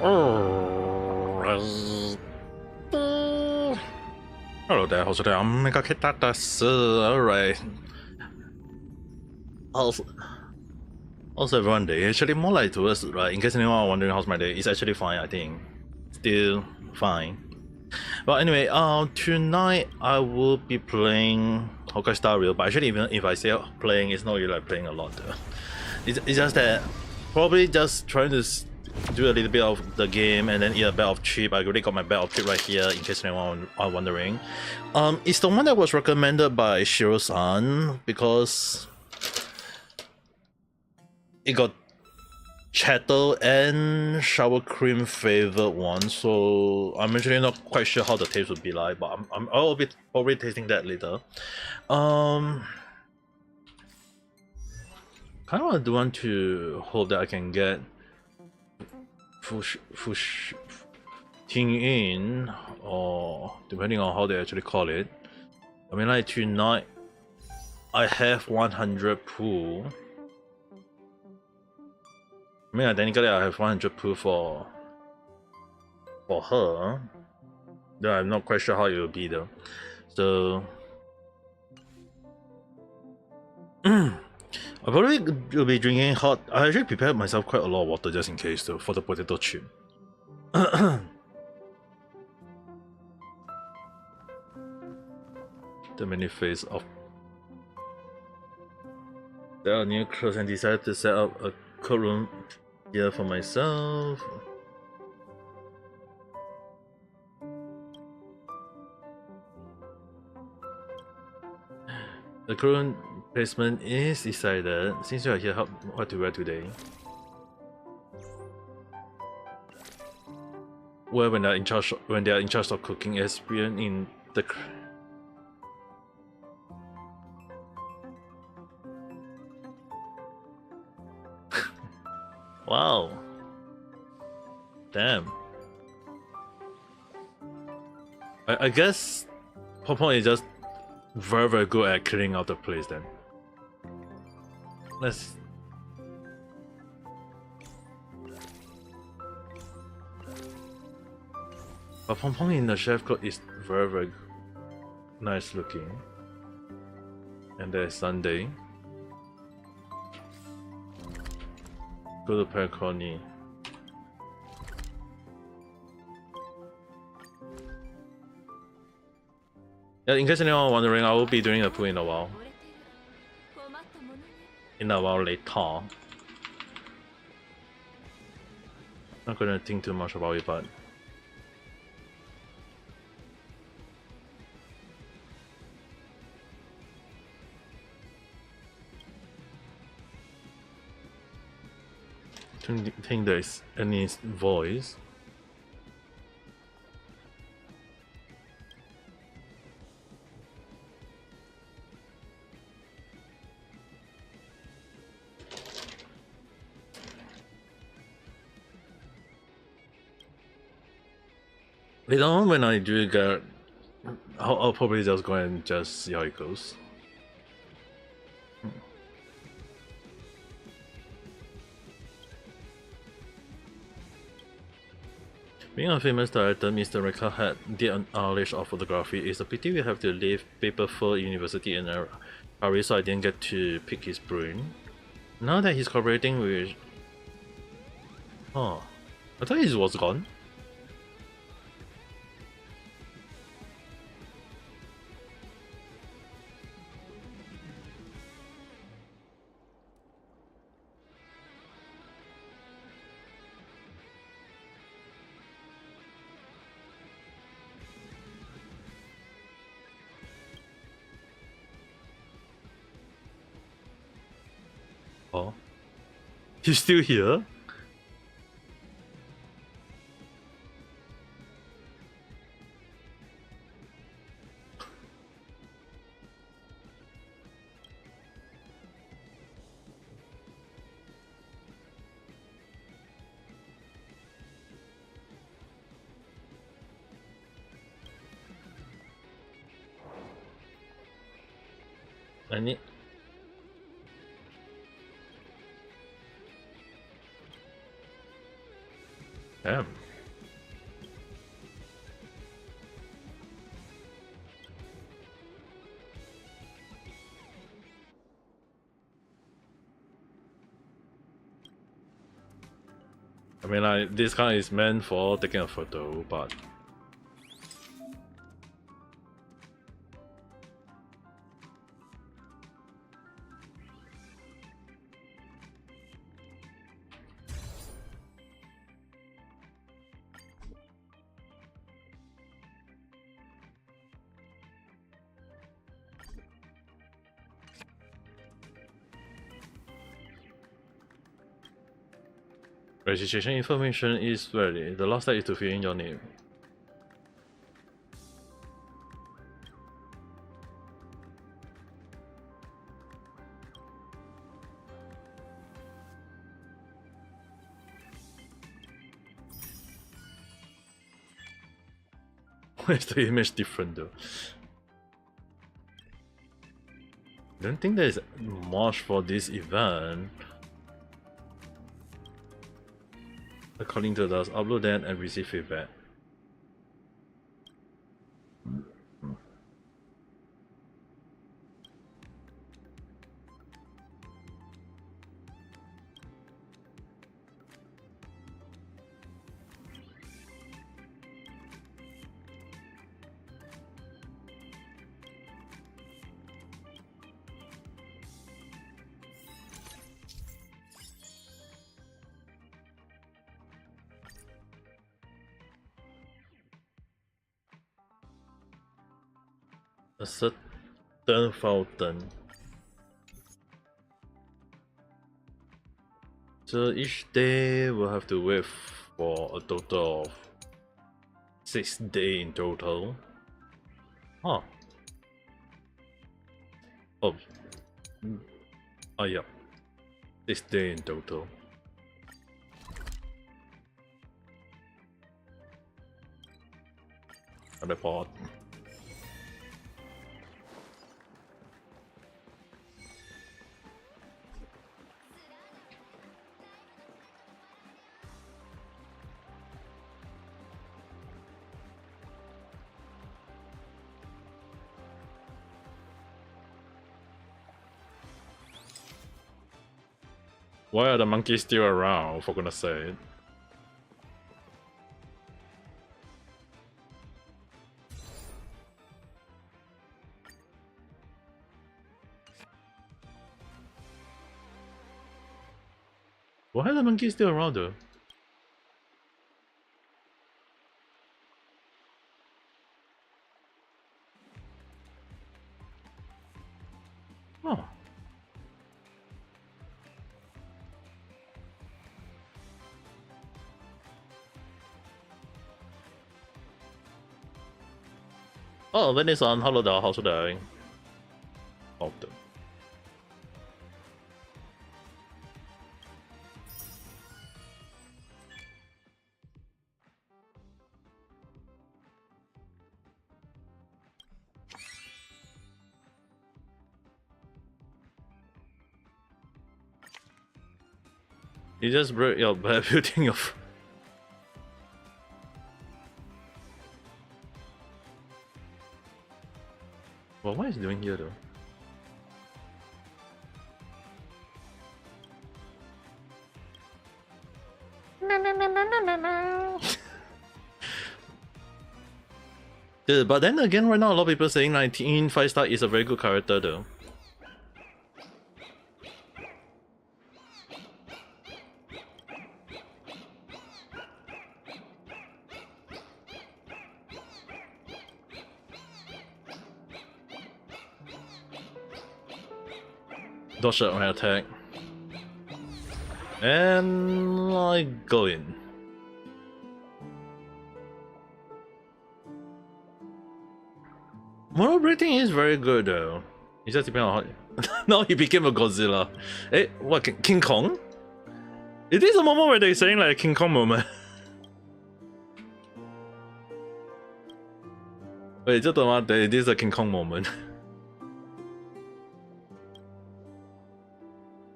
Oh, hello there, how's it going? Ame Gakita desu. Alright. Also everyone day. Actually more like towards right, in case anyone are wondering how's my day, it's actually fine, I think. Still fine. But anyway, tonight I will be playing Honkai Star Rail, but actually even if I say playing, it's not really like playing a lot though. It's just that probably just trying to do a little bit of the game and then eat a bag of chip. I already got my bag of chip right here in case anyone are wondering. It's the one that was recommended by Shiro-san because it got chattel and sour cream flavored one, so I'm actually not quite sure how the taste would be like, but I'll be probably tasting that later. Kind of want to hope that I can get Ting in, or depending on how they actually call it. I mean, like tonight, I have 100 pool. I mean, technically, I have 100 pool for her. Though I'm not quite sure how it will be though. So I probably will be drinking hot. I actually prepared myself quite a lot of water just in case though for the potato chip. The many phase of there are new clothes and decided to set up a coat room here for myself. The current placement is decided. Since you are here, what to wear today? Well, when they are in charge of cooking, experience in the. Wow. Damn. I guess Popon is just very good at clearing out the place then. Let's. But Pong in the chef coat is very nice looking. And there's Sunday. Go to Perconi. Yeah, in case anyone wondering, I will be doing a pool in a while. In a while later. Not gonna think too much about it, but don't think there's any voice. Later on, when I do get, I'll probably just go and just see how it goes. Being a famous director, Mr. Reka had the knowledge of photography. It's a pity we have to leave Paperful University in a hurry, so I didn't get to pick his brain. Now that he's cooperating with... Oh, I thought he was gone. Oh, he's still here? I need... Damn. I mean, like, this kind is meant for taking a photo, but registration information is ready. The last step is to fill in your name. Why is the image different though? I don't think there's much for this event. According to those, upload them and receive feedback. A certain fountain. So each day we'll have to wait for a total of 6 days in total. Huh. Oh. Oh yeah. 6 days in total. Report. Why are the monkeys still around, for goodness sake? Why are the monkeys still around though? Oh. Oh, Venice-san, hello there, how's it going? Oh, you just broke your building of. Well, what is he doing here though? Dude, but then again, right now a lot of people saying 19 5-star is a very good character though. Dodge my attack. And I go in. Moral rating is very good though. It just depends on how. Now he became a Godzilla. Eh, what, King Kong? It is a moment where they're saying like a King Kong moment. Wait, just a moment, it is a King Kong moment.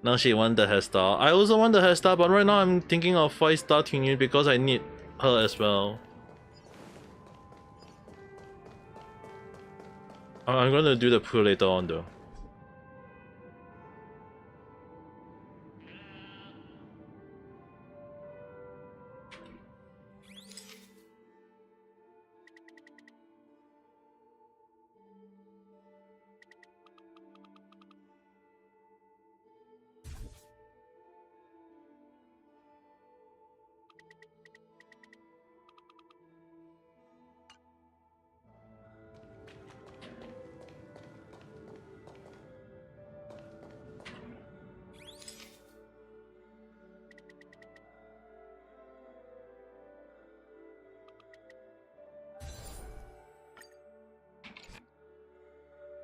Now she won the hairstyle. I also want the hairstyle, but right now I'm thinking of 5-star tuning because I need her as well. I'm gonna do the pool later on though.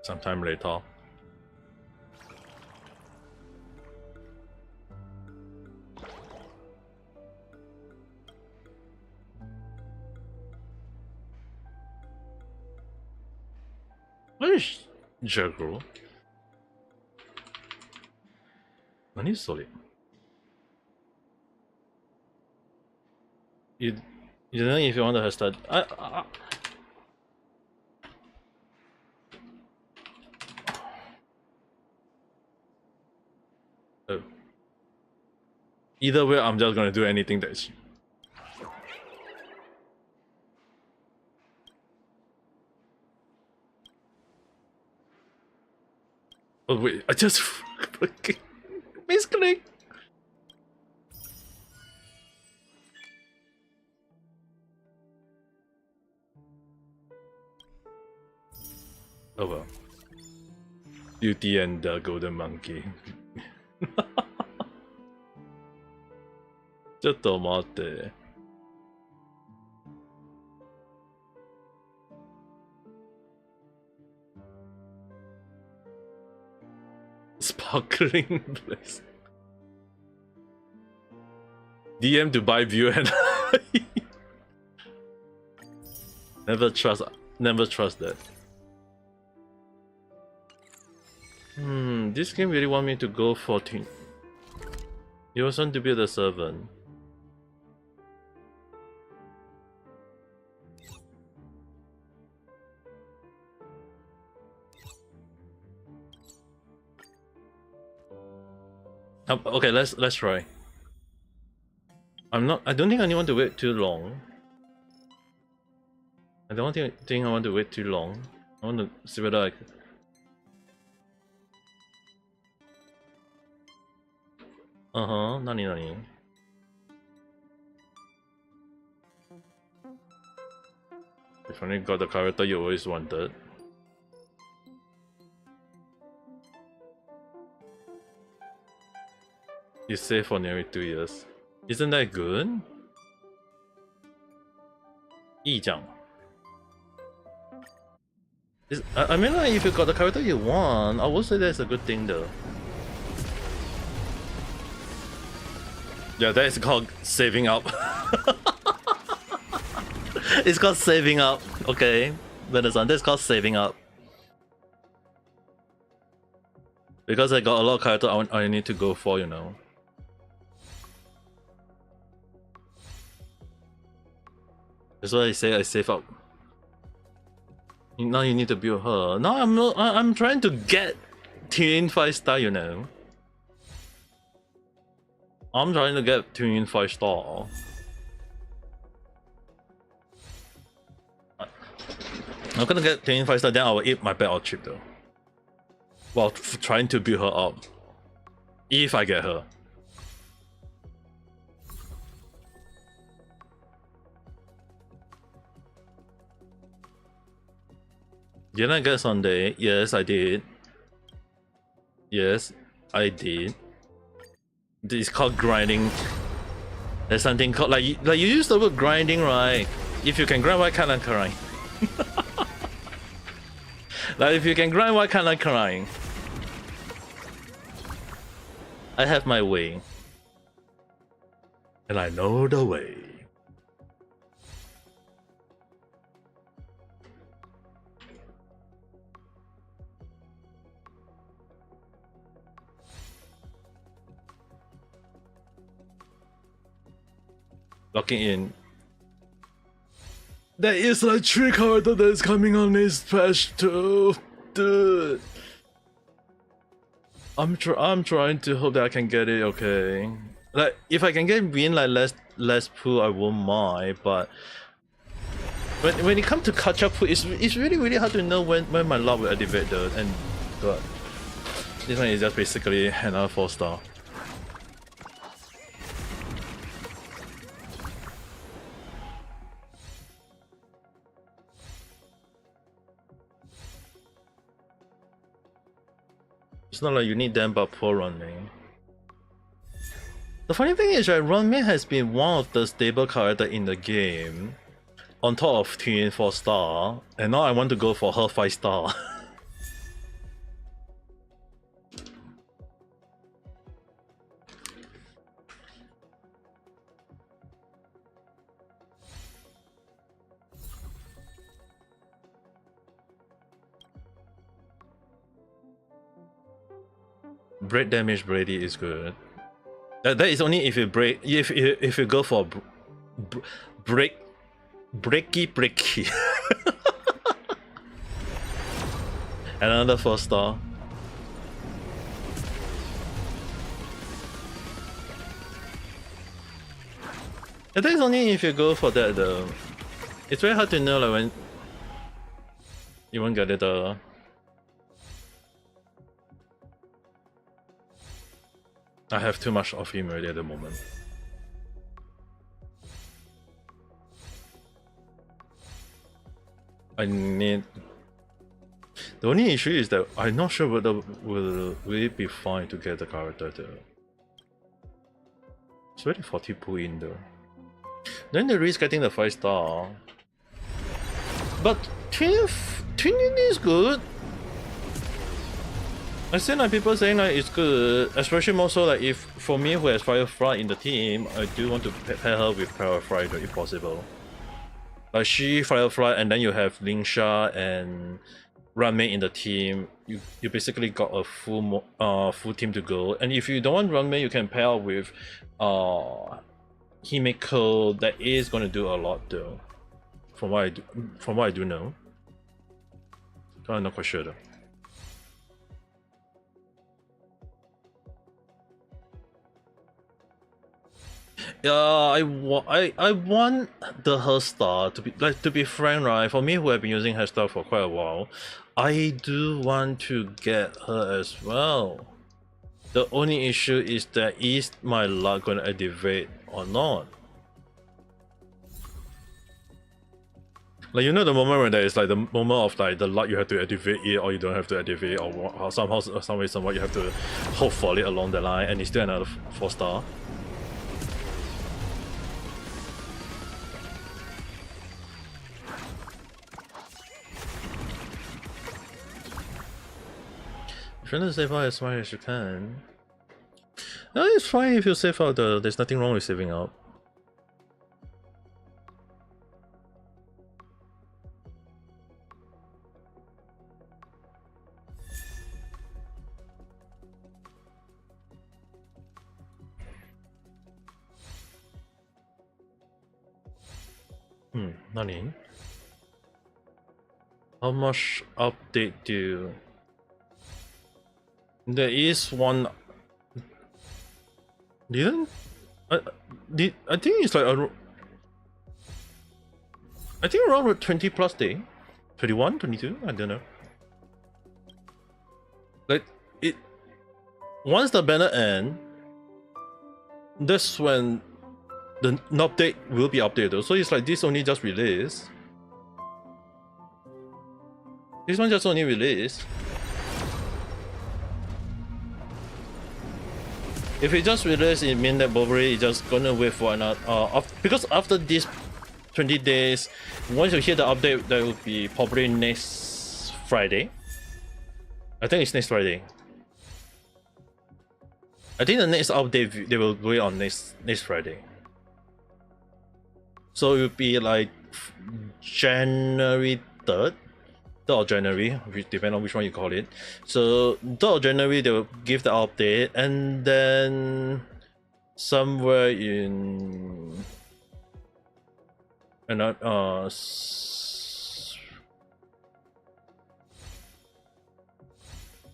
Sometime later. Where is Jagro? Nani solid? You don't know if you want to start. Oh. Either way, I'm just gonna do anything that's. Oh wait, I just misclick. Oh well. Beauty and the Golden Monkey. ちょっと待って。Sparkling bliss. DM to buy view and never trust that. This game really want me to go 14. You also want to build a servant. Okay, let's try. I don't think I want to wait too long. I don't think I want to wait too long. I want to see whether I can. Nani. You finally got the character you always wanted. You saved for nearly 2 years. Isn't that good? 议长. I mean, like, if you got the character you want, I would say that's a good thing though. Yeah, that is called saving up. It's called saving up, okay? Venison, that's called saving up. Because I got a lot of character I need to go for, you know. That's why I say I save up. Now you need to build her. No, I'm not. I'm trying to get Twin 5-star, you know. I'm trying to get Twin 5-star. I'm gonna get Twin 5-star, then I will eat my battle chip though. While trying to build her up. If I get her. Did I get Sunday? Yes, I did. Yes, I did. It's called grinding. There's something called like you use the word grinding, right? If you can grind, why can't I grind? Like if you can grind, why can't I grind? I have my way, and I know the way. Locking in. There is like 3 character that is coming on this patch too, dude. I'm trying to hope that I can get it. Okay, like if I can get win like less pool, I won't mind. But when it comes to catch up pool, it's really hard to know when my luck will activate though. And but this one is just basically another 4-star. It's not like you need them but poor Runmei. The funny thing is that Runmei has been one of the stable characters in the game, on top of Twin 4-star, and now I want to go for her 5-star. Break damage Brady is good. That is only if you break. If you go for breaky. Another 4-star. I think it's only if you go for that though. It's very hard to know like when you won't get it. I have too much of him already at the moment. I need... The only issue is that I'm not sure whether will it be fine to get the character though. It's already 40 pull in though. Then they risk getting the 5-star. But Twin is good. I see like people saying like it's good, especially more so like if for me who has Firefly in the team, I do want to pair her with Firefly if possible. Like she, Firefly, and then you have Lingsha and Runmei in the team. You basically got a full team to go. And if you don't want Runmei, you can pair with Himeko. That is going to do a lot though. From what I do know. I'm not quite sure though. I want the hairstyle to be frank, right? For me, who have been using hairstyle for quite a while, I do want to get her as well. The only issue is that is my luck gonna activate or not? Like, you know, the moment when there is like the moment of like the luck you have to activate it or you don't have to activate, or somehow some way somewhat you have to hope for it along the line, and it's still another 4-star. Trying to save out as much as you can. No, it's fine if you save out. There's nothing wrong with saving out. Nani? How much update do you... There is one. Didn't I think it's like I think around 20 plus day, 21, 22. I don't know. Like it. Once the banner ends, that's when the update will be updated. So it's like this only just released. This one just only released. If it just released, it means that probably it's just gonna wait for another. Because after this 20 days, once you hear the update, that will be probably next Friday. I think it's next Friday. I think the next update they will do it on next Friday. So it will be like January 3rd. 3rd of January, depending on which one you call it. So 3rd of January they will give the update, and then somewhere in And that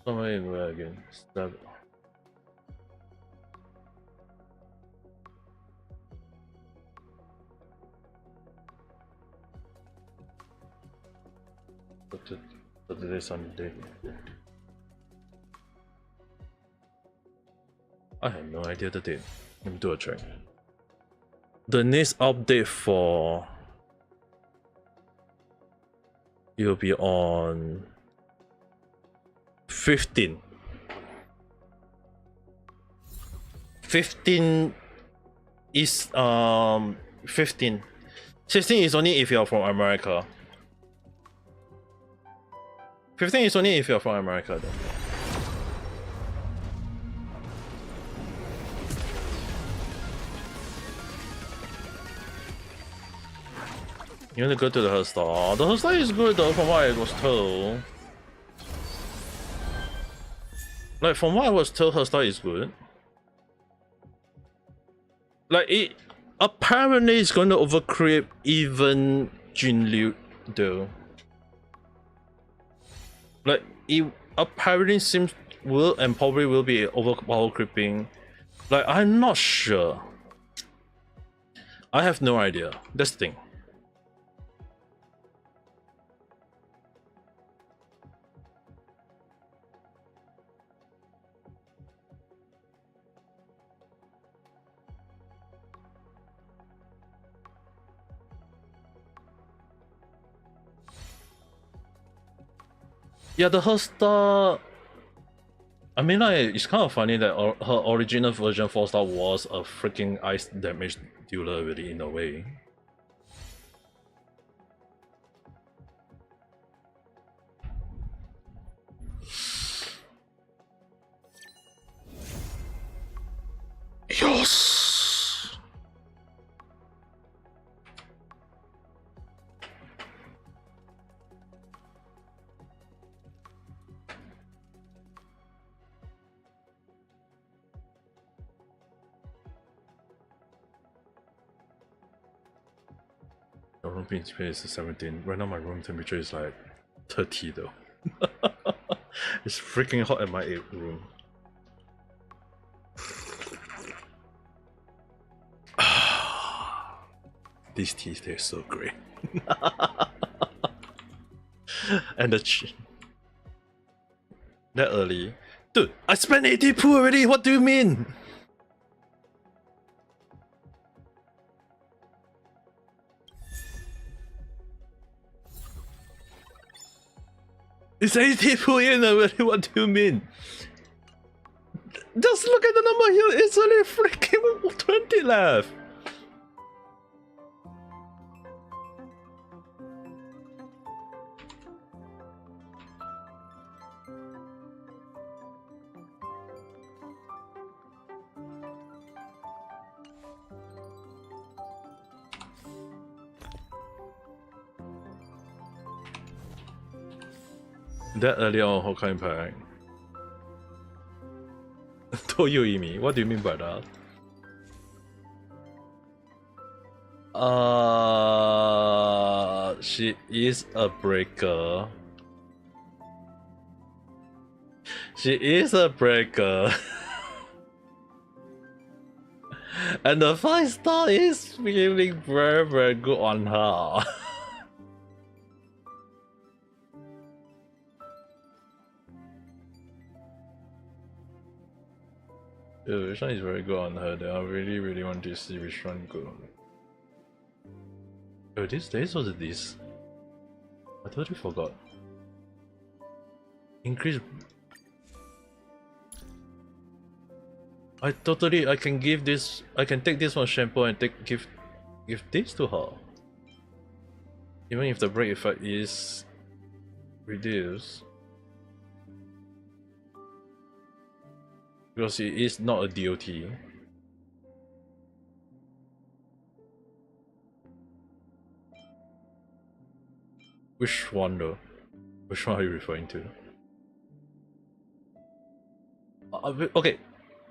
somewhere in where again? Stab. Saturday, Sunday. I have no idea the date. Let me do a check. The next update for it will be on 15. 15 is 15. 16 is only if you're from America. 15 is only if you're from America though. You want to go to the hairstyle? The hairstyle is good though, from what I was told. Like, from what I was told, hairstyle is good. Like, it apparently is going to overcreep even Jinliu though. Like, it apparently seems will and probably will be power creeping. Like, I'm not sure. I have no idea. That's the thing. Yeah, the hairstyle. I mean, like, it's kind of funny that her original version 4-star was a freaking ice damage dealer, really, in a way. Yes! My room temperature is 17. Right now my room temperature is like 30 though. It's freaking hot in my room. These teas taste so great. And the that early? Dude, I spent 80 poo already, what do you mean? It's 80 poo in already, what do you mean? Just look at the number here, it's only freaking 20 left. That early on Honkai Impact. Toyoimi, what do you mean by that? She is a breaker. She is a breaker. And the 5-star is feeling very, very good on her. Dude, which one is very good on her? I really, really want to see which one good. Oh, this or this? I totally forgot. Increase. I can give this. I can take this one shampoo and give this to her. Even if the break effect is reduced. Because it is not a DOT. Which one though? Which one are you referring to? Okay,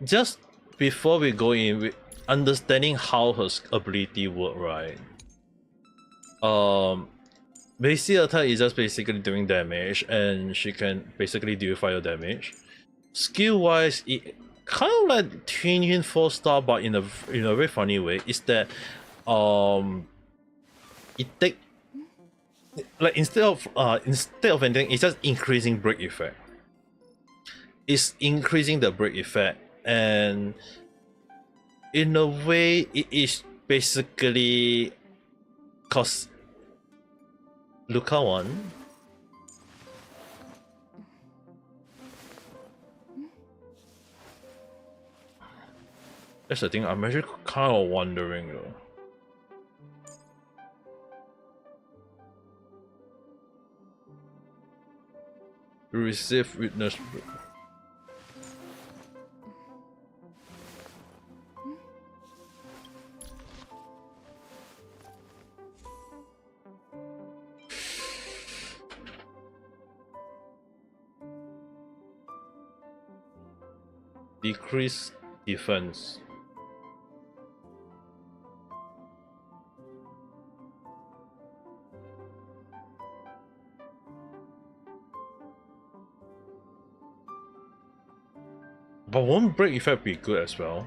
just before we go in, understanding how her ability work, right? basic attack is just basically doing damage, and she can basically deal fire damage. Skill wise, it kind of like Twin 4-star, but in a very funny way. Is that it take like instead of anything, it's just increasing break effect. It's increasing the break effect, and in a way, it is basically cause Luca 1. That's the thing, I'm actually kind of wondering though. Receive witness. Decrease defense. But won't break effect be good as well?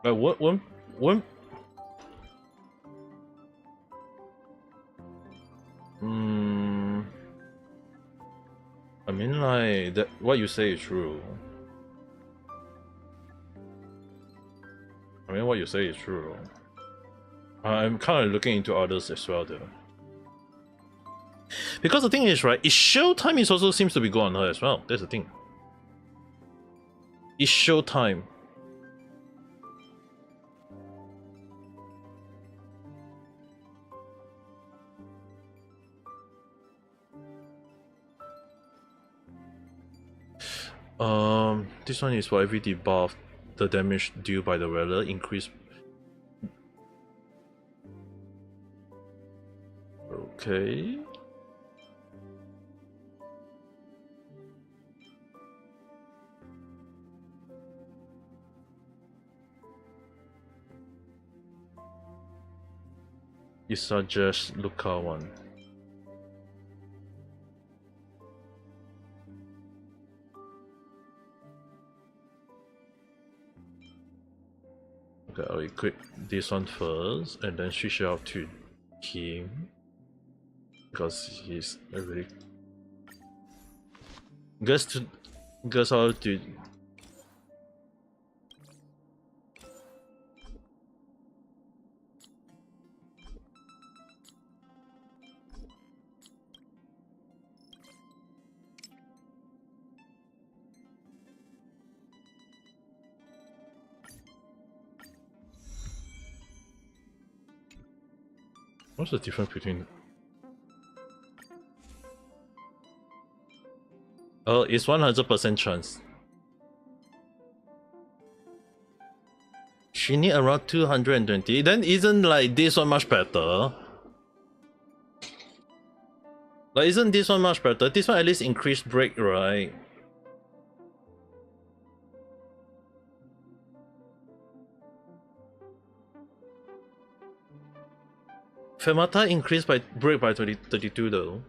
Like what? I mean, like that. What you say is true. What you say is true. I'm kind of looking into others as well, though. Because the thing is, right, its show time is also seems to be good on her as well. That's the thing. Its show time. This one is for every debuff, the damage due by the wearer increase. Okay. You suggest Luca 1. Okay, I'll equip this one first and then switch it out to him. Because he's a really... Guess I'll do... What's the difference between... Oh, it's 100% chance. She need around 220. Then isn't like this one much better? Like isn't this one much better? This one at least increased break, right? Fermata increased by break by 32 though.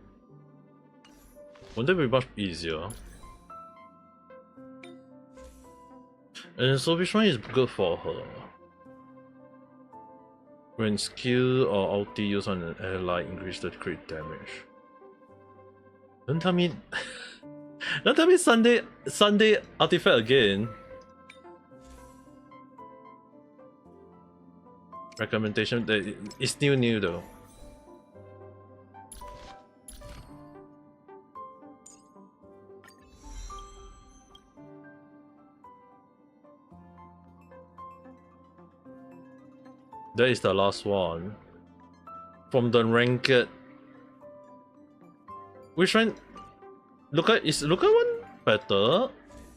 Wouldn't that be much easier? And so which one is good for her? When skill or ulti used on an ally increase the crit damage. Don't tell me don't tell me Sunday artifact again. Recommendation that is still new though. That is the last one. From the ranked. Which one? Is Luca 1 better?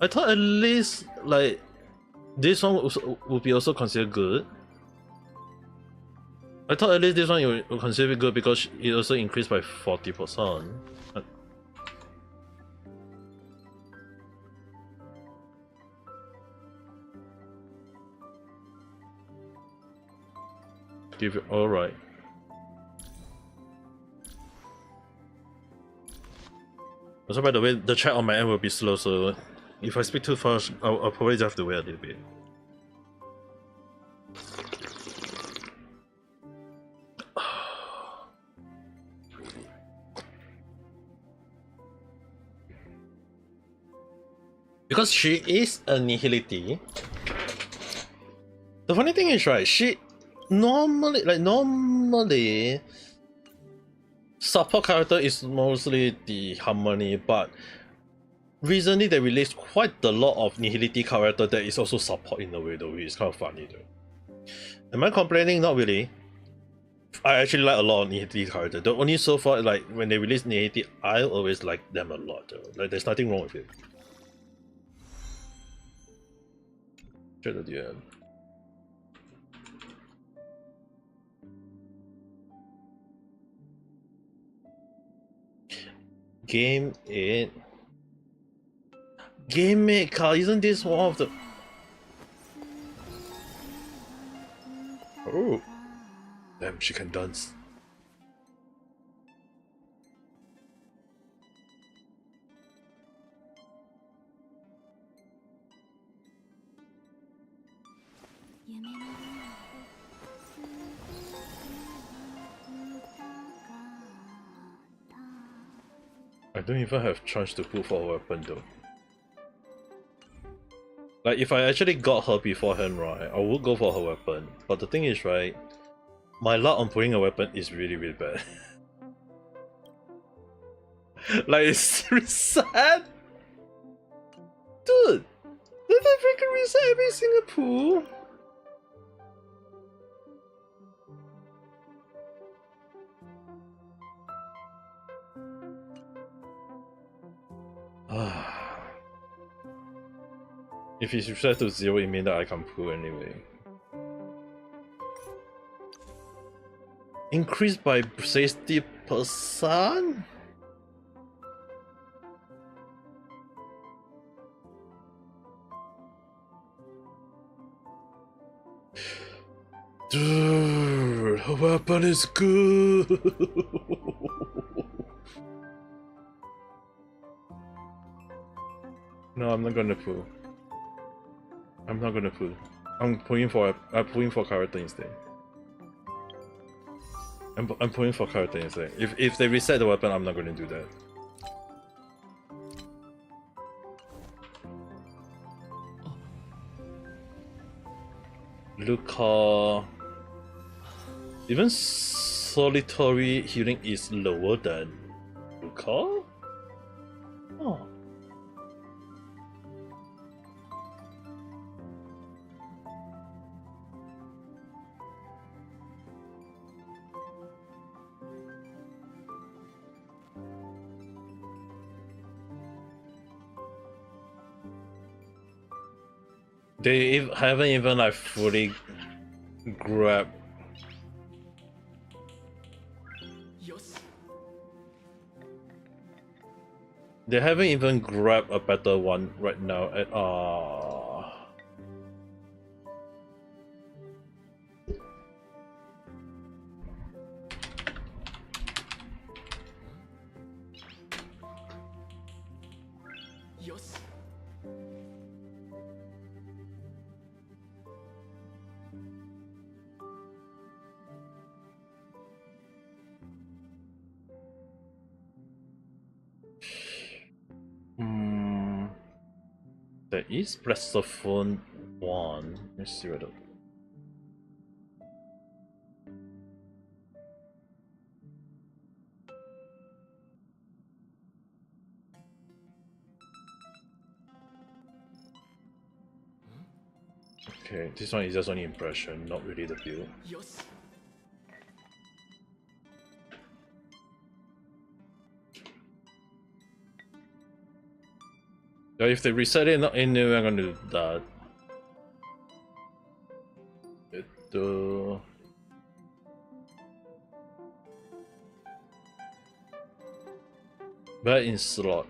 I thought at least like this one would be also considered good. I thought at least this one you would consider good because it also increased by 40%. Give it alright. Also, by the way, the chat on my end will be slow, so if I speak too fast, I'll probably just have to wait a little bit. Because she is a nihility. The funny thing is, right, she normally support character is mostly the harmony, but recently they released quite a lot of nihility character that is also support in a way though, it's kind of funny though. Am I complaining? Not really. I actually like a lot of nihility character. The only so far, like when they release nihility, I always like them a lot though. Like there's nothing wrong with it. Straight at the end. Game 8. Game 8, Carl, isn't this one of the... Oh. Damn, she can dance. I don't even have chance to pull for a weapon though. Like if I actually got her beforehand, right, I would go for her weapon. But the thing is, right, my luck on pulling a weapon is really bad. Like it's reset, dude. Did they freaking reset every single pool? If it's reset to 0, it means that I can pull anyway. Increased by 60%? Dude, her weapon is good! No, I'm not gonna pull. I'm not gonna pull. I'm pulling for character instead. I'm pulling for character instead. If they reset the weapon, I'm not gonna do that. Luca. Even solitary healing is lower than Luca? Oh. They haven't even like fully grabbed. They haven't even grabbed a better one right now at all. There is Blastophone 1. Let's see what. Okay, this one is just only impression, not really the build. Yeah, if they reset it, not anyway, I'm gonna do that. Back in slot.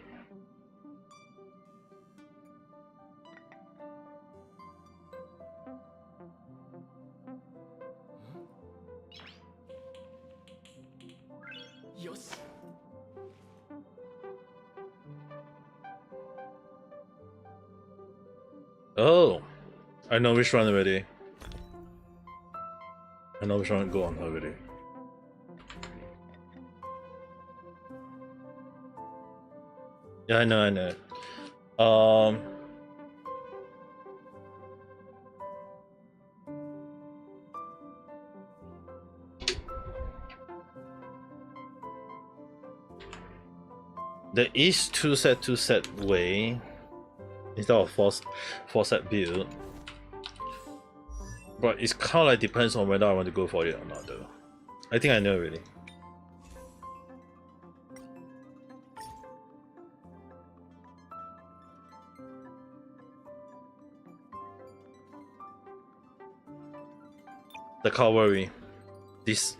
Oh, I know which one already. I know which one to go on already. Yeah, I know. There is two set way instead of four set build, but it's kind of like depends on whether I want to go for it or not though. I think I know already. The cavalry, this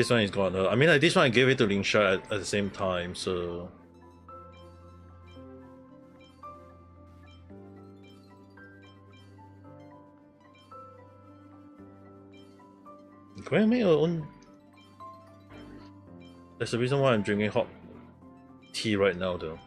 one is gone. I mean, like this one I gave it to Lingsha at the same time, so. Go and make your own. That's the reason why I'm drinking hot tea right now, though.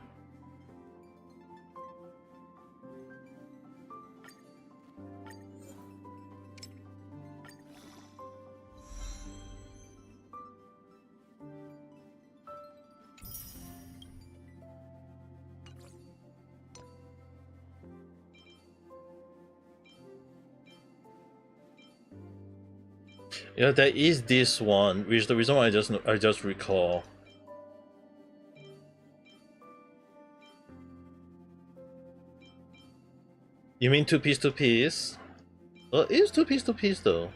Yeah, there is this one, which is the reason why I just recall. You mean two piece? It is two piece though.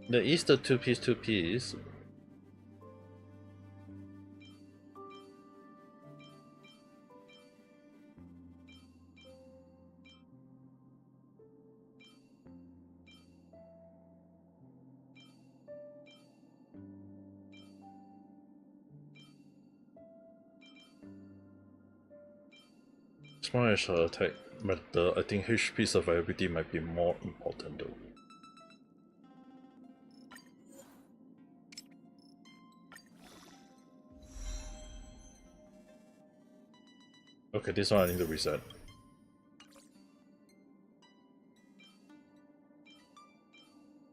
There is the two piece. Smart attack, but I think HP survivability might be more important though. Okay, this one I need to reset.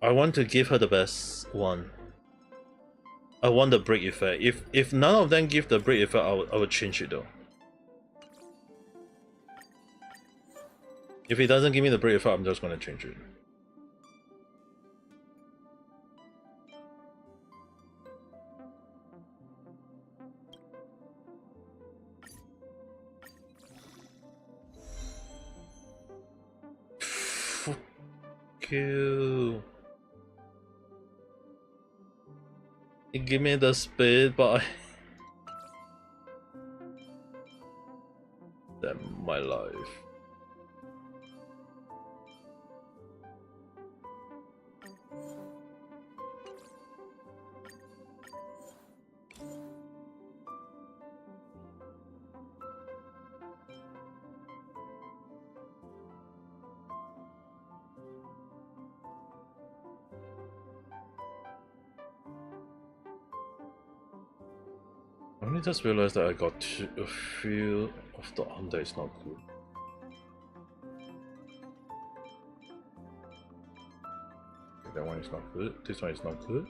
I want to give her the best one. I want the break effect. If none of them give the break effect, I would change it though. If it doesn't give me the break effect, I'm just gonna change it. Fuck you. It give me the speed, but I... Damn my life. I only just realized that I got a few of the arm that is not good. Okay, that one is not good. This one is not good.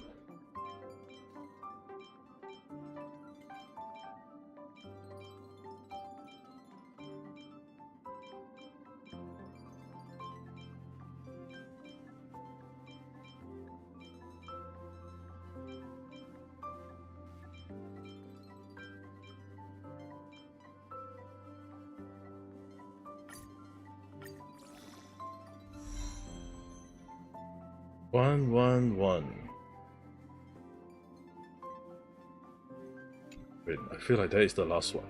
One. Wait, I feel like that is the last one.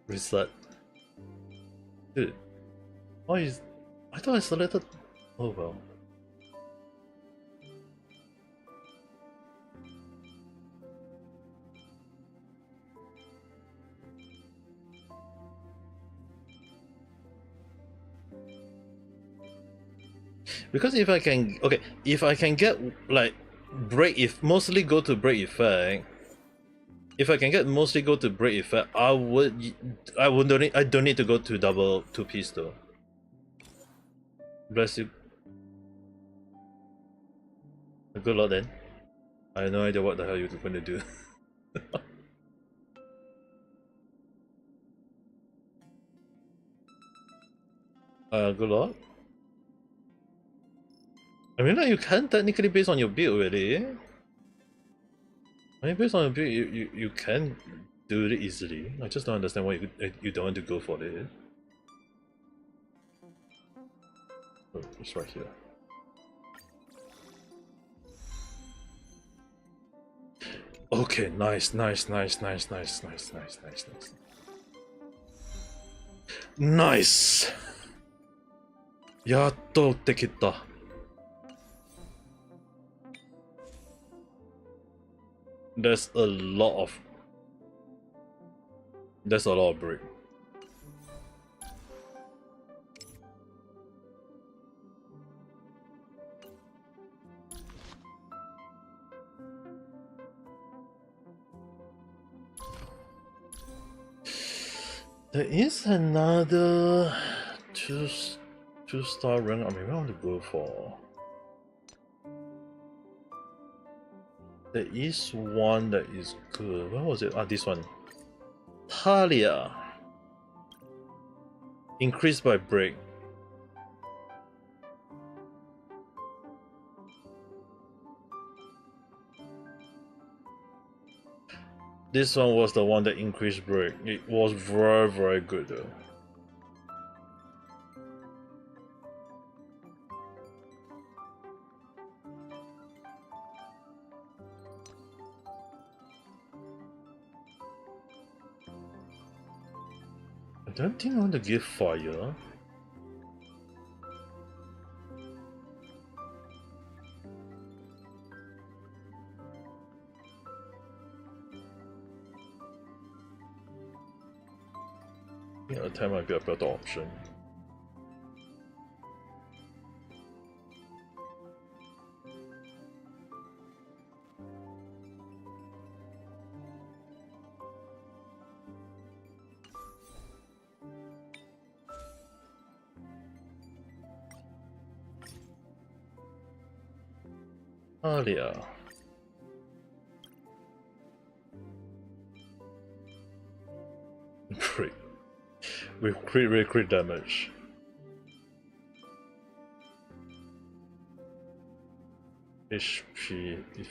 Reset. Dude. Why is... I thought I selected... Oh well. Because if I can, okay, if I can get like break, if mostly go to break effect, if I can get mostly go to break effect, I would don't need, I don't need to go to double 2-piece though. Bless you. Good luck then. I have no idea what the hell you're going to do. Good luck. I mean, like, you can technically based on your build already. I mean, based on your build, you can do it easily. I just don't understand why you don't want to go for it. Oh, it's right here. Okay, nice. Nice! Yattoってきた. That's a lot of break. There is another two-star run. I mean, I want to go for. There is one that is good. What was it? Ah, this one. Talia. Increased by break. This one was the one that increased break. It was very, very good though. I don't think I want to give fire. I think attack might be a better option. Talia. Crit. With crit damage. HP if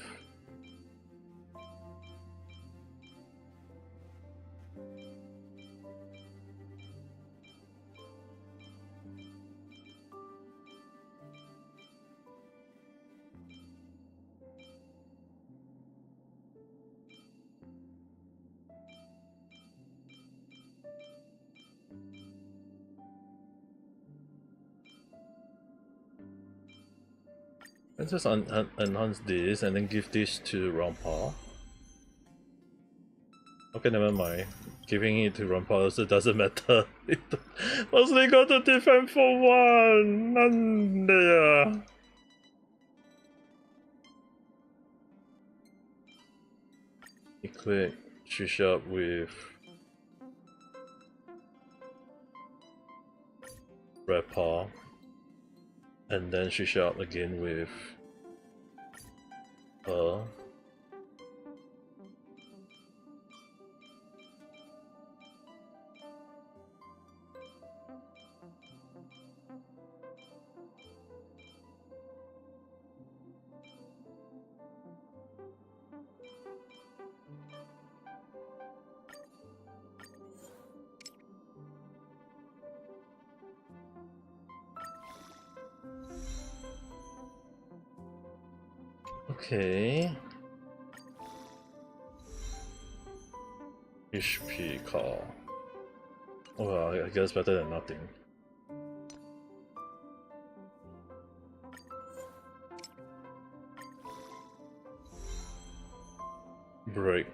let's just enhance this and then give this to Rampa. Okay, never mind. Giving it to Rampa also doesn't matter. It mostly got to defend for one. Nande. Equip Shisha with Rampa. And then Shisha again with her. Okay. HP call. Well, I guess better than nothing. Break.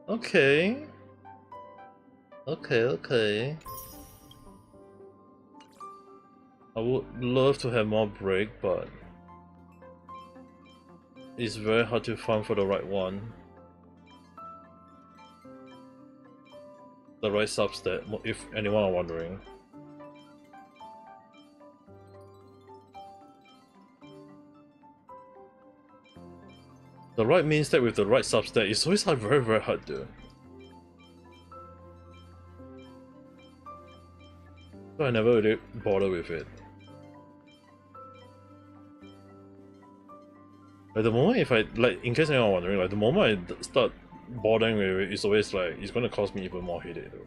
Okay. Okay. I would love to have more break, but it's very hard to find for the right one. The right substat, if anyone are wondering. The right main stat with the right substat is always very hard to. So I never really bother with it. Like the moment if I, like, in case anyone wondering, like the moment I start bothering with it, it's always like, it's gonna cost me even more headache though.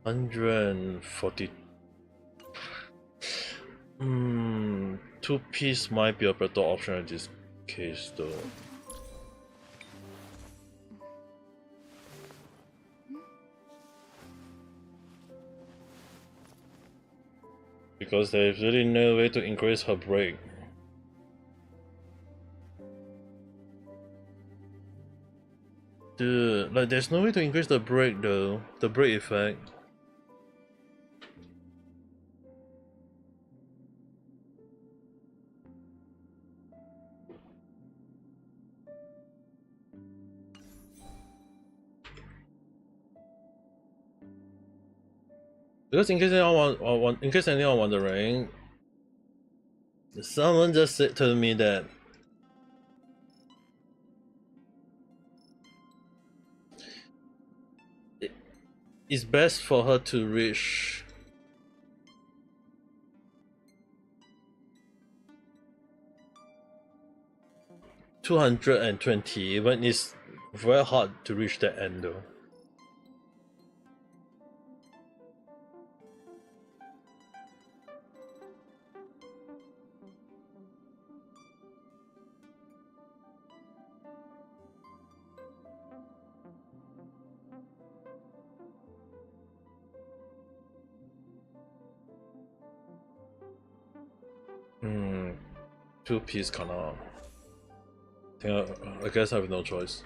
$140. 2-piece might be a better option in this case though. Because there's really no way to increase her break. Dude, like there's no way to increase the break though, the break effect. Because in case anyone wondering, someone just said to me that it's best for her to reach $220 when it's very hard to reach that end though. Two-piece kinda. I guess I have no choice.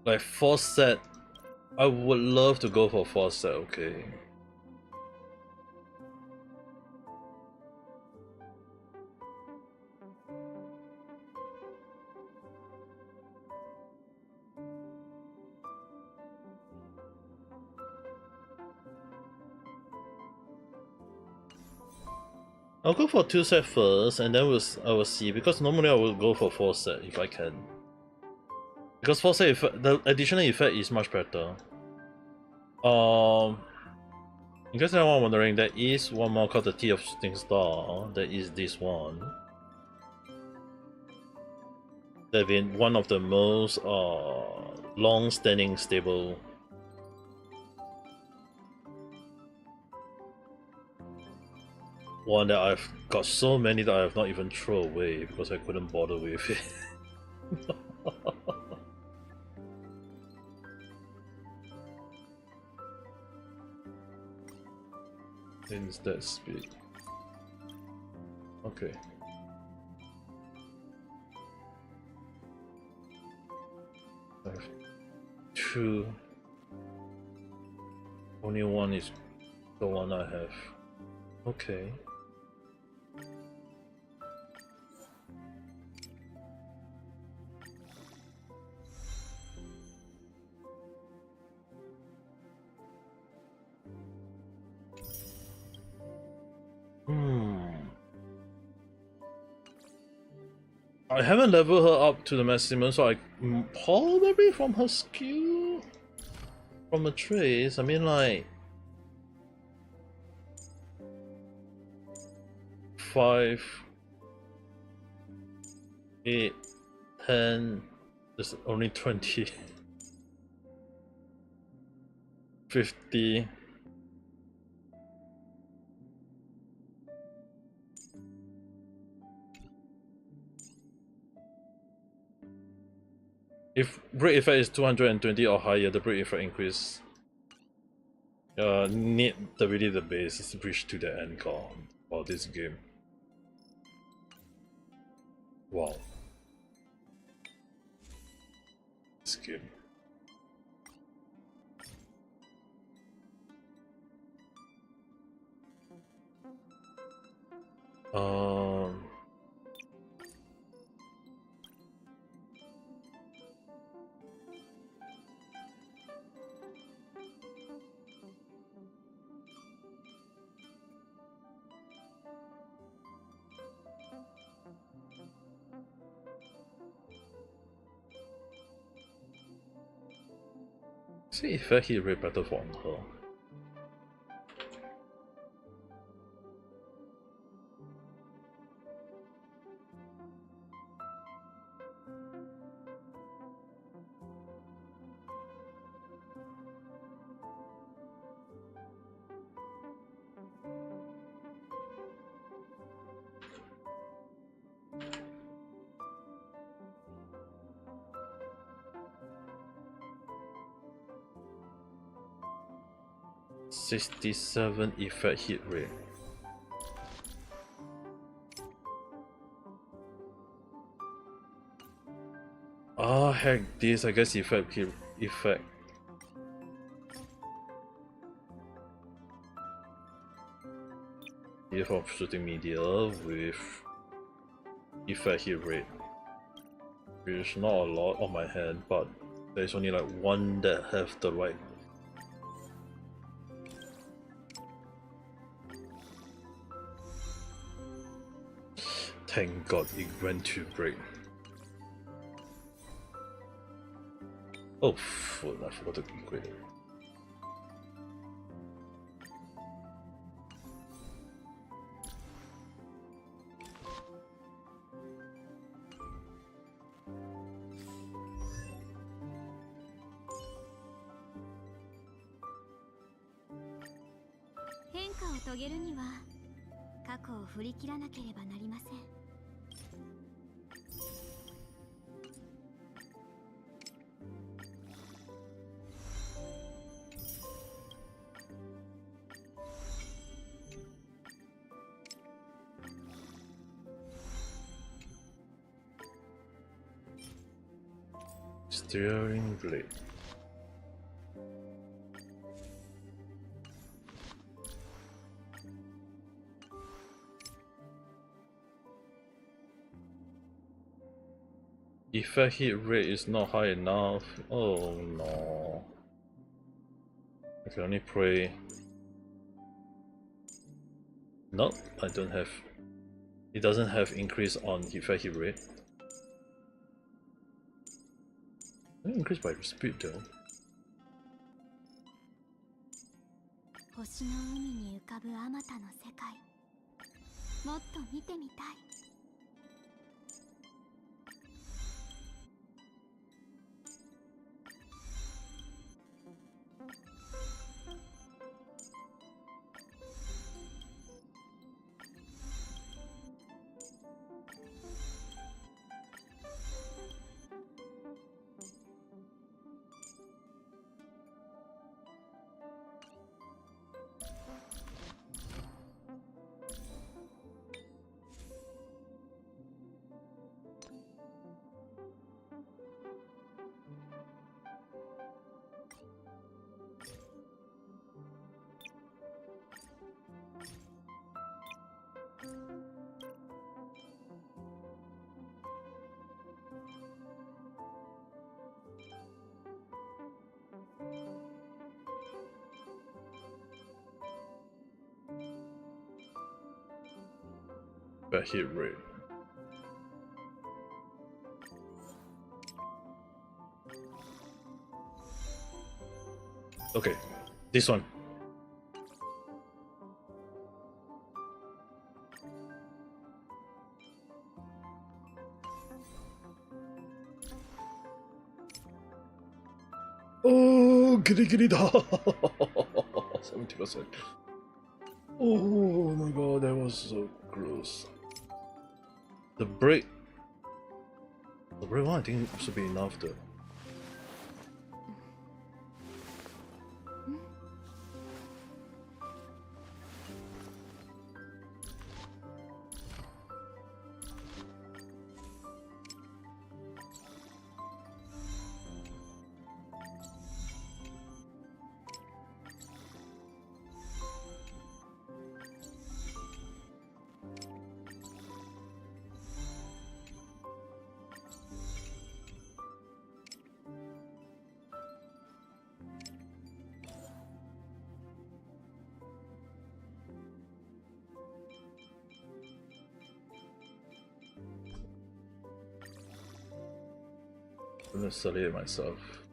Like 4-set, I would love to go for 4-set, okay. I'll go for 2-set first, and then I will see. Because normally I will go for 4-set if I can. Because 4-set effect, the additional effect is much better. In case anyone wondering, there is one more called the Tea of Shooting Star. There is this one. They've been one of the most long-standing stable. One that I've got so many that I have not even thrown away because I couldn't bother with it. Instead speed. Okay. I have 2. Only one is the one I have. Okay. I haven't leveled her up to the maximum, so I probably from her skill, from a trace. I mean, like 5, 8, 10. There's only 20, 50. If break effect is 220 or higher, the break effect increase. Need the base bridge to the end goal for this game. Wow. This game. Um. See if I hit rate better for her. .67 effect hit rate. Ah, heck, this I guess effect hit effect. Here for shooting media with effect hit rate, which is not a lot on my hand, but there's only like one that have the right. Thank God it went to break. Oh, fuck, I forgot to upgrade it. Steering blade. Effect hit rate is not high enough. Oh no. I can only pray. Nope, I don't have. It doesn't have increase on effect hit rate. Increase by speed though. 星の海に浮かぶあまたの世界、もっと見てみたい。But hit rate. Okay, this one. Oh, kitty da! 70%. Oh my god, that was so gross. The break one I think should be enough though. I'm gonna study it myself.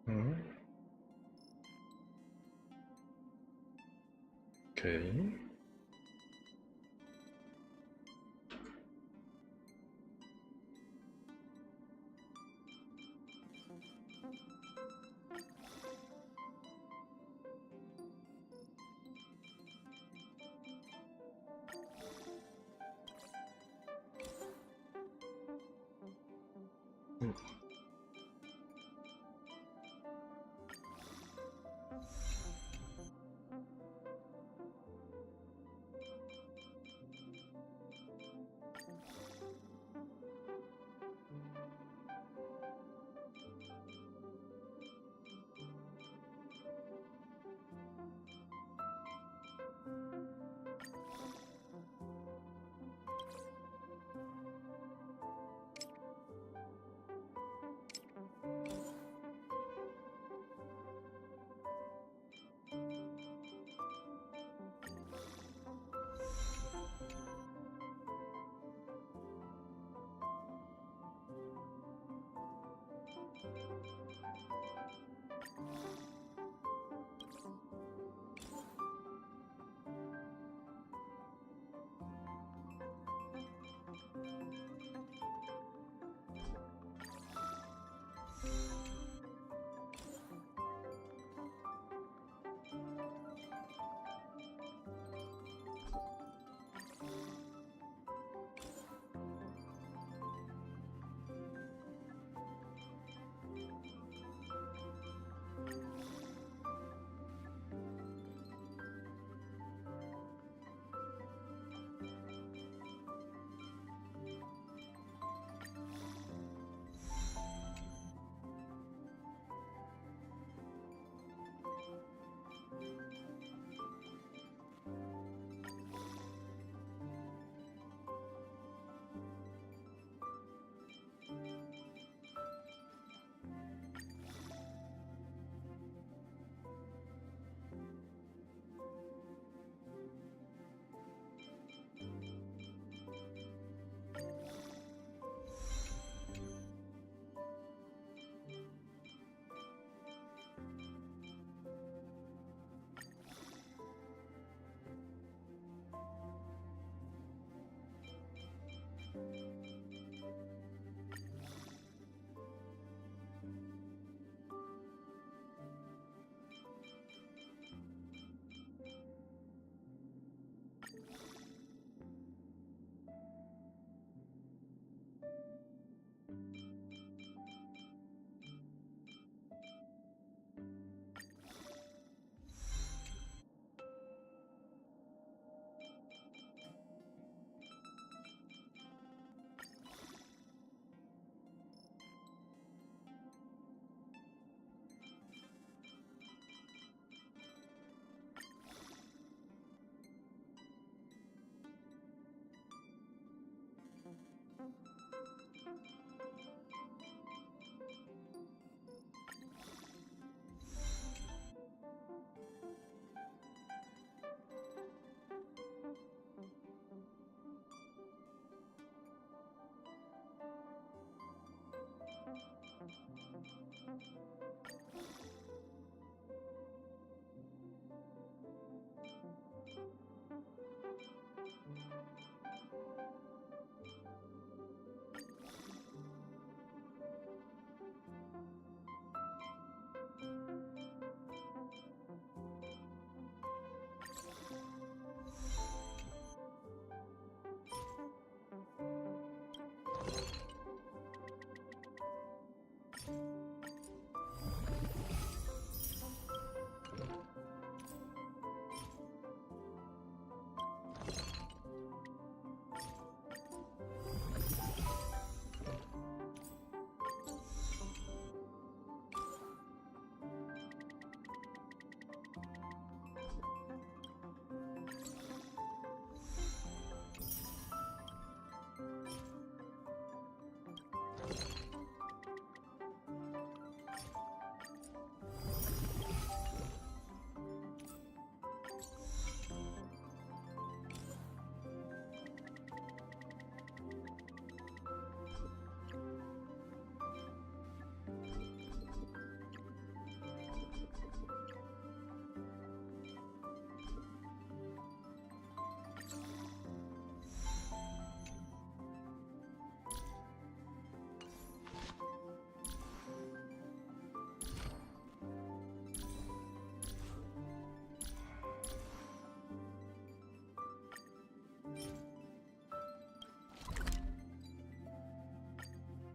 Hmm. Okay. Hmm.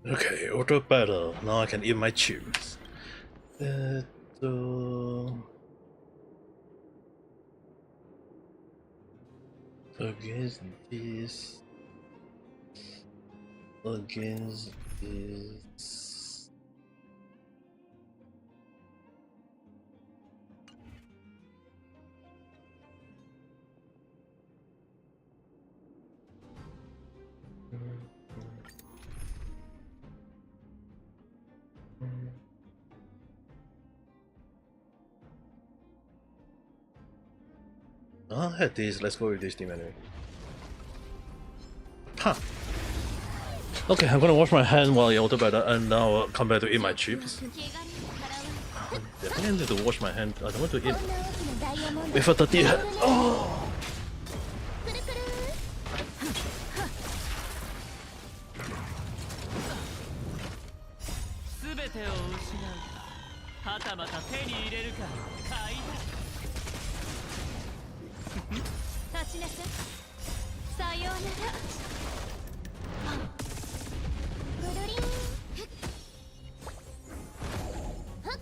Okay, auto battle. Now I can eat my chews. So against this, against this. I had this. Let's go with this team anyway. Huh. Okay, I'm gonna wash my hand while you auto battle, and now I'll come back to eat my chips. Definitely need to wash my hand. I don't want to eat with a dirty hand. Oh. はたまた手に入れるか買いだ立ちなさいさようならブルリンはっ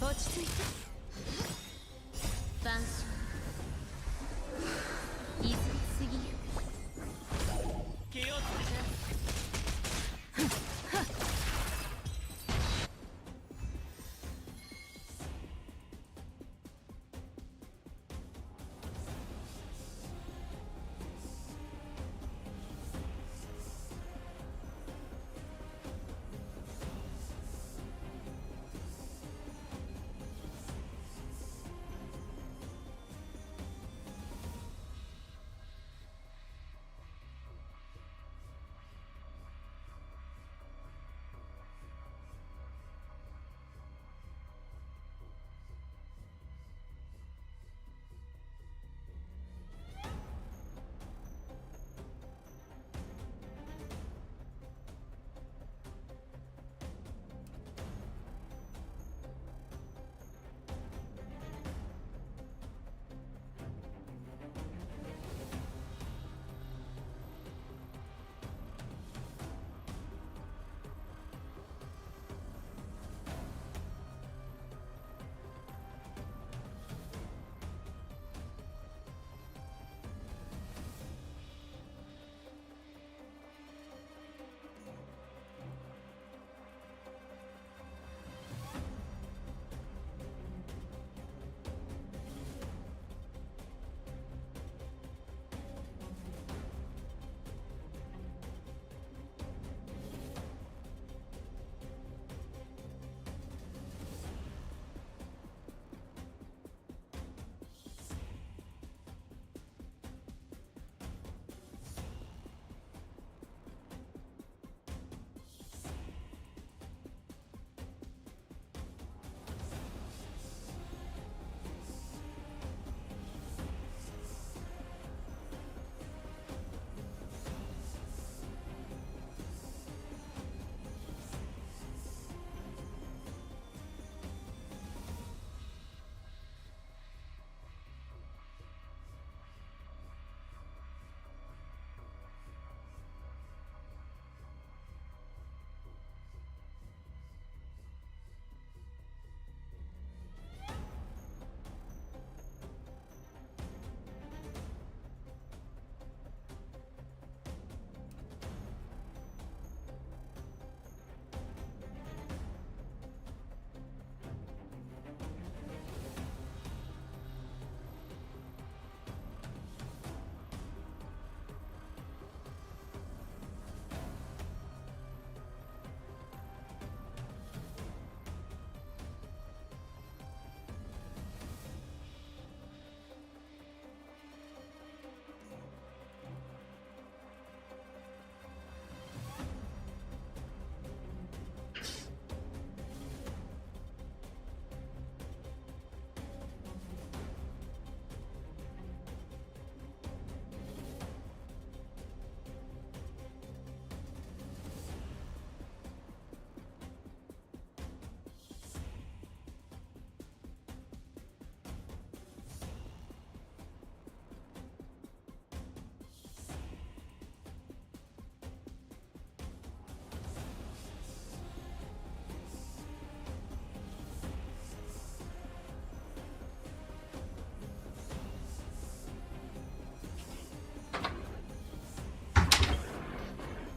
と落ち着いて晩鐘いずれ過ぎゆく気をつけて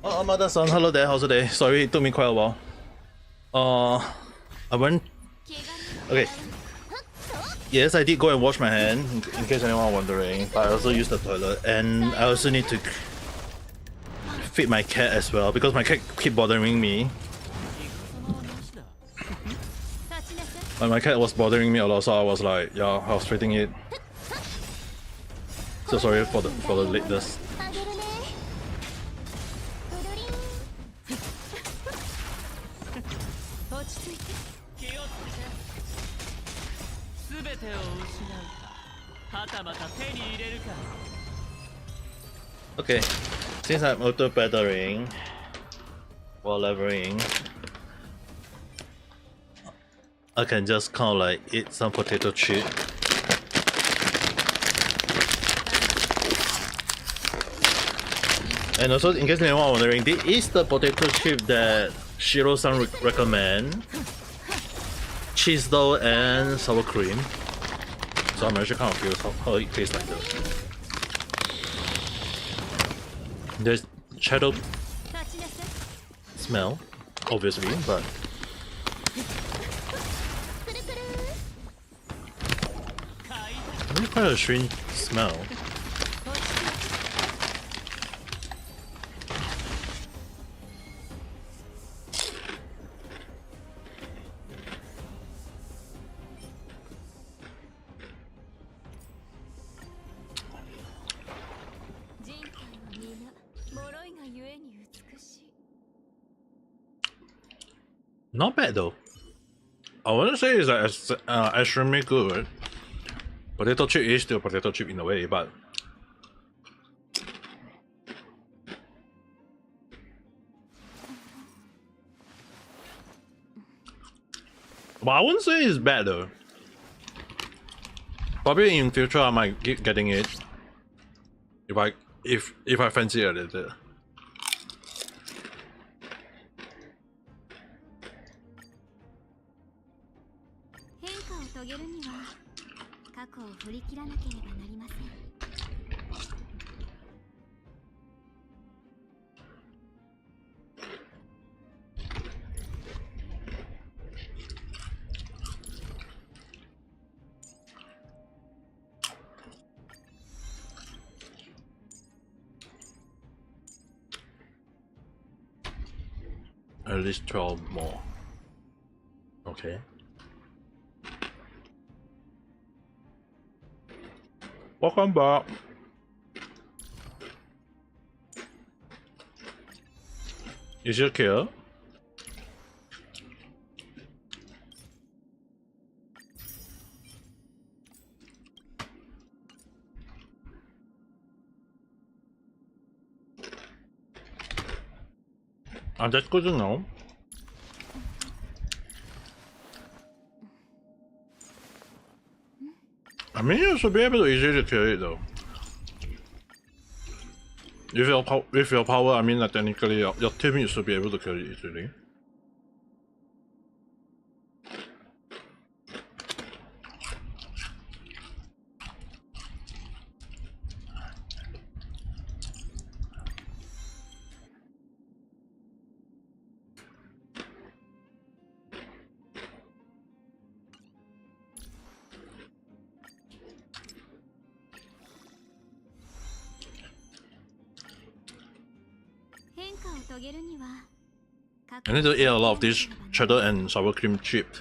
Oh, Amada-san, hello there, how's the day? Sorry, it took me quite a while. I went... Okay. Yes, I did go and wash my hand, in case anyone wondering, but I also used the toilet, and I also need to feed my cat as well, because my cat keep bothering me. And my cat was bothering me a lot, so I was like, yeah, I was treating it. So sorry for the lateness. あげるねくるりん落ち着いて気をつけて全てを失うかはたまた手に入れるか Okay, since I'm auto battering while leveling, I can just kind of like eat some potato chip. And also, in case anyone wondering, this is the potato chip that Shiro-san recommend. Cheese dough and sour cream. So I'm actually kind of curious how it tastes like this. There's shadow 立ちなさい smell, obviously, but くるくる really quite a strange smell. 落ち着いて 人体は皆脆いがゆえに美しい Not bad though. I wouldn't say it's like extremely good. Potato chip is still potato chip in a way, but I wouldn't say it's bad though. Probably in future I might keep getting it if I fancy it a little. 変化を遂げるには過去を振り切らなければなりません At least 12 more. Okay. Welcome back. Is your kill? That's good to know. I mean, you should be able to easily kill it though. With your power, I mean that technically your team should be able to kill it easily. I need to eat a lot of this cheddar and sour cream chip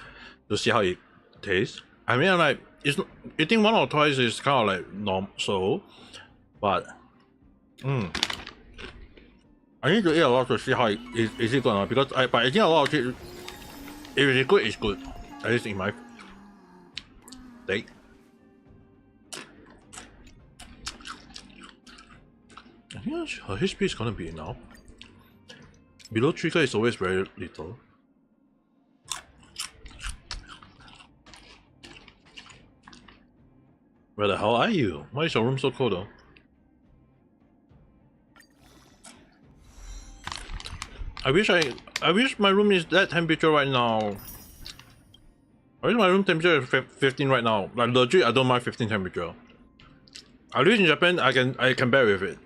to see how it tastes. I mean, like, it's eating one or twice is kind of like normal, so, but I need to eat a lot to see how is it good or not, because by eating a lot of it, if it's good, it's good. At least in my take. I think her HP is gonna be enough. Below trigger is always very little. Where the hell are you? Why is your room so cold though? I wish my room is that temperature right now. I wish my room temperature is 15 right now. Like legit, I don't mind 15 temperature. At least in Japan, I can bear with it.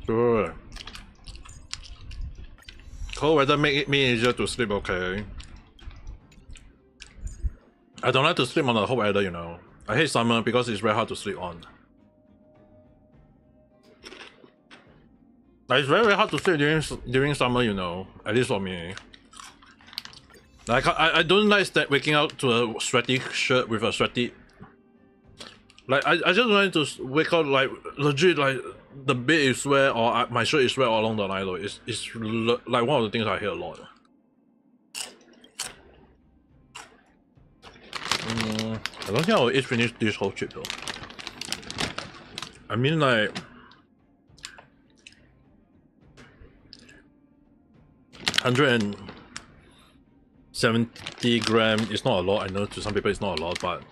Sure. Cold weather make me easier to sleep, okay. I don't like to sleep on the hot weather, you know. I hate summer because it's very hard to sleep on. Like, it's very hard to sleep during summer, you know. At least for me. Like I don't like waking up to a sweaty shirt with a sweaty. Like I just wanted to wake up like legit like the bed is sweat or my shirt is sweat all along the night though. It's like one of the things I hate a lot. I don't think I will eat finish this whole chip though. I mean like 170 grams is not a lot. I know to some people it's not a lot, but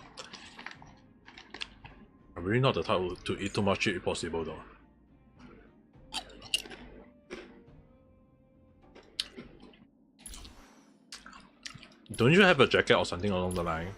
I'm really not the type to eat too much chip if possible though. Don't you have a jacket or something along the line?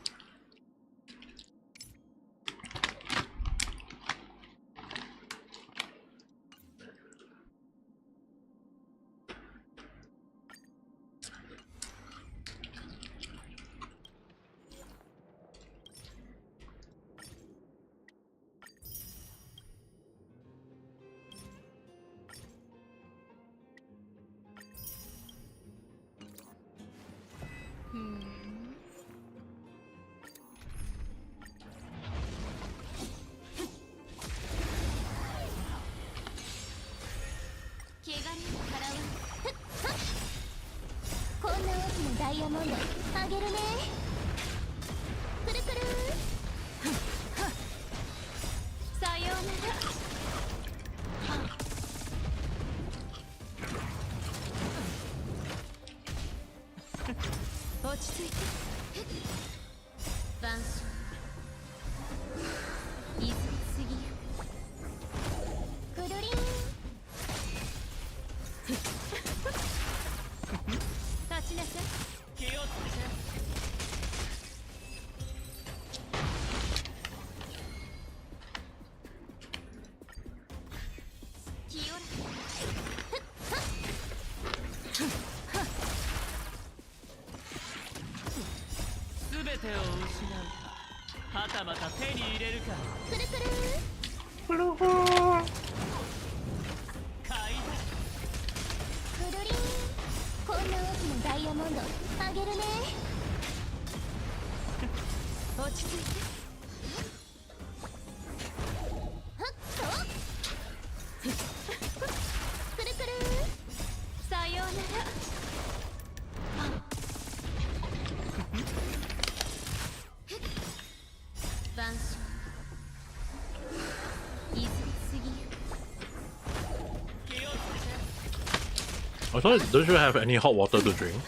I thought, don't you have any hot water to drink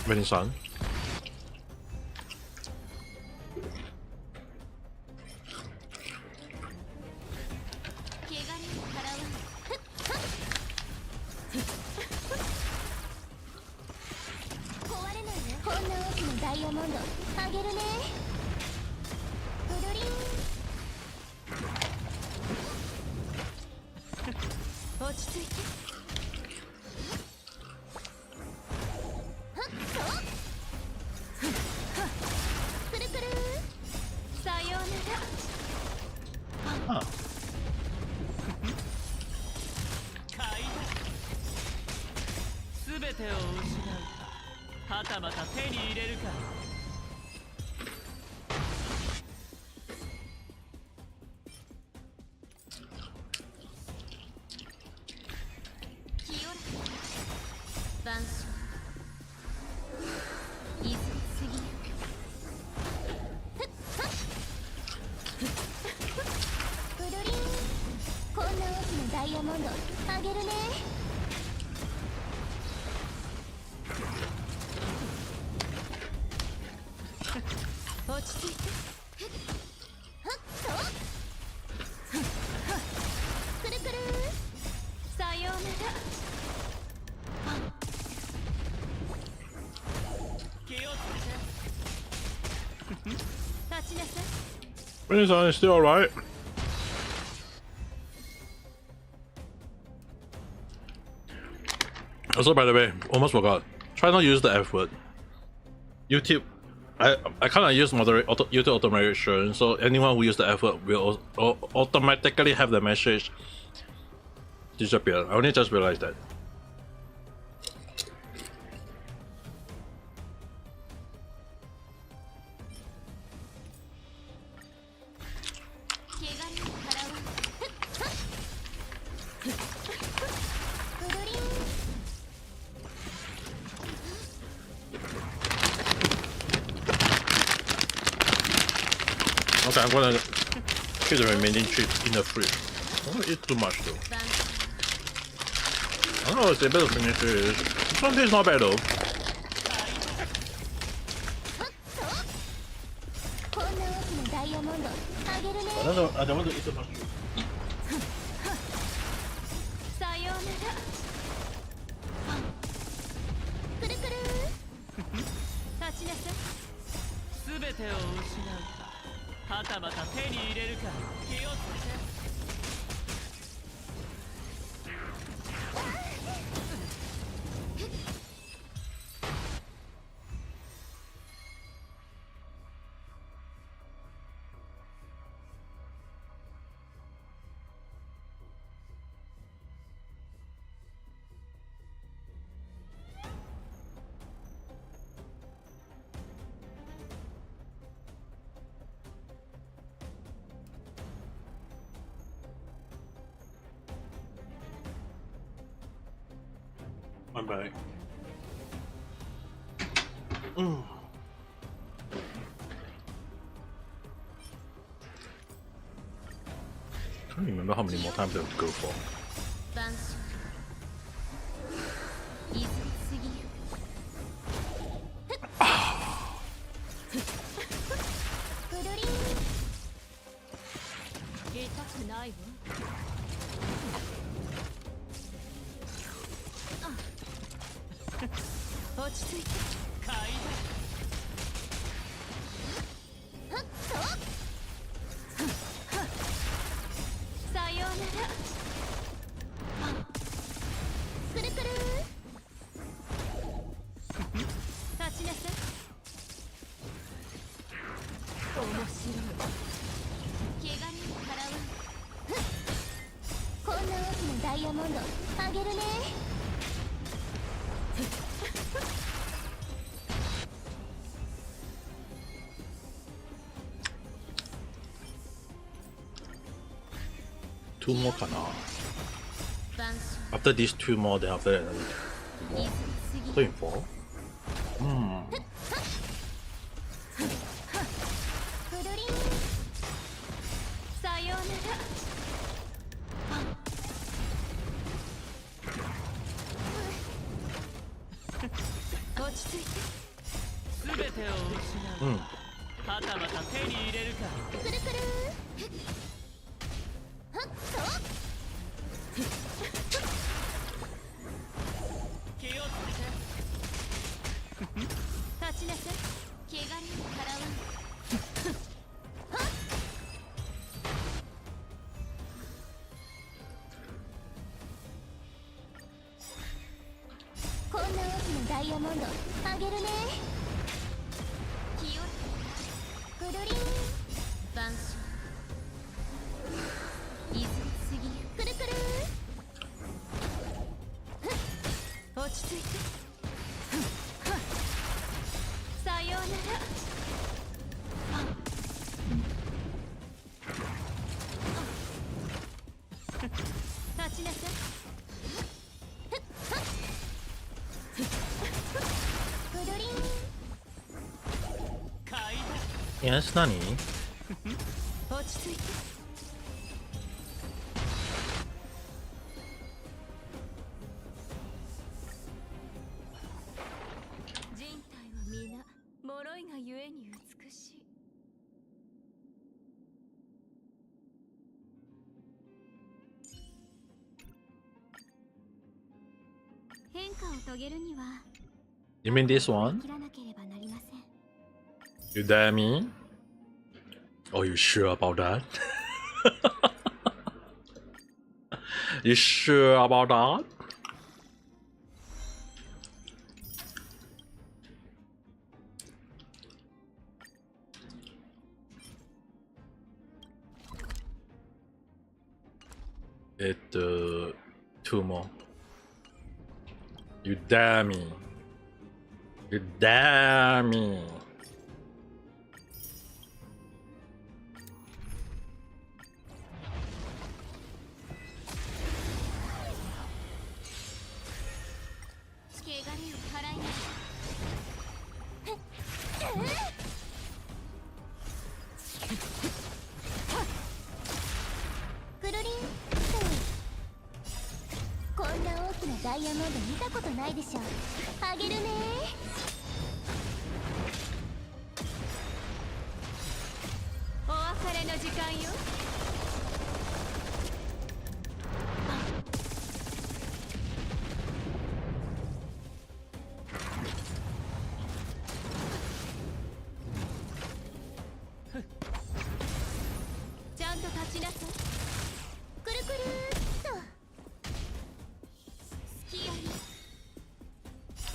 when it's sun? It's still alright. Also, by the way, almost forgot. Try not to use the F word. YouTube, I kind of use YouTube automation, so anyone who use the F word will automatically have the message disappear. I only just realized that. Okay, I'm gonna keep the remaining chips in the fridge. I don't want to eat too much though. I don't know if it's able to finish this. This one tastes not bad though. I don't want to eat too much. I'm back. Can't remember how many more times I have to go for. Two more kana. After these two more, then after that another two more. 3 and 4. Yes, Nani? You mean this one? You dare me? Oh, you sure about that? You sure about that? two more. You dare me. You dare me.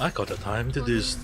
I got the time to do so.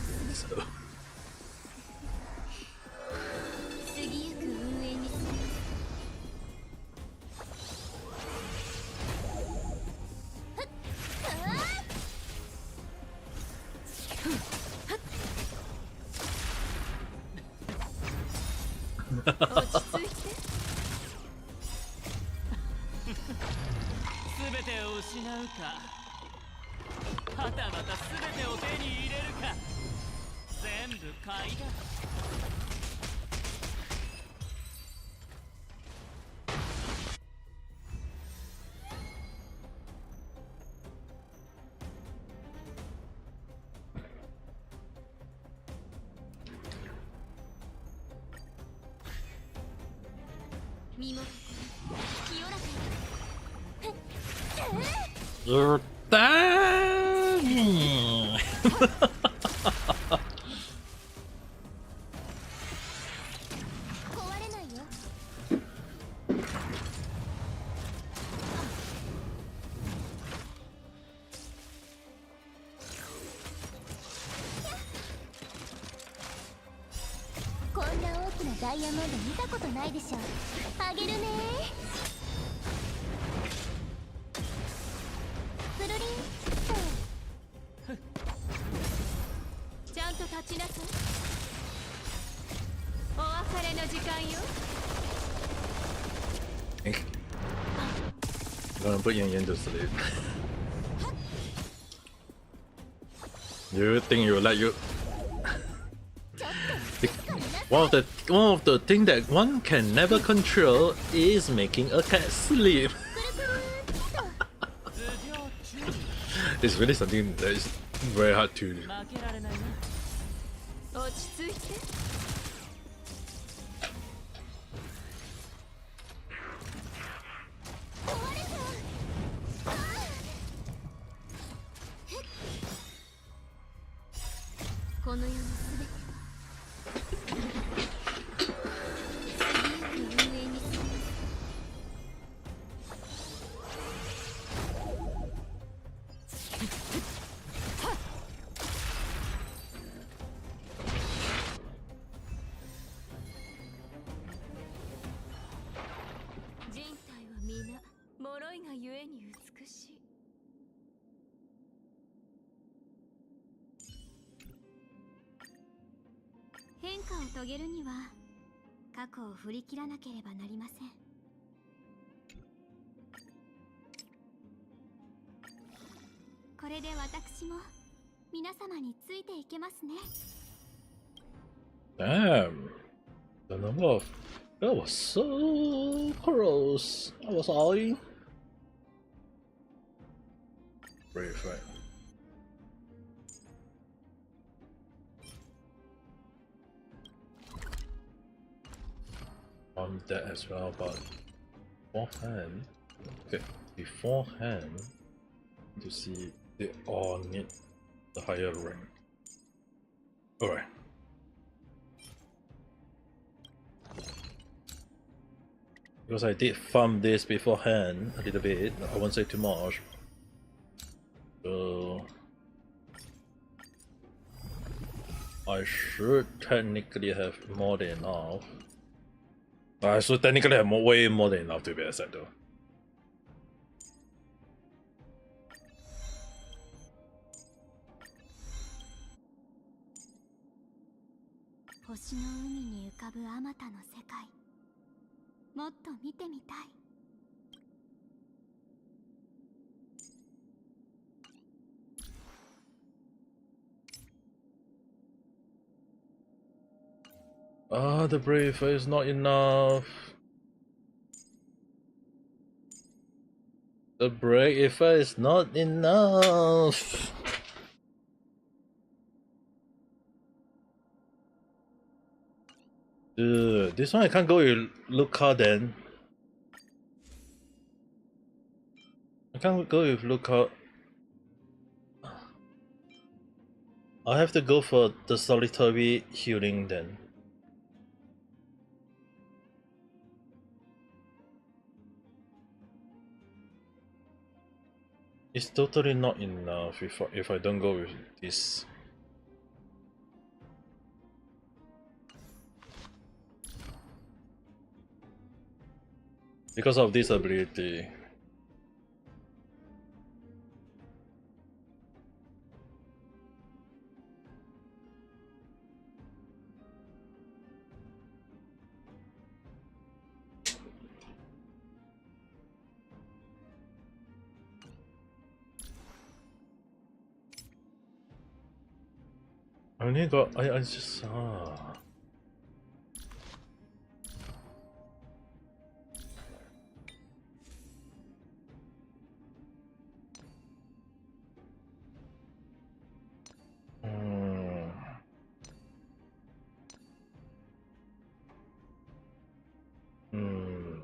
You're dying. ダイヤモンド見たことないでしょ。あげるね。くるりんちゃんと立ちなさい。お別れの時間よ。Gonna put Yan Yan to sleep. You think you let you? One of the thing that one can never control is making a cat sleep. It's really something that is very hard to do.遂げるには過去を振り切らなければなりません。これで私も皆様についていけますね。Damn, the number of that was so close. I was all in. Brave, right? On that as well, but beforehand, okay, beforehand, to see they all need the higher rank. Alright. Because I did farm this beforehand a little bit, I won't say too much. So I should technically have more than enough. I should technically have way more than enough to be said though. 星の海に浮かぶあまたの世界、もっと見てみたい。Ah, the brave is not enough. The brave is not enough. Dude, this one I can't go with Luca then. I can't go with Luca. I have to go for the solitary healing then. It's totally not enough if I don't go with this. Because of this ability. I only got I just Hmm. Hmm.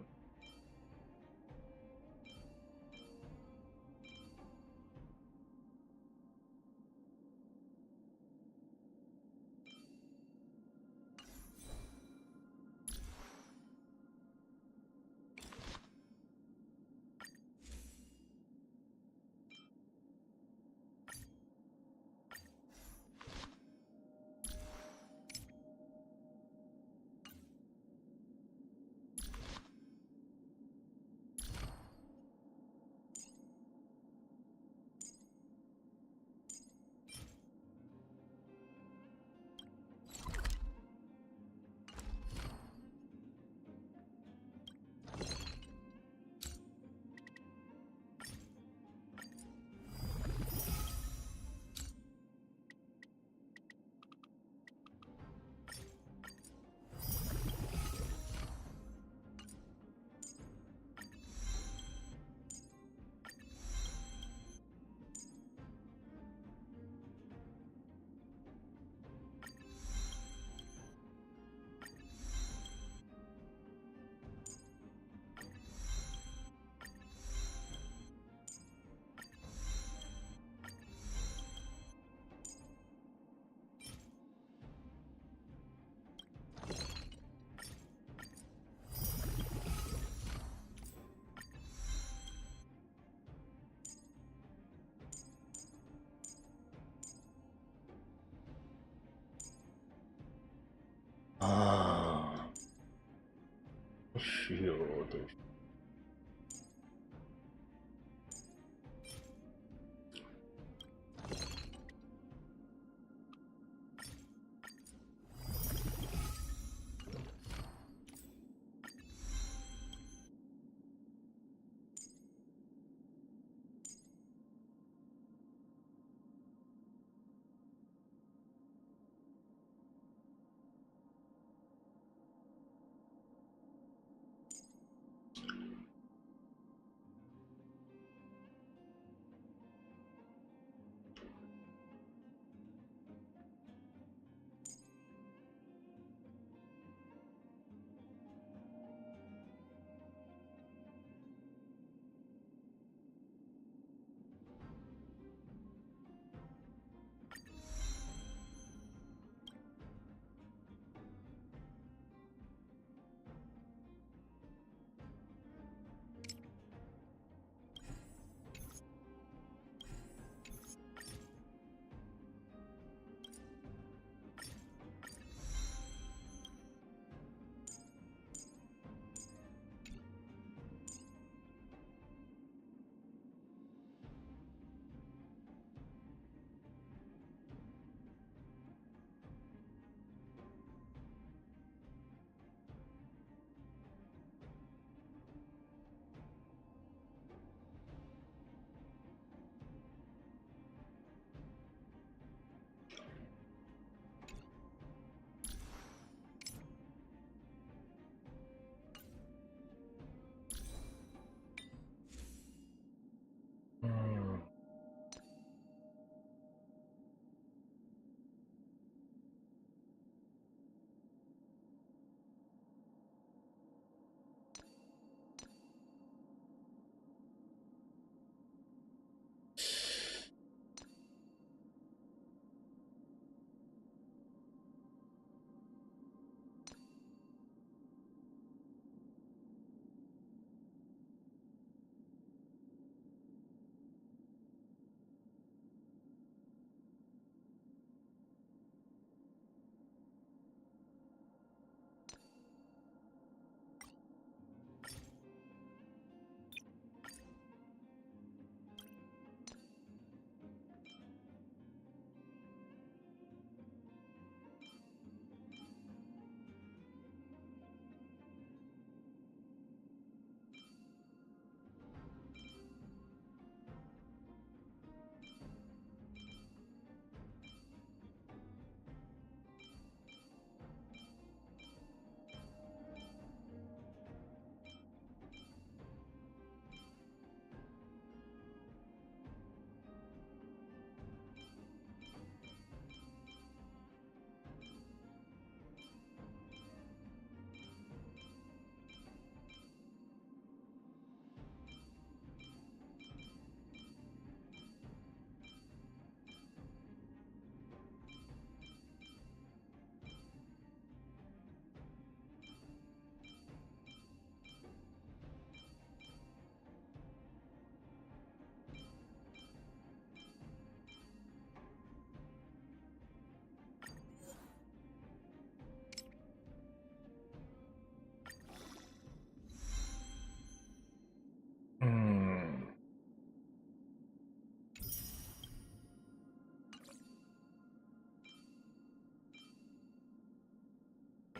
Shield.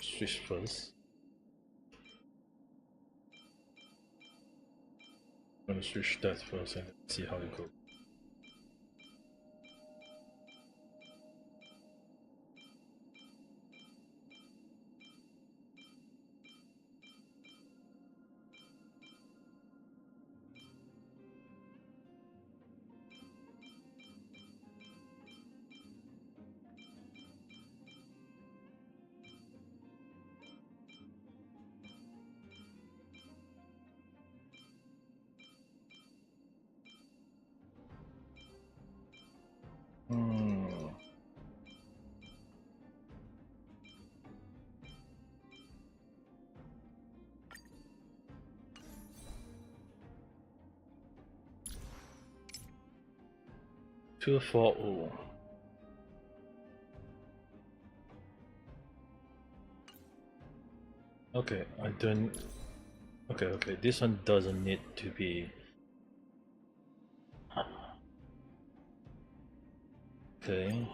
Switch first. I'm gonna switch that first and see how it goes. Two, 4, oh. Okay, I don't. Okay, this one doesn't need to be. Okay.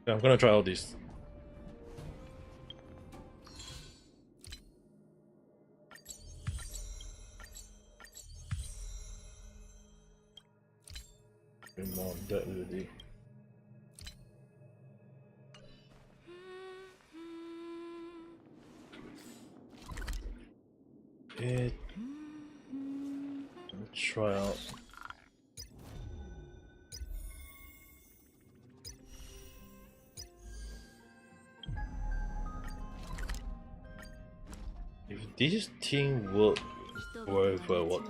Okay, I'm gonna try all these. More that really. It. Let's try out. If this thing work wherever what?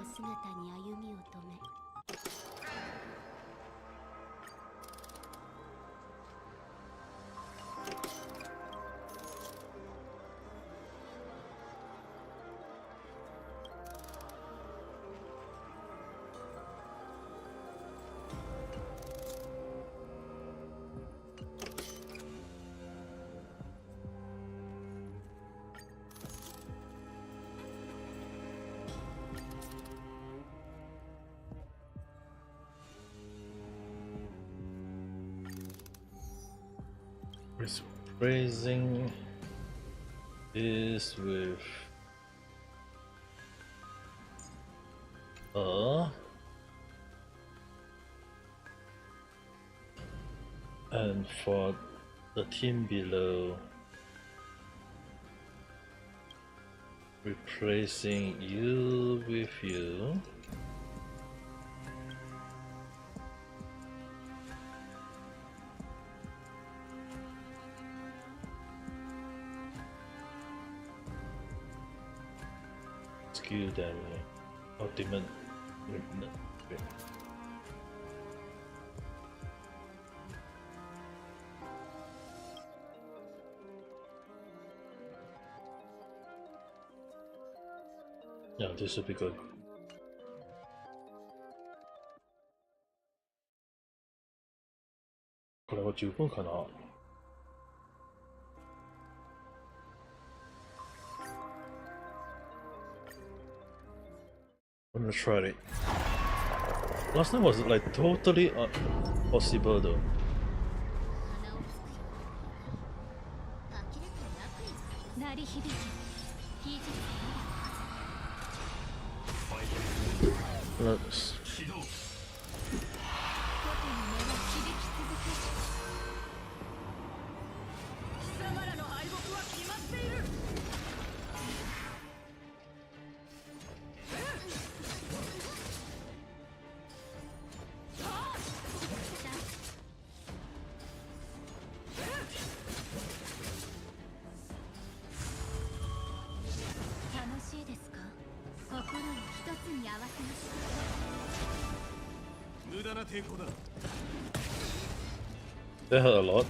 Replacing this with and for the team below, replacing you with you. Skill damage, ultimate. Yeah, this would be good. I'm gonna try it. Last time was like totally possible though. Let's... That hurt a lot.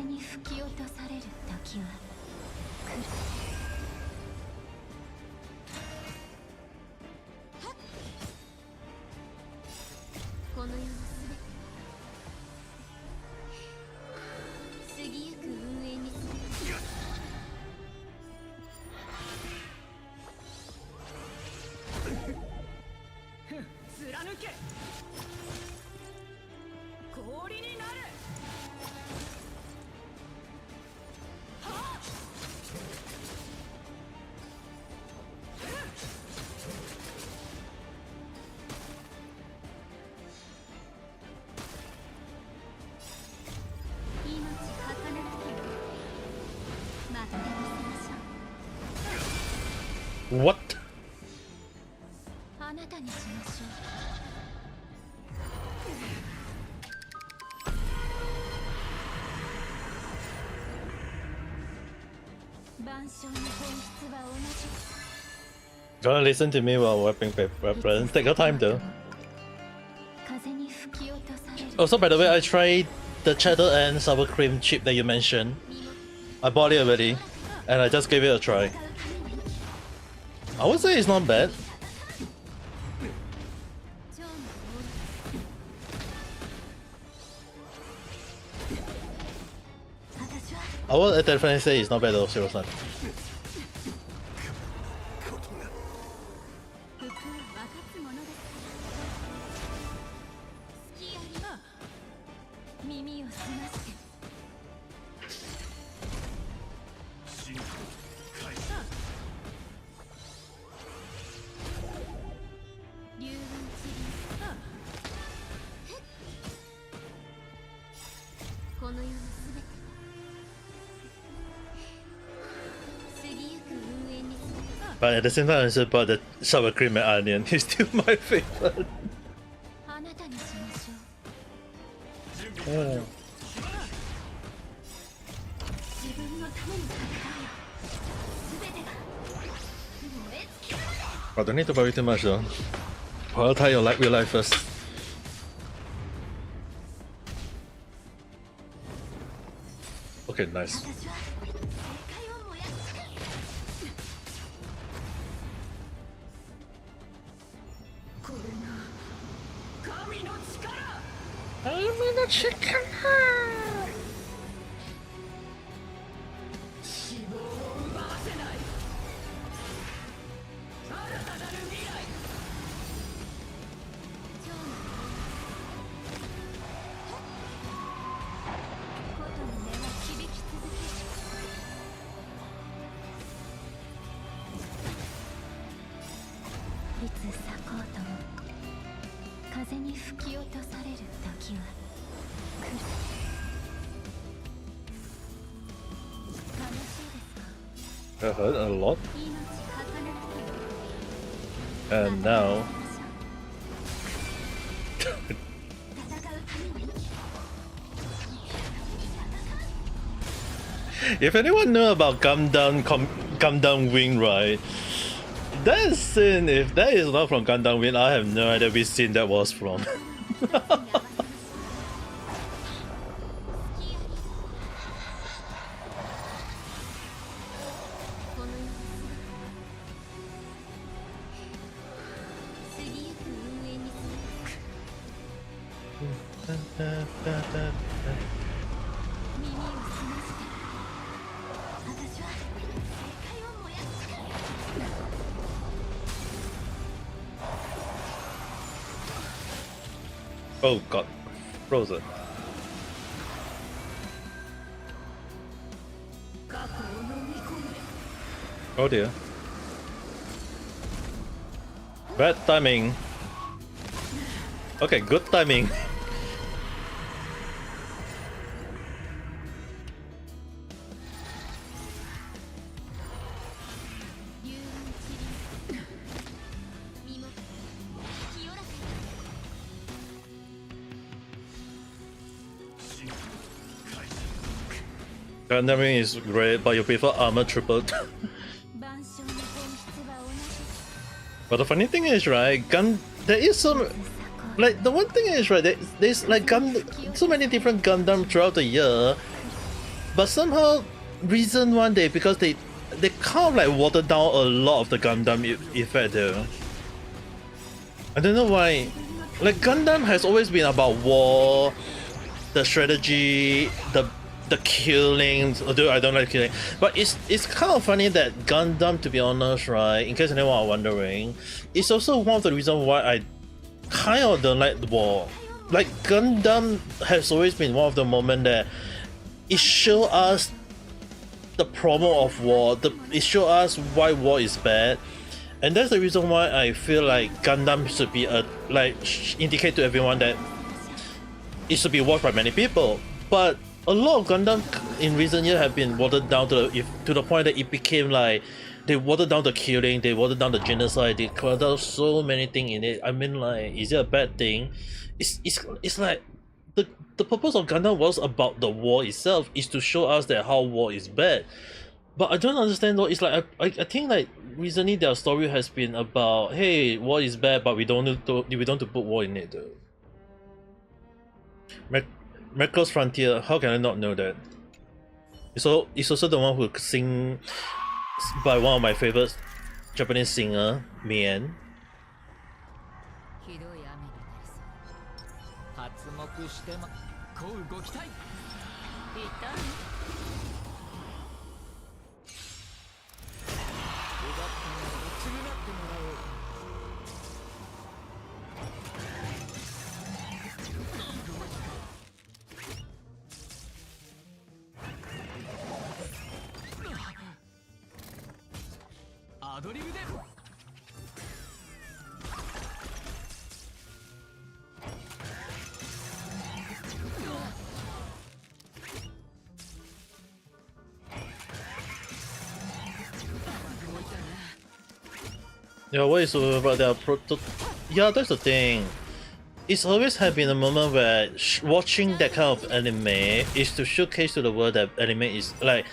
に吹き落とされる時は来る。この世のすべて過ぎゆく運営にする。貫け。氷になる。What? あなたにしましょう。万象の本質は同じ。 Gonna listen to me while wrapping paper. Take your time though. 風に吹き落とされる。 Also, by the way, I tried the cheddar and sour cream chip that you mentioned. I bought it already, and I just gave it a try. I would say it's not bad. I would definitely say it's not bad though, seriously. 耳を澄まして。 この世のすべて過ぎゆく運営にする。 But at the same time, I said, but the sour cream and onion is still my favorite. あなたにしましょう。 Oh. 自分のために戦うよ。すべてが燃え尽きる。 I don't need to worry too much though. Prioritize your real life first. Okay, nice. 私は世界を燃やす。これが神の力。 I'm in the chicken. 希望を奪わせない。新たなる未来。今日のことの音は響き続ける。いつ咲こうとも風に吹き落とされる時は来る。楽しいですか？ I heard a lot, 命儚き and now 戦うために if anyone know about Gundam Wing, right? That scene, if that is not from Gundam Wing, I have no idea which scene that was from. この世のすべて過ぎゆく運営にする。耳を澄まして。私は世界を燃やす。 Oh god, frozen. 過去を飲み込め。 Oh dear. Bad timing. Okay, good timing. 流雲散り。身も清らかに。 Gundam Wing is great, but you prefer armor tripled. 万象の本質は同じ。 But the funny thing is, right, there is some, like, the one thing is, right, there's like so many different Gundam throughout the year, but somehow reason one day because they kind of like watered down a lot of the Gundam effect though. I don't know why. Like Gundam has always been about war, the strategy, the killing. Although I don't like killing, but it's kind of funny that Gundam, to be honest, right? In case anyone are wondering, it's also one of the reasons why I kind of don't like the war. Like Gundam has always been one of the moments that it show us the problem of war. It show us why war is bad. And that's the reason why I feel like Gundam should be indicate to everyone that it should be watched by many people. But a lot of Gundam in recent years have been watered down to the point that it became like they watered down the killing, they watered down the genocide, they cut down so many things in it. I mean, like, is it a bad thing? It's like the purpose of Gundam was about the war itself, is to show us that how war is bad. But I don't understand though. It's like I think like recently their story has been about, hey, war is bad, but we don't need to put war in it though. Macross Frontier, how can I not know that? It's also the one who sing by one of my favorite Japanese singer, Mien. Yeah, what is so about their yeah, that's the thing. It's always have been a moment where watching that kind of anime is to showcase to the world that anime is like,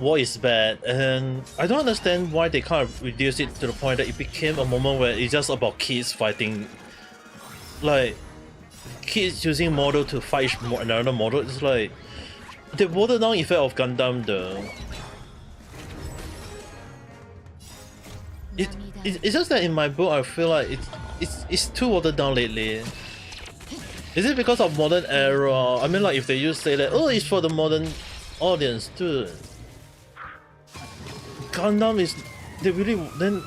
war is bad, and I don't understand why they kind of reduce it to the point that it became a moment where it's just about kids fighting, like kids using model to fight another model. It's like the watered down effect of Gundam though. It's just that in my book I feel like it's too watered down lately. Is it because of modern era? I mean, like if they used to say that, oh, it's for the modern audience too. Gundam is, they really, then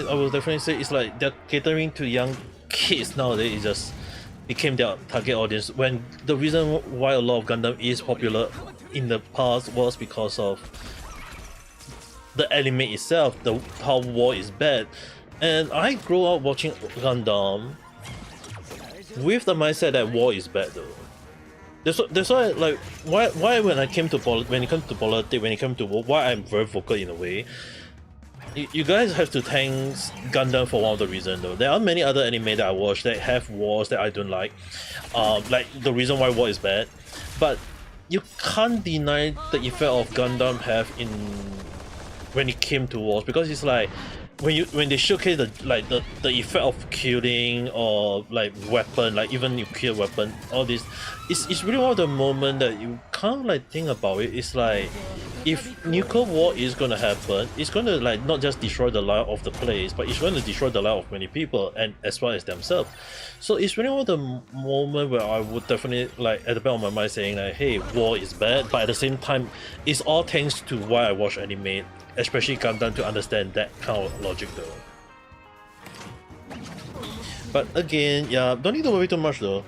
I will definitely say it's like they're catering to young kids nowadays. It just became their target audience, when the reason why a lot of Gundam is popular in the past was because of the anime itself, how war is bad. And I grew up watching Gundam with the mindset that war is bad though. That's why, like, why when it comes to politics, when it comes to war, why I'm very vocal in a way. You guys have to thank Gundam for one of the reasons though. There are many other anime that I watch that have wars that I don't like the reason why war is bad, but you can't deny the effect of Gundam have in when it came to wars, because it's like when they showcase the effect of killing or like weapon, like even nuclear weapon, all this, it's really one of the moments that you can't like think about it. It's like if nuclear war is gonna happen, it's gonna like not just destroy the life of the place, but it's going to destroy the life of many people and as well as themselves. So it's really one of the moments where I would definitely like at the back of my mind saying like, hey, war is bad, but at the same time it's all thanks to why I watch anime, especially Gundam, to understand that kind of logic though. But again, yeah, don't need to worry too much though.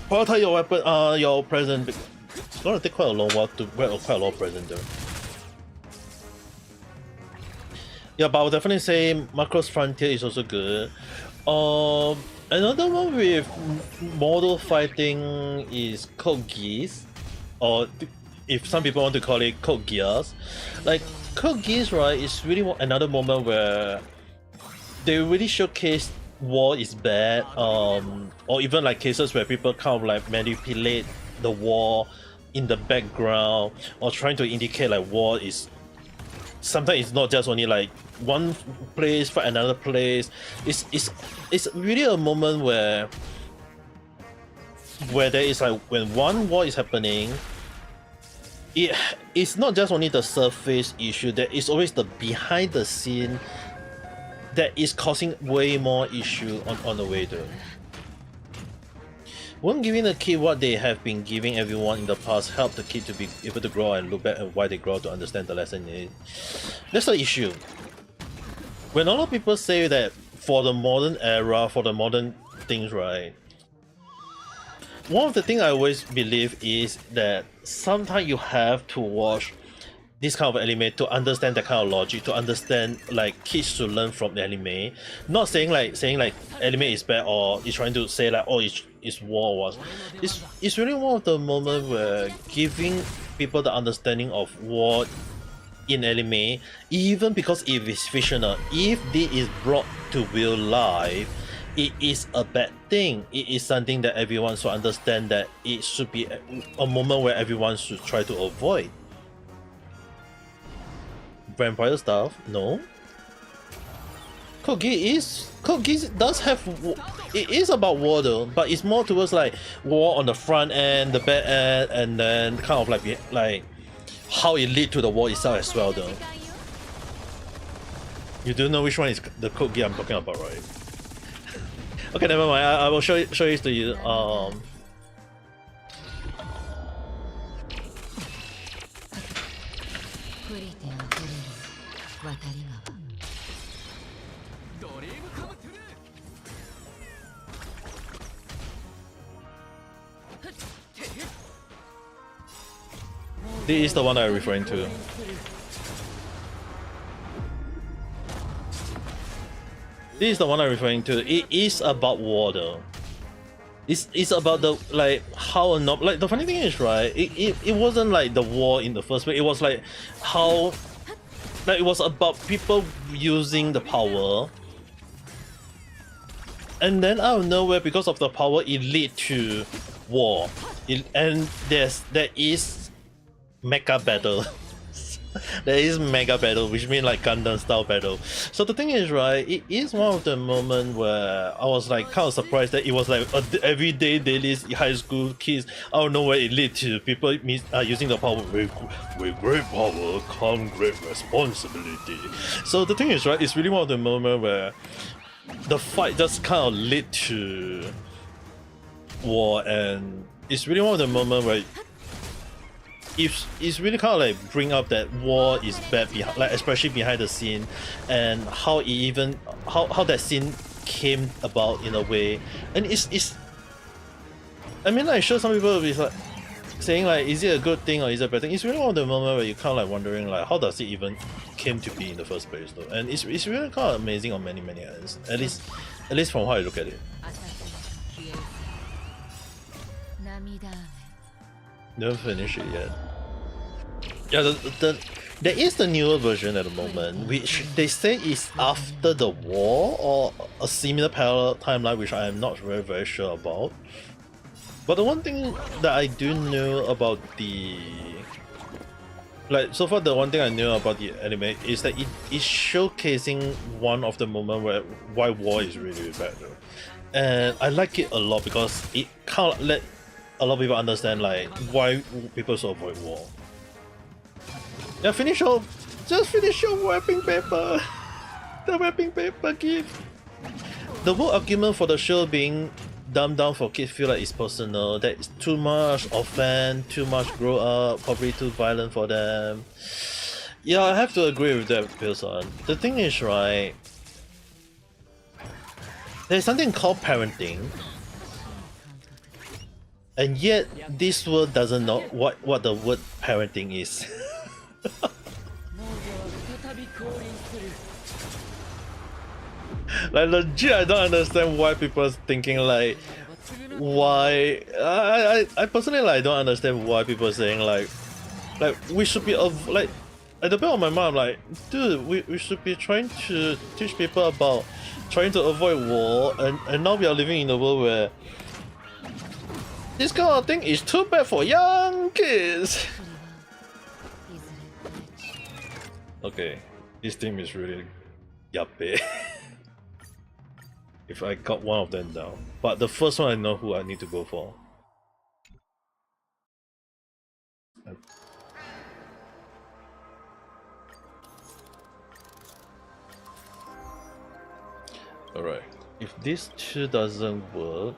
Prioritize your weapon, your present. It's gonna take quite a long while to wear quite a lot of present though. Yeah, but I would definitely say Macross Frontier is also good. Another one with model fighting is Code Geass, or if some people want to call it Code Geass. Like Code Geass, right, is really another moment where they really showcase war is bad, or even like cases where people kind of like manipulate the war in the background, or trying to indicate like war is sometimes it's not just only like one place fight another place. It's really a moment where there is like when one war is happening, it's not just only the surface issue, there is always the behind the scene that is causing way more issue on the way there. Won't giving the kid what they have been giving everyone in the past help the kid to be able to grow and look back at why they grow to understand the lesson in it? That's the issue. When a lot of people say that for the modern era, for the modern things, right? One of the things I always believe is that sometimes you have to watch this kind of anime to understand that kind of logic, to understand like kids to learn from the anime. Not saying like anime is bad or it's trying to say like oh it's war or what. It's really one of the moments where giving people the understanding of war in anime, even because it is fictional, if this is brought to real life, it is a bad thing. It is something that everyone should understand that it should be a moment where everyone should try to avoid. Vampire stuff, no. Code does have, it is about war though, but it's more towards like war on the front end, the back end, and then kind of like how it lead to the war itself as well though. You do know which one is the Code Geass I'm talking about, right? Okay, never mind. I will show it to you. This is the one I'm referring to. This is the one I'm referring to. It is about war though. It's about the like how like the funny thing is right. It wasn't like the war in the first place. It was like how like it was about people using the power, and then out of nowhere because of the power it lead to war. And there is mega battle. There is mega battle, which means like Gundam style battle. So the thing is right, it is one of the moments where I was like kind of surprised that it was like everyday daily high school kids out of nowhere it lead to people using the power. With great power comes great responsibility. So the thing is right, it's really one of the moments where the fight just kind of lead to war, and it's really one of the moments where it's really kind of like bring up that war is bad behind, like especially behind the scene, and how it even how that scene came about in a way. And it's I mean, I'm sure some people will be like saying like is it a good thing or is it a bad thing. It's really one of the moments where you kind of like wondering like how does it even came to be in the first place though. And it's really kind of amazing on many ends, at least from how I look at it. Never finished it yet. Yeah, there is the newer version at the moment, which they say is after the war or a similar parallel timeline, which I am not very sure about. But the one thing that I do know about the so far the one thing I knew about the anime is that it is showcasing one of the moments why war is really bad though. And I like it a lot because it kind of let a lot of people understand like why people should avoid war. Yeah, just finish your wrapping paper. The wrapping paper gift. The whole argument for the show being dumbed down for kids feel like it's personal, that it's too much offense, too much grow up, probably too violent for them. Yeah, I have to agree with that, Pilson. The thing is right, there's something called parenting. And yet, this world doesn't know what the word parenting is. Like legit, I don't understand why people are thinking like, why. I personally like don't understand why people are saying like we should be like at the back of my mind I'm like, dude, we should be trying to teach people about trying to avoid war, and now we are living in a world where this kind of thing is too bad for young kids. Okay, this team is really yappe. If I got one of them down. But the first one I know who I need to go for. Alright, if this two doesn't work,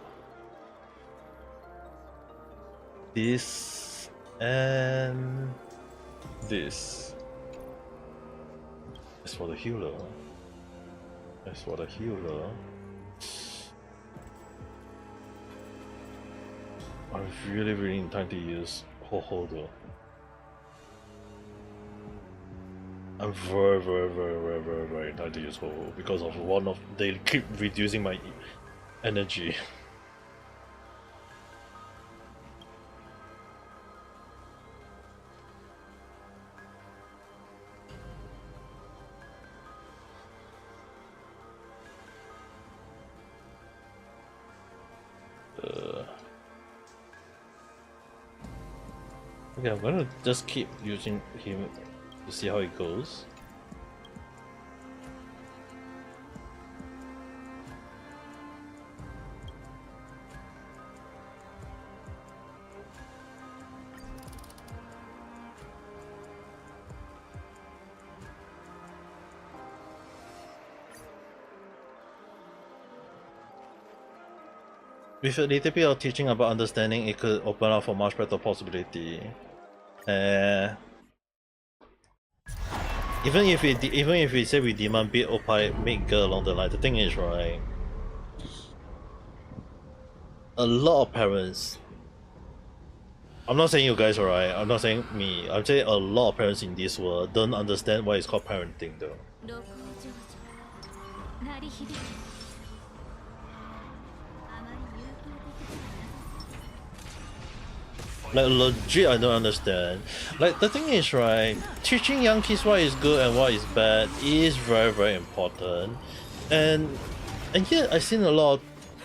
this and this. As for the healer, I really need time to use Ho though. I'm very tired to use Ho because of they keep reducing my energy. Okay, I'm gonna just keep using him to see how it goes. With a little bit of teaching about understanding, it could open up for much better possibility. Even if we say we demand bit Opie make girl along the line, the thing is, right, a lot of parents, I'm not saying you guys, alright, I'm not saying me, I'm saying a lot of parents in this world don't understand why it's called parenting though. Like legit, I don't understand. Like the thing is, right, teaching young kids what is good and what is bad is very important, and yet I've seen a lot of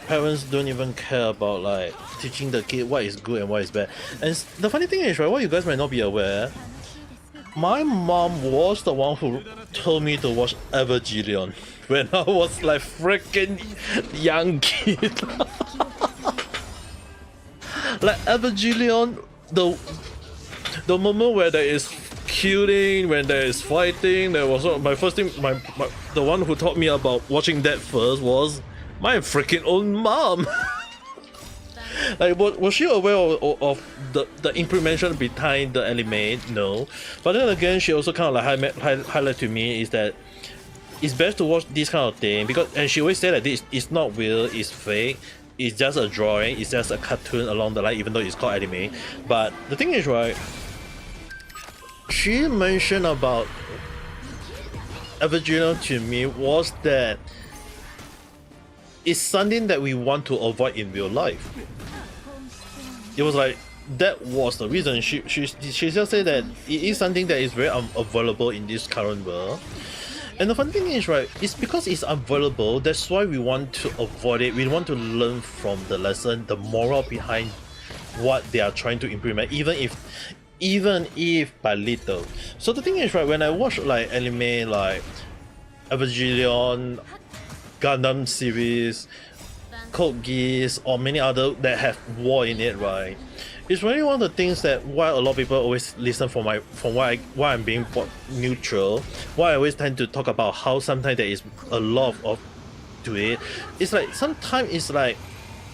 parents don't even care about like teaching the kid what is good and what is bad. And the funny thing is, right, what you guys might not be aware, my mom was the one who told me to watch Evangelion when I was like freaking young kid. Like Evangelion, the moment where there is killing, when there is fighting, there was my first thing. The one who taught me about watching that first was my freaking own mom. Like, was she aware of the implementation behind the anime? No, but then again, she also kind of like highlight to me is that it's best to watch this kind of thing because, and she always said that this is not real, it's fake. It's just a drawing, it's just a cartoon along the line, even though it's called anime. But the thing is, right, she mentioned about Evangelion to me was that it's something that we want to avoid in real life. It was like, that was the reason. She just said that it is something that is very unavailable in this current world. And the fun thing is, right, it's because it's unavailable, that's why we want to avoid it. We want to learn from the lesson, the moral behind what they are trying to implement, even if by little. So the thing is, right, when I watch like anime like Evangelion, Gundam series, Code Geass, or many other that have war in it, right, it's really one of the things that why a lot of people always listen from why I'm being neutral, why I always tend to talk about how sometimes there is a lot of to it. It's like sometimes it's like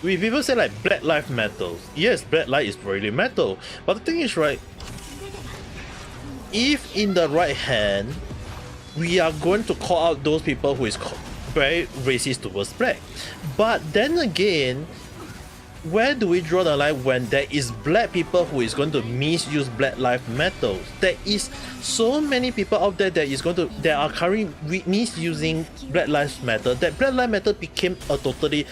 we people say like Black Lives Matter. Yes, Black Lives is really metal, but the thing is, right, if in the right hand we are going to call out those people who is very racist towards black, but then again, where do we draw the line when there is black people who is going to misuse Black Lives Matter? There is so many people out there that are currently misusing Black Lives Matter, that Black Lives Matter became a totally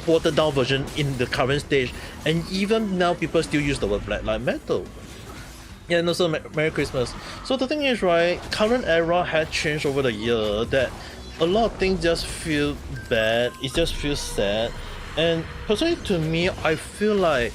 watered down version in the current stage, and even now people still use the word Black Lives Matter. Yeah, and also Merry Christmas. So the thing is, right, current era had changed over the year, that a lot of things just feel bad, it just feels sad. And personally to me, I feel like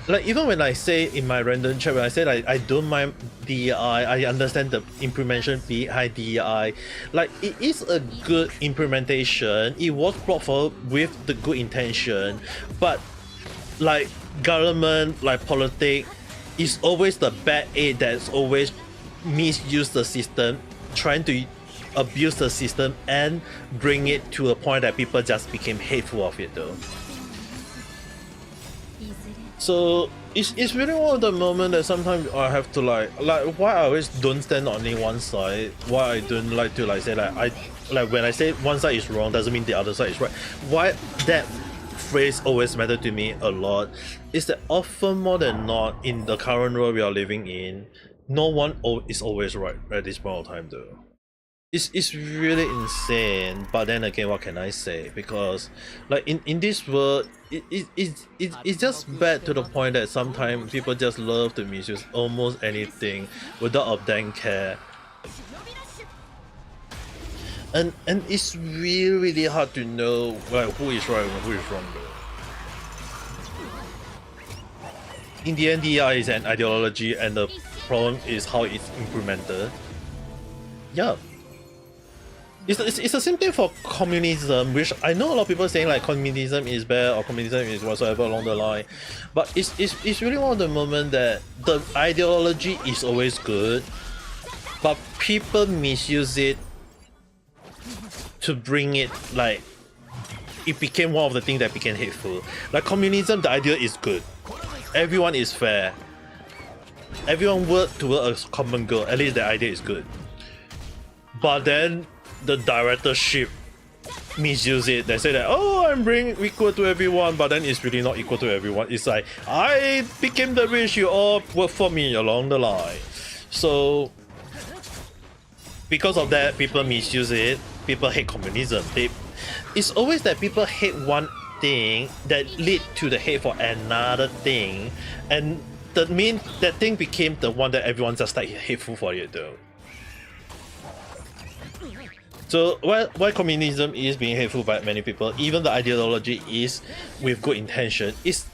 even when I say in my random chat, when I say like I don't mind DEI, I understand the implementation behind DEI. Like, it is a good implementation, it was brought forward with the good intention, but like government, like politics, is always the bad aid that's always misuse the system, trying to abuse the system and bring it to a point that people just became hateful of it though. So it's really one of the moments that sometimes I have to like why I always don't stand on only one side, why I don't like to like say like when I say one side is wrong doesn't mean the other side is right. Why that phrase always matter to me a lot is that often more than not in the current world we are living in, no one is always right at this point of time though. It's really insane, but then again what can I say, because like in this world it's just bad to the point that sometimes people just love to misuse almost anything without a damn care. And it's really hard to know like who is right and who is wrong though. In the end, DEI is an ideology and the problem is how it's implemented. Yeah. It's the same thing for communism, which I know a lot of people saying like communism is bad or communism is whatsoever along the line, but it's really one of the moments that the ideology is always good, but people misuse it to bring it like it became one of the things that became hateful. Like communism, the idea is good, everyone is fair, everyone work toward a common goal, at least the idea is good, but then the directorship misuse it. They say that, oh, I'm bringing equal to everyone, but then it's really not equal to everyone. It's like, I became the rich, you all work for me along the line. So because of that, people misuse it. People hate communism. It's always that people hate one thing that lead to the hate for another thing, and that thing became the one that everyone just like hateful for it though. So why communism is being hateful by many people, even the ideology is with good intention, it's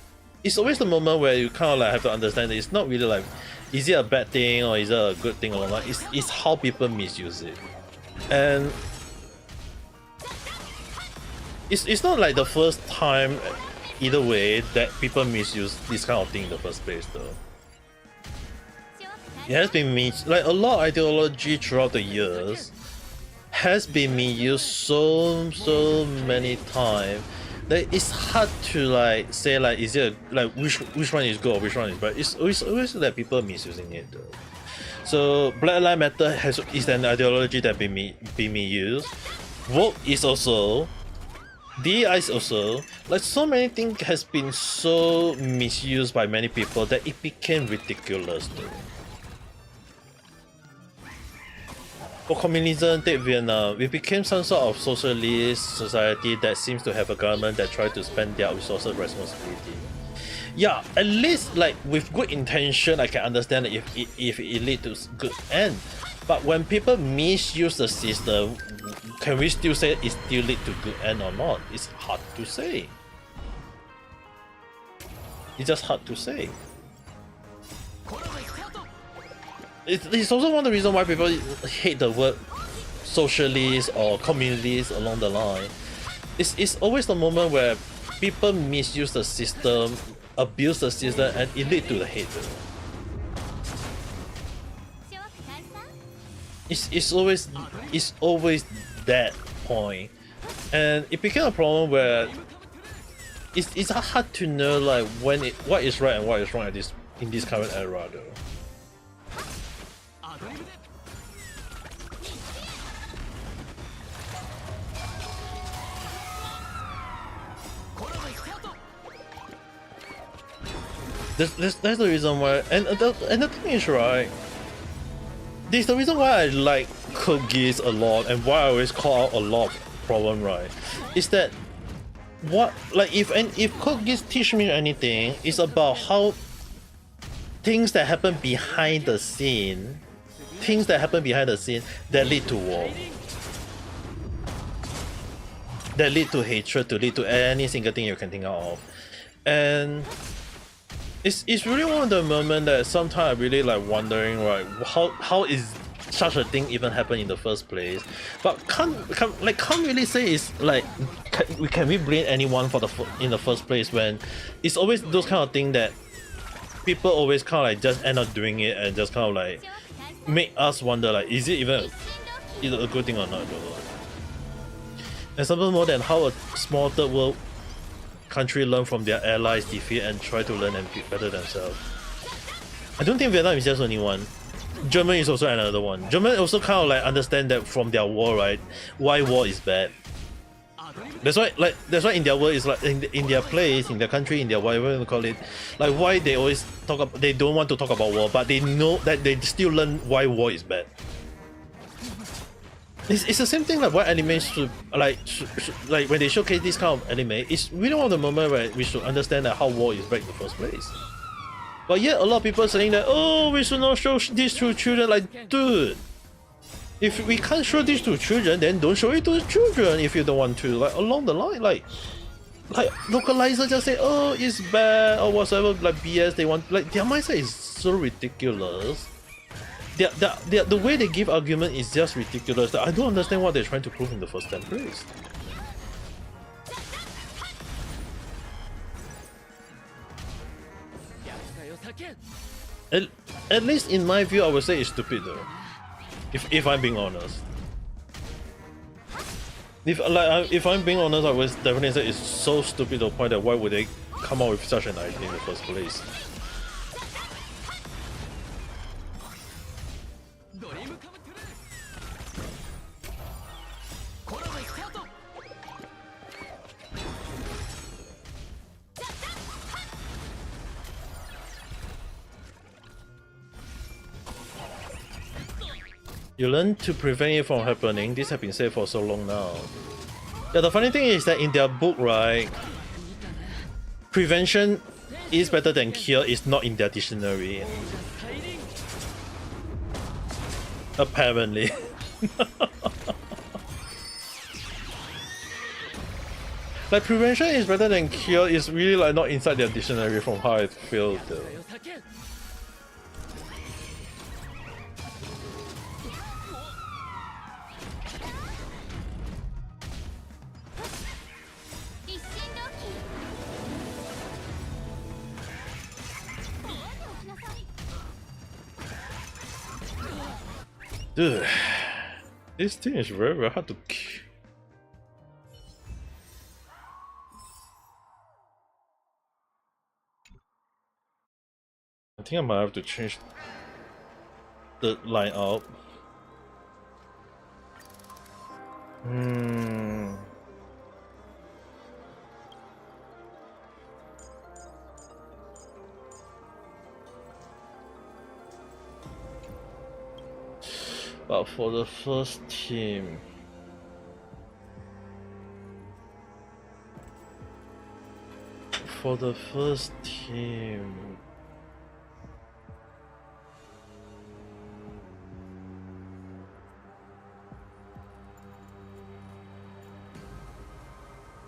always the moment where you kind of like have to understand that it's not really like, is it a bad thing or is it a good thing or not? It's how people misuse it. And it's not like the first time either way that people misuse this kind of thing in the first place though. It has been like a lot of ideology throughout the years has been misused so many times that it's hard to like say like is it like which one is good or which one is bad. It's always that people misusing it though. So Black Lives Matter is an ideology that been misused. Woke is also, DEI is also, like so many things has been so misused by many people that it became ridiculous though. For communism, take Vietnam, it became some sort of socialist society that seems to have a government that tries to spend their resources responsibility. Yeah, at least like with good intention, I can understand if it leads to good end. But when people misuse the system, can we still say it still lead to good end or not? It's hard to say. It's just hard to say. It's also one of the reasons why people hate the word socialist or communist along the line. It's always the moment where people misuse the system, abuse the system, and it leads to the hate. It's always that point, and it became a problem where it's hard to know like what is right and what is wrong in this current era though. That's the reason why, and the thing is right, this is the reason why I like Code Geass a lot and why I always call out a lot of problem, right, is that what like if Code Geass teach me anything, it's about how things that happen behind the scene that lead to war, that lead to hatred, to lead to any single thing you can think of. And it's really one of the moments that sometimes I really like wondering, right, how is such a thing even happen in the first place? But can't really say it's like can we blame anyone for in the first place when it's always those kind of things that people always kind of like just end up doing it and just kind of like make us wonder like is it even either a good thing or not, I don't know. And something more than how a small third world country learn from their allies' defeat and try to learn and be better themselves. I don't think Vietnam is just only one. Germany is also another one. Germany also kind of like understand that from their war, right? Why war is bad. That's why in their world is like in their place, in their country, in their whatever you call it, like why they always talk about, they don't want to talk about war, but they know that they still learn why war is bad. It's the same thing like why anime should like when they showcase this kind of anime, it's really one of the moment where we should understand that how war is bad in the first place. But yet a lot of people saying that, oh, we should not show this to children. Like, dude, if we can't show this to children, then don't show it to the children if you don't want to. Like along the line, like localizer just say, oh, it's bad or whatever, like BS they want. Like their mindset is so ridiculous. The way they give argument is just ridiculous. I don't understand what they're trying to prove in the first 10 place. At least in my view, I would say it's stupid though. If I'm being honest. If I'm being honest, I would definitely say it's so stupid to the point that why would they come out with such an idea in the first place. You learn to prevent it from happening. This has been said for so long now. Yeah, the funny thing is that in their book, right, prevention is better than cure is not in their dictionary. Apparently. Like prevention is better than cure is really like not inside their dictionary from how I feel though. Dude, this thing is very, very hard to kill. I think I might have to change the line up. But for the first team,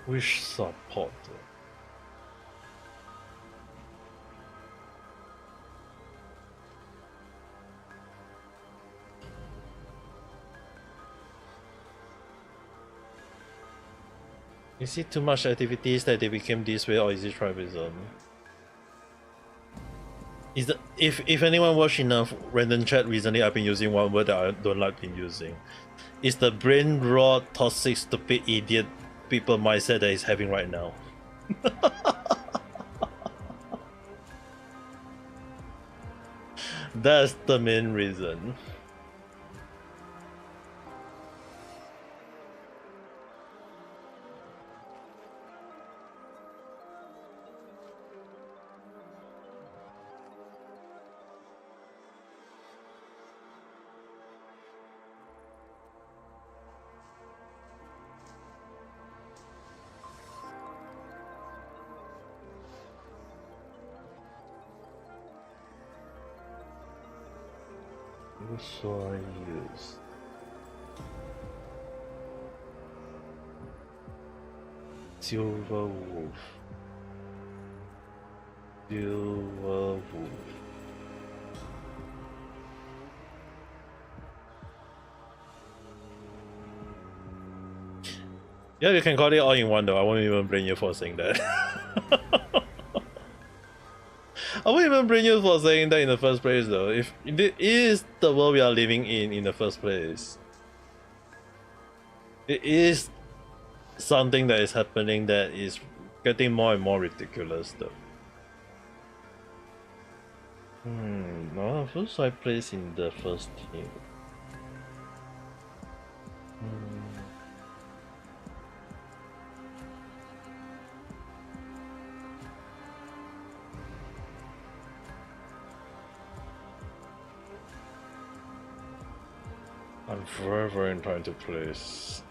which support? Is it too much activities that they became this way, or is it tribalism? Is the if anyone watched enough random chat recently, I've been using one word that I don't like been using. It's the brain rot, toxic, stupid, idiot people mindset that is having right now. That's the main reason. Who shall I use? Silver Wolf. Silver Wolf. Yeah, you can call it all in one though. I won't even blame you for saying that. I won't even blame you for saying that in the first place though. If it is the world we are living in the first place. It is something that is happening that is getting more and more ridiculous though. No, first I place in the first team. I'm very inclined to place.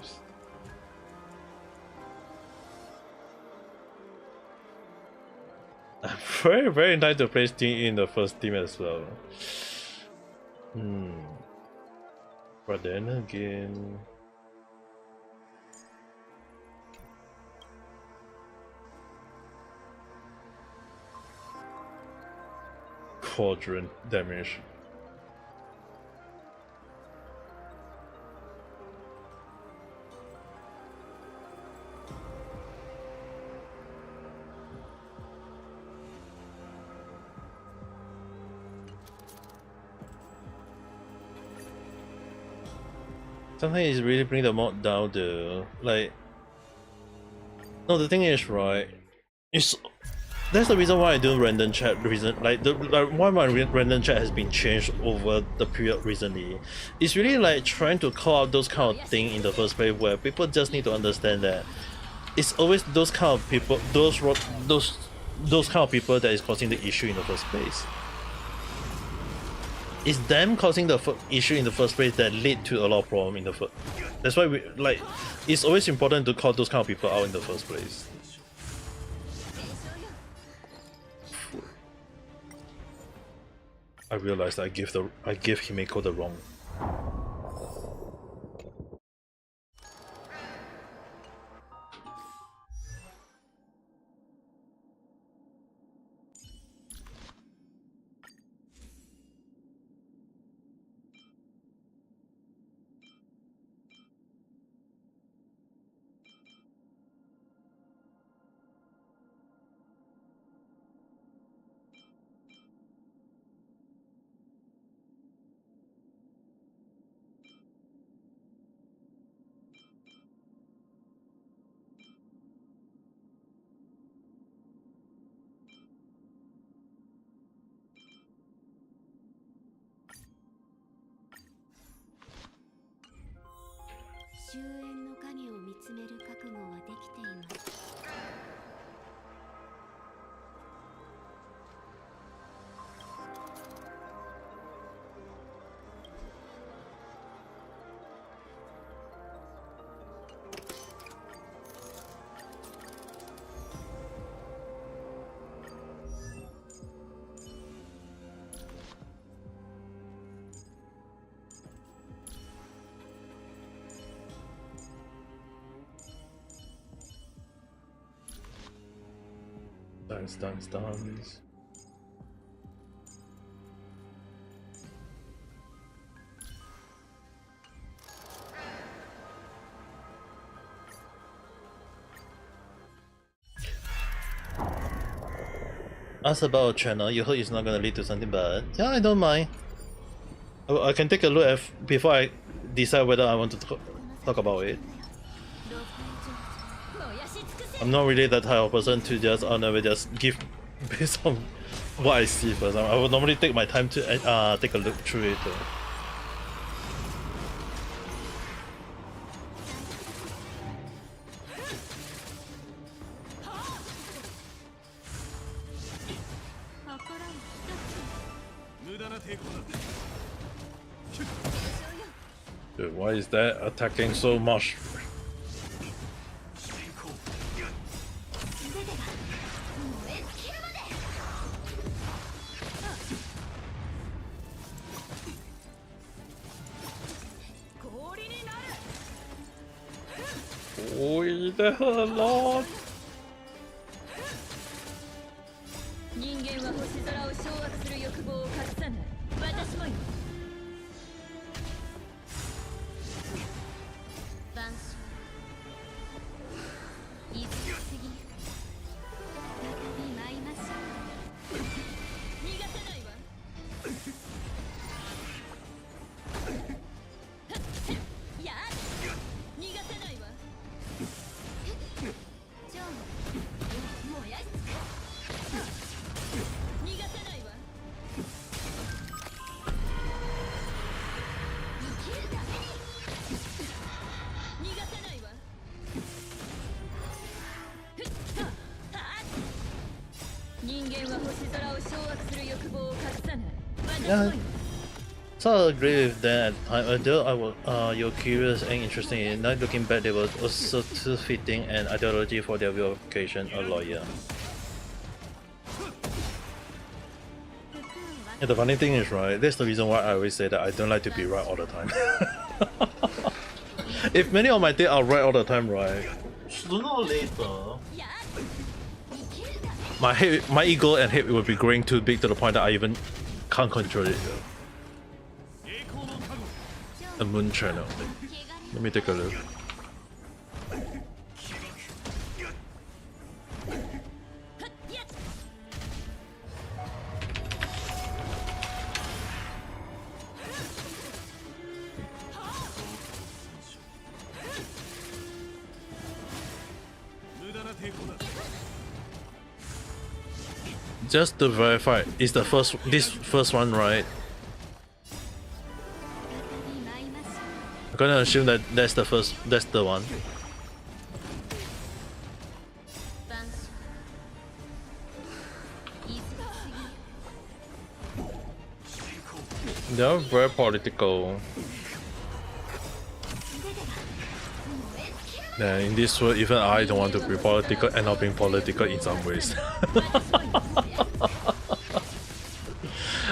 I'm very inclined to place Ting in the first team as well. But then again, quadrant damage. Sometimes it's really bring the mod down though. Like, no, the thing is, right? That's the reason why I do random chat. Why my random chat has been changed over the period recently. It's really like trying to call out those kind of thing in the first place, where people just need to understand that it's always those kind of people, those kind of people that is causing the issue in the first place. It's them causing the issue in the first place that lead to a lot of problem in the first. That's why it's always important to call those kind of people out in the first place. I realized I give Himeko the wrong. Dance. Ask about a channel. You hope it's not gonna lead to something bad. Yeah, I don't mind. I can take a look at before I decide whether I want to talk about it. I'm not really that type of person to just just give based on what I see first. I would normally take my time to take a look through it. Dude, why is that attacking so much? Oh, that hurt a lot. Yeah. So I agree with that. Although you're curious and interested in it, now looking back, they were also too fitting an ideology for their vocation, a lawyer. And the funny thing is, right, that's the reason why I always say that I don't like to be right all the time. If many of my days are right all the time, right, sooner or later, my ego and hate will be growing too big to the point that I even can't control it. A moon channel. Let me take a look. Just to verify, is the this first one right? I'm gonna assume that that's the one. They're very political. Yeah, in this world, even I don't want to be political, end up being political in some ways.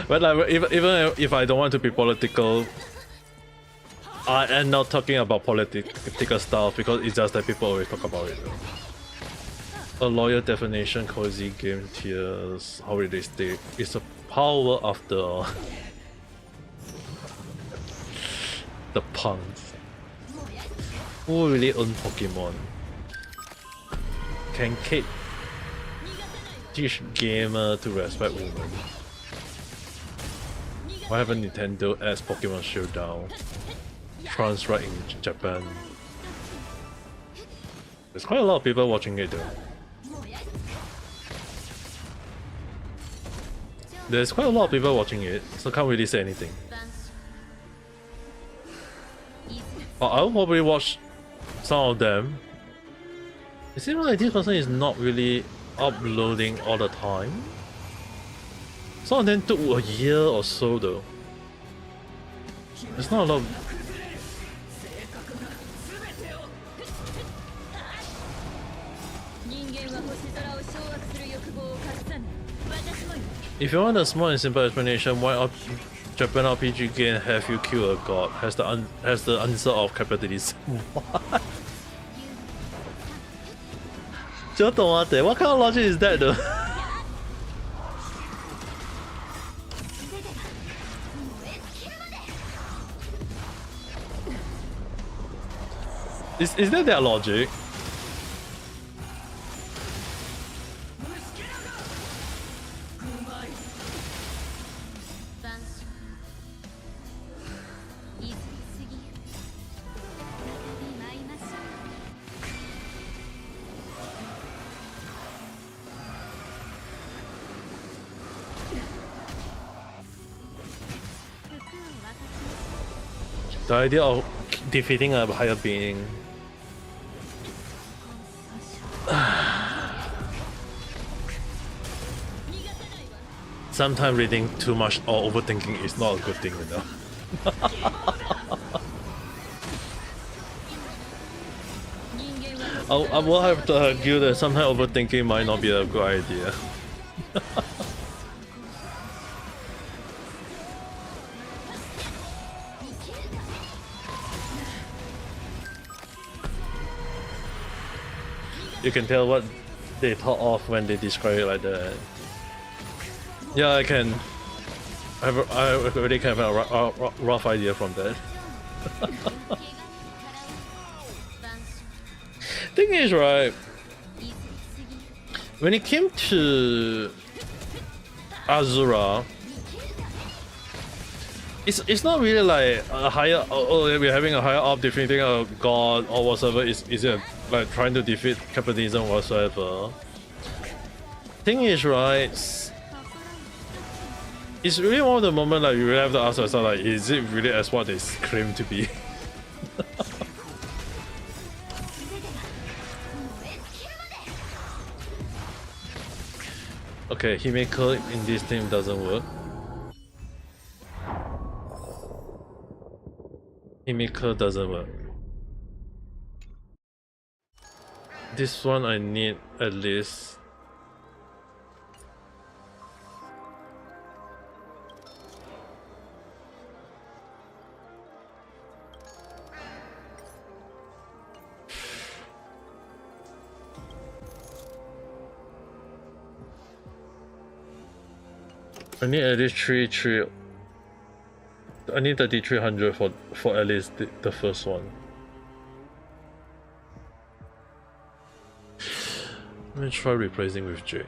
But like, even if I don't want to be political, I am not talking about political stuff because it's just that people always talk about it. A lawyer definition, cozy game tiers, how realistic. It's a power of the puns. Who really own Pokemon? Can Kate teach gamer to respect women? Why haven't Nintendo as Pokemon Showdown? Trans right in Japan. There's quite a lot of people watching it though. There's quite a lot of people watching it, so can't really say anything. But I'll probably watch some of them. It seems like this person is not really uploading all the time. Some of them took a year or so though. There's not a lot of... If you want a small and simple explanation, why Japan RPG game have you kill a god? Has the answer of capitalism. What? What kind of logic is that though? Is that their logic? The idea of defeating a higher being. Sometimes reading too much or overthinking is not a good thing, you know. I will have to argue that sometimes overthinking might not be a good idea. You can tell what they thought of when they describe it like that. Yeah, I can. I already have a rough idea from that. Thing is, right, when it came to Azura, it's not really like a higher. Oh, we're having a higher up defeating a god or whatever. Is it like trying to defeat capitalism whatsoever? Thing is, right, it's really one of the moments like you really have to ask yourself, like, is it really as what they claim to be? Okay, Himeko in this team doesn't work. Himika doesn't work. This one I need at least. I need at least three. I need 3300 for at least the first one. Let me try replacing with Jade.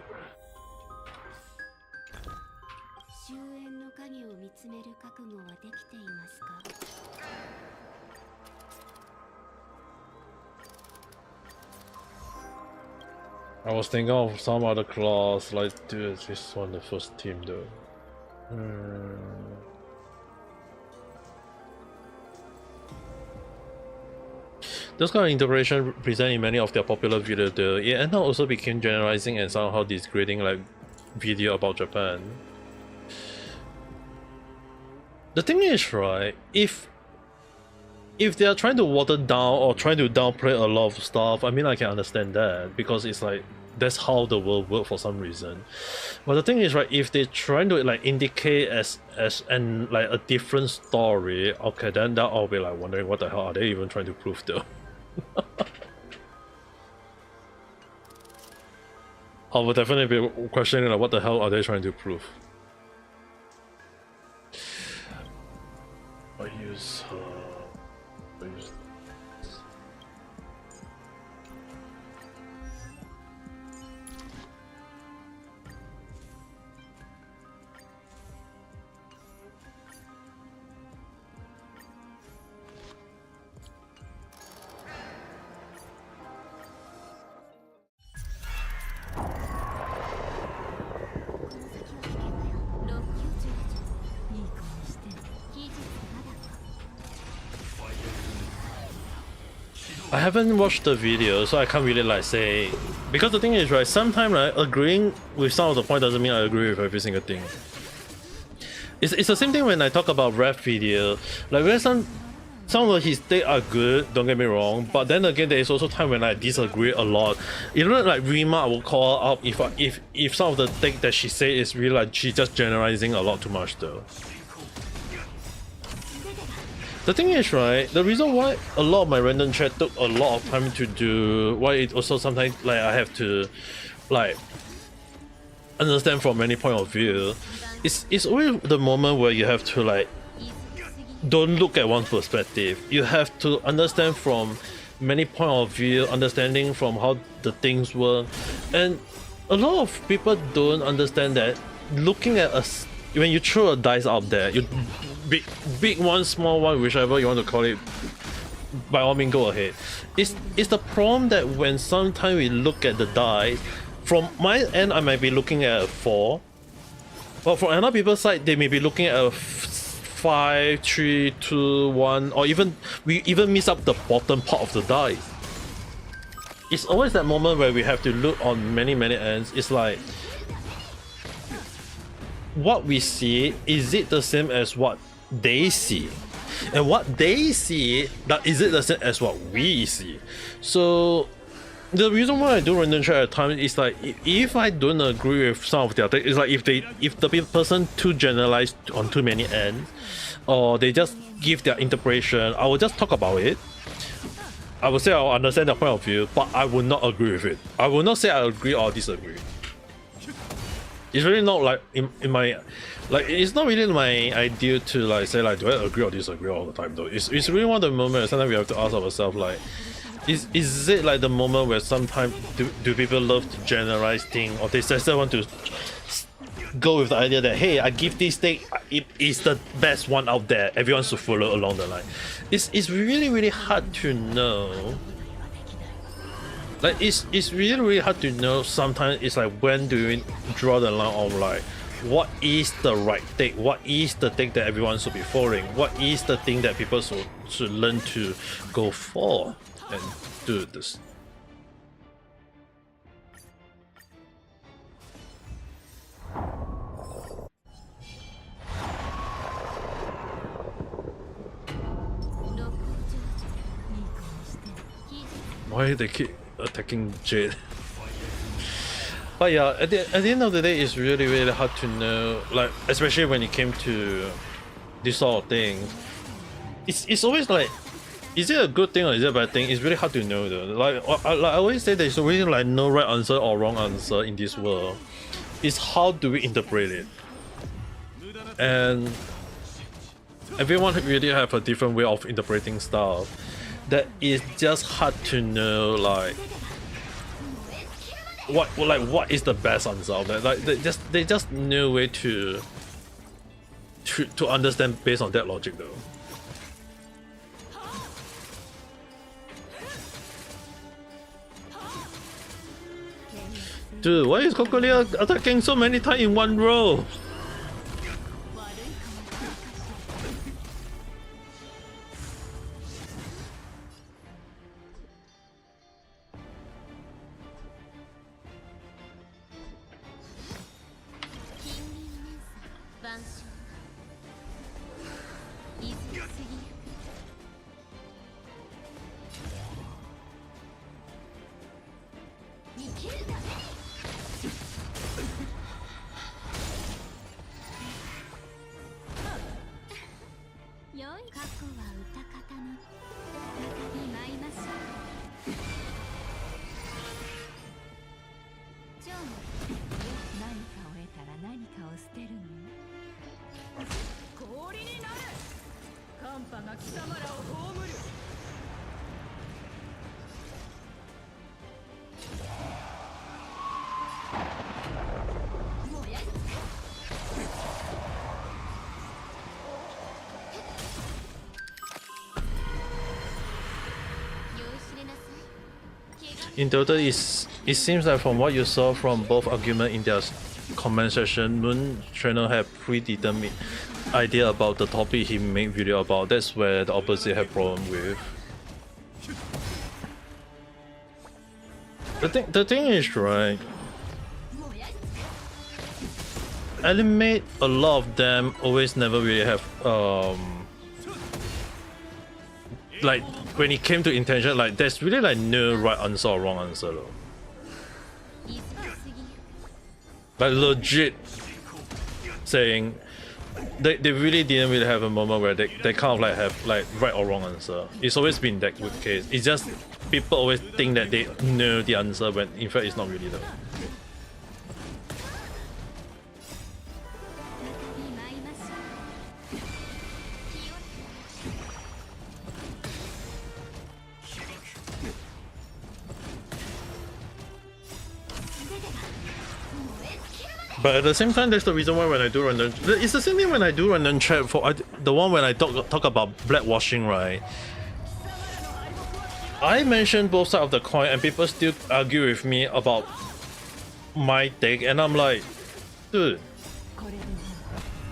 I was thinking of some other class, like dude, this one the first team though. This kind of integration presented in many of their popular videos though, it ended up also became generalizing and somehow degrading like video about Japan. The thing is, right, if they are trying to water down or trying to downplay a lot of stuff, I mean I can understand that because it's like that's how the world works for some reason. But the thing is, right, if they're trying to like indicate as and like a different story, okay, then that I'll be like wondering what the hell are they even trying to prove though. I would definitely be questioning like what the hell are they trying to prove. I use I haven't watched the video, so I can't really like say, because the thing is, right, sometimes right, agreeing with some of the point doesn't mean I agree with every single thing. It's the same thing when I talk about rap video, like when some of his takes are good, don't get me wrong, but then again there is also time when I disagree a lot. Even like Rima, I will call her up if some of the take that she say is really like she's just generalizing a lot too much though. The thing is, right, the reason why a lot of my random chat took a lot of time to do, why it also sometimes like I have to like understand from many point of view, it's always the moment where you have to like don't look at one perspective. You have to understand from many point of view, understanding from how the things work, and a lot of people don't understand that looking at us when you throw a dice out there, you big one, small one, whichever you want to call it, by all means go ahead. It's the problem that when sometimes we look at the dice, from my end I might be looking at a 4, but from another people's side they may be looking at a 5, 3, 2, 1, or even we even miss up the bottom part of the dice. It's always that moment where we have to look on many ends. It's like, what we see, is it the same as what they see? And what they see, that is it the same as what we see? So the reason why I do random chat at times is like, if I don't agree with some of their things, it's like if the person too generalized on too many ends, or they just give their interpretation, I will just talk about it. I will say I'll understand their point of view, but I will not agree with it. I will not say I agree or disagree. It's really not like in my, like, it's not really my idea to like say like, do I agree or disagree all the time though. It's really one of the moments sometimes we have to ask ourselves like, is it like the moment where sometimes do people love to generalize things, or they just want to go with the idea that, hey, I give this thing, it is the best one out there, everyone should follow along the line. It's really hard to know. Like it's really hard to know. Sometimes it's like, when do we draw the line of like, what is the right thing, what is the thing that everyone should be following, what is the thing that people should learn to go for and do this. Why they keep attacking Jade? But yeah, at the end of the day, it's really hard to know, like, especially when it came to this sort of thing. It's always like, is it a good thing or is it a bad thing? It's really hard to know though. Like I always say, there's really like no right answer or wrong answer in this world. It's how do we interpret it, and everyone really have a different way of interpreting stuff. That is just hard to know, like what is the best answer of that. Like they just no way to understand based on that logic though. Dude, why is Cocolia attacking so many times in one row? In total, it seems like from what you saw from both arguments in their comment section, Moon channel had predetermined idea about the topic he made video about. That's where the opposite have problem with. The thing is, right, anime, a lot of them always never really have like when it came to intention, like there's really like no right answer or wrong answer though. Like legit saying they really didn't really have a moment where they kind of like have like right or wrong answer. It's always been that good case. It's just people always think that they know the answer when in fact it's not really though. But at the same time, that's the reason why when I do random, it's the same thing when I do random chat for the one when I talk about blackwashing, right? I mentioned both sides of the coin, and people still argue with me about my take, and I'm like, dude,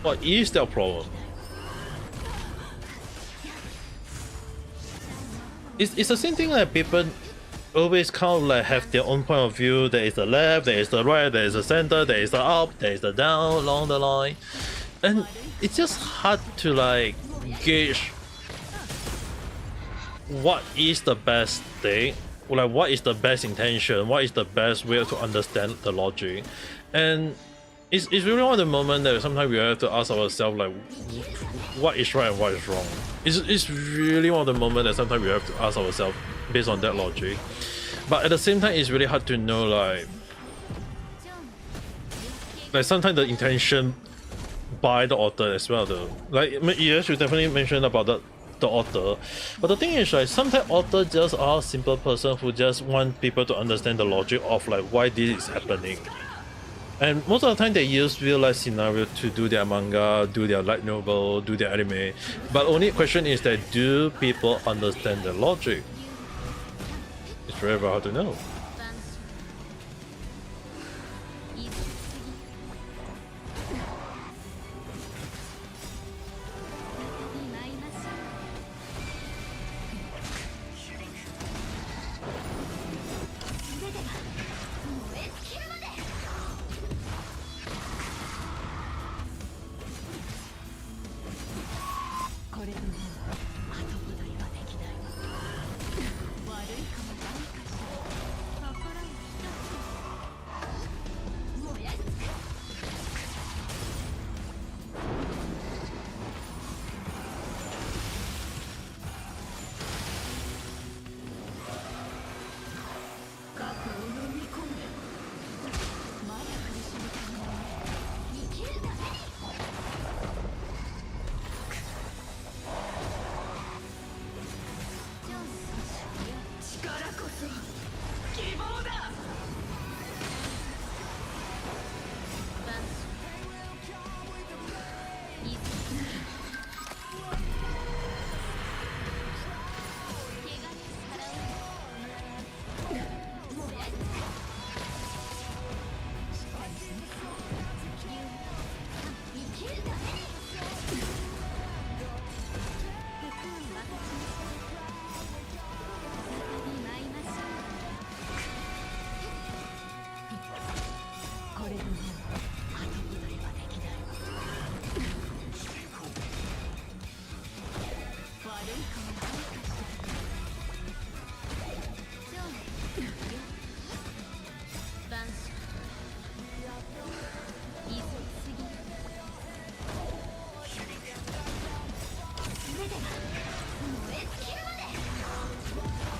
what is their problem? It's the same thing that people always kind of like have their own point of view. There is the left, there is the right, there is the center, there is the up, there is the down along the line, and it's just hard to like gauge what is the best thing, like what is the best intention, what is the best way to understand the logic. And it's really one of the moments that sometimes we have to ask ourselves like what is right and what is wrong. It's really one of the moments that sometimes we have to ask ourselves based on that logic. But at the same time, it's really hard to know like sometimes the intention by the author as well though. Like yes, you definitely mentioned about the author, but the thing is like sometimes author just are a simple person who just want people to understand the logic of like why this is happening. And most of the time they use real life scenario to do their manga, do their light novel, do their anime. But only question is that do people understand the logic? It's very hard to know.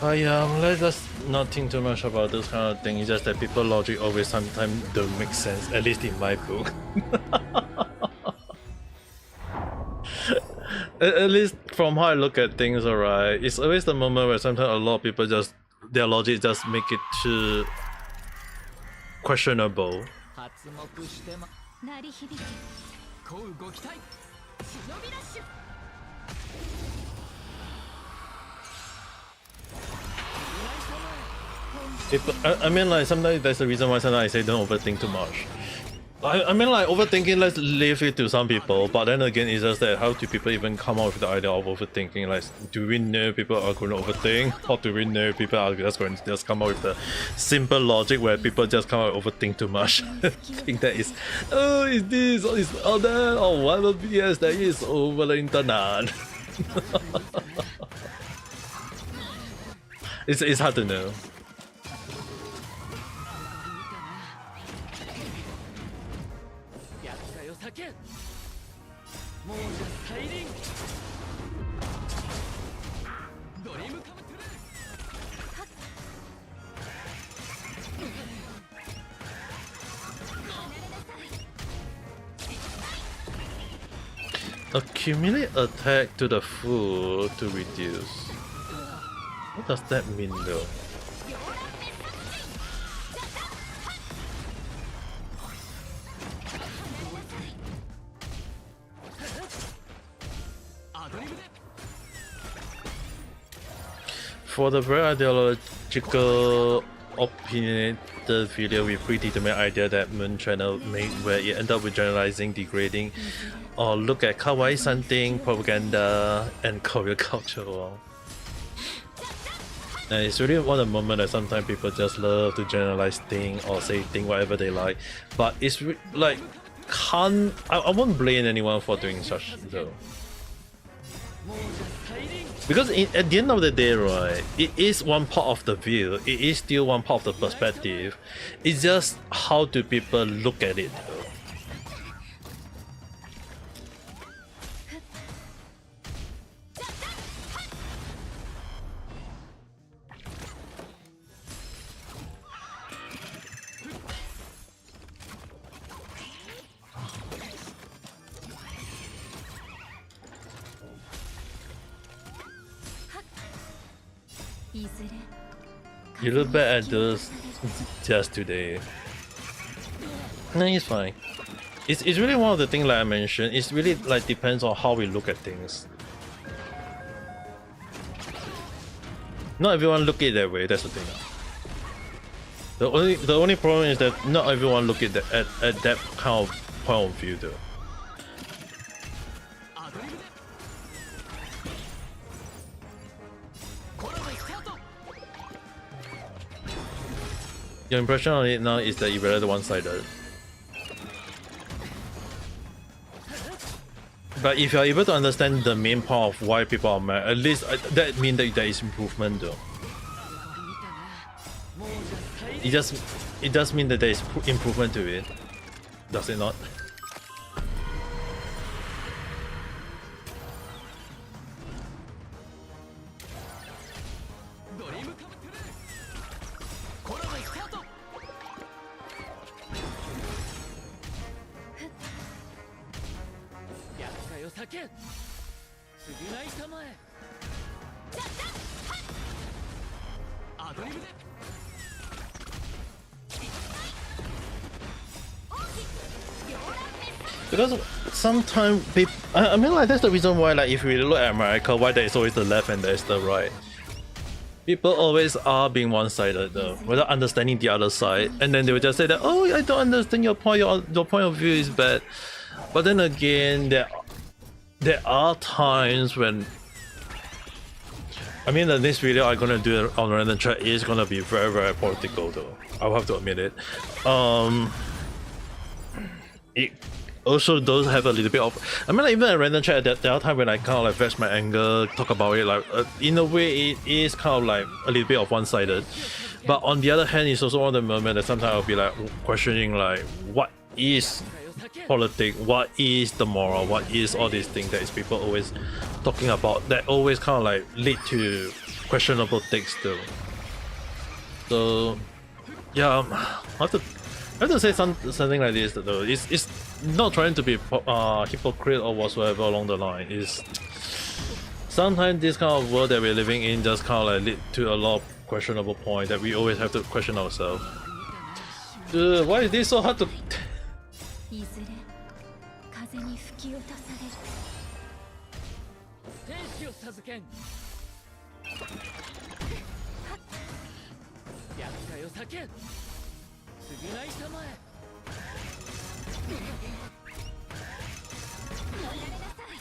Let's just not think too much about this kind of thing. It's just that people logic always sometimes don't make sense, at least in my book. At least from how I look at things, alright. It's always the moment where sometimes a lot of people just their logic just make it too questionable. 発目してま鳴り響けこうご期待忍びラッシュ I mean, like, sometimes that's the reason why sometimes I say don't overthink too much. I mean, like, overthinking, let's leave it to some people, but then again, it's just that how do people even come up with the idea of overthinking? Like, do we know people are going to overthink, or do we know people are just going to just come up with the simple logic where people just come up with overthink too much? Think that is, oh, is this, or is all that, or what the BS that is over the internet? It's hard to know. もうじゃ再臨ドリームカムトゥルー Accumulate attack to the full to reduce. What does that mean though? For the very ideological opinionated video with predetermined idea that Moon Channel made, where it ended up with generalizing, degrading, or look at kawaii something, propaganda, and Korean culture. And it's really one of the moments that sometimes people just love to generalize things or say things whatever they like, but it's like I won't blame anyone for doing such though. Because at the end of the day, right, it is one part of the view, it is still one part of the perspective. It's just how do people look at it though. You look bad at those just today. No, it's fine. It's really one of the things like I mentioned. It's really like depends on how we look at things. Not everyone look at it that way. That's the thing. The only problem is that not everyone look at that kind of point of view though. Your impression on it now is that you're rather one-sided. But if you're able to understand the main part of why people are mad, at least that means that there is improvement though. It does mean that there is improvement to it. Does it not? Because sometimes people, I mean, like that's the reason why, like, if we look at America, why there is always the left and there is the right. People always are being one-sided though, without understanding the other side, and then they will just say that, oh, I don't understand your point, your point of view is bad. But then again, there are times when, I mean, the next video I'm gonna do on random chat is gonna be very, very political though. I'll have to admit it. It also does have a little bit of, I mean, like, even at random chat, there are times when I kind of like fetch my anger, talk about it, like in a way it is kind of like a little bit of one-sided. But on the other hand, it's also one of the moments that sometimes I'll be like questioning like what is politics, what is the moral, what is all these things that is people always talking about, that always kind of like lead to questionable takes though. So yeah, I have to say something like this though. It's not trying to be hypocrite or whatsoever along the line. Is sometimes this kind of world that we're living in just kind of like lead to a lot of questionable points that we always have to question ourselves. Why is this so hard to? いずれ風に吹き落とされる。天使を授けん。厄介を避けん。償いたまえ。乗られなさい。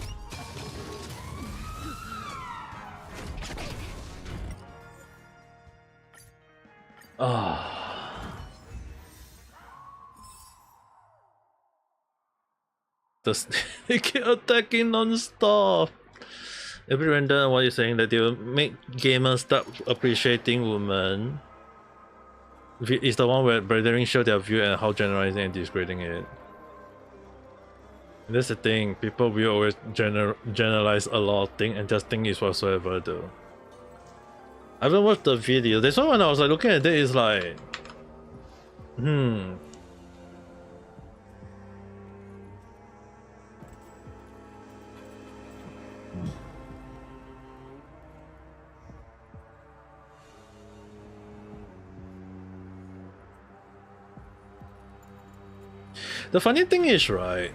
They keep attacking non-stop. Every random, what you're saying that they will make gamers start appreciating women. Is the one where brothering show their view and how generalizing and degrading it. And that's the thing. People will always generalize a lot of things and just think it's whatsoever though. I haven't watched the video. That's why when I was like looking at it, it's like, The funny thing is, right,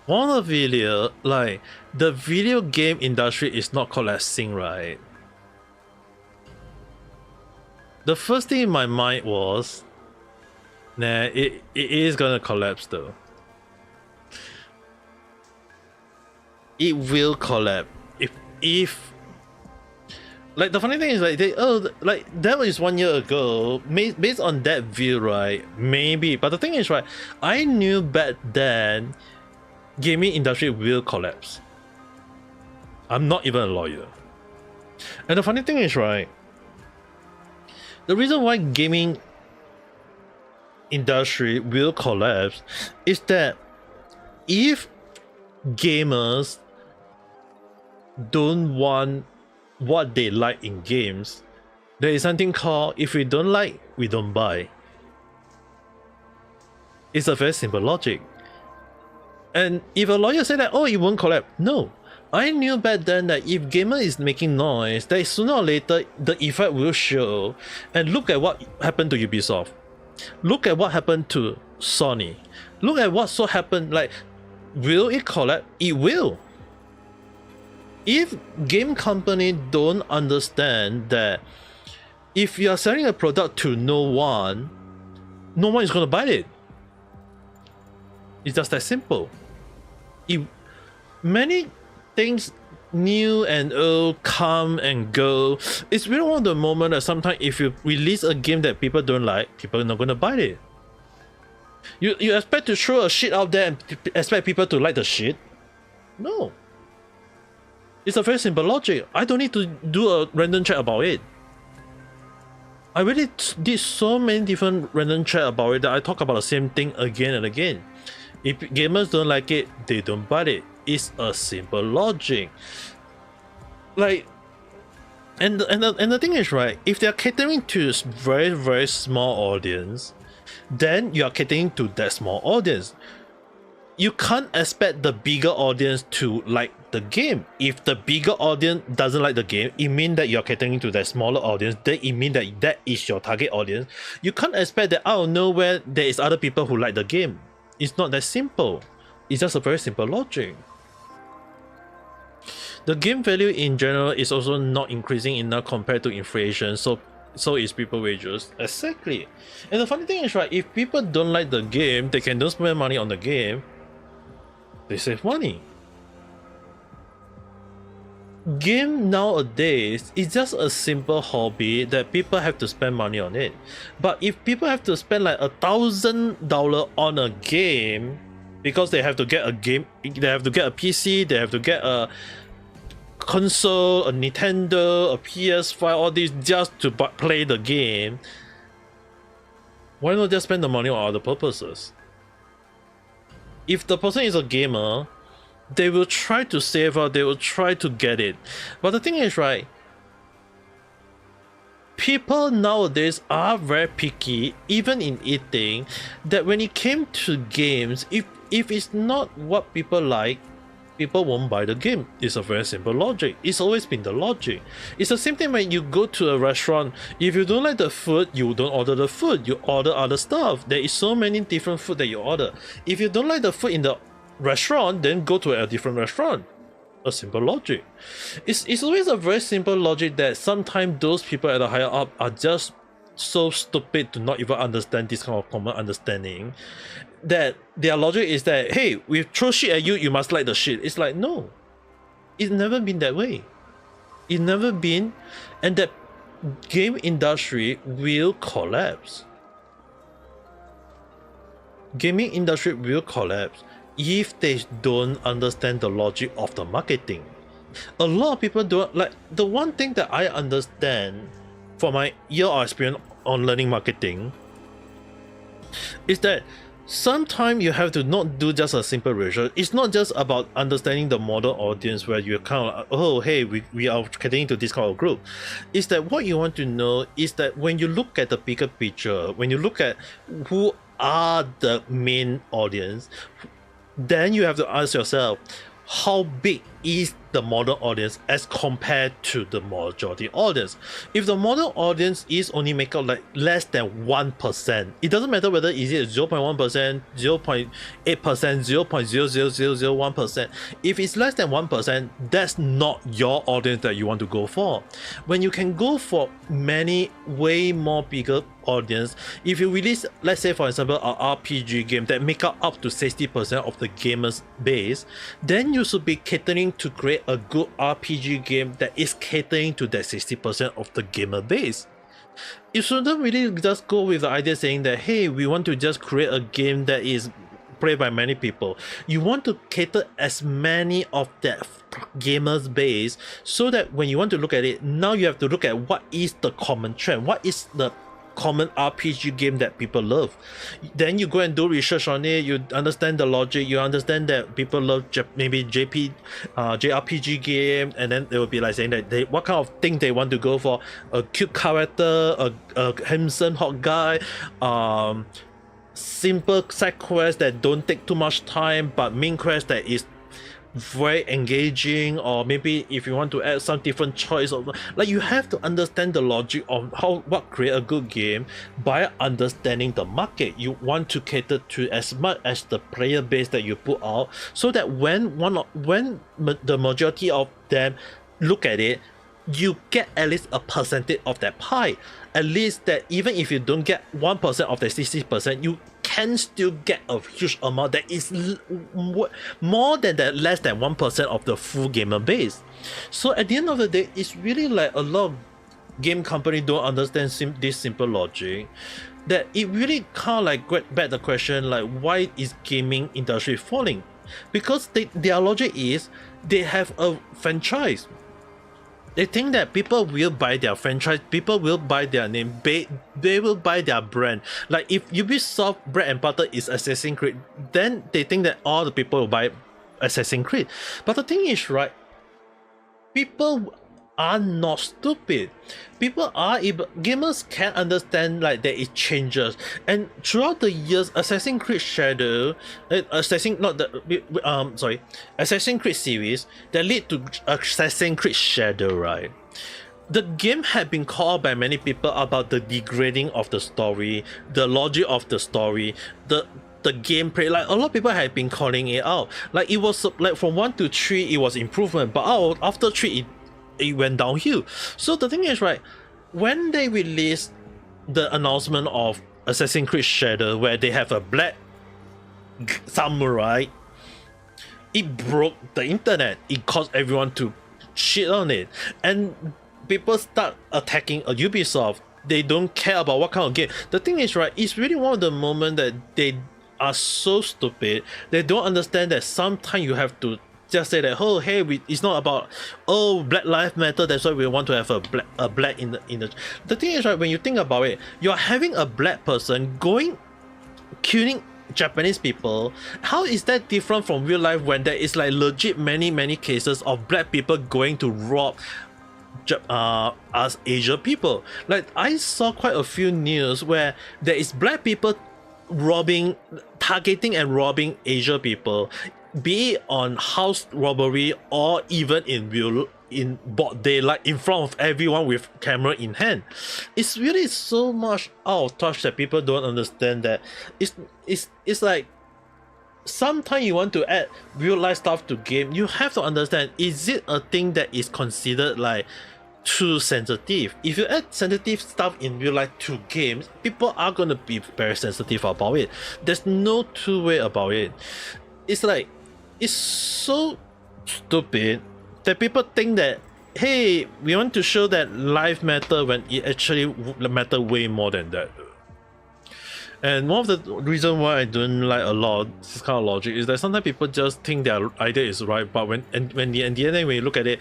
one of the video, like, the video game industry is not collapsing, right? The first thing in my mind was, nah, it is gonna collapse though. It will collapse. If like the funny thing is like like that was 1 year ago. Based on that view, right? Maybe, but the thing is, right? I knew back then, gaming industry will collapse. I'm not even a lawyer, and the funny thing is, right? The reason why gaming industry will collapse is that if gamers don't want what they like in games, there is something called if we don't like, we don't buy. It's a very simple logic. And if a lawyer said that, oh, it won't collapse, no. I knew back then that if gamer is making noise, that sooner or later the effect will show. And look at what happened to Ubisoft. Look at what happened to Sony. Look at what so happened. Like, will it collapse? It will. If game company don't understand that if you are selling a product to no one is gonna buy it. It's just that simple. Many things new and old come and go. It's really one of the moments that sometimes if you release a game that people don't like, people are not gonna buy it. You expect to throw a shit out there and expect people to like the shit? No. It's a very simple logic. I don't need to do a random check about it. I really did so many different random check about it that I talk about the same thing again and again. If gamers don't like it, they don't buy it. It's a simple logic. Like, and the thing is, right, if they're catering to very, very small audience, then you are catering to that small audience. You can't expect the bigger audience to like the game. If the bigger audience doesn't like the game, it means that you're catering to that smaller audience. Then it means that that is your target audience. You can't expect that out of nowhere there is other people who like the game. It's not that simple. It's just a very simple logic. The game value in general is also not increasing enough compared to inflation, so is people wages. Exactly. And the funny thing is, right, if people don't like the game, they can don't spend money on the game, they save money. Game nowadays is just a simple hobby that people have to spend money on it. But if people have to spend like $1,000 on a game because they have to get a game, they have to get a PC, they have to get a console, a Nintendo, a PS5, all these just to play the game, why not just spend the money on other purposes? If the person is a gamer, they will try to save out, they will try to get it. But the thing is, right, people nowadays are very picky, even in eating, that when it came to games, if it's not what people like, people won't buy the game. It's a very simple logic. It's always been the logic. It's the same thing when you go to a restaurant. If you don't like the food, you don't order the food. You order other stuff. There is so many different food that you order. If you don't like the food in the restaurant, then go to a different restaurant. A simple logic. It's always a very simple logic that sometimes those people at the higher up are just so stupid to not even understand this kind of common understanding, that their logic is that, hey, we throw shit at you, you must like the shit. It's like, no, it's never been that way. It's never been. And that game industry will collapse. Gaming industry will collapse if they don't understand the logic of the marketing. A lot of people don't like. The one thing that I understand from my year of experience on learning marketing is that sometimes you have to not do just a simple research. It's not just about understanding the model audience where you're kind of like, oh, hey, we are catering to this kind of group. It's that what you want to know is that when you look at the bigger picture, when you look at who are the main audience, then you have to ask yourself, how big is the model audience as compared to the majority audience? If the model audience is only make up like less than 1%, it doesn't matter whether is it 0.1%, 0.8%, 0.00001%. If it's less than 1%, that's not your audience that you want to go for. When you can go for many way more bigger audience, if you release, let's say for example, an RPG game that make up to 60% of the gamers base, then you should be catering to create a good RPG game that is catering to that 60% of the gamer base. You shouldn't really just go with the idea saying that, hey, we want to just create a game that is played by many people. You want to cater as many of that gamers base, so that when you want to look at it, now you have to look at what is the common trend, what is the common RPG game that people love. Then you go and do research on it, you understand the logic, you understand that people love maybe JRPG game, and then they will be like saying that they what kind of thing they want to go for. A cute character, a handsome hot guy, simple side quests that don't take too much time, but main quest that is very engaging, or maybe if you want to add some different choice of, like, you have to understand the logic of what create a good game by understanding the market. You want to cater to as much as the player base that you put out, so that when the majority of them look at it, you get at least a percentage of that pie. At least that even if you don't get 1% of the 60%, you can still get a huge amount that is more than that, less than 1% of the full gamer base. So at the end of the day, it's really like a lot of game companies don't understand this simple logic, that it really kind of like get back the question, like, why is gaming industry falling? Because their logic is they have a franchise. They think that people will buy their franchise, people will buy their name, they will buy their brand. Like if Ubisoft bread and butter is Assassin's Creed, then they think that all the people will buy Assassin's Creed. But the thing is, right, people are not stupid. People are able, gamers can understand like there is changes, and throughout the years, Assassin's Creed Shadow, Assassin's Creed series that lead to Assassin's Creed Shadow, right? The game had been called by many people about the degrading of the story, the logic of the story, the gameplay. Like a lot of people have been calling it out. Like it was like from 1 to 3 it was improvement, but after 3 it went downhill. So the thing is, right, when they released the announcement of Assassin's Creed Shadow where they have a black samurai, it broke the internet. It caused everyone to shit on it, and people start attacking Ubisoft. They don't care about what kind of game. The thing is, right, it's really one of the moments that they are so stupid. They don't understand that sometimes you have to just say that, oh, hey, it's not about, oh, Black Lives Matter, that's why we want to have a black in the. The thing is, right, when you think about it, you're having a black person killing Japanese people, how is that different from real life when there is like legit many cases of black people going to rob us Asian people? Like I saw quite a few news where there is black people targeting and robbing Asian people, be it on house robbery or even in broad daylight in front of everyone with camera in hand. It's really so much out of touch that people don't understand that it's like sometimes you want to add real life stuff to game, you have to understand, is it a thing that is considered like too sensitive? If you add sensitive stuff in real life to games, people are gonna be very sensitive about it. There's no two way about it. It's like, it's so stupid that people think that, hey, we want to show that life matter when it actually matter way more than that. And one of the reasons why I don't like a lot of this kind of logic is that sometimes people just think their idea is right, but when in the end when you look at it,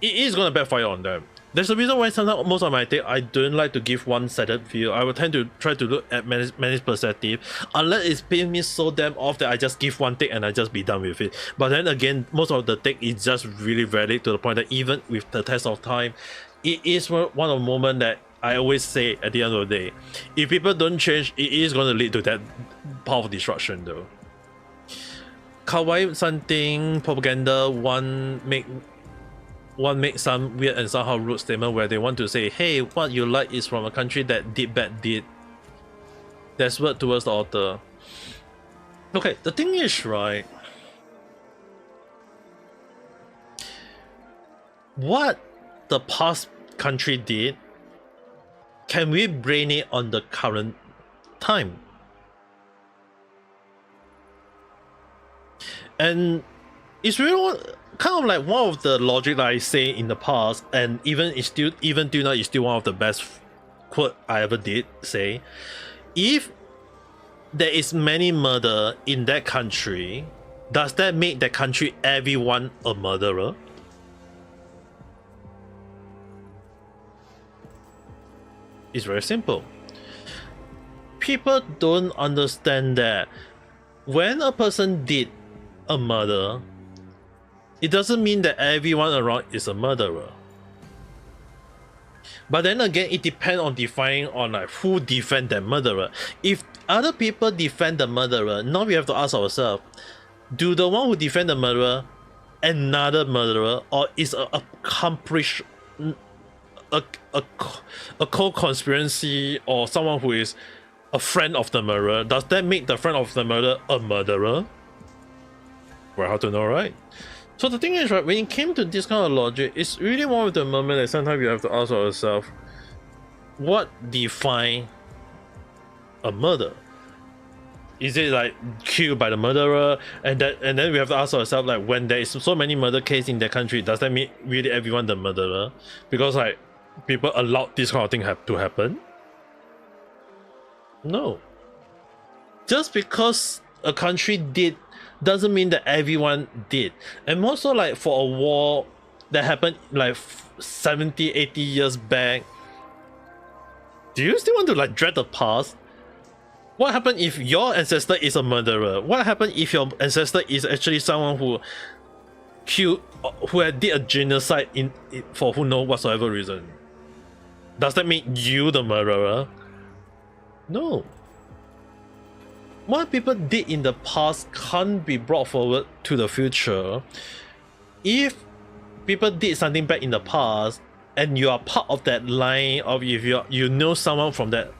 it is gonna backfire on them. There's a reason why sometimes most of my take I don't like to give one-sided view. I will tend to try to look at many perspective, unless it's paying me so damn off that I just give one take and I just be done with it. But then again, most of the take is just really valid to the point that even with the test of time, it is one of the moments that I always say at the end of the day, if people don't change, it is going to lead to that path of destruction though. Kawaii something propaganda one make some weird and somehow rude statement where they want to say, hey, what you like is from a country that did bad deed. That's word towards the author. Okay, the thing is, right, what the past country did, can we blame it on the current time? And it's really kind of like one of the logic that I say in the past, and even till now is still one of the best quote I ever did say. If there is many murder in that country, does that make that country everyone a murderer? It's very simple. People don't understand that when a person did a murder, it doesn't mean that everyone around is a murderer. But then again, it depends on defining on like who defend the murderer. If other people defend the murderer, now we have to ask ourselves, do the one who defend the murderer another murderer, or is a co-conspiracy or someone who is a friend of the murderer? Does that make the friend of the murderer a murderer? Well, how to know, right? So the thing is, right, when it came to this kind of logic, it's really one of the moments that sometimes we have to ask ourselves, what define a murder? Is it like killed by the murderer, and then we have to ask ourselves, like, when there is so many murder cases in the country, does that make really everyone the murderer? Because like people allowed this kind of thing to happen? No. Just because a country did doesn't mean that everyone did. And more so, like, for a war that happened like 70-80 years back, do you still want to like dread the past? What happened if your ancestor is a murderer? What happened if your ancestor is actually someone who killed, who had did a genocide for who knows whatsoever reason? Does that make you the murderer? No. What people did in the past can't be brought forward to the future. If people did something bad in the past and you are part of that line, or if you know someone from that,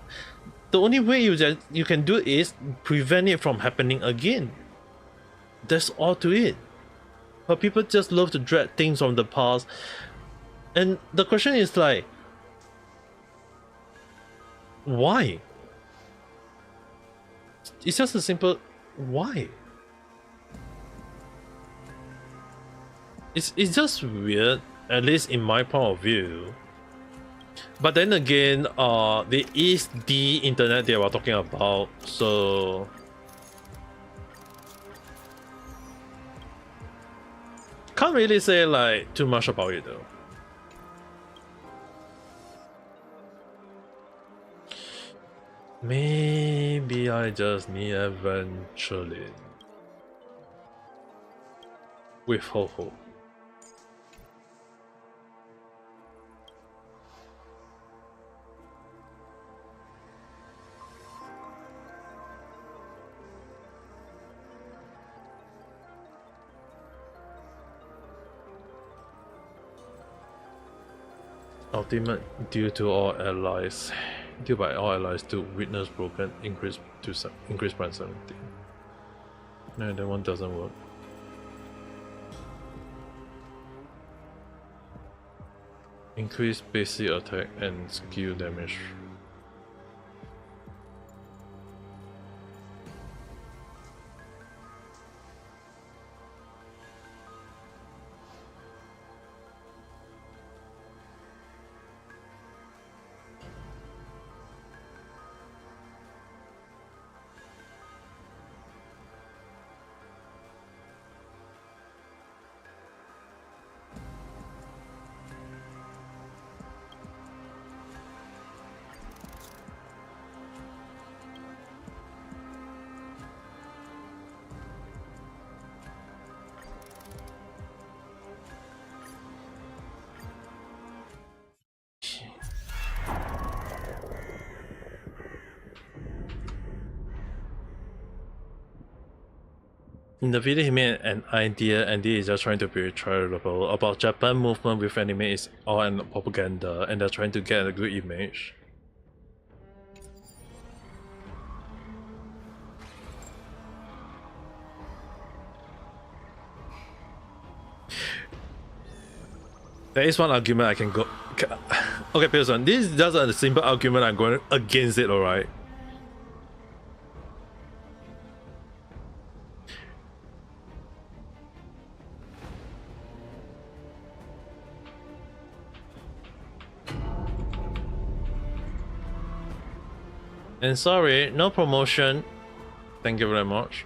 the only way you can do is prevent it from happening again. That's all to it. But people just love to dread things from the past. And the question is like, why? It's just a simple why. It's just weird, at least in my point of view. But then again, there is the internet they were talking about, so can't really say like too much about it though. Maybe I just need Evangeline with Ho-Ho. Ultimate due to all allies. Due by all allies to witness broken increase by 17. No, that one doesn't work. Increase basic attack and skill damage. In the video, he made an idea, and he is just trying to be charitable about Japan movement with anime is all an propaganda, and they're trying to get a good image. There is one argument I can go. Okay, Pearson, this is just a simple argument. I'm going against it, alright? And sorry, no promotion. Thank you very much.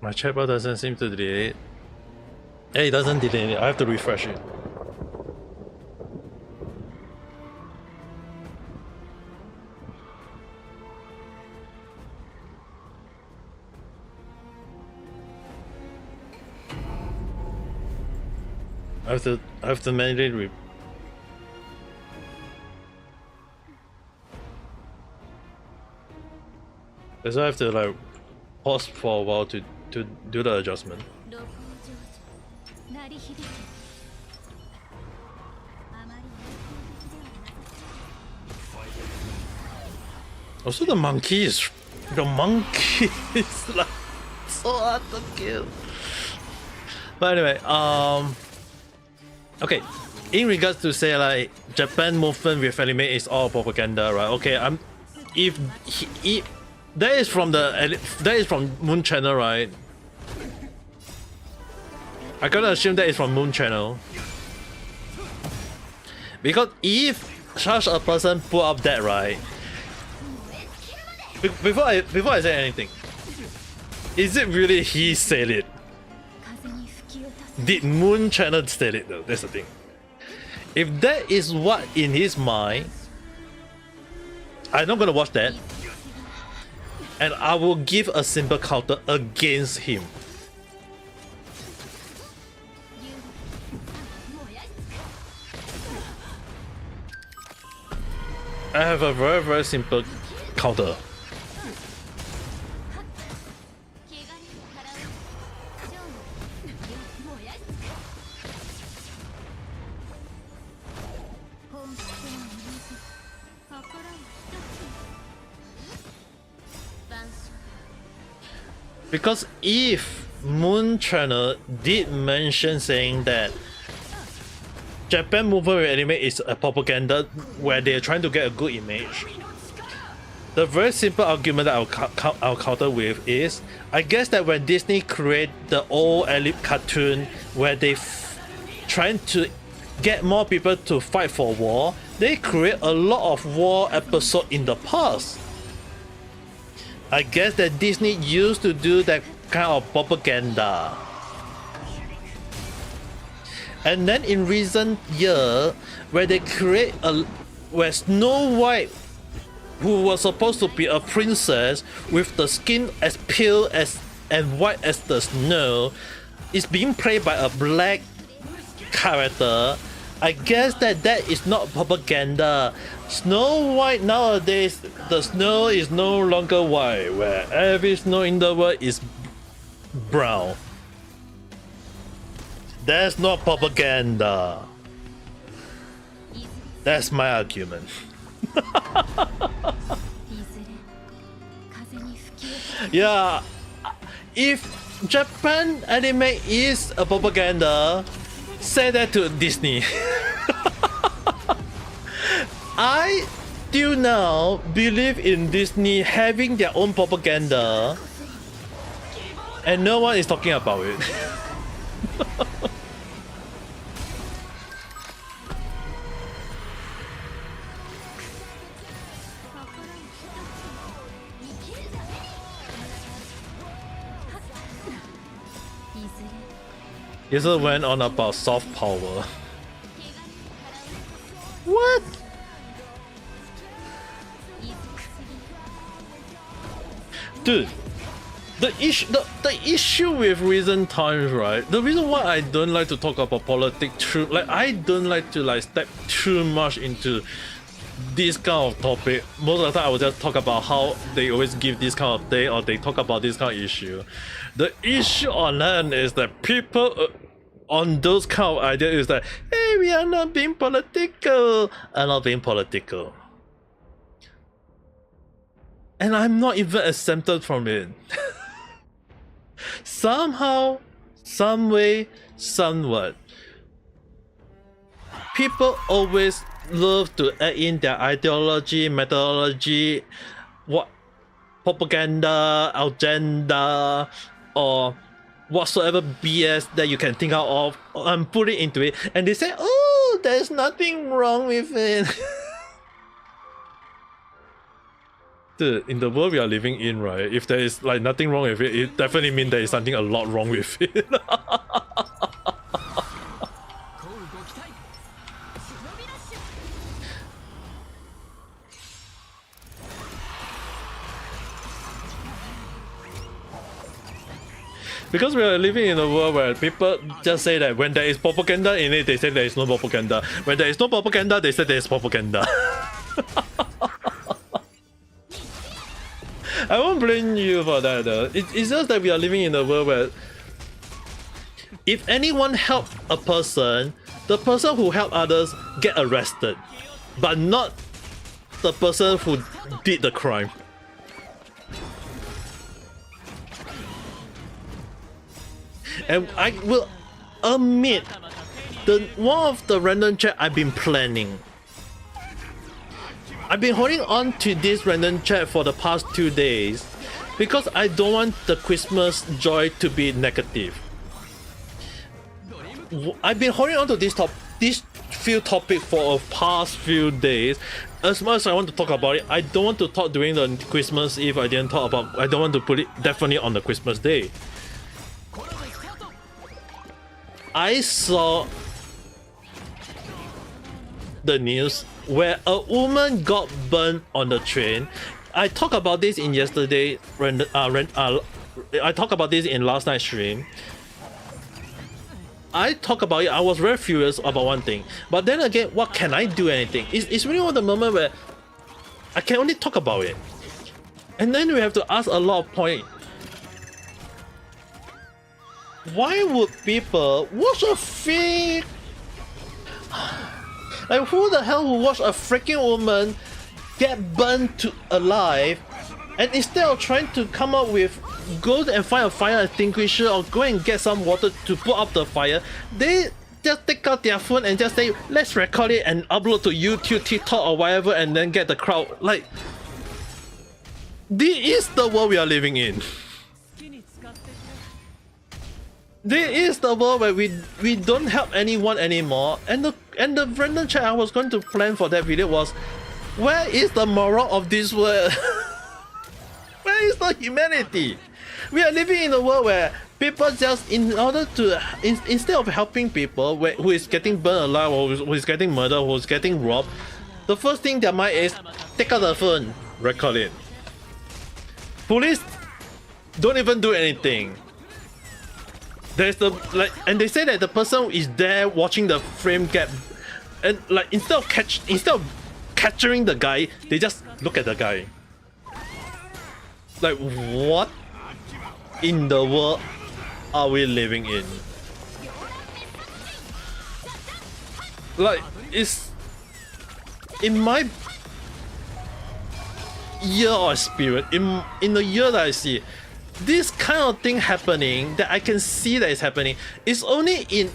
My chat bar doesn't seem to delete it. Hey, it doesn't delete it. I have to refresh it. I have to manually That's why I have to like pause for a while to do the adjustment. Also the monkey is like so hard to kill. But anyway, okay. In regards to say like Japan movement with anime is all propaganda, right? Okay, if that is from Moon Channel, right? I gotta assume that it's from Moon Channel. Because if such a person put up that, right? Before I say anything, is it really he said it? Did Moon Channel say it though? That's the thing. If that is what in his mind, I'm not gonna watch that. And I will give a simple counter against him. I have a very simple counter. Because if Moon Channel did mention saying that Japan movement with anime is a propaganda where they're trying to get a good image, the very simple argument that I'll counter with is, I guess that when Disney create the old elite cartoon where they trying to get more people to fight for war, they create a lot of war episodes in the past. I guess that Disney used to do that kind of propaganda. And then in recent year, where they create where Snow White, who was supposed to be a princess with the skin as pale as and white as the snow, is being played by a black character. I guess that is not propaganda. Snow White nowadays, the snow is no longer white, where every snow in the world is brown. That's not propaganda. That's my argument. Yeah, if Japan anime is a propaganda, say that to Disney. I still now believe in Disney having their own propaganda, and no one is talking about it. He also went on about soft power. What? Dude, the issue with recent times, right? The reason why I don't like to talk about politics I don't like to step too much into this kind of topic. Most of the time I will just talk about how they always give this kind of thing, or they talk about this kind of issue. The issue on hand is that people on those kind of ideas is that, hey, we are not being political. I'm not being political. And I'm not even exempted from it. Somehow, some way, somewhat, people always love to add in their ideology, methodology, what propaganda, agenda, or whatsoever BS that you can think out of, and put it into it, and they say, oh, there's nothing wrong with it. Dude, in the world we are living in, right, if there is nothing wrong with it, it definitely means there is something a lot wrong with it. Because we are living in a world where people just say that when there is propaganda in it, they say there is no propaganda. When there is no propaganda, they say there is propaganda. I won't blame you for that though. It's just that we are living in a world where if anyone help a person, the person who help others get arrested, but not the person who did the crime. And I will admit, one of the random chat I've been planning. I've been holding on to this random chat for the past 2 days because I don't want the Christmas joy to be negative. I've been holding on to this few topic for a past few days. As much as I want to talk about it, I don't want to talk during the Christmas Eve. I don't want to put it definitely on the Christmas day. I saw the news where a woman got burned on the train. I talked about this in yesterday. I talked about this in last night's stream. I talk about it. I was very furious about one thing, but then again, what can I do? Anything? It's really one of the moment where I can only talk about it, and then we have to ask a lot of points. Why would people watch a fake? Like, who the hell would watch a freaking woman get burned to alive, and instead of trying to come up with go and find a fire extinguisher or go and get some water to put up the fire, they just take out their phone and just say, let's record it and upload to YouTube, TikTok or whatever, and then get the crowd. Like, this is the world we are living in. This is the world where we don't help anyone anymore. And the random chat I was going to plan for that video was, where is the moral of this world? Where is the humanity? We are living in a world where people just, in order to, instead of helping people who is getting burned alive or who is getting murdered, who is getting robbed, the first thing their mind is, take out the phone, record it. Police don't even do anything. There's the, like, and they say that the person is there watching the frame get, and like, instead of capturing the guy, they just look at the guy. Like, what in the world are we living in? Like, it's in my year of experience, in the year that I see this kind of thing happening, that I can see that it's happening, it's only in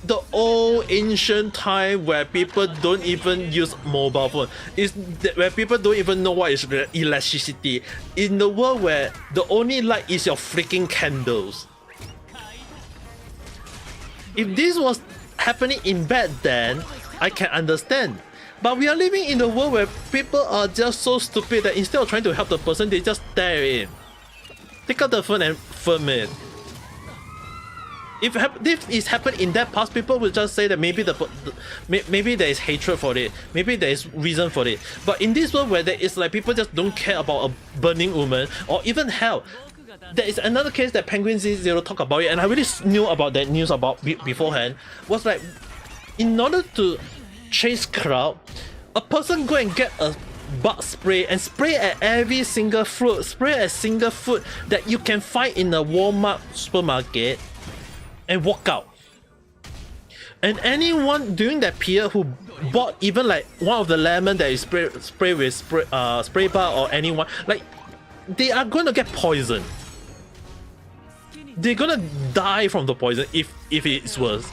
the old ancient time where people don't even use mobile phone. It's where people don't even know what is electricity. In the world where the only light is your freaking candles. If this was happening in back then, I can understand. But we are living in a world where people are just so stupid that instead of trying to help the person, they just stare in. Take out the phone and film it. If this happened in that past, people will just say that maybe maybe there is hatred for it, maybe there is reason for it. But in this world where there is like people just don't care about a burning woman, or even hell, there is another case that Penguin Z0 talked about it, and I really knew about that news beforehand. Was like, in order to chase crowd, a person go and get a bug spray and spray at every single fruit, spray at single food that you can find in a Walmart supermarket, and walk out. And anyone during that period who bought even like one of the lemon that is spray with spray bar or anyone, like, they are gonna get poisoned. They're gonna die from the poison if it's worse.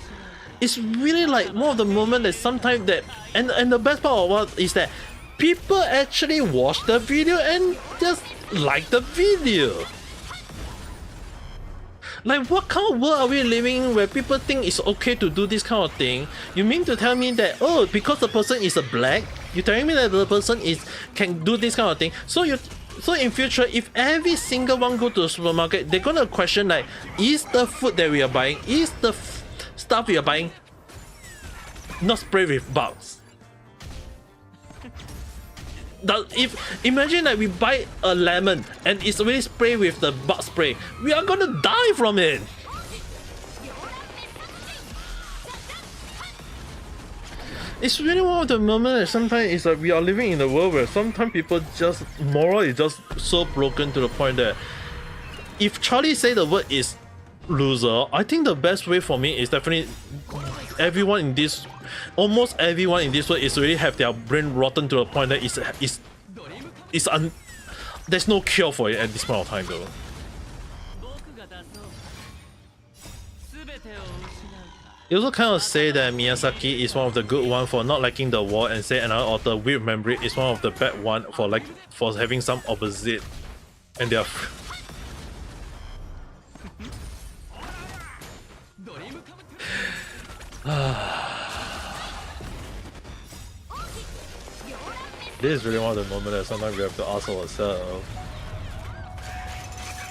It's really like one of the moments that sometimes that, and the best part of what is that people actually watch the video and just like the video. Like, what kind of world are we living in where people think it's okay to do this kind of thing? You mean to tell me that, oh, because the person is a black, you're telling me that the person can do this kind of thing? So in future, if every single one go to the supermarket, they're gonna question like, is the food that we are buying, is the stuff we are buying not sprayed with bugs? If imagine that we buy a lemon and it's already sprayed with the bug spray, we are gonna die from it. It's really one of the moments that sometimes it's like we are living in a world where sometimes people just, moral is just so broken to the point that if Charlie say the word is loser, I think the best way for me is definitely everyone in this, almost everyone in this world is already have their brain rotten to the point that there's no cure for it at this point of time though. You also kind of say that Miyazaki is one of the good one for not liking the war, and say another author, Weird Memory, is one of the bad one for having some opposite, and they are This is really one of the moments that sometimes we have to ask ourselves.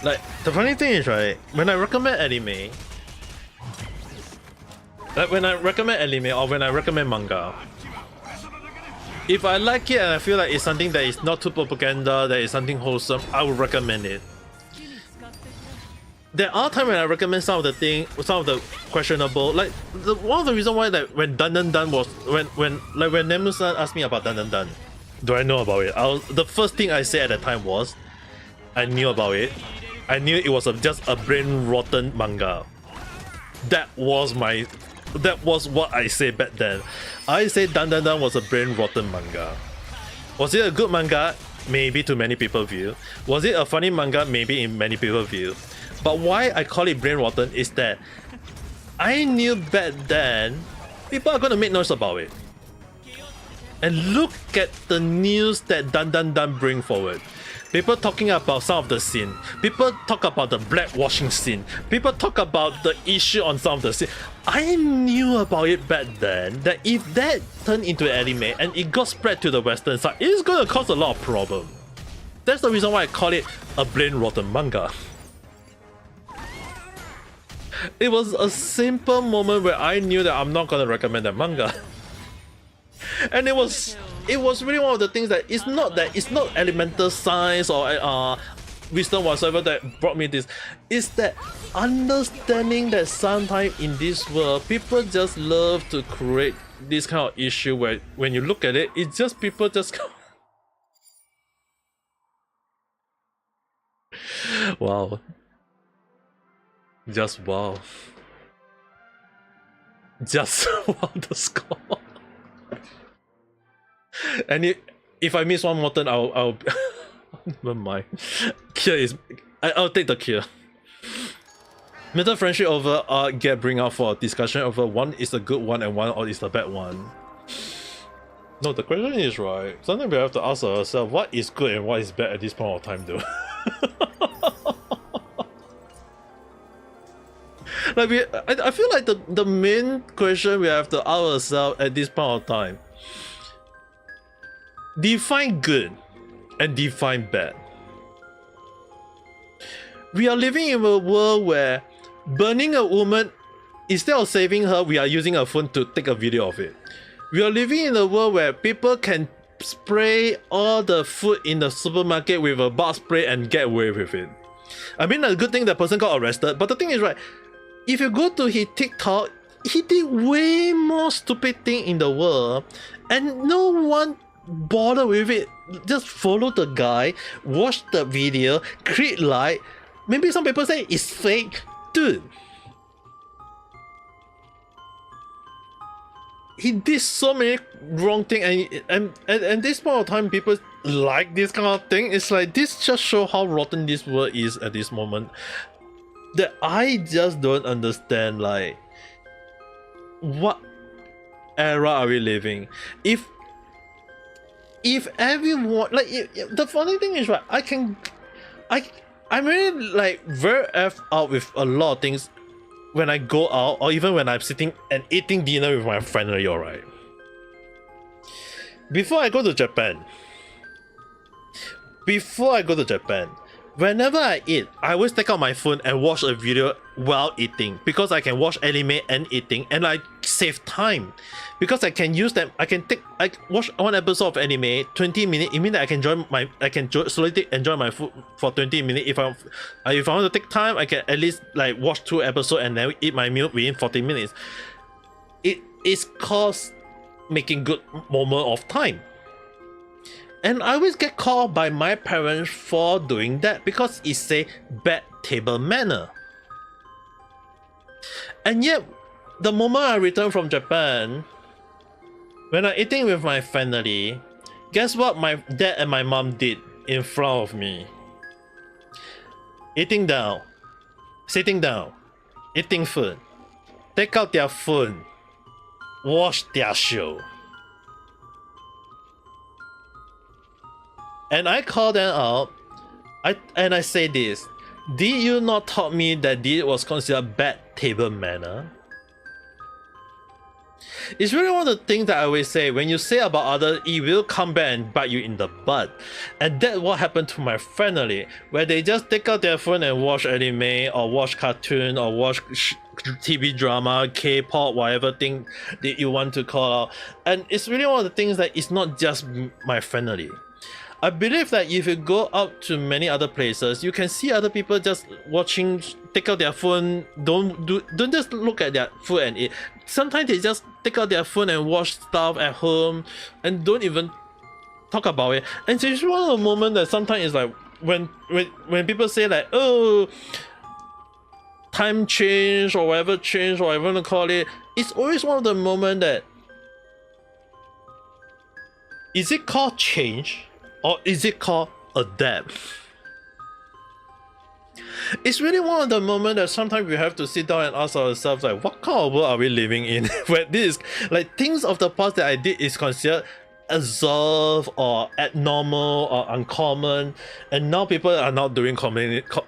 Like, the funny thing is, right, when I recommend anime, or when I recommend manga, if I like it and I feel like it's something that is not too propaganda, that is something wholesome, I would recommend it. There are times when I recommend some of the questionable, like one of the reasons why that when Dun Dun Dun was when Nemurenai asked me about Dun Dun Dun, do I know about it? The first thing I said at the time was, I knew about it. I knew it was just a brain rotten manga. That was what I said back then. I said Dun Dun Dun was a brain rotten manga. Was it a good manga? Maybe to many people's view. Was it a funny manga? Maybe in many people's view. But why I call it brain rotten is that I knew back then people are gonna make noise about it. And look at the news that Dun Dun Dun bring forward. People talking about some of the scene. People talk about the blackwashing scene. People talk about the issue on some of the scene. I knew about it back then, that if that turned into an anime and it got spread to the western side, it's gonna cause a lot of problem. That's the reason why I call it a brain rotten manga. It was a simple moment where I knew that I'm not gonna recommend that manga. And it was really one of the things that it's not elemental science or wisdom whatsoever that brought me this. It's that understanding that sometimes in this world people just love to create this kind of issue where when you look at it, it's just people just wow. Just wow. Just wow the score. And if I miss one more turn, I'll never mind. Cure is I'll take the cure. Mental friendship over get bring up for discussion over one is a good one and one or is the bad one. No, the question is right. Sometimes we have to ask ourselves what is good and what is bad at this point of time though. Like I feel like the main question we have to ask ourselves at this point of time. Define good and define bad. We are living in a world where burning a woman, instead of saving her, we are using a phone to take a video of it. We are living in a world where people can spray all the food in the supermarket with a bug spray and get away with it. I mean, a good thing that person got arrested, but the thing is, right, if you go to his TikTok, he did way more stupid thing in the world and no one bother with it. Just follow the guy, watch the video, click like. Maybe some people say it's fake. Dude, he did so many wrong things and this point of time people like this kind of thing. It's like this just show how rotten this world is at this moment. That I just don't understand, like, what era are we living? If everyone, like, the funny thing is, right, I'm really like very F out with a lot of things when I go out or even when I'm sitting and eating dinner with my family, alright. Before I go to Japan, whenever I eat, I always take out my phone and watch a video while eating because I can watch anime and eating and I save time because I can use them. I watch one episode of anime 20 minutes. It means that I can slowly enjoy my food for 20 minutes. If I want to take time, I can at least like watch 2 episodes and then eat my meal within 40 minutes. It is called making good moment of time. And I always get called by my parents for doing that because it's a bad table manner. And yet, the moment I return from Japan, when I'm eating with my family, guess what my dad and my mom did in front of me? Sitting down, eating food, take out their phone, watch their show. And I call them out, and I say this, Did you not taught me that this was considered bad table manner? It's really one of the things that I always say. When you say about others, it will come back and bite you in the butt. And that's what happened to my family, where they just take out their phone and watch anime, or watch cartoon, or watch TV drama, K-pop, whatever thing that you want to call out. And it's really one of the things that it's not just my family. I believe that if you go out to many other places, you can see other people just watching, take out their phone, don't just look at their food and eat. Sometimes they just take out their phone and watch stuff at home and don't even talk about it. And it's one of the moments that sometimes it's like when people say like, oh, time change or whatever change or whatever you want to call it, it's always one of the moments that, is it called change? Or is it called adapt? It's really one of the moments that sometimes we have to sit down and ask ourselves like, what kind of world are we living in? Where this is like things of the past that I did is considered absurd or abnormal or uncommon, and now people are not doing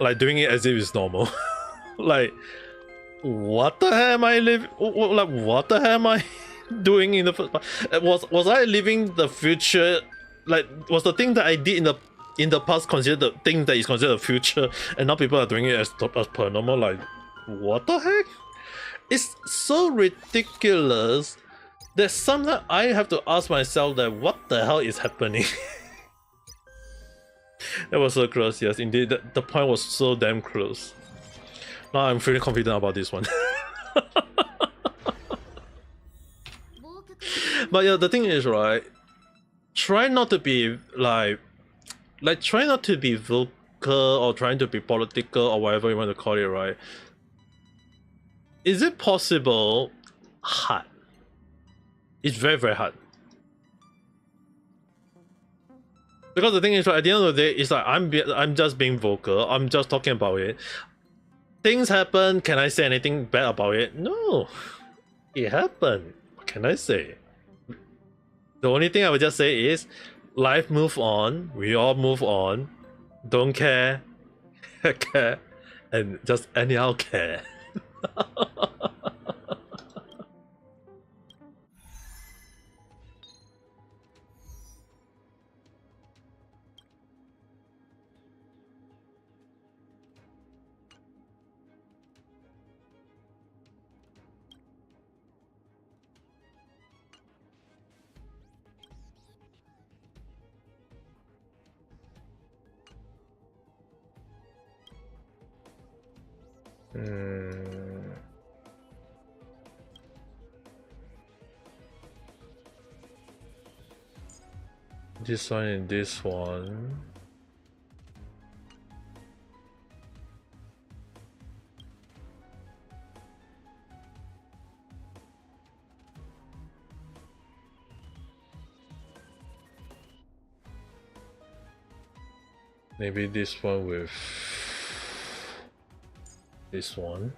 like doing it as if it's normal. Like, what the hell am I living? Like, what the hell am I doing in the first part? Was I living the future? Like, was the thing that I did in the past considered the thing that is considered the future, and now people are doing it as per normal? Like, what the heck? It's so ridiculous that sometimes I have to ask myself that what the hell is happening. That was so close, yes, indeed. The point was so damn close. Now I'm feeling confident about this one. But yeah, the thing is, right? Try not to be try not to be vocal or trying to be political or whatever you want to call it, right? Is it possible? Hard. It's very, very hard. Because the thing is, right, at the end of the day, it's like I'm just being vocal. I'm just talking about it. Things happen. Can I say anything bad about it? No. It happened. What can I say? The only thing I would just say is, life move on, we all move on, don't care, care, and just anyhow care. This one and this one. Maybe this one with this one.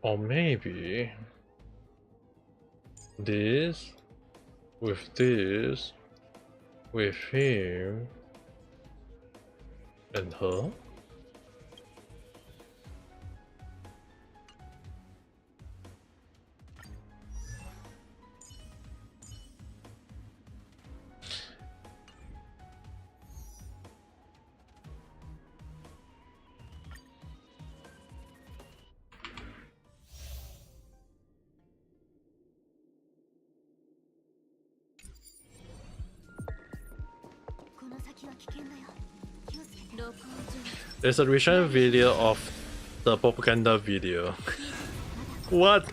Or maybe this with him and her. There's a recent video of the propaganda video. What?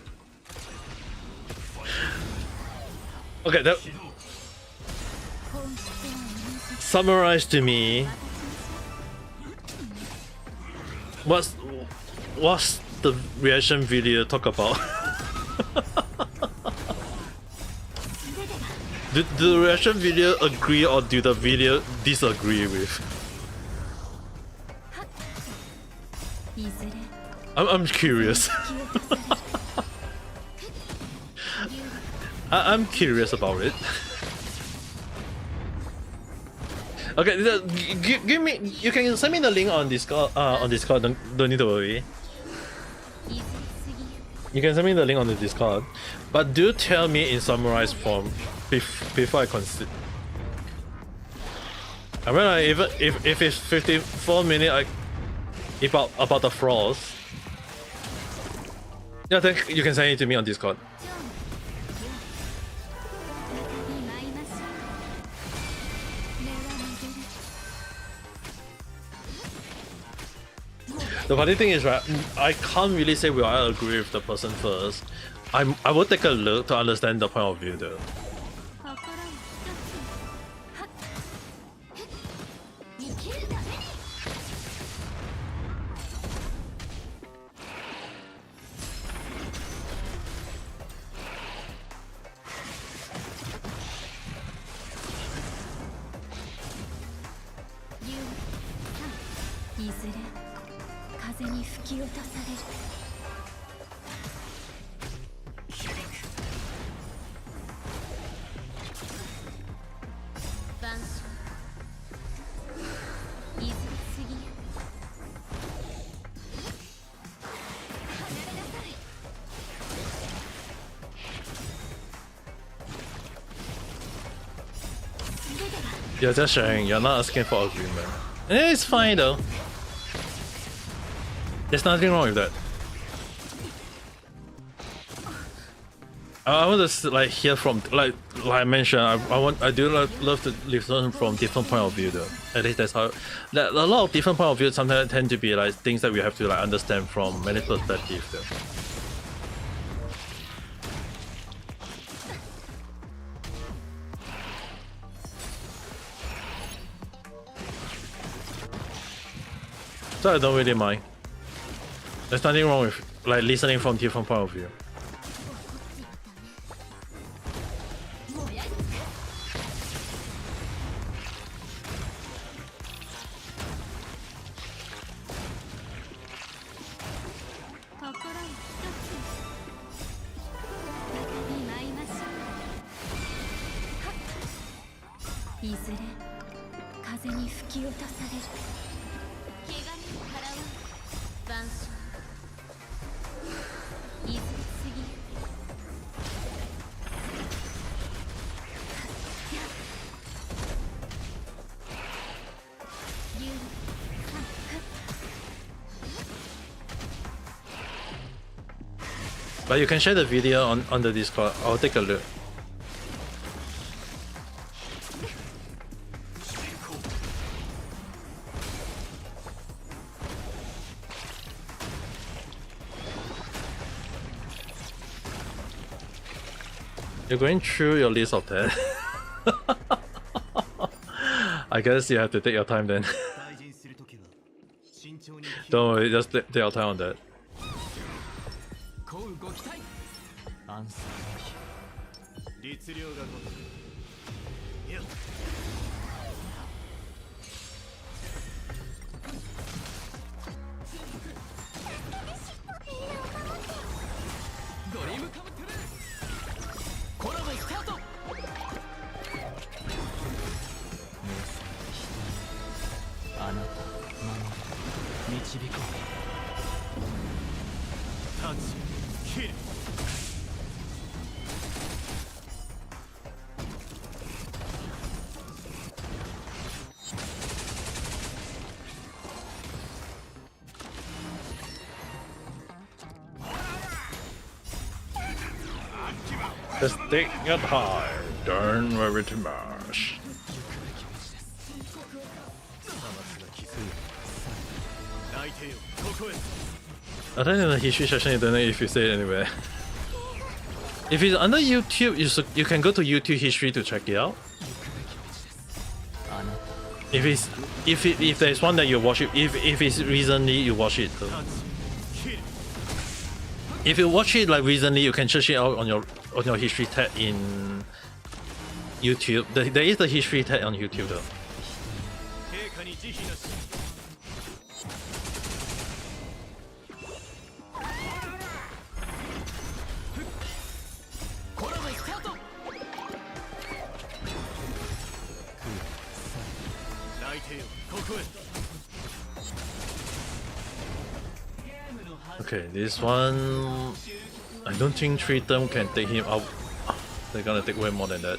Okay, that summarize to me what's the reaction video talk about? Do the reaction video agree or do the video disagree with? I'm curious. I'm curious about it. Okay, give me. You can send me the link on Discord. On Discord, don't need to worry. You can send me the link on the Discord, but do tell me in summarized form before I consider. I mean, like, even if it's 54 minutes, about the flaws. Yeah, then you can send it to me on Discord. The funny thing is, right, I can't really say will I agree with the person first. I will take a look to understand the point of view though. You're just sharing, you're not asking for agreement. It's fine though. There's nothing wrong with that. I want to like hear from like I mentioned. I do love to listen from different point of view though. At least that's how. A lot of different point of view sometimes tend to be like things that we have to like understand from many perspectives though. So I don't really mind. There's nothing wrong with like listening from different point of view. But you can share the video on the Discord. I'll take a look. You're going through your list of that. I guess you have to take your time then. Don't worry, just take your time on that. Just take your time, don't worry too much. I think in the history section you don't know if you say it anywhere. If it's under YouTube, you can go to YouTube history to check it out. If there's one that you watch it, if it's recently you watch it though. If you watch it like recently, you can search it out on your history tab in YouTube. There is the history tab on YouTube though. Okay, this one, I don't think 3 turn can take him out. They're gonna take way more than that.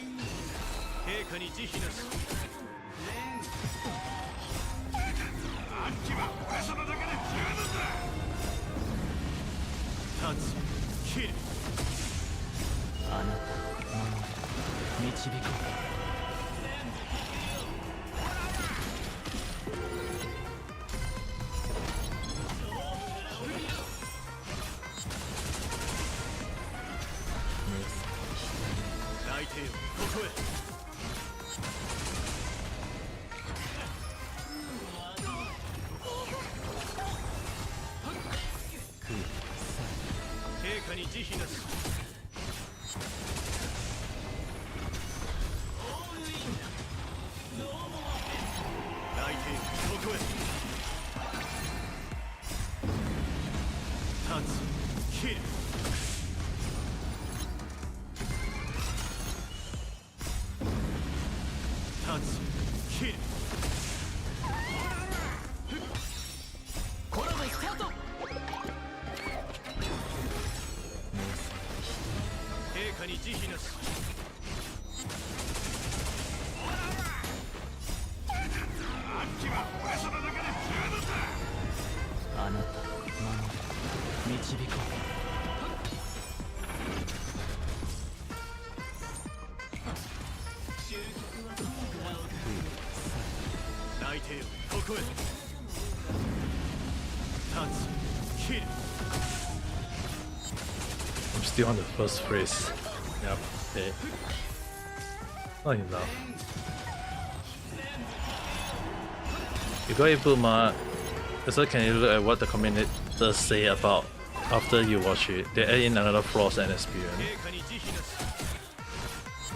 I'm still on the first phrase. Yep. Okay. Not enough. You got it, Boomer. So can you look at what the commentators say about after you watch it? They add in another flaws and experience.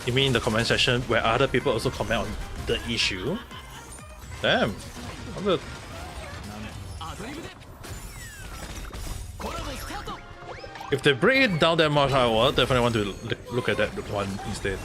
You mean the comment section where other people also comment on the issue? Damn. I'm good. If they break it down that much, I will definitely want to look at that one instead.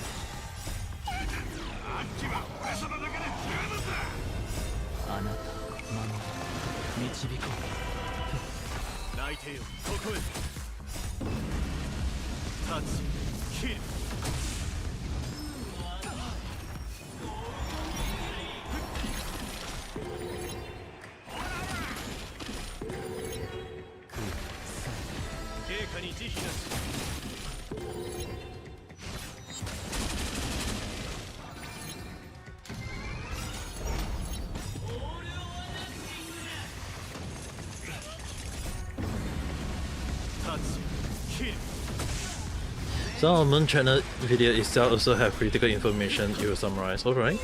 So our Moon channel video itself also have critical information you will summarize, alright?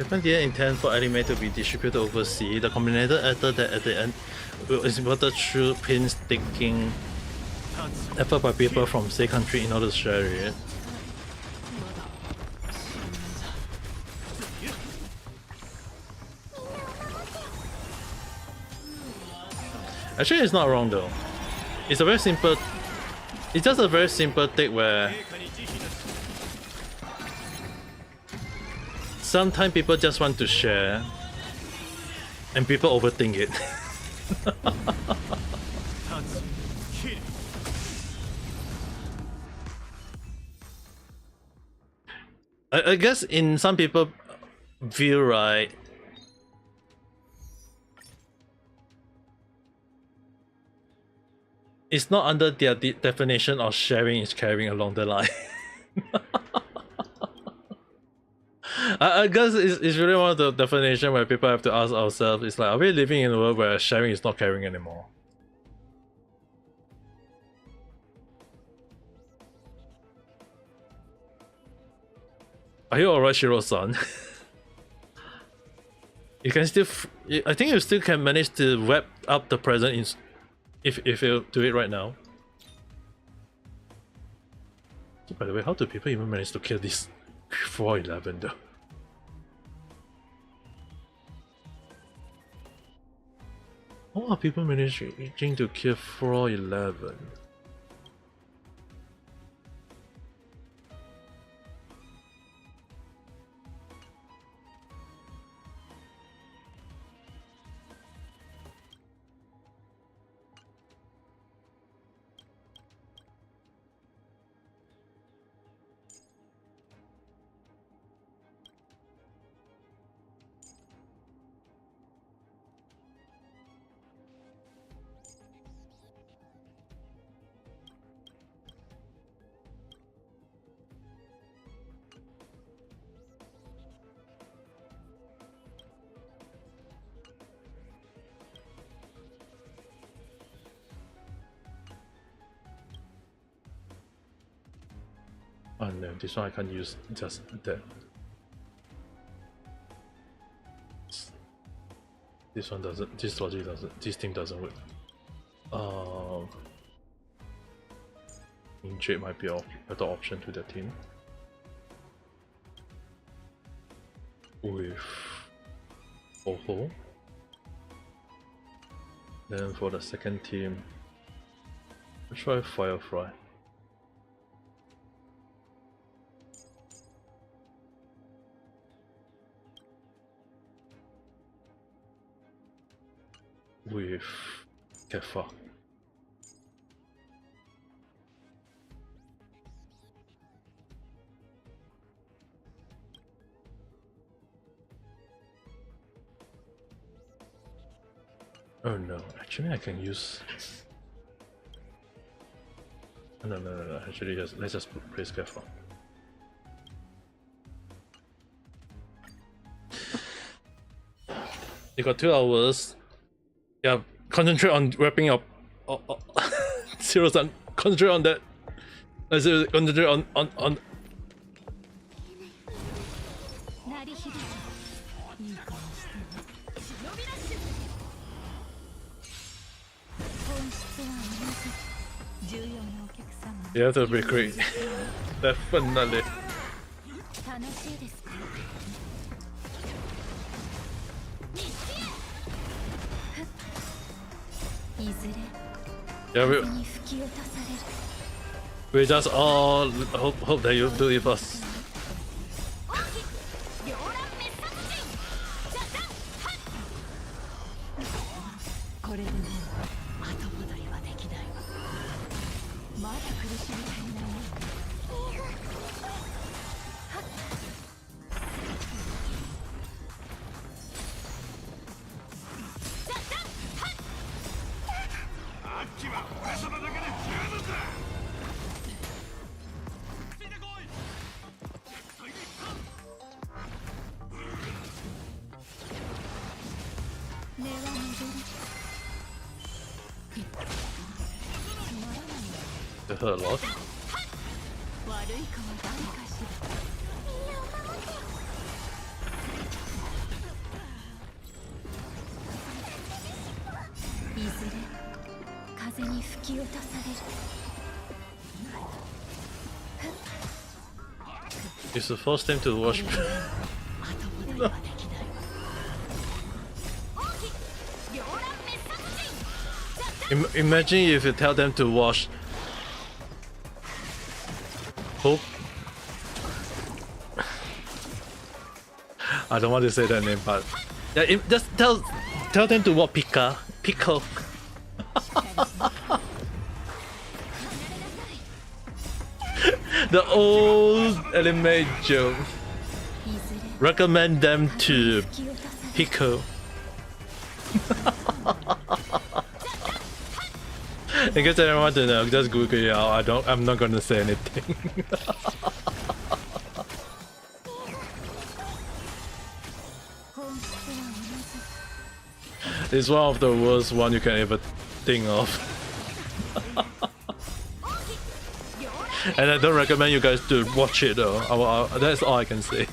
Japan didn't intend for anime to be distributed overseas. The commentator added that at the end it was imported through painstaking effort by people from said country in order to share it. Actually, it's not wrong though. It's a very simple. It's just a very simple take where sometimes people just want to share, and people overthink it. I guess in some people view, right, it's not under their definition of sharing is caring along the line. I guess it's really one of the definition where people have to ask ourselves, it's like, are we living in a world where sharing is not caring anymore? Are you alright, Shiro-san? You can still, I think you still can manage to wrap up the present if you do it right now. So by the way, how do people even manage to kill this 411 though? How are people managing to kill 411? Oh no, this one I can't use just that. This one doesn't, this logic doesn't, this thing doesn't work. Jade might be a better option to the team. With Oho. Then for the second team, let's try Firefly. With Kefa. Oh no, actually I can use... No, actually let's just place Kefa. You got 2 hours. Yeah, concentrate on wrapping up. Zero-san, concentrate on that. Let's concentrate on. You have to be great. Definitely. Yeah, we just all hope that you do it first. her a lot. 悪い子は誰かしら。いずれ風に吹き落とされる。 It's the first time to watch. Imagine if you tell them to watch Hope. I don't want to say that name, but yeah, just tell them to watch Pickle. The old anime joke. Recommend them to Pickle. In case anyone wants to know, just Google it out. I'm not gonna say anything. It's one of the worst one you can ever think of. And I don't recommend you guys to watch it though. That's all I can say.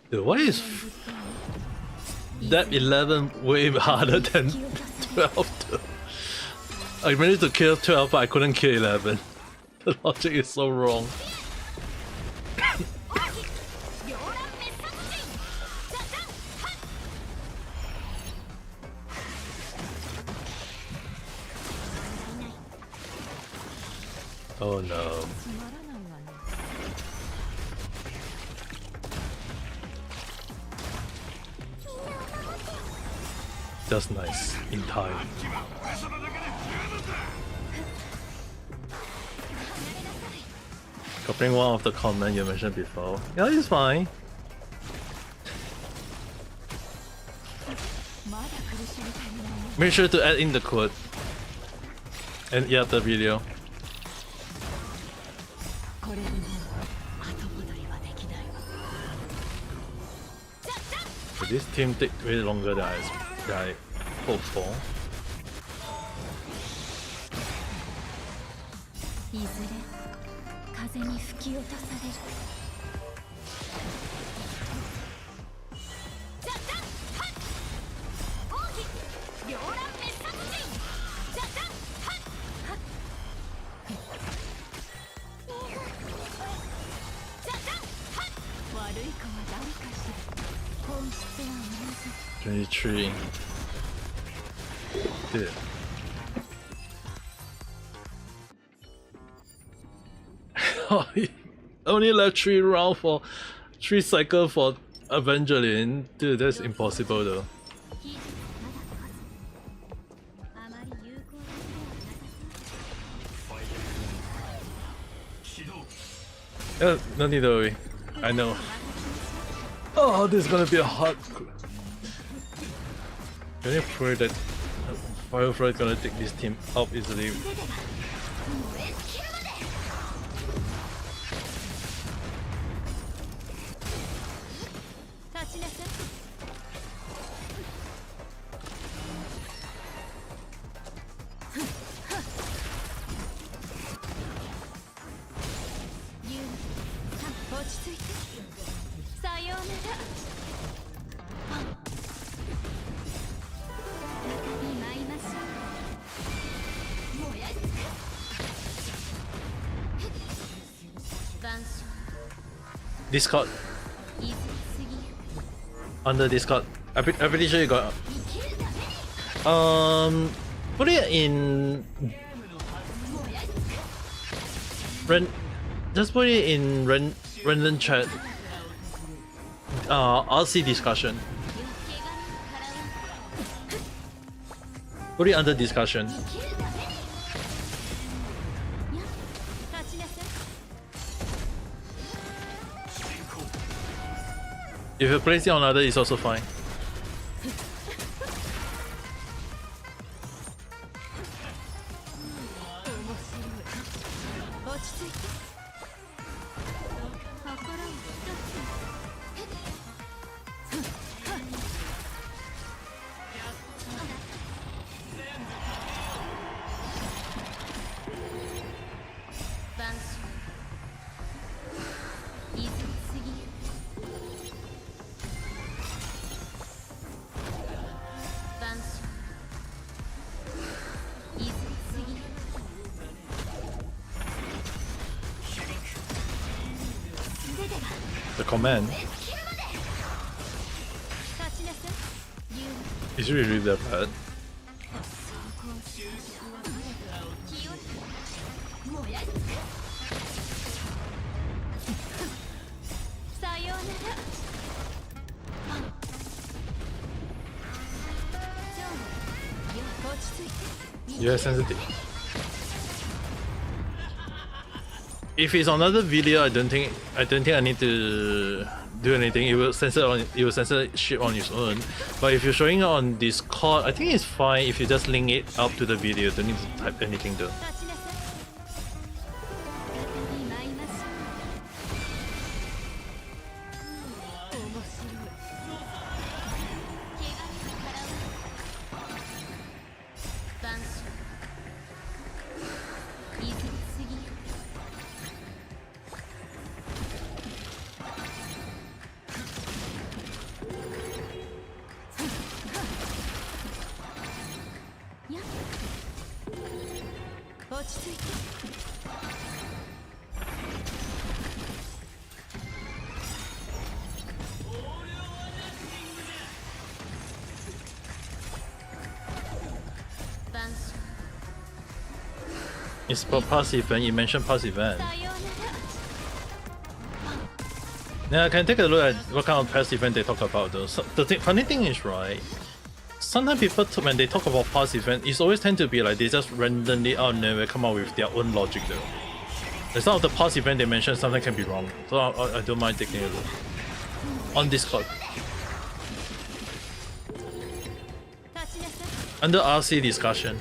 Dude, why is that 11 way harder than 12 though? I managed to kill 12 but I couldn't kill 11. The logic is so wrong. Oh no. Just nice, in time. Copying one of the comments you mentioned before. Yeah, it's fine. Make sure to add in the code. And yeah, the video. But this team take way longer than I hoped for. いずれ風に吹き落とされる。悪い子は誰かしら。本質は同じ。 23. Dude. Only left 3 rounds for 3 cycles for Evangeline. Dude, that's impossible though. No need to worry. I know. Oh, this is gonna be a hard. Can you pray that Hoyoverse is gonna take this team up easily? Discord. Under Discord. I'm pretty sure you got. Put it in. Just put it in random chat. I'll see discussion. Put it under discussion. If you place it on other, it's also fine. The command is really that bad. Yeah, sensitive. If it's on another video, I don't think I need to do anything. It will censor shit on its own. But if you're showing it on Discord, I think it's fine if you just link it up to the video. Don't need to type anything though. It's for past event, you mentioned past event. Yeah, I can take a look at what kind of past event they talk about though. So funny thing is, right, sometimes people when they talk about past event, it's always tend to be like they just randomly out of nowhere come up with their own logic though. Like some of the past event they mention something can be wrong. So I don't mind taking a look. On Discord. Under RC discussion.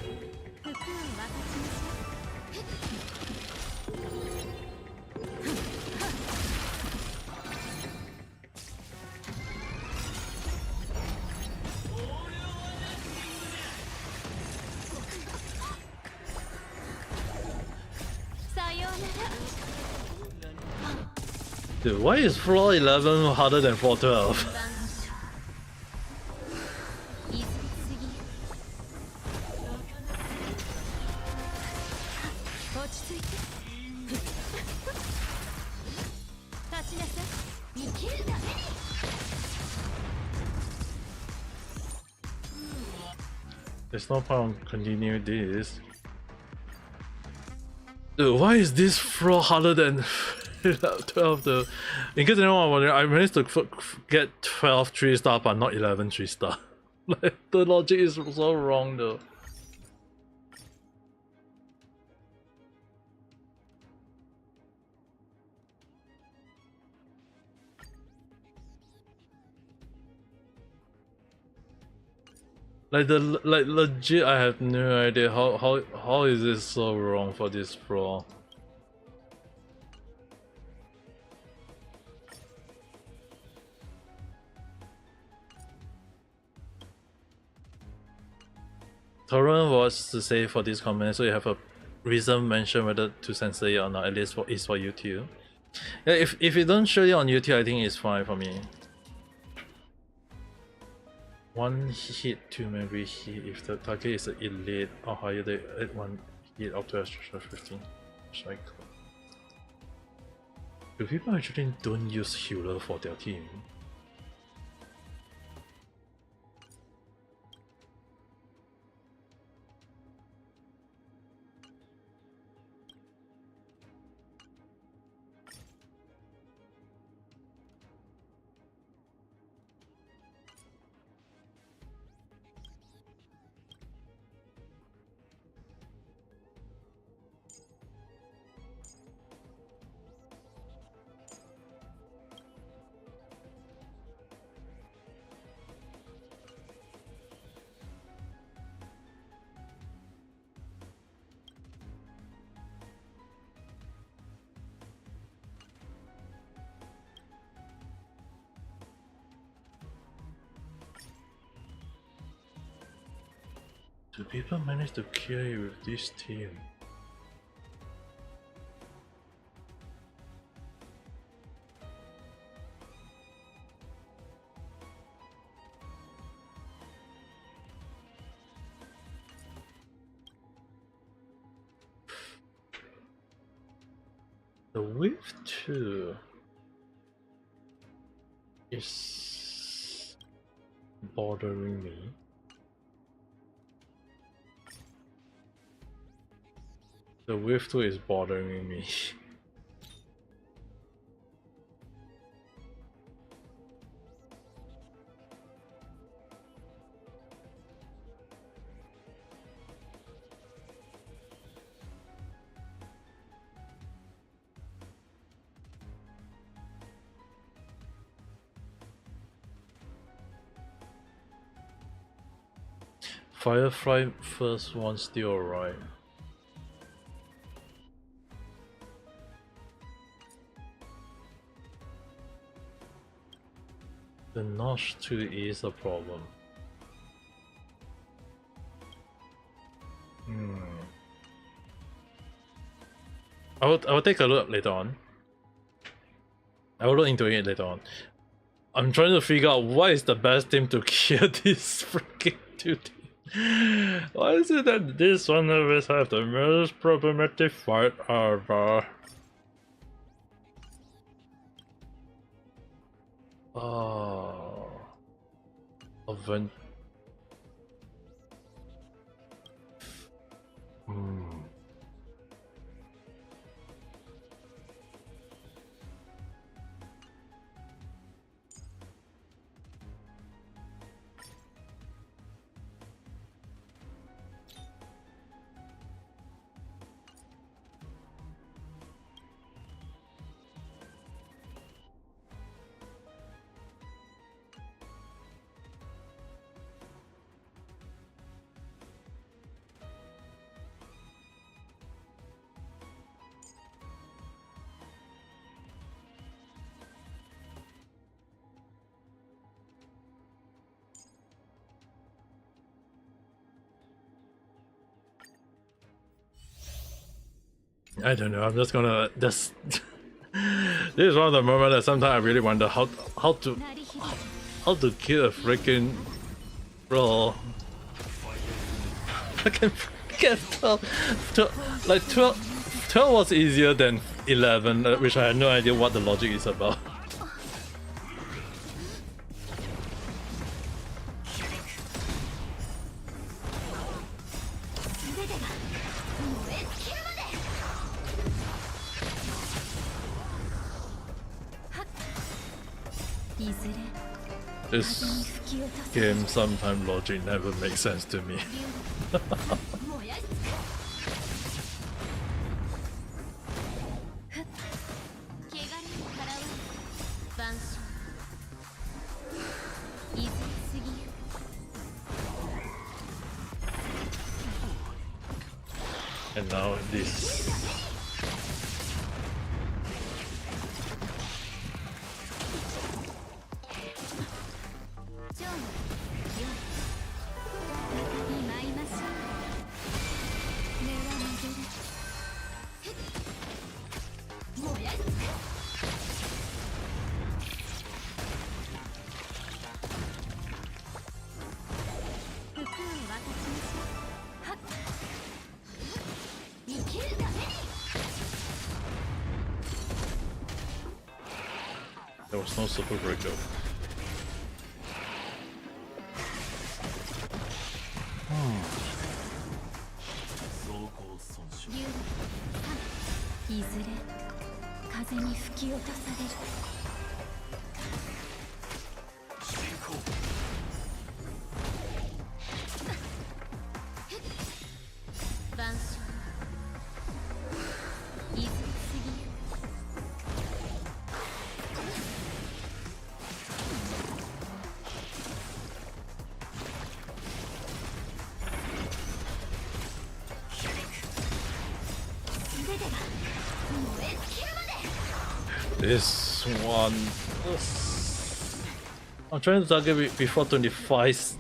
Dude, why is floor 11 harder than floor 12? There's no point on continuing this. Dude, why is this floor harder than 12 though? In case anyone wondering, I managed to get 12 3-star but not 11 3-star. Like, the logic is so wrong though. Like legit, I have no idea how is this so wrong for this floor. Torrent was to say for this comment, so you have a reason mention whether to censor it or not. At least for YouTube. Yeah, if you don't show it on YouTube, I think it's fine for me. One hit to memory hit if the target is an elite or higher, they add one hit up to extra 15 cycle. Do people actually don't use healer for their team? Do people manage to kill you with this team? The wave 2 is bothering me. The wave 2 is bothering me. Firefly first one still alright. The notch 2 is a problem. I will take a look later on. I will look into it later on. I'm trying to figure out what is the best team to kill this freaking 2 team. Why is it that this one always have the most problematic fight ever? Oh, event. I don't know. I'm just gonna this. This is one of the moments that sometimes I really wonder how to kill a freaking bro. I can 12, like 12 was easier than 11, which I had no idea what the logic is about. This game sometimes logic never makes sense to me. And now this. There was no super breakup. This one. I'm trying to target before 25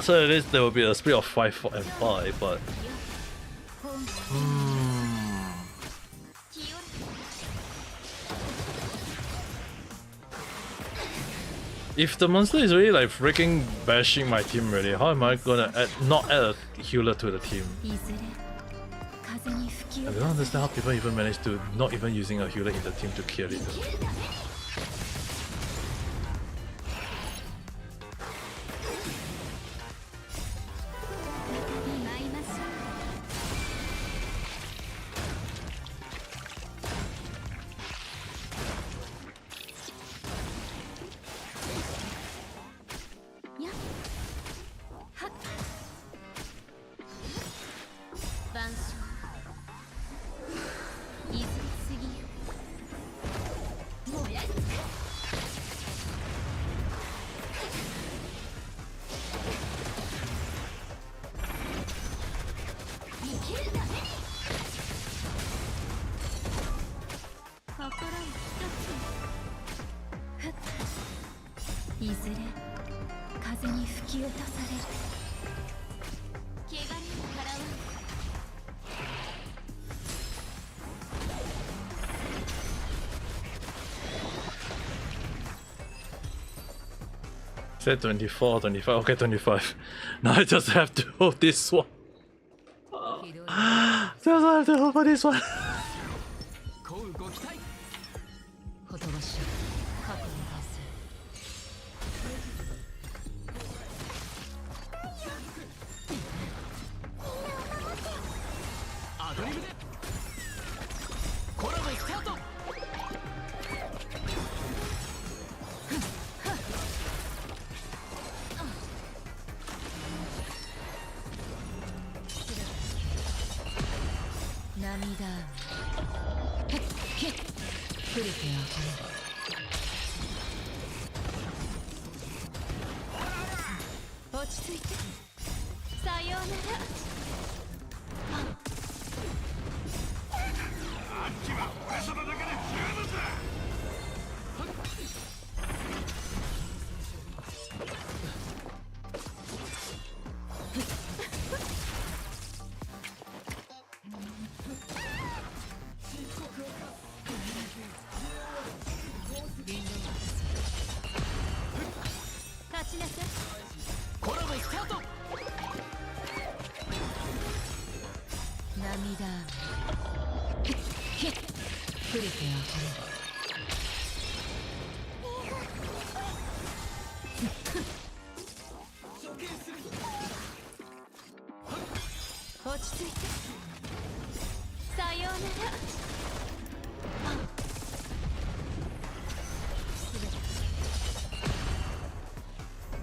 So at least there will be a split of 5, 4, and 5, but if the monster is really like freaking bashing my team really, how am I gonna not add a healer to the team? I don't understand how people even manage to not even using a healer in the team to kill it. Said 24, 25, okay 25. Now I just have to hold this one. Just have to hold for this one.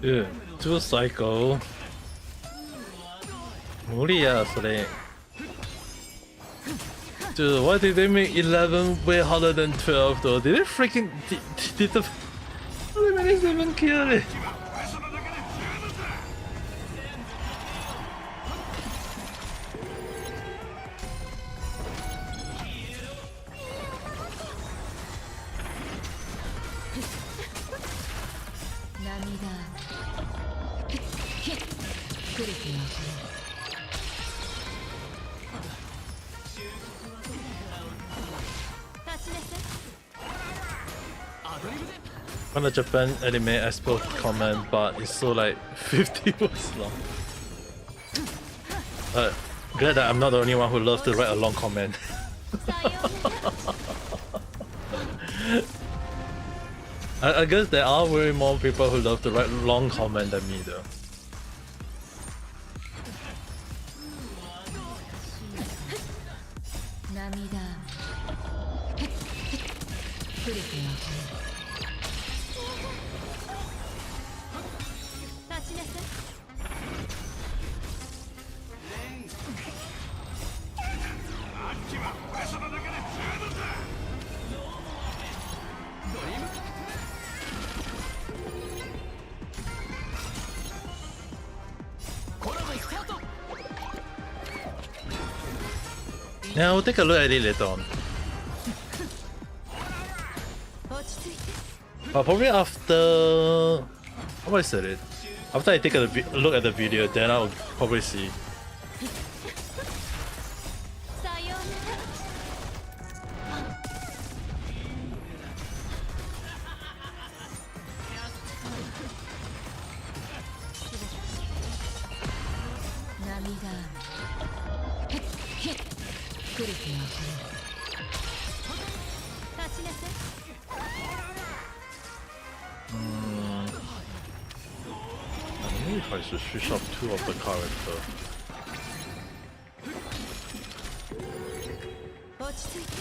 Dude, 2 cycle. 無理やそれ。Dude, why did they make 11 way harder than 12 though? Did they freaking did the eliminates even kill it? On the Japan anime expo comment, but it's so like 50 words long. Glad that I'm not the only one who loves to write a long comment. I guess there are way more people who love to write long comment than me though. Yeah, we'll take a look at it later on. But probably after... How do I said it? After I take a look at the video, then I'll probably see. さようなら。波がへっへっ来る気がする。立ちなさい。I don't know if I should switch up 2 of the character. 落ち着いて。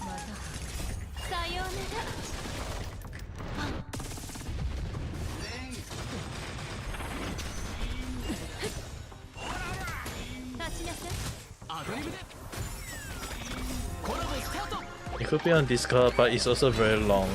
またさようなら。It could be on Discord, but it's also very long.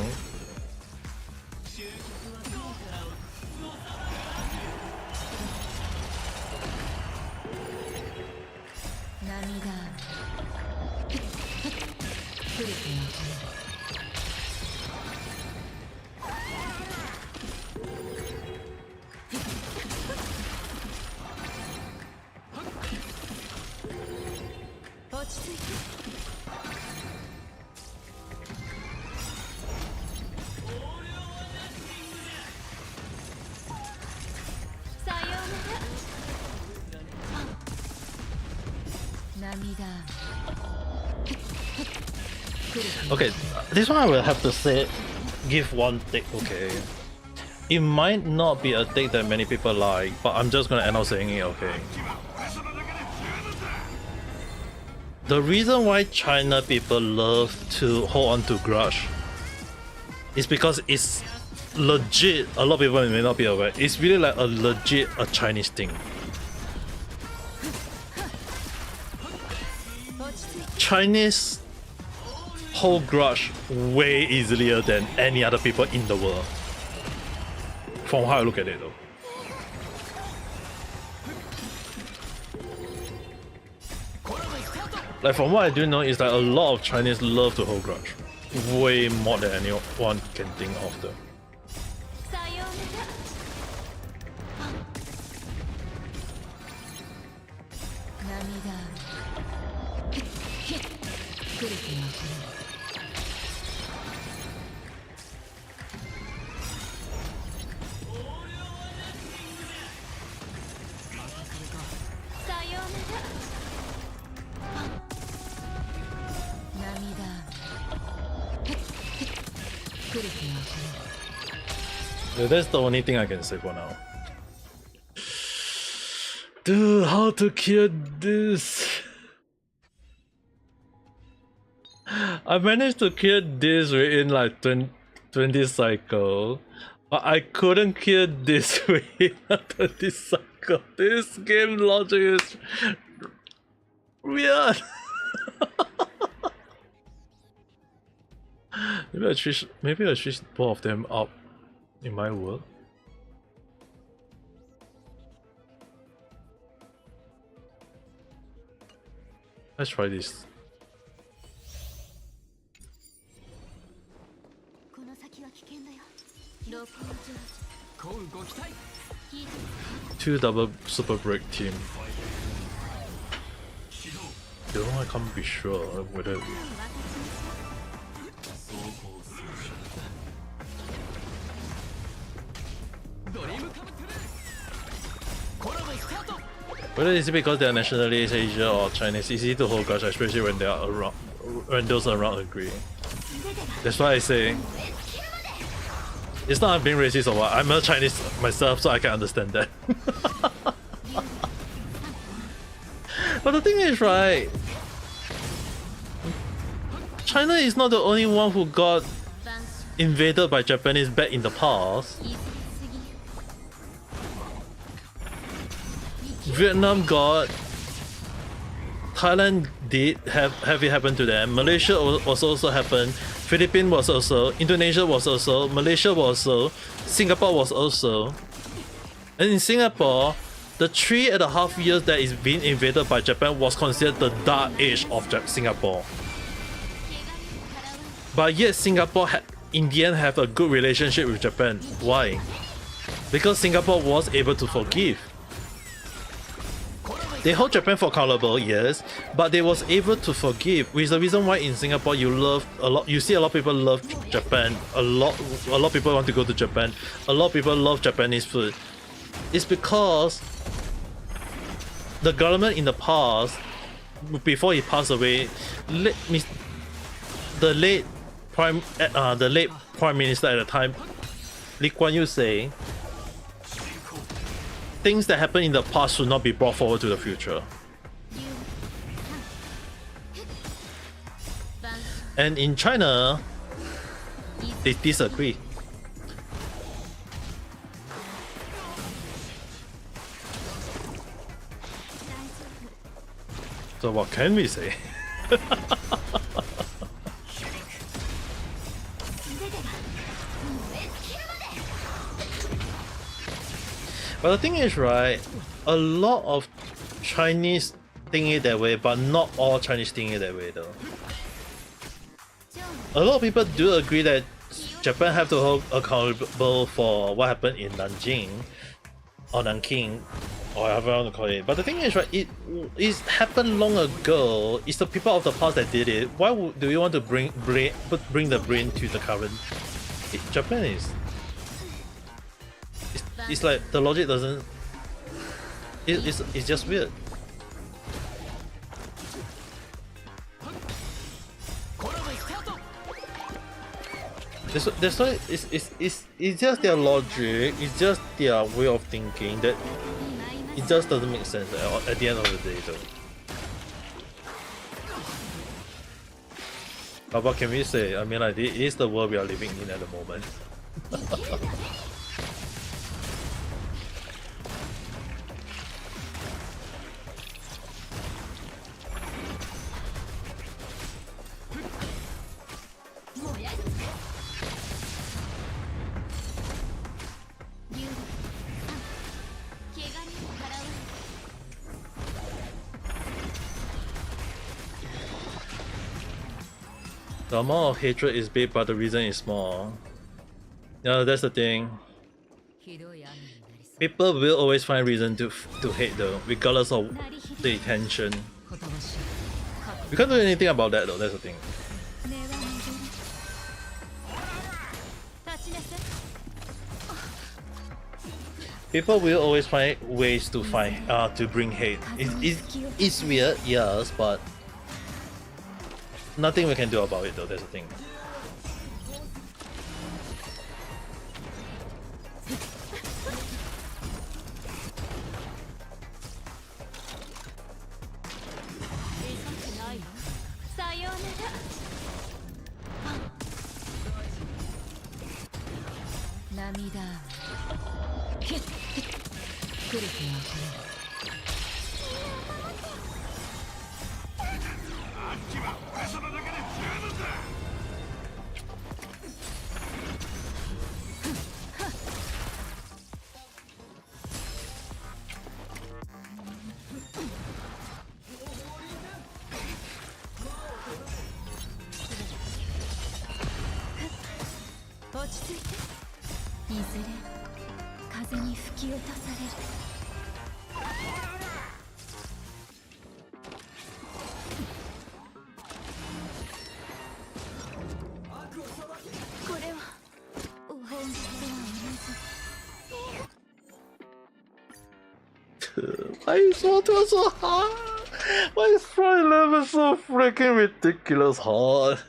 Okay, this one I will have to say, give one take, okay. It might not be a take that many people like, but I'm just gonna end up saying it, okay. The reason why China people love to hold on to grudge is because it's legit, a lot of people may not be aware, it's really like a legit Chinese thing. Chinese hold grudge way easier than any other people in the world. From how I look at it though. Like from what I do know is that a lot of Chinese love to hold grudge. Way more than anyone can think of though. Yeah, that's the only thing I can say for now. Dude, how to kill this? I managed to kill this within like 20 cycles, but I couldn't kill this within 20 cycles. This game logic is weird. Maybe I switch both of them up in my world. Let's try this. Two double super break team. You know, I can't be sure whether. Whether it's because they are nationalists, Asia or Chinese, it's easy to hold grudge, especially when they are around, when those around agree. That's why I say it's not being racist or what. I'm a Chinese myself, so I can understand that. But the thing is, right? China is not the only one who got invaded by Japanese back in the past. Vietnam got, Thailand did have it happen to them. Malaysia was also happened. Philippines was also, Indonesia was also, Malaysia was also, Singapore was also. And in Singapore, the 3.5 years that is being invaded by Japan was considered the dark age of Singapore. But yet Singapore in the end have a good relationship with Japan. Why? Because Singapore was able to forgive. They hold Japan for accountable, yes, but they was able to forgive, which is the reason why in Singapore you see a lot of people love Japan, a lot of people want to go to Japan, a lot of people love Japanese food. It's because the government in the past, before he passed away, the late prime minister at the time, Lee Kuan Yew, say things that happen in the past should not be brought forward to the future. And in China, they disagree. So what can we say? But the thing is, right, a lot of Chinese think it that way, but not all Chinese think it that way though. A lot of people do agree that Japan have to hold accountable for what happened in Nanjing or Nanking, or however you want to call it. But the thing is, right, it happened long ago. It's the people of the past that did it. Why do you want to bring the brain to the current? Japan is. It's like the logic doesn't. It's just weird. That's why it's just their logic. It's just their way of thinking that it just doesn't make sense at the end of the day, though. But what can we say? I mean, like, it is the world we are living in at the moment. The amount of hatred is big, but the reason is small. Yeah, that's the thing. People will always find reason to hate though, regardless of the intention. We can't do anything about that though, that's the thing. People will always find ways to bring hate. It's weird, yes, but nothing we can do about it though, that's the thing. Why is water so hard? Why is fry level so freaking ridiculous hard?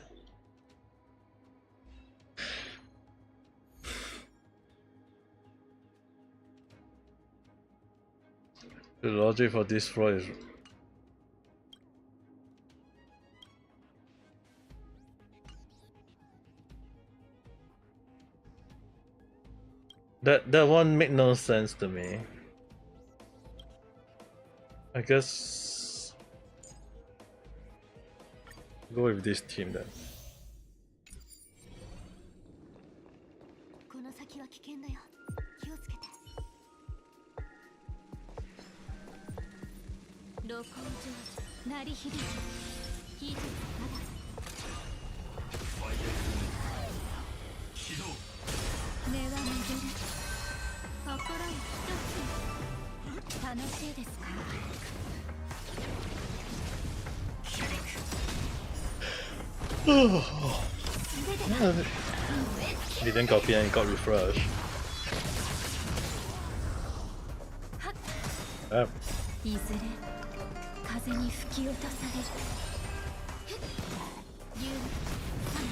The logic for this fry is that one made no sense to me. I guess go with this team then. の先は危険だよ。気をつけて。露光成就、鳴り響き、技術まだ。根は巡る。心一つ。楽しいですか？ He didn't copy and he got refreshed. Damn. いずれ風に吹き落とされる。夕再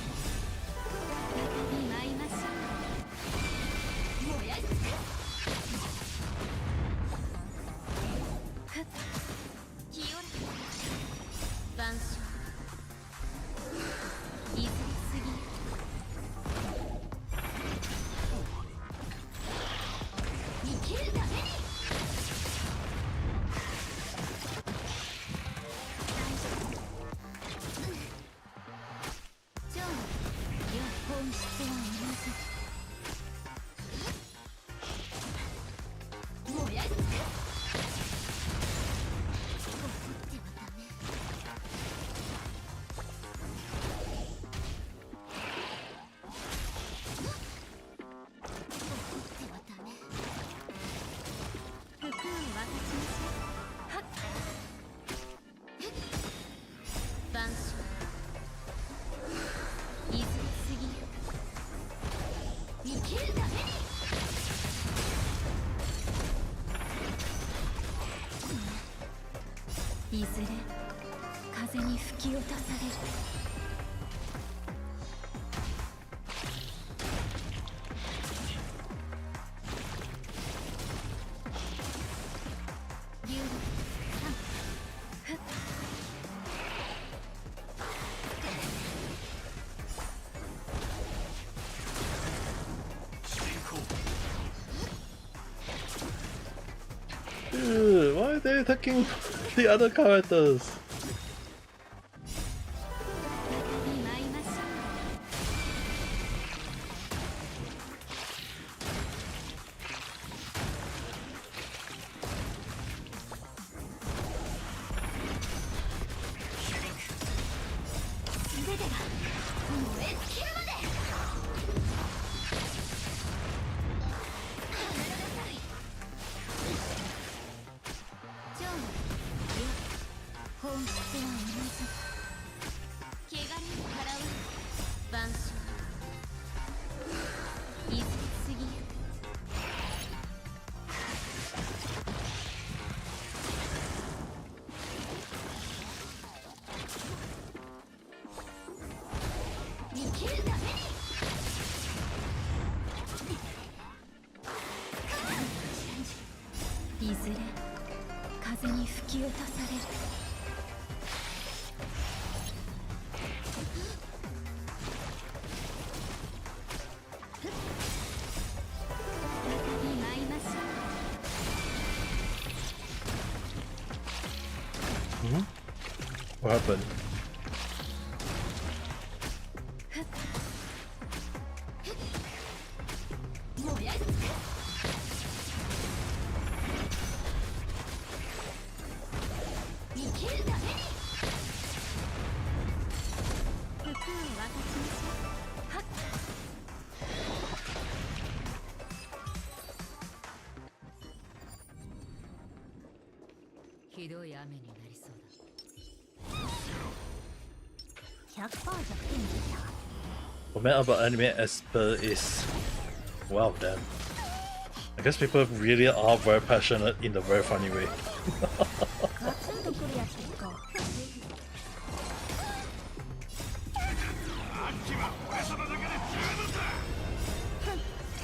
び舞いましょう。燃やして清らか万象いずれ過ぎ生きるために超良本質は同じ。燃やして怒ってはダメ。服を渡しましょう。はっ万象いずれ過ぎゆく生きるために。いずれ風に吹き落とされる。流動三ふっDude, why are they attacking the other characters? 再び舞いましょう。全てが燃え尽きるまで。離れなさい。超良本質は同じ。汚れに払う万象いずれ過ぎゆく。生きるために。いずれ風に吹き落とされる。再び舞いましょう。 What happened? 燃やして生きるために。服を渡しましょう。はっひどい雨になりそうだ。100% 弱点でした。 What meant about anime expert is, wow, damn. I guess people really are very passionate in a very funny way. ガツンとくるやつですか。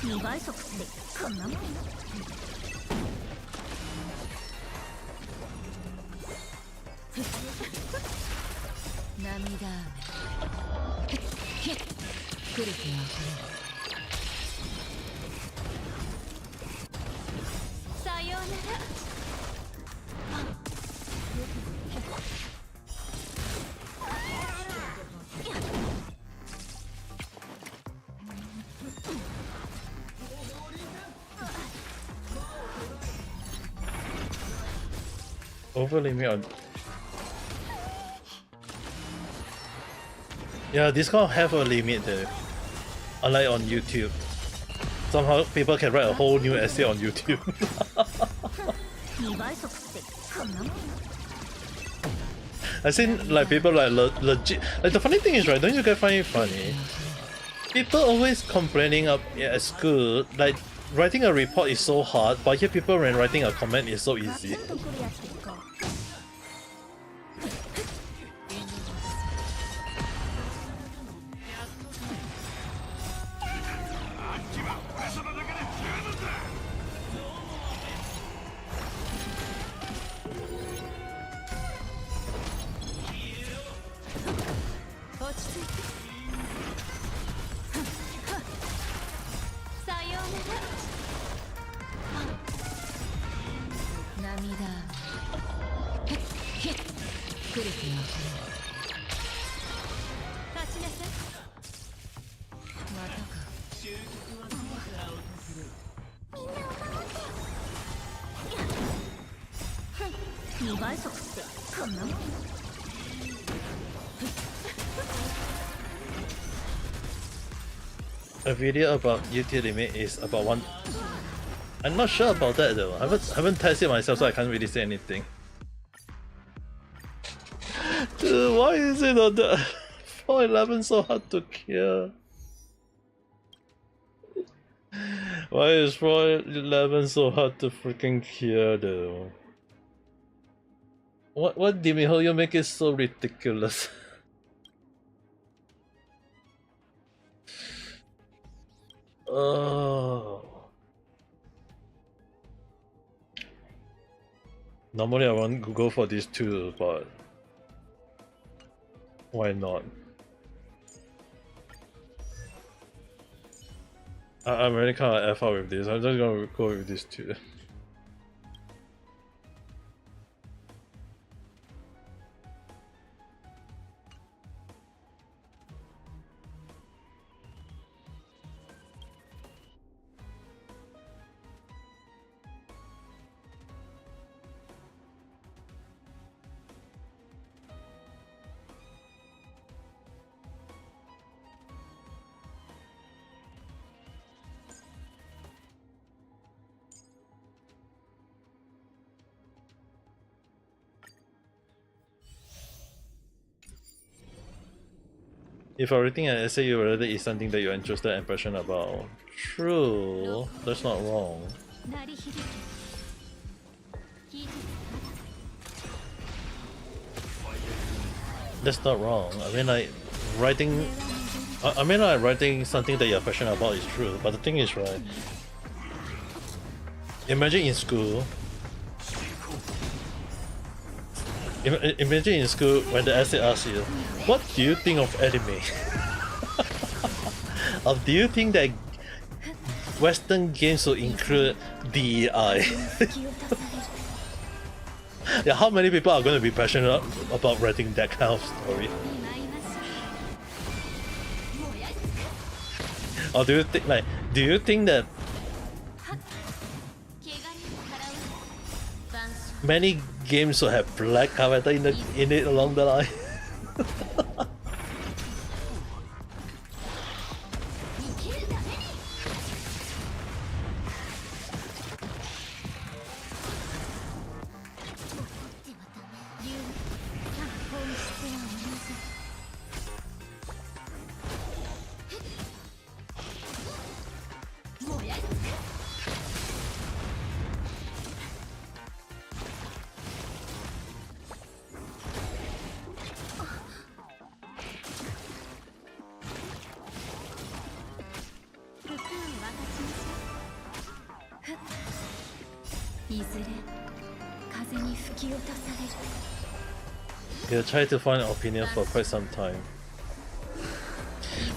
2倍速ってこんなもん。涙雨来る気が来る。さようなら。Over limit on. Yeah, Discord have a limit there. Unlike on YouTube. Somehow people can write a whole new essay on YouTube. I seen like people like legit. Like the funny thing is, right? Don't you guys find it funny? People always complaining of at school like writing a report is so hard, but here people when writing a comment is so easy. A video about YouTube limit is about one. I'm not sure about that though. I haven't tested myself, so I can't really say anything. Dude, why is it on the 411 so hard to kill? Why is 411 so hard to freaking kill though? What did you make it so ridiculous? Oh. Normally I want to go for these two, but why not? I'm really kind of F out with this. I'm just gonna go with these two. If everything an essay you read is something that you're interested and passionate about, true, that's not wrong. That's not wrong. I mean, like writing. I mean, like writing something that you're passionate about is true. But the thing is, right? Imagine in school. Imagine in school when the essay asks you, what do you think of anime? Or do you think that Western games will include DEI? Yeah, how many people are going to be passionate about writing that kind of story? Or do you think that many games will have black character in it along the line? Yeah, try to find opinions for quite some time.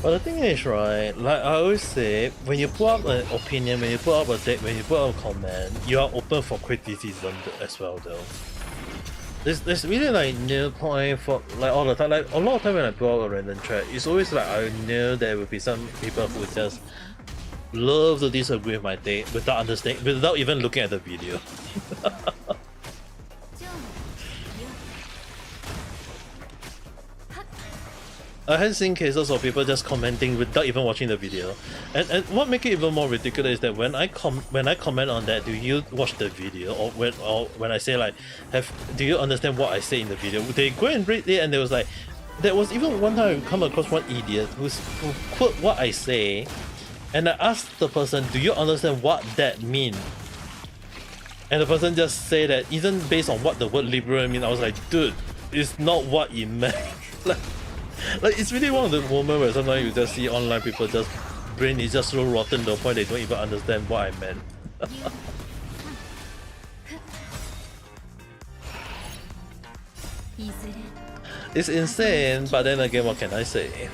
But the thing is, right, like I always say, when you put up an opinion, when you put up a deck, when you put up a comment, you are open for criticism as well though. There's really like no point for like all the time, like a lot of time when I put out a random chat, it's always like I know there will be some people who just love to disagree with my take without understanding, without even looking at the video. I have seen cases of people just commenting without even watching the video, and what makes it even more ridiculous is that when I comment on that, do you watch the video, or when I say like, do you understand what I say in the video? They go and read it, and there was like, there was even one time I come across one idiot who quote what I say, and I asked the person, do you understand what that mean? And the person just say that even based on what the word liberal mean, I was like, dude, it's not what it meant. Like it's really one of the moments where sometimes you just see online people just brain is just so rotten to the point they don't even understand what I meant. It's insane, but then again, what can I say?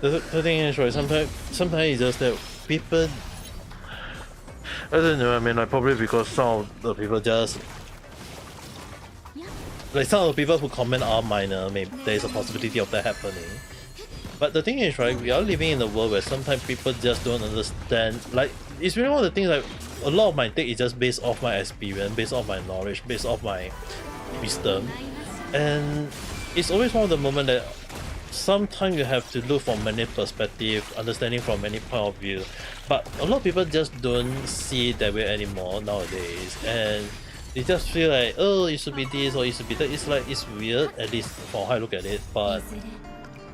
The thing is, right, sometimes it's just that people, I don't know, I mean, like, probably because some of the people just, like, some of the people who comment are minor, maybe there is a possibility of that happening. But the thing is, right, we are living in a world where sometimes people just don't understand, like, it's really one of the things, like, a lot of my take is just based off my experience, based off my knowledge, based off my wisdom, and it's always one of the moments that sometimes you have to look from many perspectives, understanding from many point of view, but a lot of people just don't see it that way anymore nowadays, and they just feel like, oh, it should be this or it should be that. It's like, it's weird, at least from how I look at it, but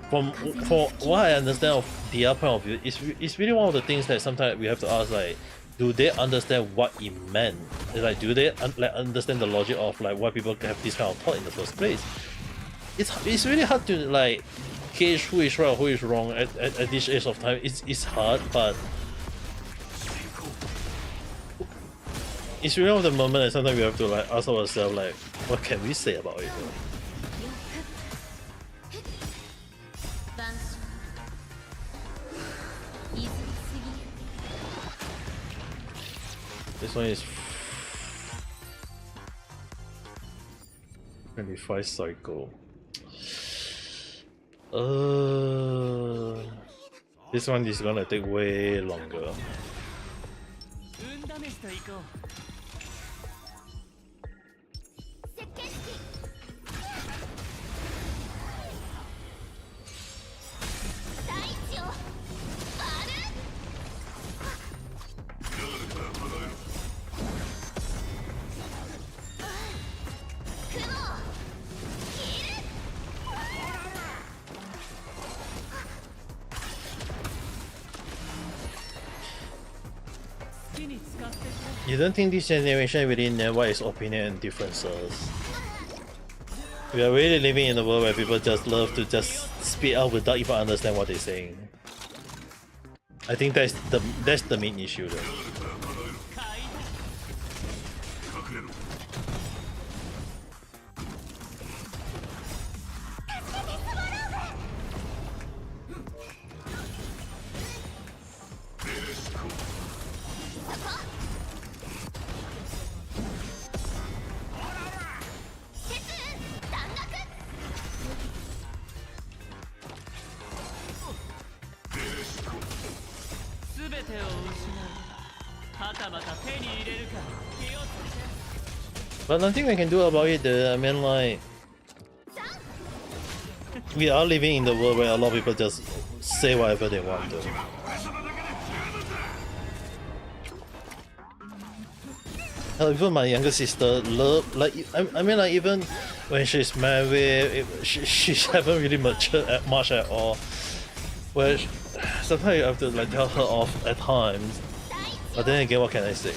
from what I understand of their point of view, it's really one of the things that sometimes we have to ask, like, do they understand what it meant? Like, do they understand the logic of like why people have this kind of thought in the first place? It's really hard to like gauge who is right or who is wrong at this age of time. It's hard, but it's really one of the moment that sometimes we have to like ask ourselves, like, what can we say about it? This one is 25 cycle. This one is gonna take way longer. You don't think this generation really know what is opinion and differences? We are really living in a world where people just love to just speak out without even understand what they're saying. I think that's the main issue though. But nothing we can do about it though. I mean, like, we are living in the world where a lot of people just say whatever they want to. Even my younger sister love, I mean, like, even when she's married, she haven't really matured much at all. Where sometimes you have to like tell her off at times. But then again, what can I say?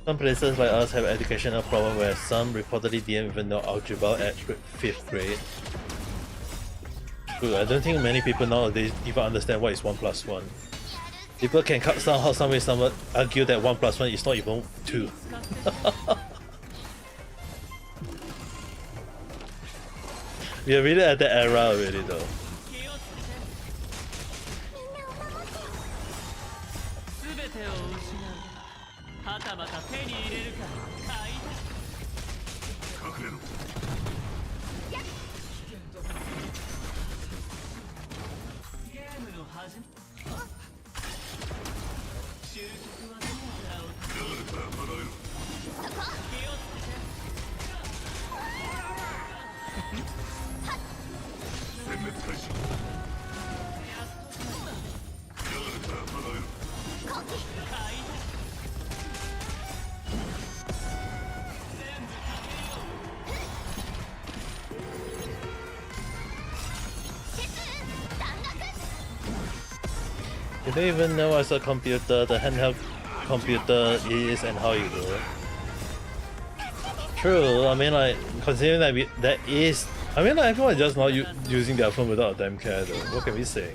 Some places like us have educational problem where some reportedly didn't even know algebra at 5th grade. Dude, I don't think many people nowadays even understand what is 1 plus 1. People can somehow, some way, someone argue that 1 plus 1 is not even 2. We are really at that era already though. You don't even know as a computer, the handheld computer is and how it works. True, I mean like, considering that that is... I mean like, everyone is just not using their phone without a damn care though. What can we say?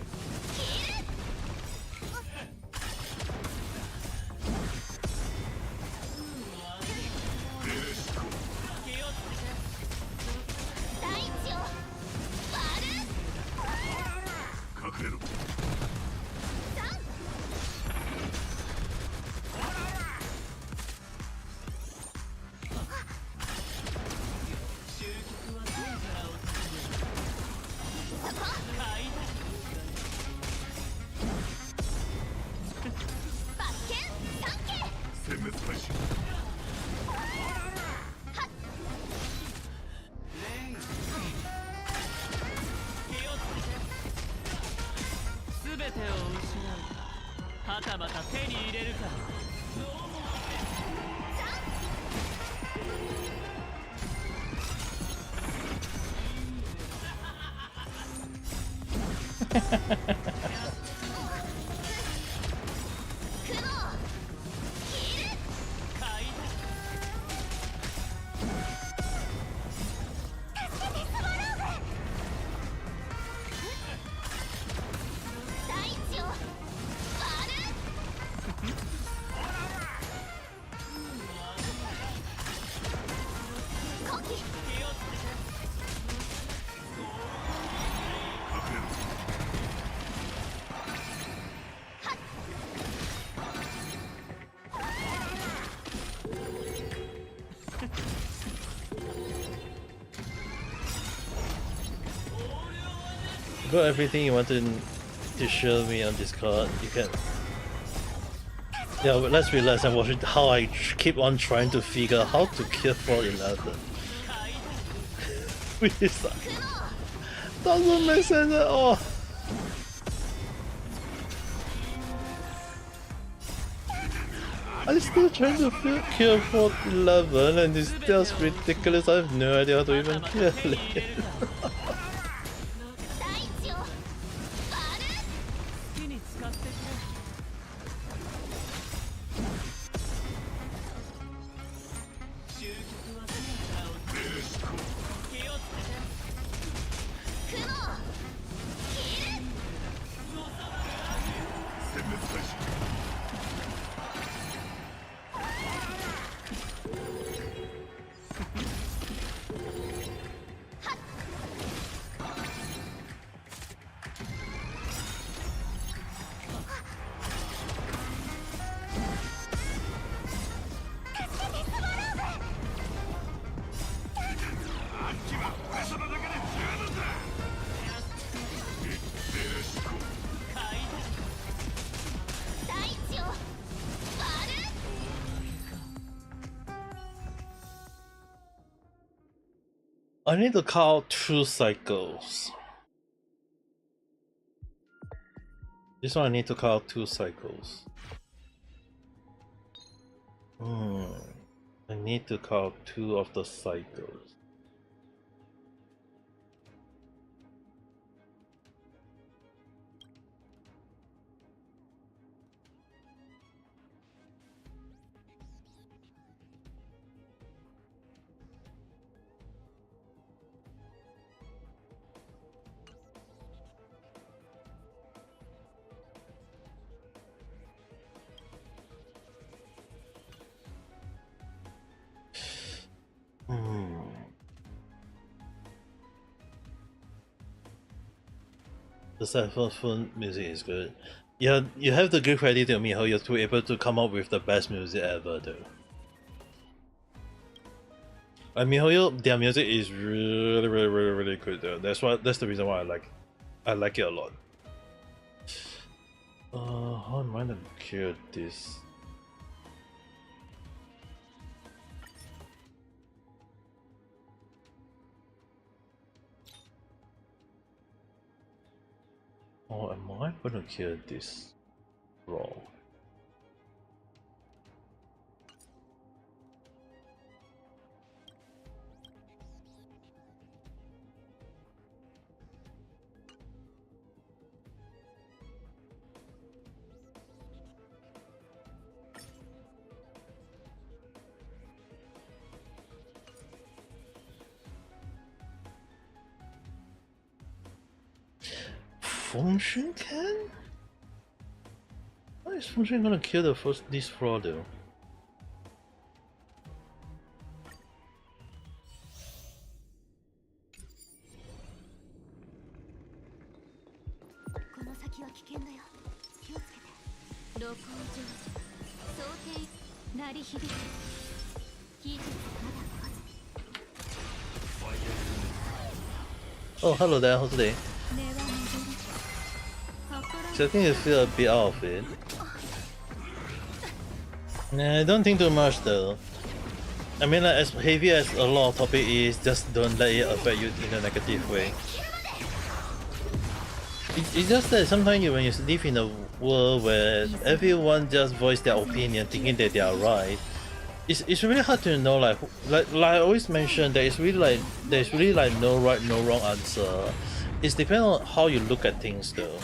Got everything you wanted to show me on Discord. You can. Yeah, but let's relax and watch it. How I keep on trying to figure out how to kill 411. Which is like, doesn't make sense at all. I'm still trying to kill 411 and it's just ridiculous. I have no idea how to even kill it. I need to count 2 cycles. This one I need to count 2 cycles. I need to count 2 of the cycles. The saxophone music is good. Yeah, you have to give credit to Miho. You're able to come up with the best music ever, though. I mean, Hoyo, their music is really good though. That's the reason why I like it a lot. How am I gonna kill this? Or am I gonna kill this raw? Function can? Why is Function gonna kill this fraud though? Oh, hello there, how's today? So I think you feel a bit out of it. Nah, I don't think too much though. I mean, like, as heavy as a lot of topic is, just don't let it affect you in a negative way. It's just that sometimes when you live in a world where everyone just voice their opinion thinking that they are right, it's really hard to know, like I always mention, there's really no right, no wrong answer. It's depends on how you look at things though.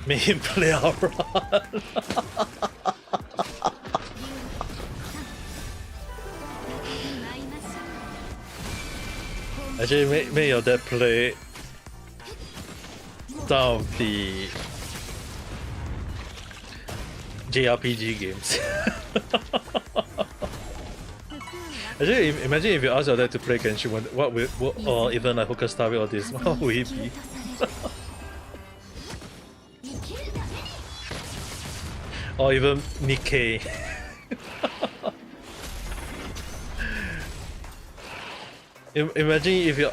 Make him play our run. Actually, make your dad play some of the JRPG games. Actually, imagine if you ask your dad to play Genshin, what or even like Hoka Star Rail or this, what would it be? Or even Nikkei. Imagine if you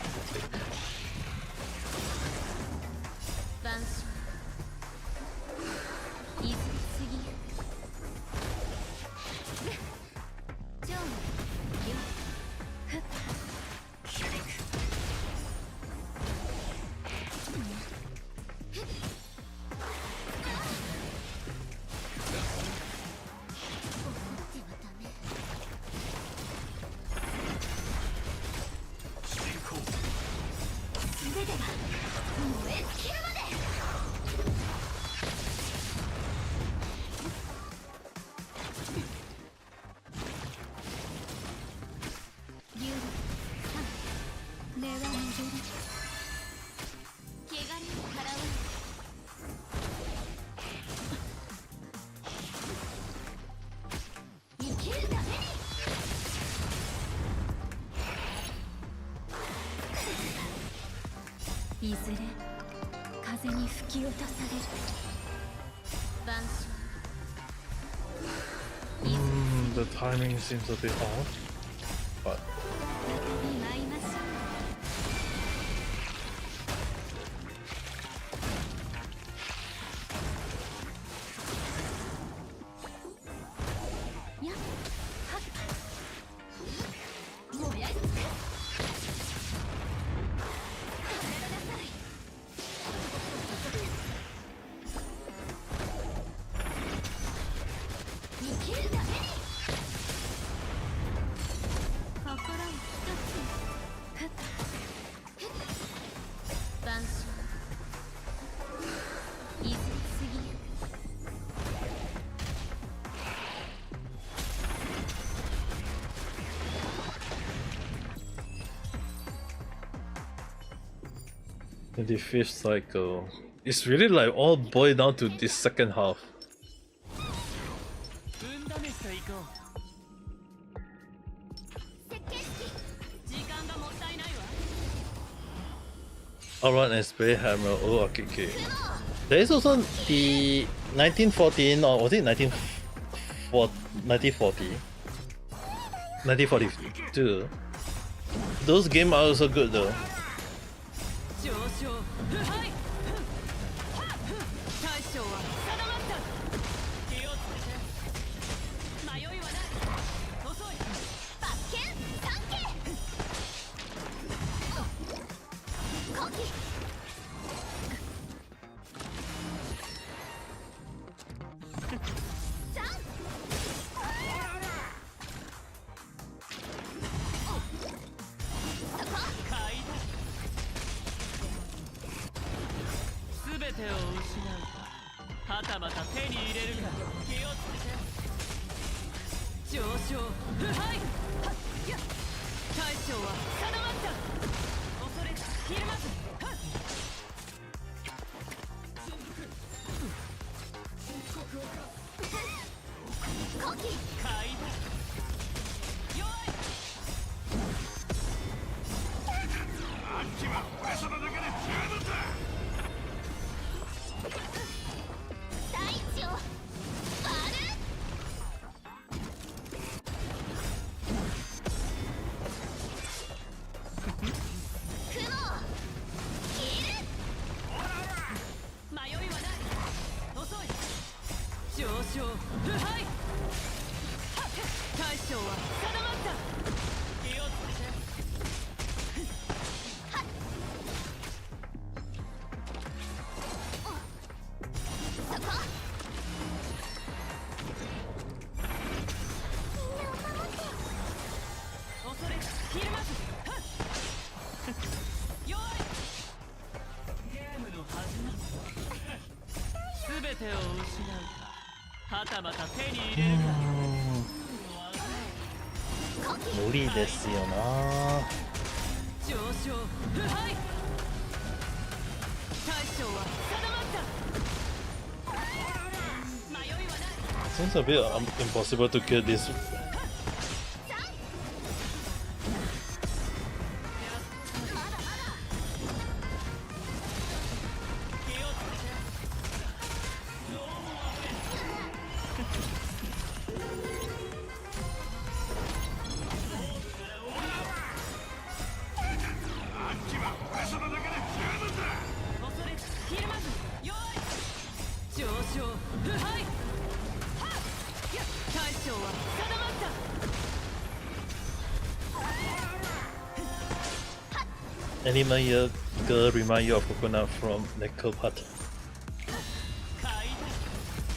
the timing seems a bit off, but the fifth cycle. It's really like all boiled down to this second half. Alright, and spray hammer. Oh, okay, okay. There is also the 1914, or was it 1940? 1942. Those games are also good though. 上昇腐敗大将は定まった気をつけて迷いはない遅い罰剣三景後期全てを失うかはたまた手に入れるか気をつけて上昇腐敗大将は定まった恐れひるまず後期階段弱いあっちは俺様だけで十分だ大地を割る雲を切る迷いはない遅い上昇腐敗大将は定まった気をつけてそこ恐れひるまず弱いゲームの始まり全てを失うかはたまた手に入れるか無理ですよな。上昇腐敗大将は定まった迷いはない Seems a bit impossible to kill this. 気をつけて恐れひるまず弱い上昇腐敗大将は定まった Anime here girl remind you of coconut from Necropart.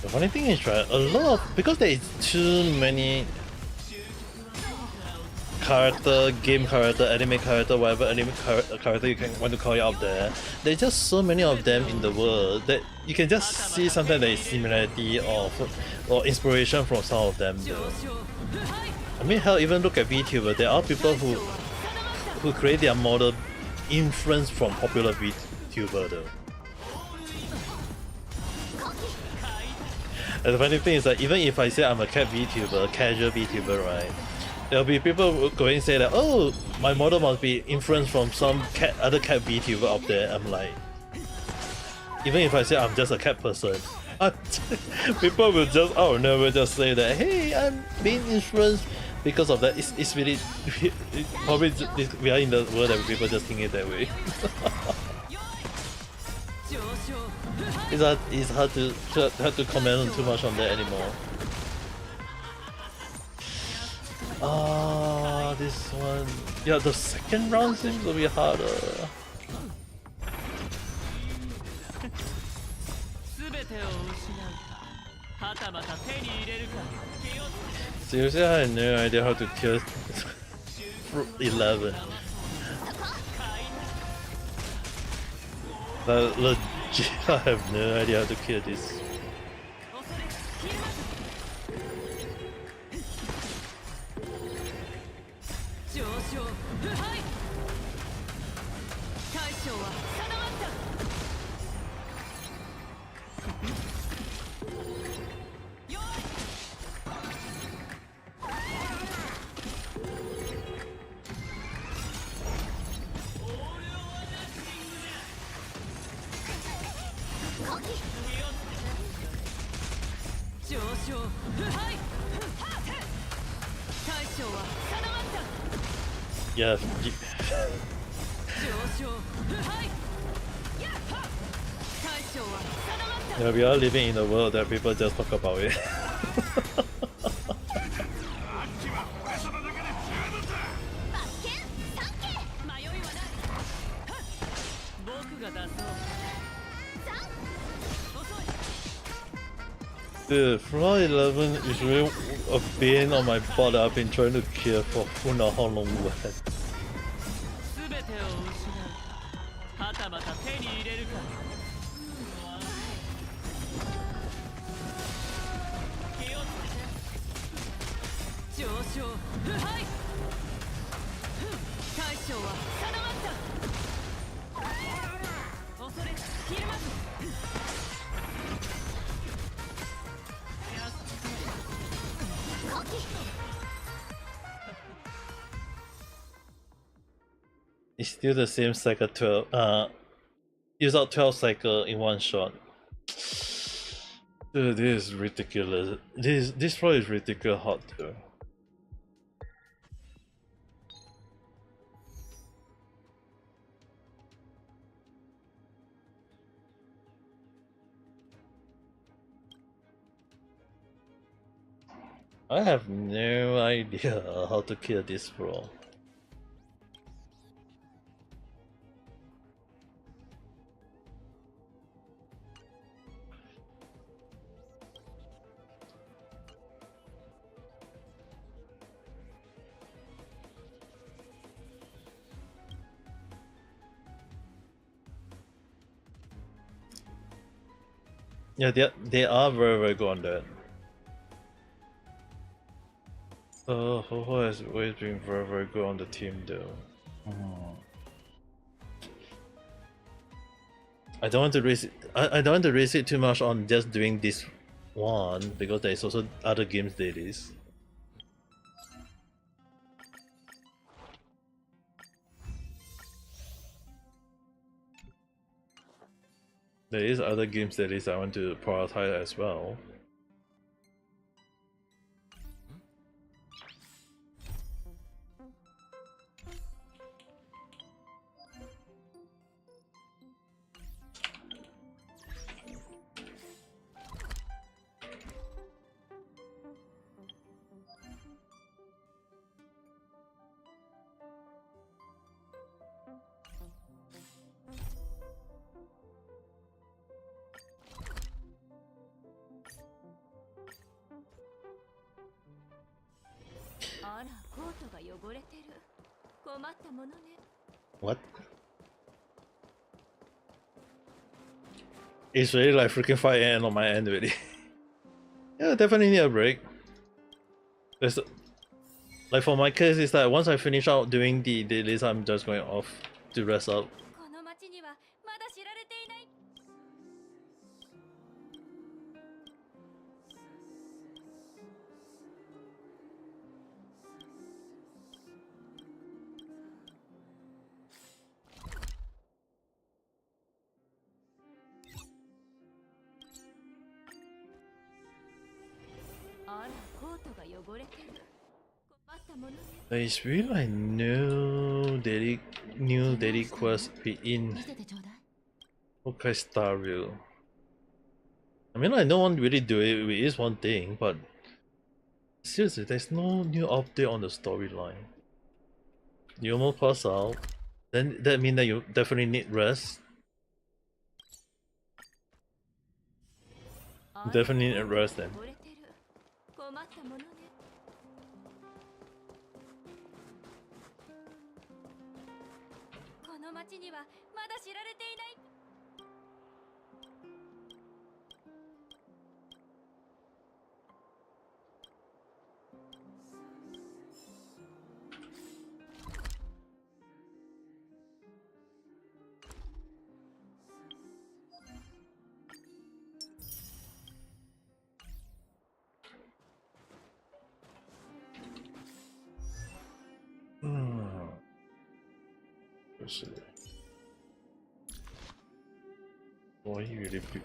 The funny thing is, right, a lot of, because there is too many character, game character, anime character, whatever anime character you can want to call it out there. There's just so many of them in the world that you can just see sometimes there is similarity or inspiration from some of them. Though. I mean, hell, even look at VTuber. There are people who create their model influence from popular VTuber though. And the funny thing is that even if I say I'm a cat VTuber, casual VTuber, right? There'll be people who go and say that, oh, my model must be influenced from some other cat VTuber out there. I'm like, even if I say I'm just a cat person, people will just out of nowhere just say that, hey, I'm being influenced because of that. It's really, probably we are in the world that people just think it that way. It's hard to comment on too much on that anymore. This one, yeah, the second round seems to be harder. Seriously, I had no idea how to kill 11. But legit, I have no idea how to kill this. 昇腐敗大将は定まった Yeah. 上昇腐敗やっは大将は定まった Yeah, we are living in a world that people just talk about it. 迷いはない僕が出そう遅い Dude, Floor 11 is really a pain on my butt that I've been trying to kill for who knows how long. 全てを失うはたまた手に入れるか気をつけて上昇腐敗大将は定まった恐れひるまず It's still the same cycle 12. Use out 12 cycle in one shot. Dude, this is ridiculous. This floor is ridiculous hot too. I have no idea how to kill this floor. Yeah, they are very good on that. Ho has always been very good on the team though. I don't want to raise it. I don't want to raise it too much on just doing this one because there is also other games dailies. There is other games dailies I want to prioritize as well. What? It's really like freaking 5 AM on my end already. Yeah, definitely need a break. There's like for my case, it's like once I finish out doing the dailies, I'm just going off to rest up. この町にはまだ知られていない There is really like no new daily quest in Honkai Star Rail. I mean, like no one really do it. It is one thing, but seriously, there's no new update on the storyline. You almost pass out, then that means that you definitely need rest. Definitely need rest then. この町にはまだ知られていない Boy, he really big.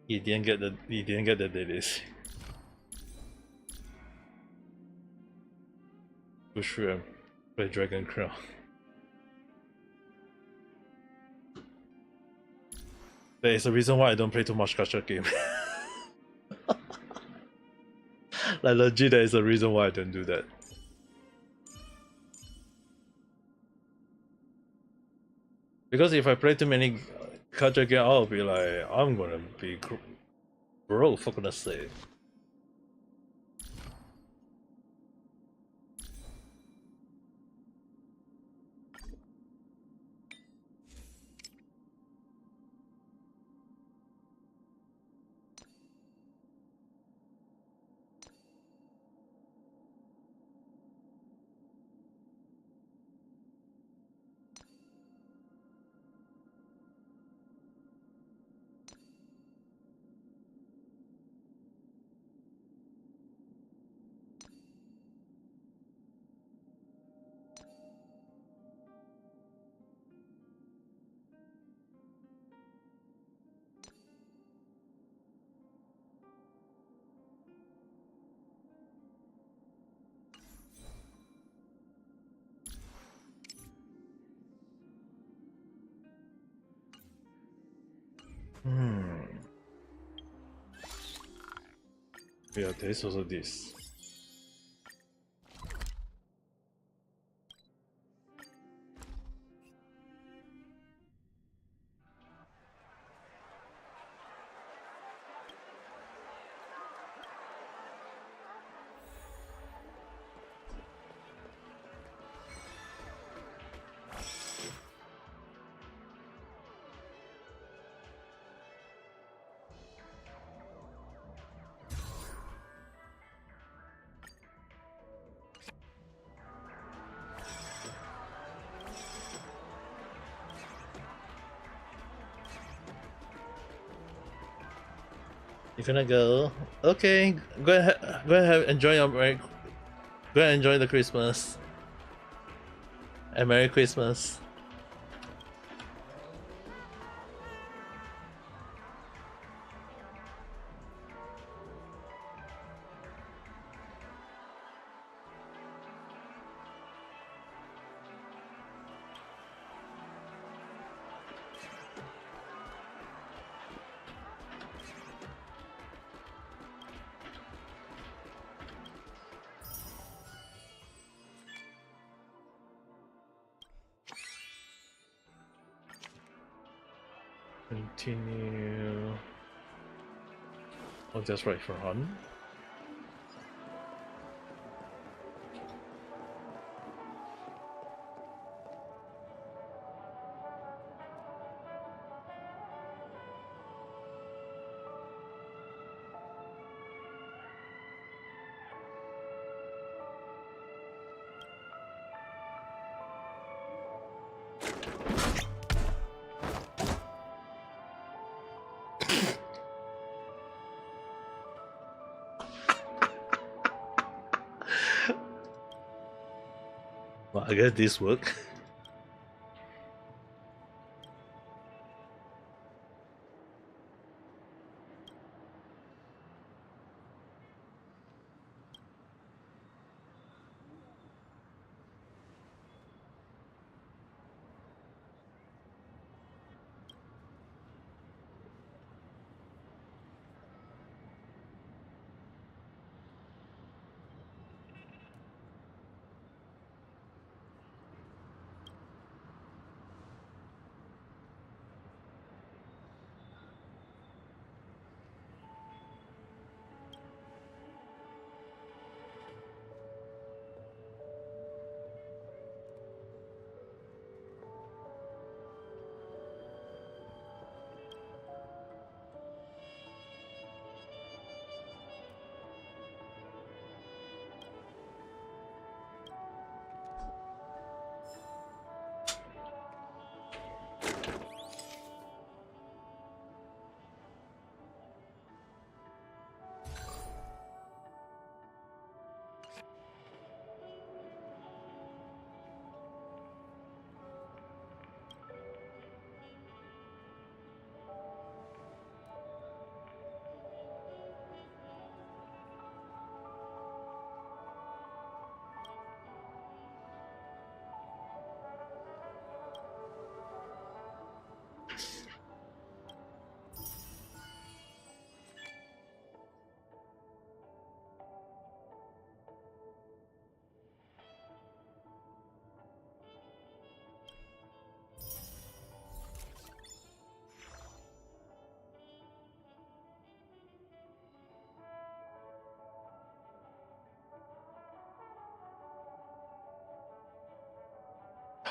He didn't get the dailies. For sure, play Dragon Crown. There is a reason why I don't play too much gacha game. Like legit, there is a reason why I don't do that. Because if I play too many gacha games, I'll be like, I'm gonna be broke for goodness sake. Yeah, there's also this. You're gonna go? Okay, go ahead, enjoy your break. Go ahead, enjoy the Christmas. And Merry Christmas. Continue. Oh, that's right, for Hun. Well, I guess this work.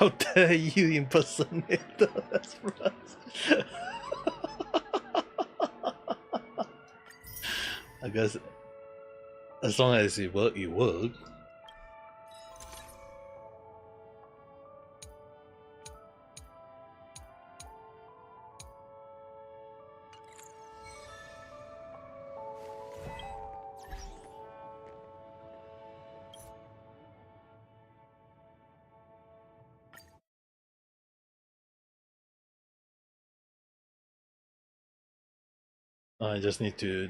How dare you impersonate the Esperance? I guess as long as it works, it works. I just need to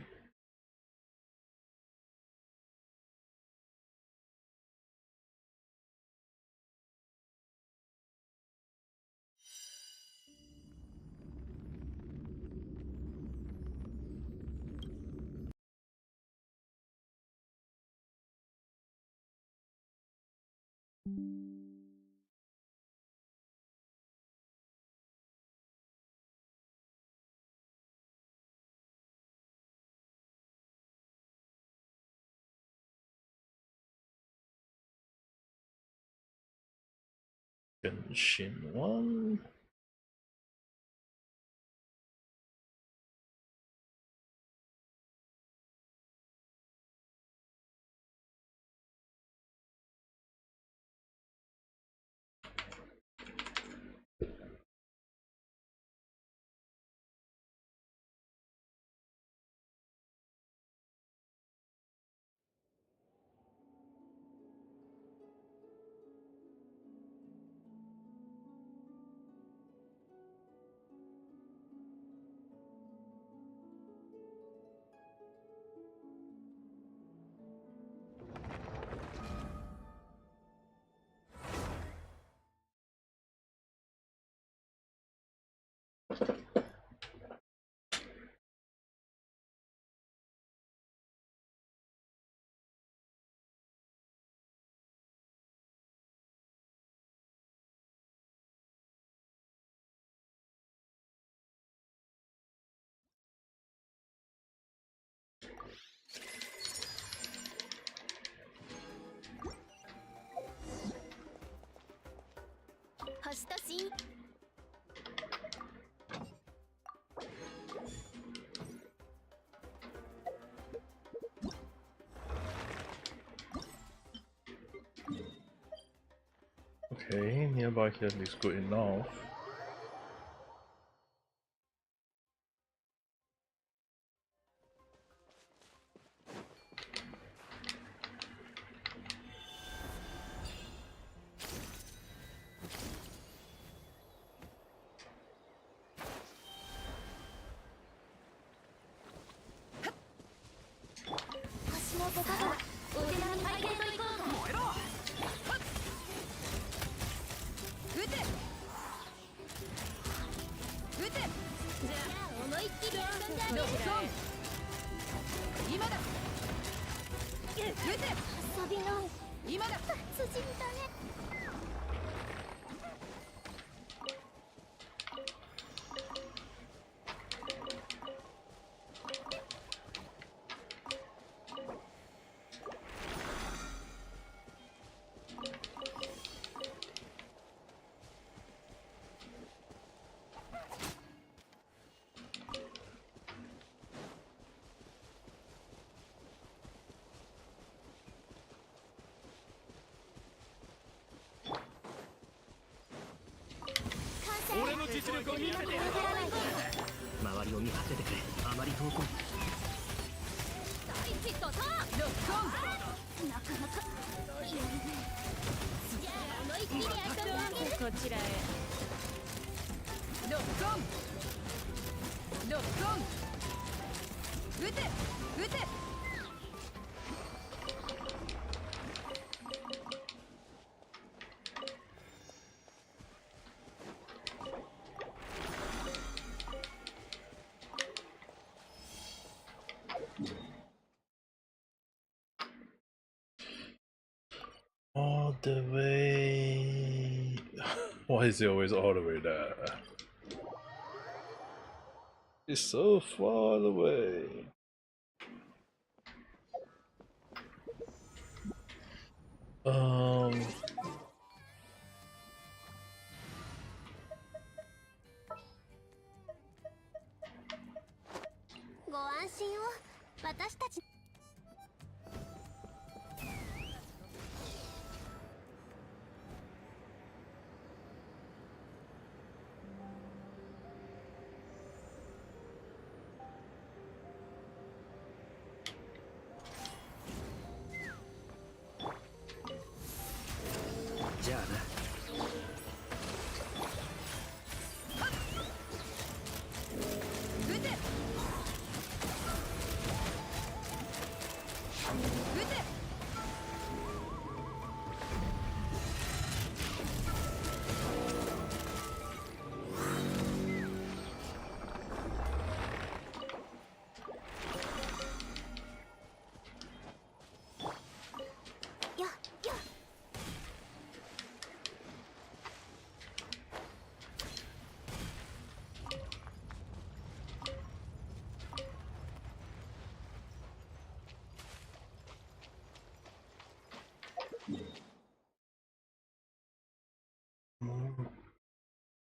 Genshin 1. Okay, nearby here is good enough. All the way. Why is it always all the way there? It's so far away. Um. 心を私たち。じゃあな。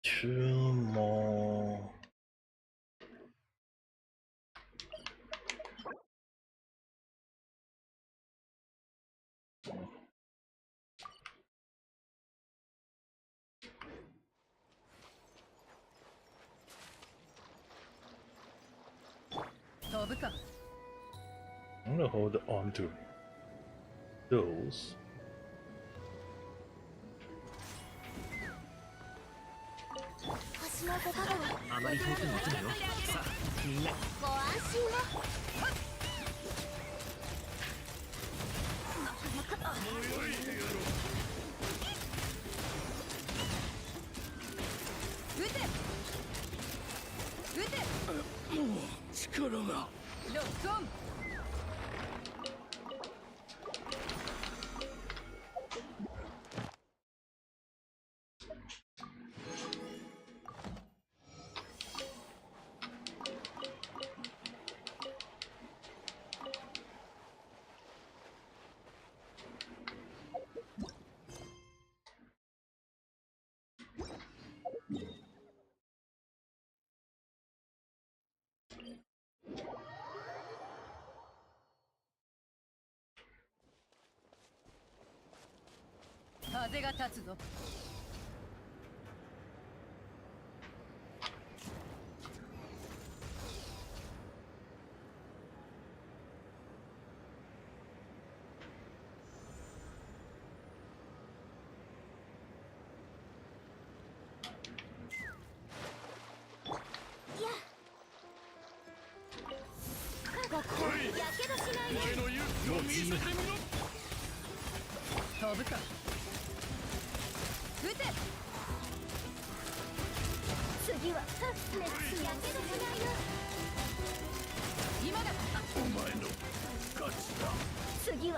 注文。飛ぶか。I'm gonna hold on to those. 星のご加護をあまり遠くに行くなよ。さあ、みんな。ご安心を。力が。ロックオン。風が立つぞ。ごっこやけどしないね。もうチームだ。飛ぶか。撃て。次は熱やけどしないよ。今だ。お前の勝ちだ。次は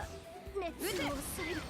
熱を抑える。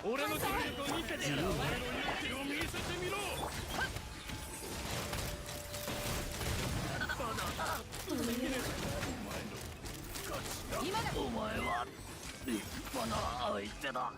俺の実力を見せてやろう。俺の勇気を見せてみろ。今だ。お前は立派な相手だ。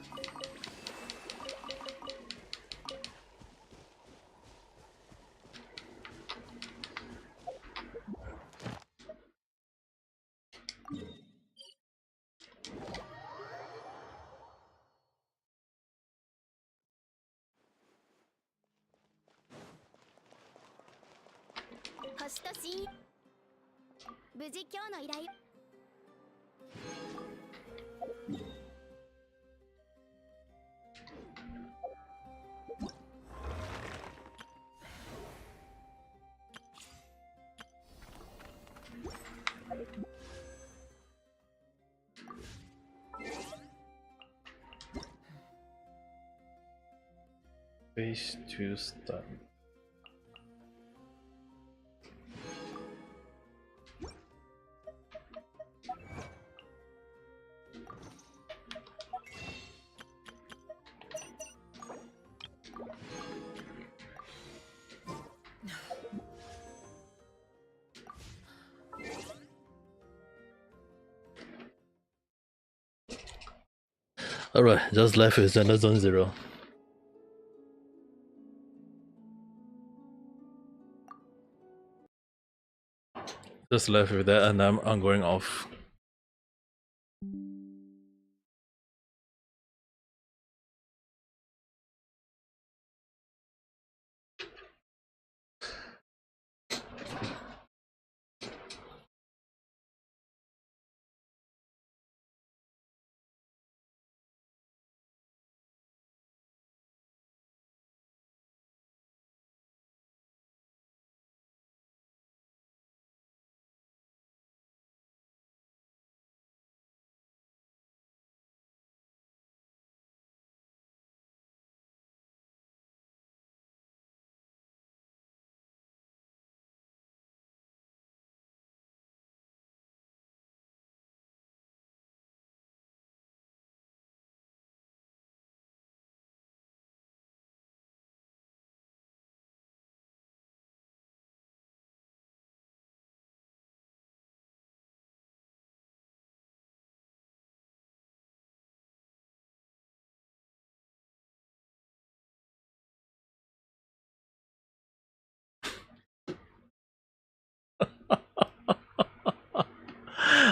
星と親無事今日の依頼。Phase 2 start. Alright, just left with Xander Zone 0. Just left with that, and I'm going off.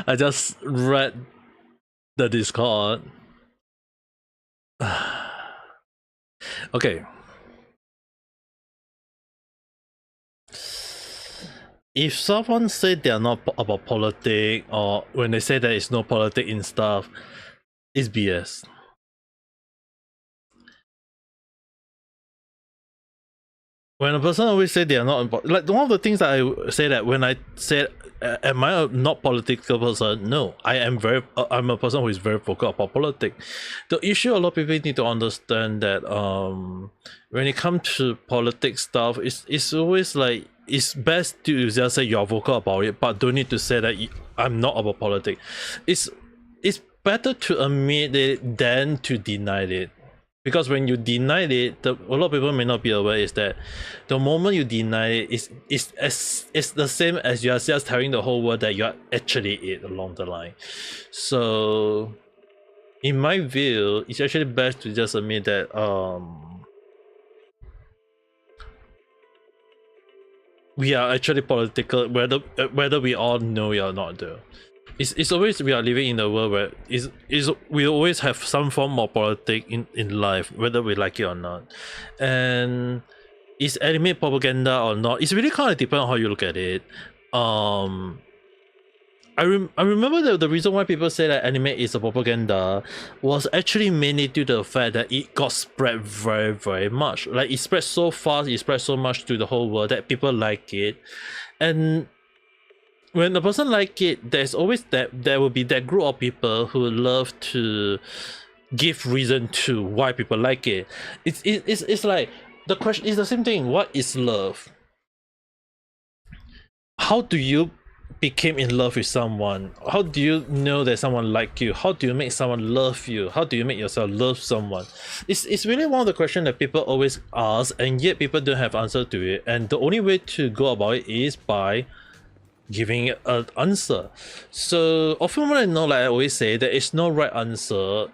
I just read the Discord. Okay. If someone say they are not about politics, or when they say there is no politics in stuff, it's BS. When a person always say they are not, like one of the things that I say that when I said, am I a not political person? No, I am I'm a person who is very vocal about politics. The issue a lot of people need to understand that when it comes to politics stuff, it's always like, it's best to just say you're vocal about it, but don't need to say that I'm not about politics. It's better to admit it than to deny it. Because when you deny it, a lot of people may not be aware is that the moment you deny it, it's the same as you are just telling the whole world that you are actually it along the line. So, in my view, it's actually best to just admit that we are actually political, whether we all know it or not though. It's always, we are living in a world where we always have some form of politics in life, whether we like it or not. And is anime propaganda or not? It's really kind of depend on how you look at it. I remember that the reason why people say that anime is a propaganda was actually mainly due to the fact that it got spread very, very much. Like, it spread so fast, it spread so much to the whole world that people like it. And when a person like it, there's always there will be that group of people who love to give reason to why people like it. It's like, the question is the same thing. What is love? How do you became in love with someone? How do you know that someone like you? How do you make someone love you? How do you make yourself love someone? It's really one of the questions that people always ask, and yet people don't have answer to it. And the only way to go about it is by giving an answer. So often when I know, like I always say, there is no right answer.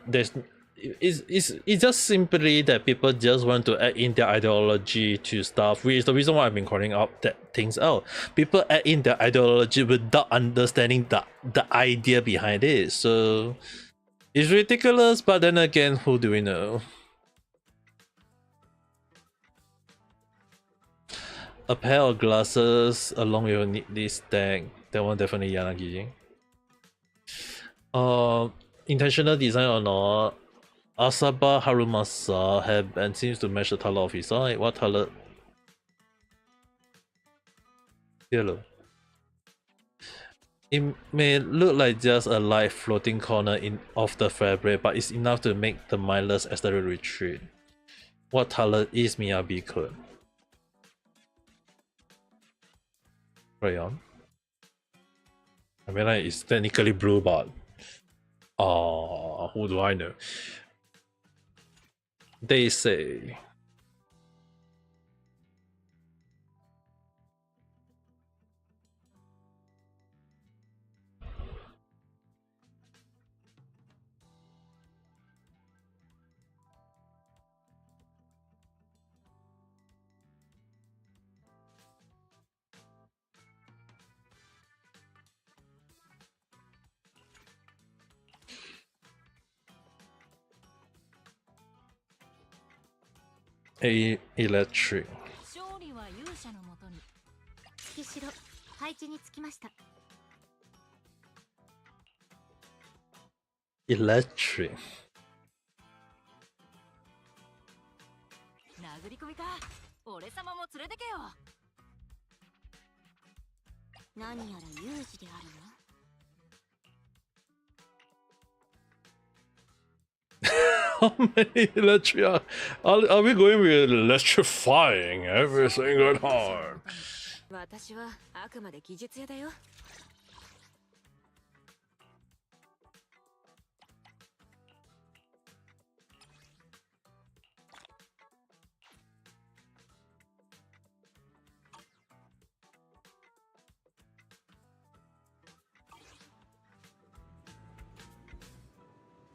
It's just simply that people just want to add in their ideology to stuff, which is the reason why I've been calling out that things out. People add in their ideology without understanding the idea behind it. So it's ridiculous, but then again, who do we know? A pair of glasses along with this deck. That one definitely Yanagi. Intentional design or not? Asaba Harumasa have and seems to match the color of his eye. What color? Yellow. It may look like just a light floating corner of the fabric, but it's enough to make the mindless aesthetic retreat. What color is Miyabi code? Crayon. I mean, like, it's technically blue, but who do I know? They say. Electric. 勝利は勇者のもとに。月城配置につきました。 Electric. 殴り込みか。俺様も連れてけよ。何やら有事であるの。 How many electric are we going with electrifying every single time? 私はあくまで技術屋だよ。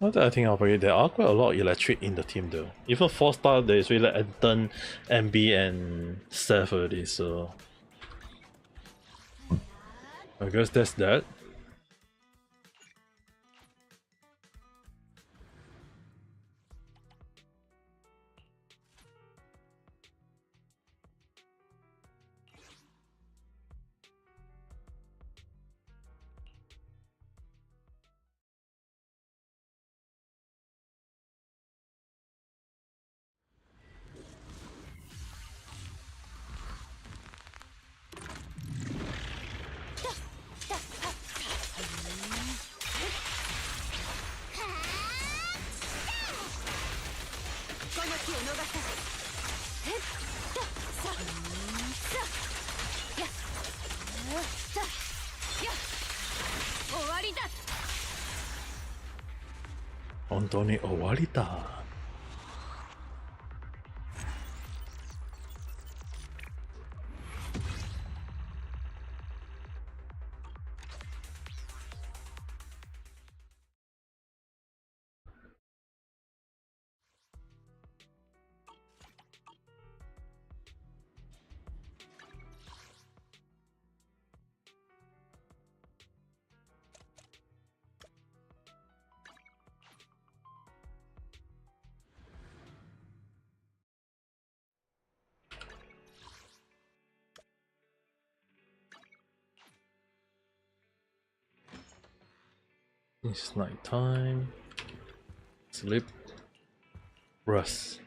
Now that I think of it, there are quite a lot of electric in the team though. Even 4-star, there's really Anton, MB, and Seth already, so I guess that's that. Ontoni Owarita. It's night time. Sleep. Rest.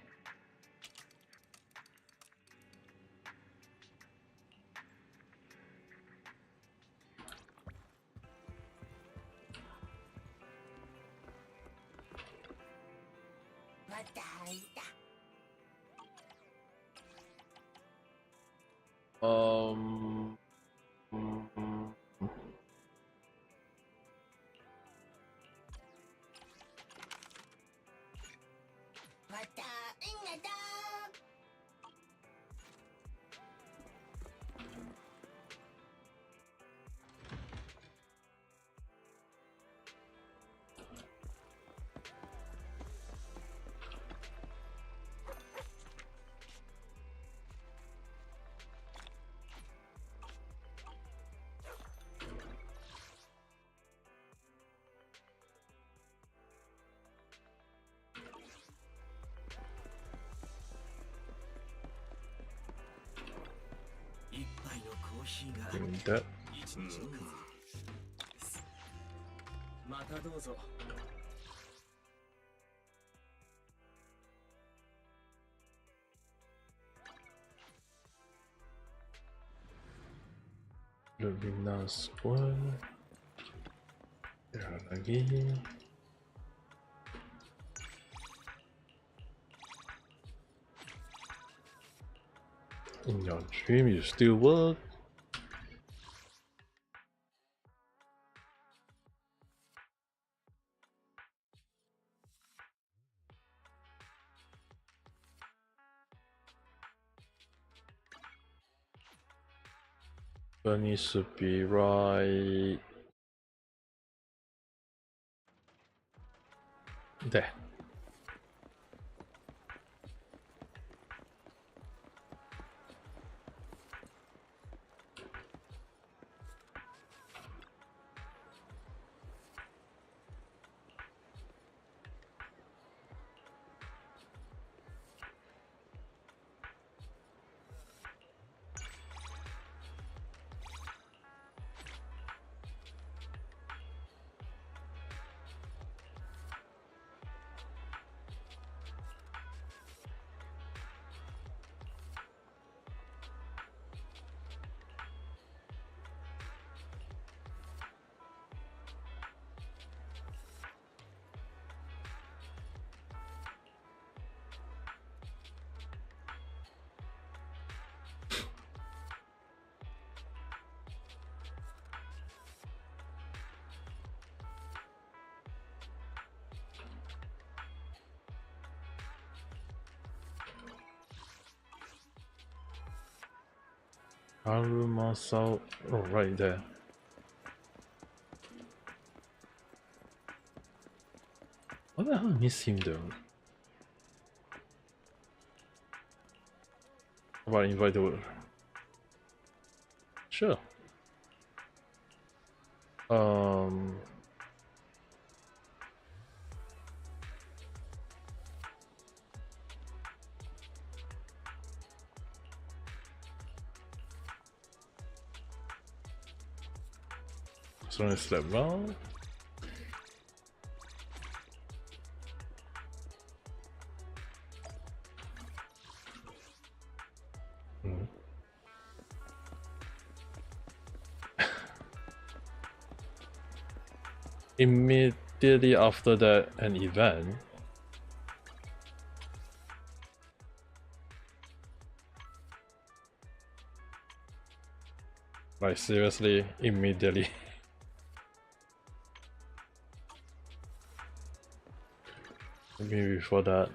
Doing that. またどうぞ。Lumina Squad. Darah lagi. In your dream, you still work? Bunny should be right there. Arumasa, oh, right there. What the hell miss him though? How about invite the world? Sure. So I step now. Immediately after that, an event. Like seriously, immediately. Maybe before that.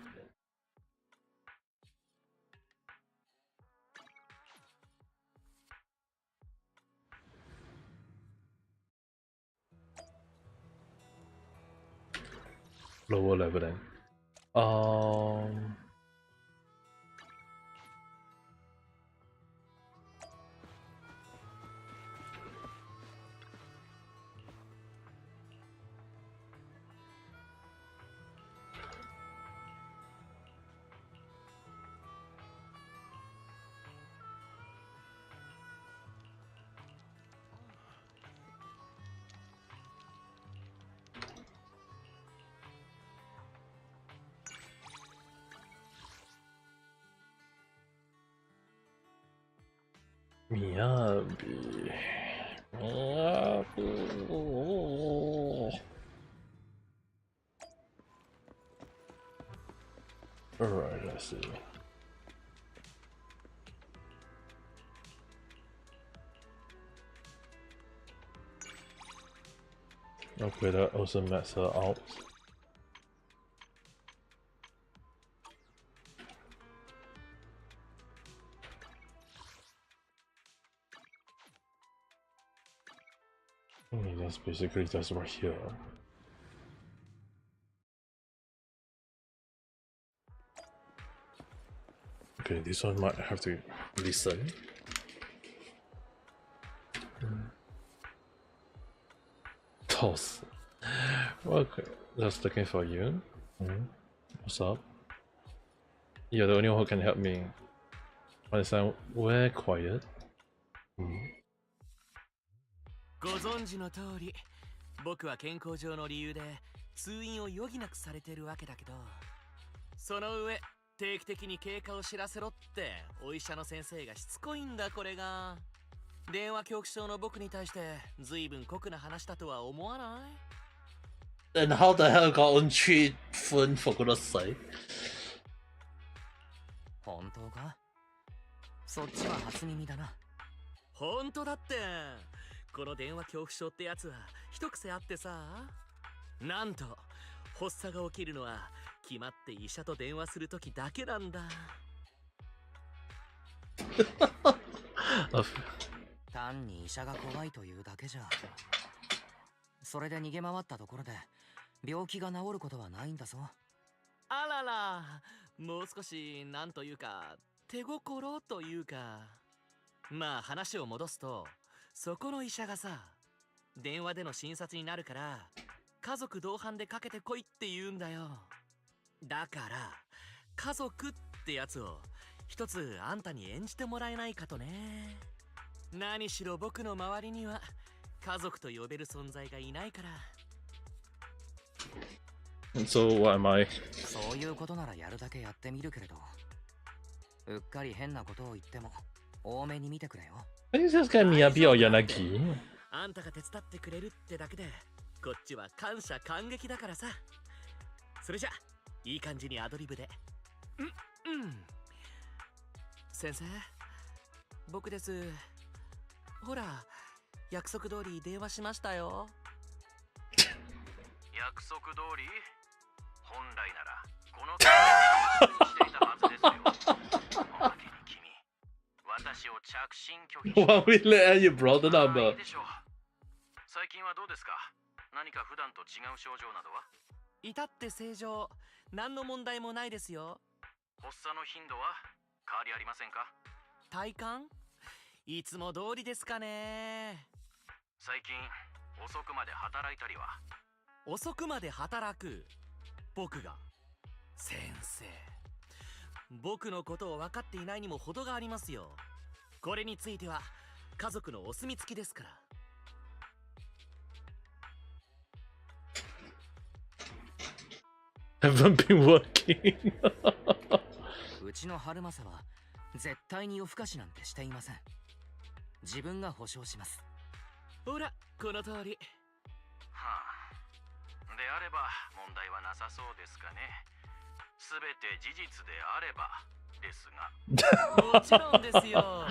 Lower level then. Miyabi. Alright, let's see. Okay, that also max her out. That's basically just right here. Okay, this one might have to listen. Toss. Okay, just looking for you. What's up? You're the only one who can help me. Understand? We're quiet. ご存知の通り、僕は健康上の理由で通院を余儀なくされてるわけだけど、その上定期的に経過を知らせろってお医者の先生がしつこいんだ。これが電話恐怖症の僕に対して随分酷な話だとは思わない？ Then how the hell got on treatment for goodness sake? 本当か？そっちは初耳だな。本当だって。この電話恐怖症ってやつは一癖あってさ、なんと発作が起きるのは決まって医者と電話するときだけなんだ。単に医者が怖いというだけじゃ。それで逃げ回ったところで病気が治ることはないんだぞ。あらら、もう少しなんというか手心というか。まあ話を戻すと、そこの医者がさ、電話での診察になるから家族同伴でかけてこいって言うんだよ。だから家族ってやつを一つあんたに演じてもらえないかとね。何しろ僕の周りには家族と呼べる存在がいないから。 So what am I? そういうことならやるだけやってみるけれど、うっかり変なことを言っても多めに見てくれよ。Is this guy Miyabi or Yanagi? あんたが手伝ってくれるってだけでこっちは感謝感激だからさ。それじゃいい感じにアドリブで。先生、僕です。ほら、約束通り電話しましたよ。約束通り？本来ならこのしていたはずですよ。おまけに君、私を着信拒否。 Why we let you brought the number? いいでしょう。最近はどうですか？何か普段と違う症状などは？至って正常、何の問題もないですよ。発作の頻度は変わりありませんか？体感？いつも通りですかね。最近遅くまで働いたりは？遅くまで働く僕が？先生、僕のことを分かっていないにも程がありますよ。これについては家族のお墨付きですから。Haven't been working. うちの春政は絶対に夜更かしなんてしていません。自分が保証します。ほら、この通り。はあ、であれば問題はなさそうですかね。すべて事実であればですが。もちろんですよ。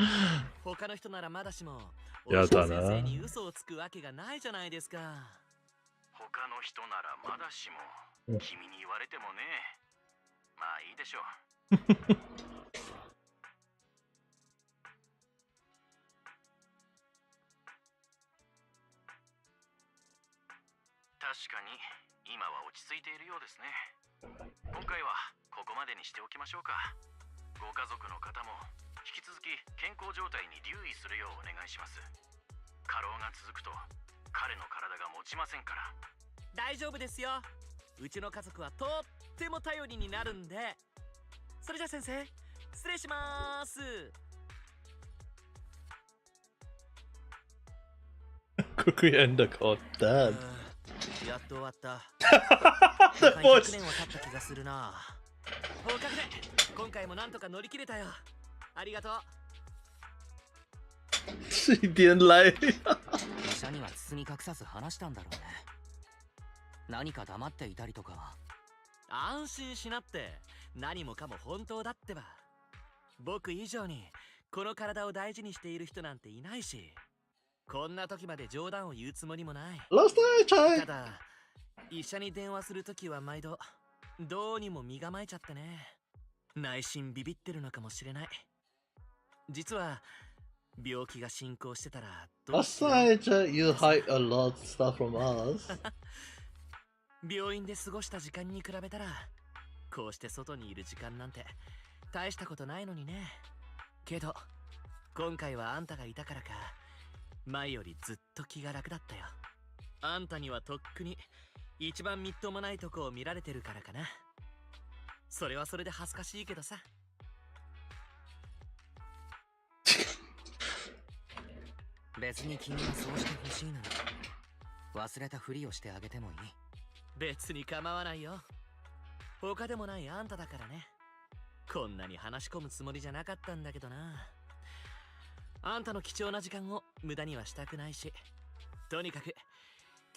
他の人ならまだしも、お医者先生に嘘をつくわけがないじゃないですか。他の人ならまだしも、君に言われてもね。まあいいでしょう。確かに今は落ち着いているようですね。今回はここまでにしておきましょうか。ご家族の方も引き続き健康状態に留意するようお願いします。過労が続くと彼の体が持ちませんから。大丈夫ですよ。うちの家族はとっても頼りになるんで。それじゃ先生、失礼します。Quickly end the call. Damn. やっと終わった。100年は経った気がするな。おかげで今回もなんとか乗り切れたよ。ありがとう。She didn't lie. 医者には包み隠さず話したんだろうね。何か黙っていたりとかは。安心しなって。何もかも本当だってば。僕以上にこの体を大事にしている人なんていないし、こんな時まで冗談を言うつもりもない。Last time I ただ医者に電話するときは毎度どうにも身構えちゃってね。内心ビビってるのかもしれない。実は病気が進行してたらどうしよう。Last time you hide a lot of stuff from us. 病院で過ごした時間に比べたら、こうして外にいる時間なんて大したことないのにね。けど今回はあんたがいたからか、前よりずっと気が楽だったよ。あんたにはとっくに一番みっともないとこを見られてるからかな。それはそれで恥ずかしいけどさ。別に君がそうしてほしいなら忘れたふりをしてあげてもいい。別に構わないよ。他でもないあんただからね。こんなに話し込むつもりじゃなかったんだけどな。あんたの貴重な時間を無駄にはしたくないし。とにかく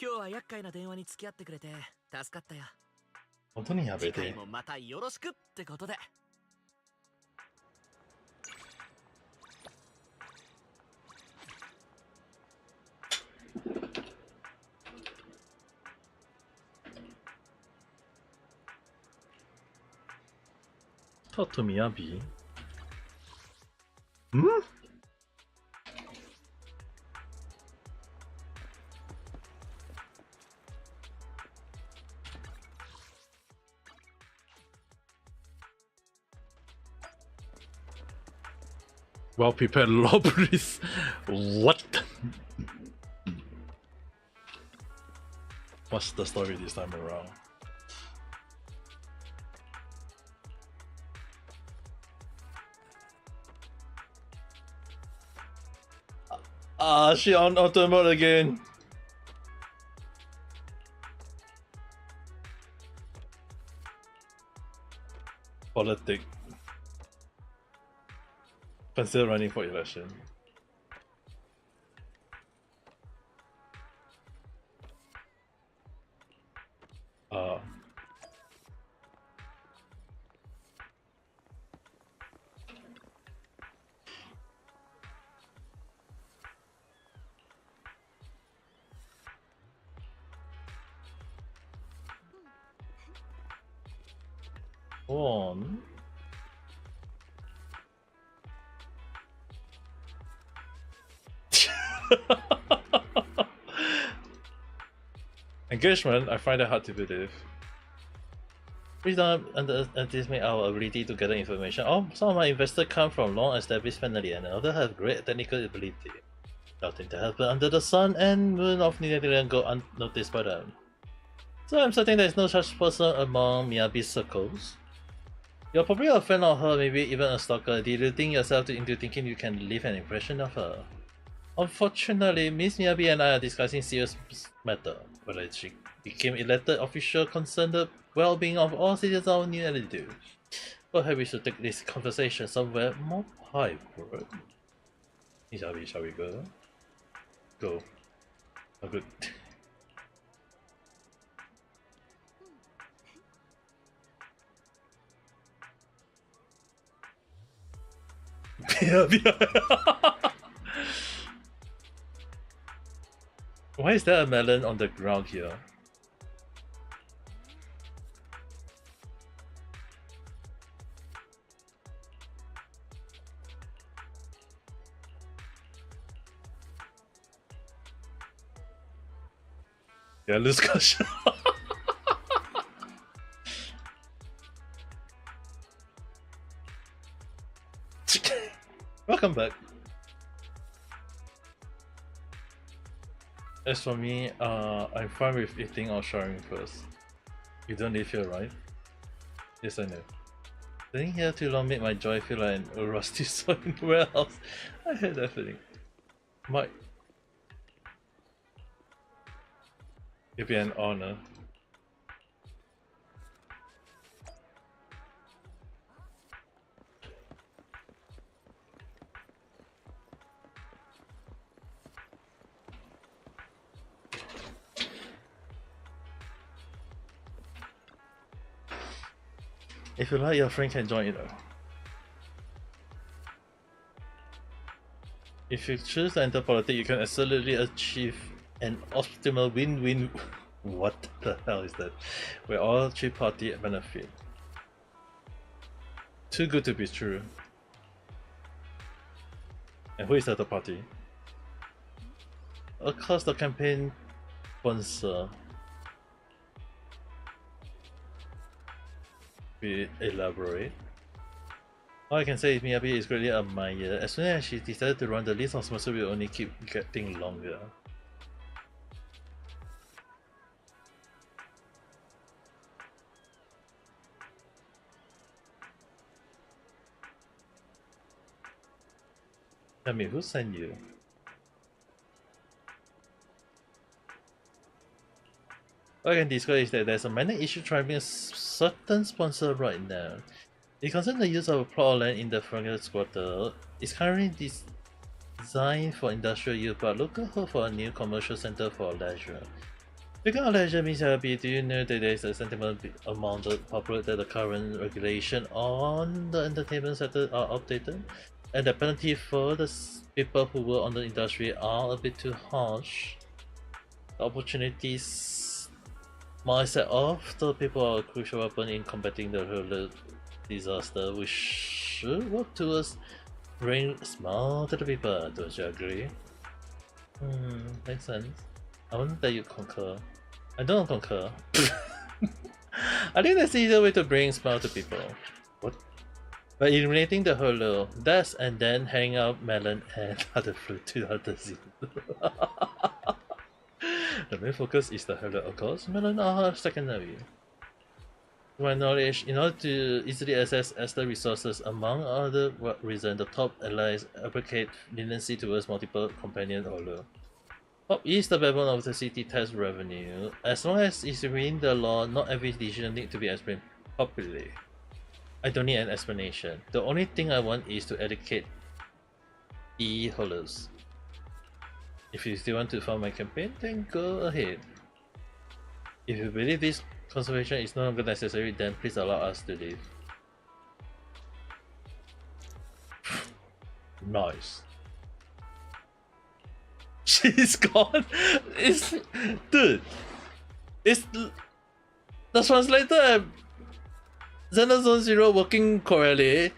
今日は厄介な電話に付き合ってくれて助かったよ。本当にやべえ。次回もまたよろしくってことで。Talk to Miyabi. Hmm? Well prepared robberies. What? What's the story this time around? She on auto mode again. Politic. Consider running for election. On. Engagement, I find it hard to believe. We don't underestimate our ability to gather information. Oh, some of my investors come from long-established family and others have great technical ability. Nothing to happen under the sun and moon of Netherlands go unnoticed by them. So I'm certain there is no such person among Miyabi's circles. You're probably a fan of her, maybe even a stalker. Did you think yourself into thinking you can leave an impression of her? Unfortunately, Miss Miyabi and I are discussing serious matter. Whether she became elected official concerned the well-being of all citizens of New Attitude. Perhaps we should take this conversation somewhere more private. Miyabi, shall we go? Go. Oh, good. Why is there a melon on the ground here? Yeah, lose caution. Welcome back. As for me, I'm fine with eating or showering first. You don't live here, right? Yes, I know. Staying here too long made my joy feel like a rusty soul in the warehouse. I hate that feeling. Might it'd be an honor. If you like, your friend can join you though. If you choose to enter politics, you can absolutely achieve an optimal win-win. What the hell is that? Where all three parties benefit. Too good to be true. And who is the other party? Of course, the campaign sponsor. We elaborate. All I can say is Miyabi is greatly admired. As soon as she decided to run, the list of sponsors will only keep getting longer. Tell me, who sent you? All I can describe is that there's a minor issue driving a certain sponsor right now. It concerns the use of a plot of land in the Frankfurt quarter. It's currently designed for industrial use, but local hope for a new commercial center for leisure. Speaking of leisure, Ms. Abby, do you know that there is a sentiment among the public that the current regulation on the entertainment sector are outdated? And the penalty for the people who work on the industry are a bit too harsh. The opportunities mindset of the people are a crucial weapon in combating the disaster, we should work towards bringing small to the people. Don't you agree? Makes sense. I wonder that you concur. I don't concur. I think that's the easier way to bring smile to people. What? By eliminating the hurdle, that's and then hang out melon and other fruit to other scene. The main focus is the hurdle, of course. Melon are secondary. To my knowledge, in order to easily access Esther resources, among other reasons, the top allies advocate leniency towards multiple companion or lure. Top is the backbone of the city tax revenue. As long as it's within the law, not every decision needs to be explained properly. I don't need an explanation. The only thing I want is to educate the holders. If you still want to fund my campaign, then go ahead. If you believe this conservation is no longer necessary, then please allow us to leave. Nice. She's gone. Dude. It's the translator at Xenozone Zero working correctly.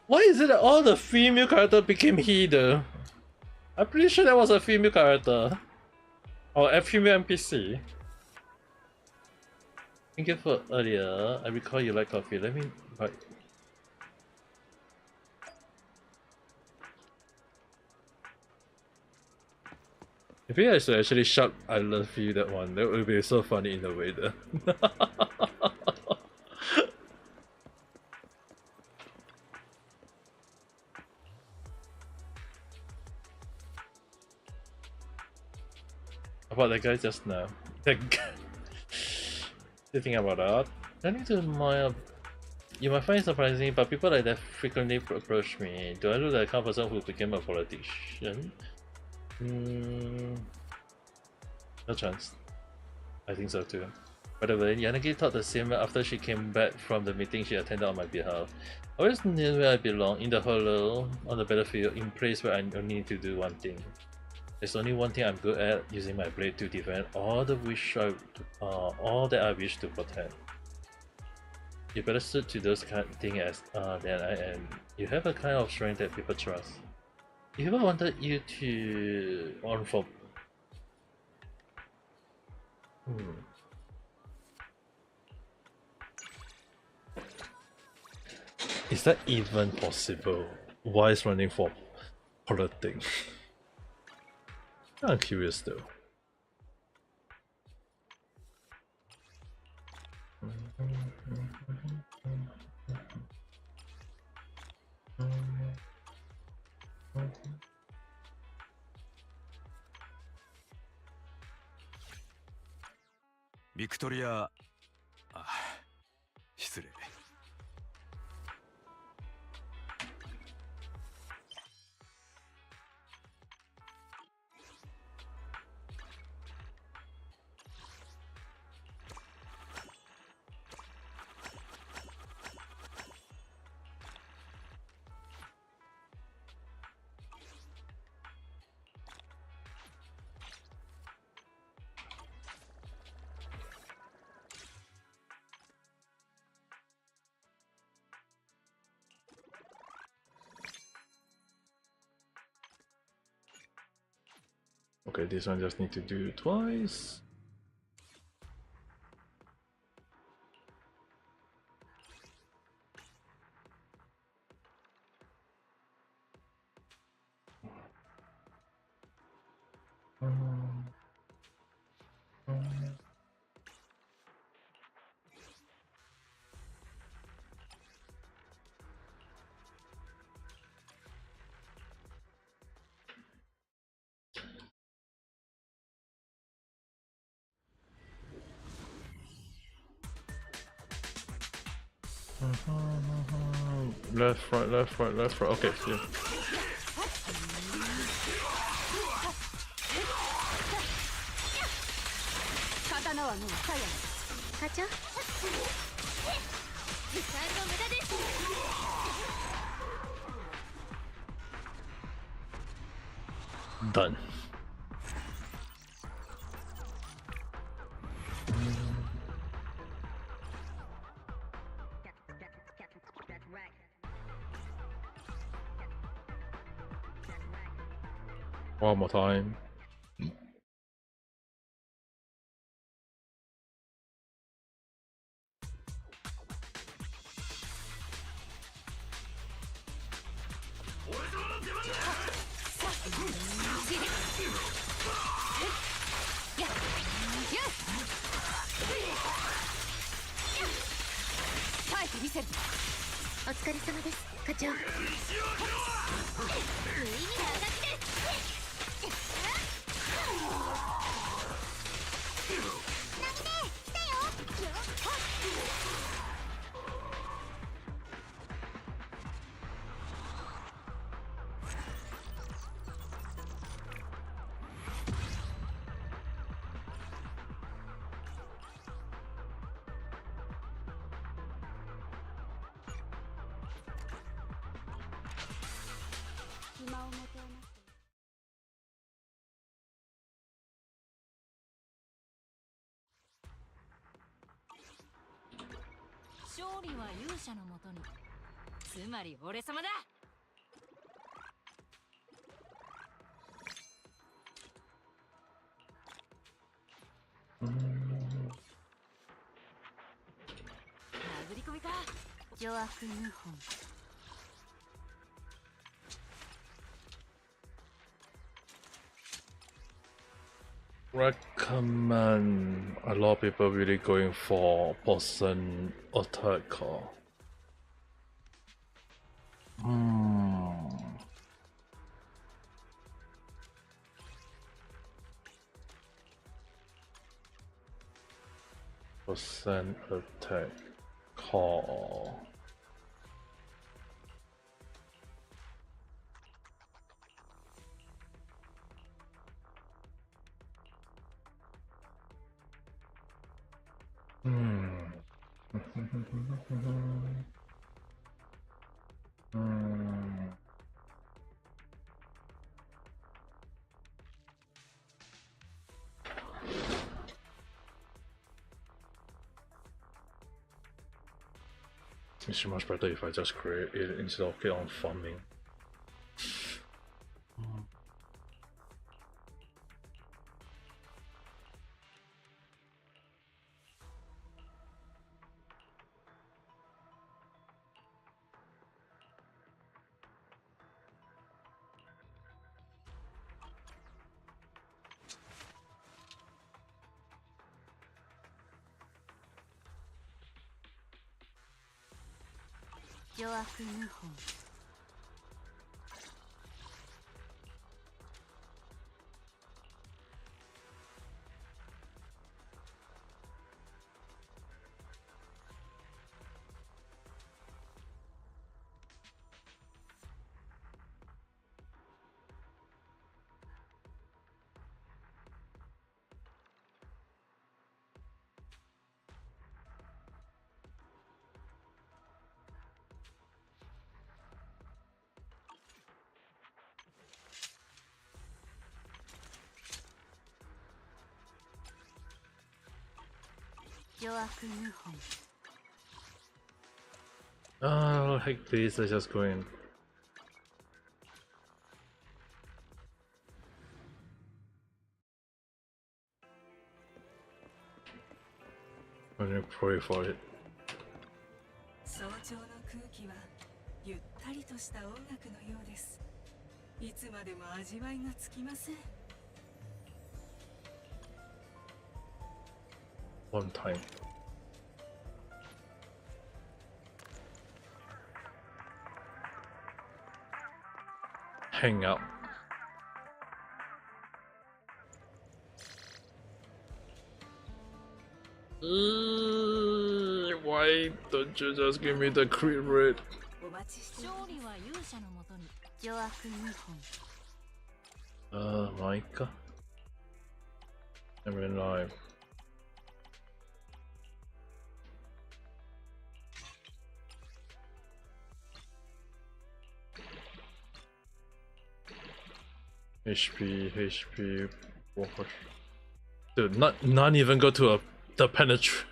Why is it that all the female character became he though? I'm pretty sure that was a female character. Or a female NPC. Thank you for earlier. I recall you like coffee. Let me write. Maybe I should actually shout I love you that one. That would be so funny in a way though. About that guy just now. You think about that? I need to admire. You might find it surprising, but people like that frequently approach me. Do I look like the kind of person who became a politician? No chance. I think so too. By the way, Yanagi thought the same after she came back from the meeting she attended on my behalf. I always knew where I belong, in the hollow, on the battlefield, in place where I only need to do one thing. There's only one thing I'm good at, using my blade to defend all that I wish to protect. You better suit to those kind of things as than I am. You have a kind of strength that people trust. If people wanted you to on for Is that even possible? Why is running for politics? I'm curious though. Victoria, 失礼。Okay, this one just need to do twice. Left, right, left, right, left, right. Okay, yeah. 刀はもう鞘に課長時間の無駄です Done. One more time. Recommend a lot of people really going for person attacker. Person attack call. It's much better if I just create it instead of get on farming. Oh, heck, please, let's just go in. I'm gonna pray for it. 早朝の空気はゆったりとした音楽のようです。いつまでも味わいがつきません。 One time. Hang out. Why don't you just give me the crit rate? お待ちしております。勝利は勇者のもとに。邪悪謀反。まあいいか。Nemurenai. HP, Warhorse. Dude, not even go to the penetrate.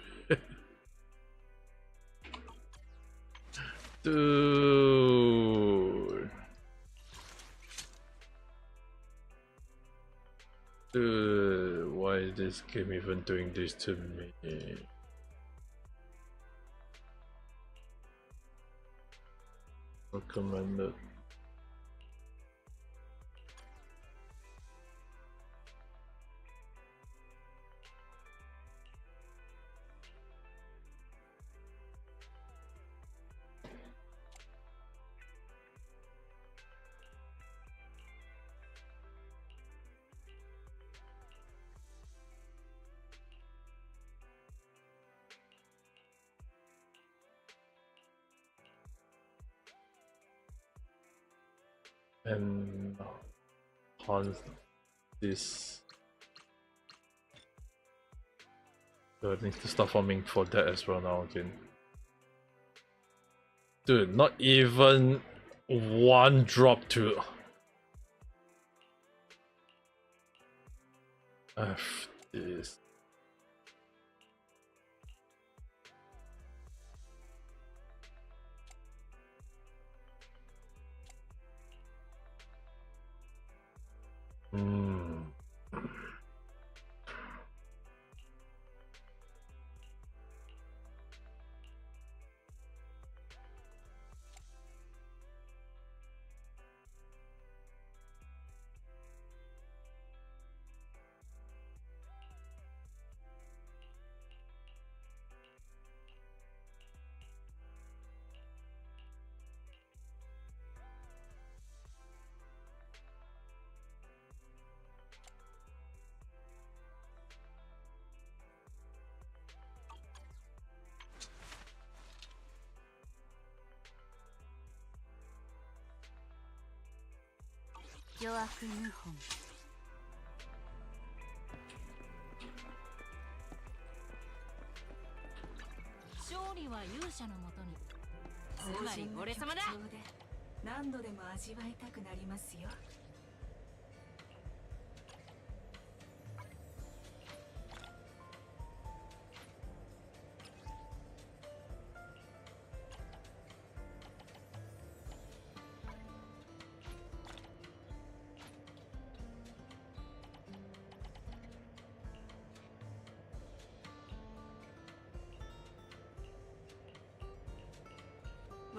Dude. Dude, why is this game even doing this to me? Recommended. And Hans this. So I need to start farming for that as well now again. Dude, not even one drop to F this.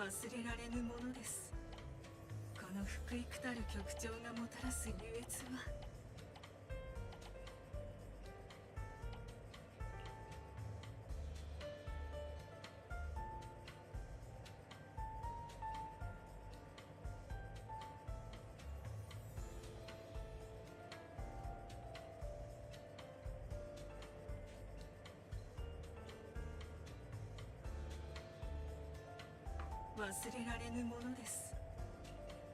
忘れられぬものです。この福幾たる局長がもたらす優越は。忘れられぬものです。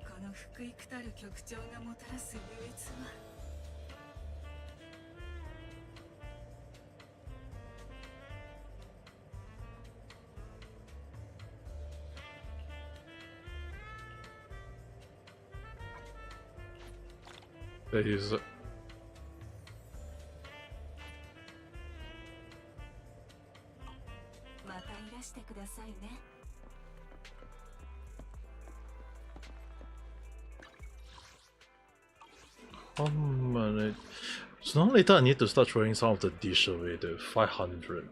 この福幾たる局長がもたらす優越は。またいらしてくださいね。So now later I need to start throwing some of the dish away, the 500.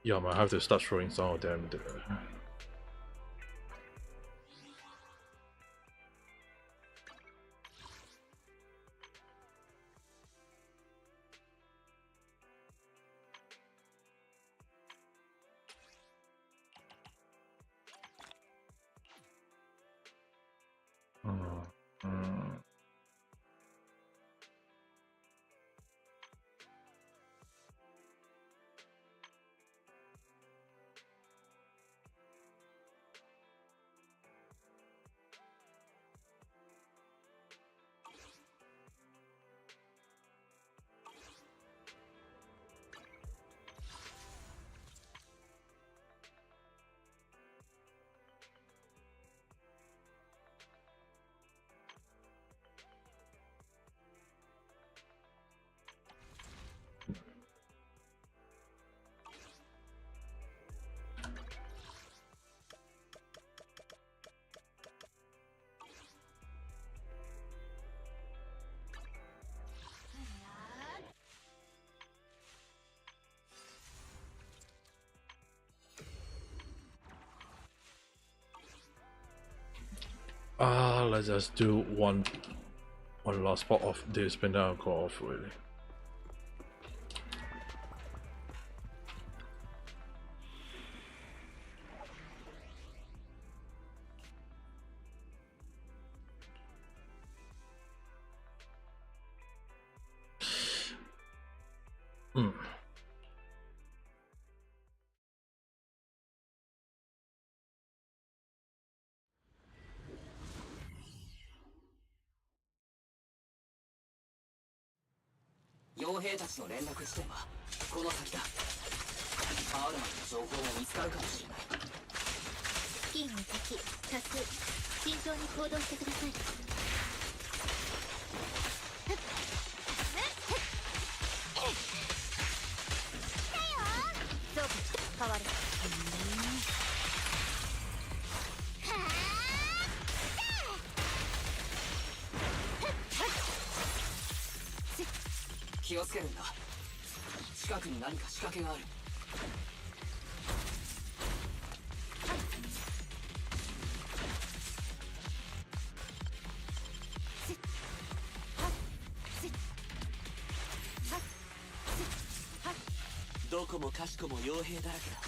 Yeah, I might have to start throwing some of them there. Let's just do one last part of this, but then I'll go off really. Hmm. 傭兵たちの連絡地点はこの先だ。アールマンの情報が見つかるかもしれない。付近に敵多数、慎重に行動してください。そうか、変わる。気をつけるんだ。近くに何か仕掛けがある。どこもかしこも傭兵だらけだ。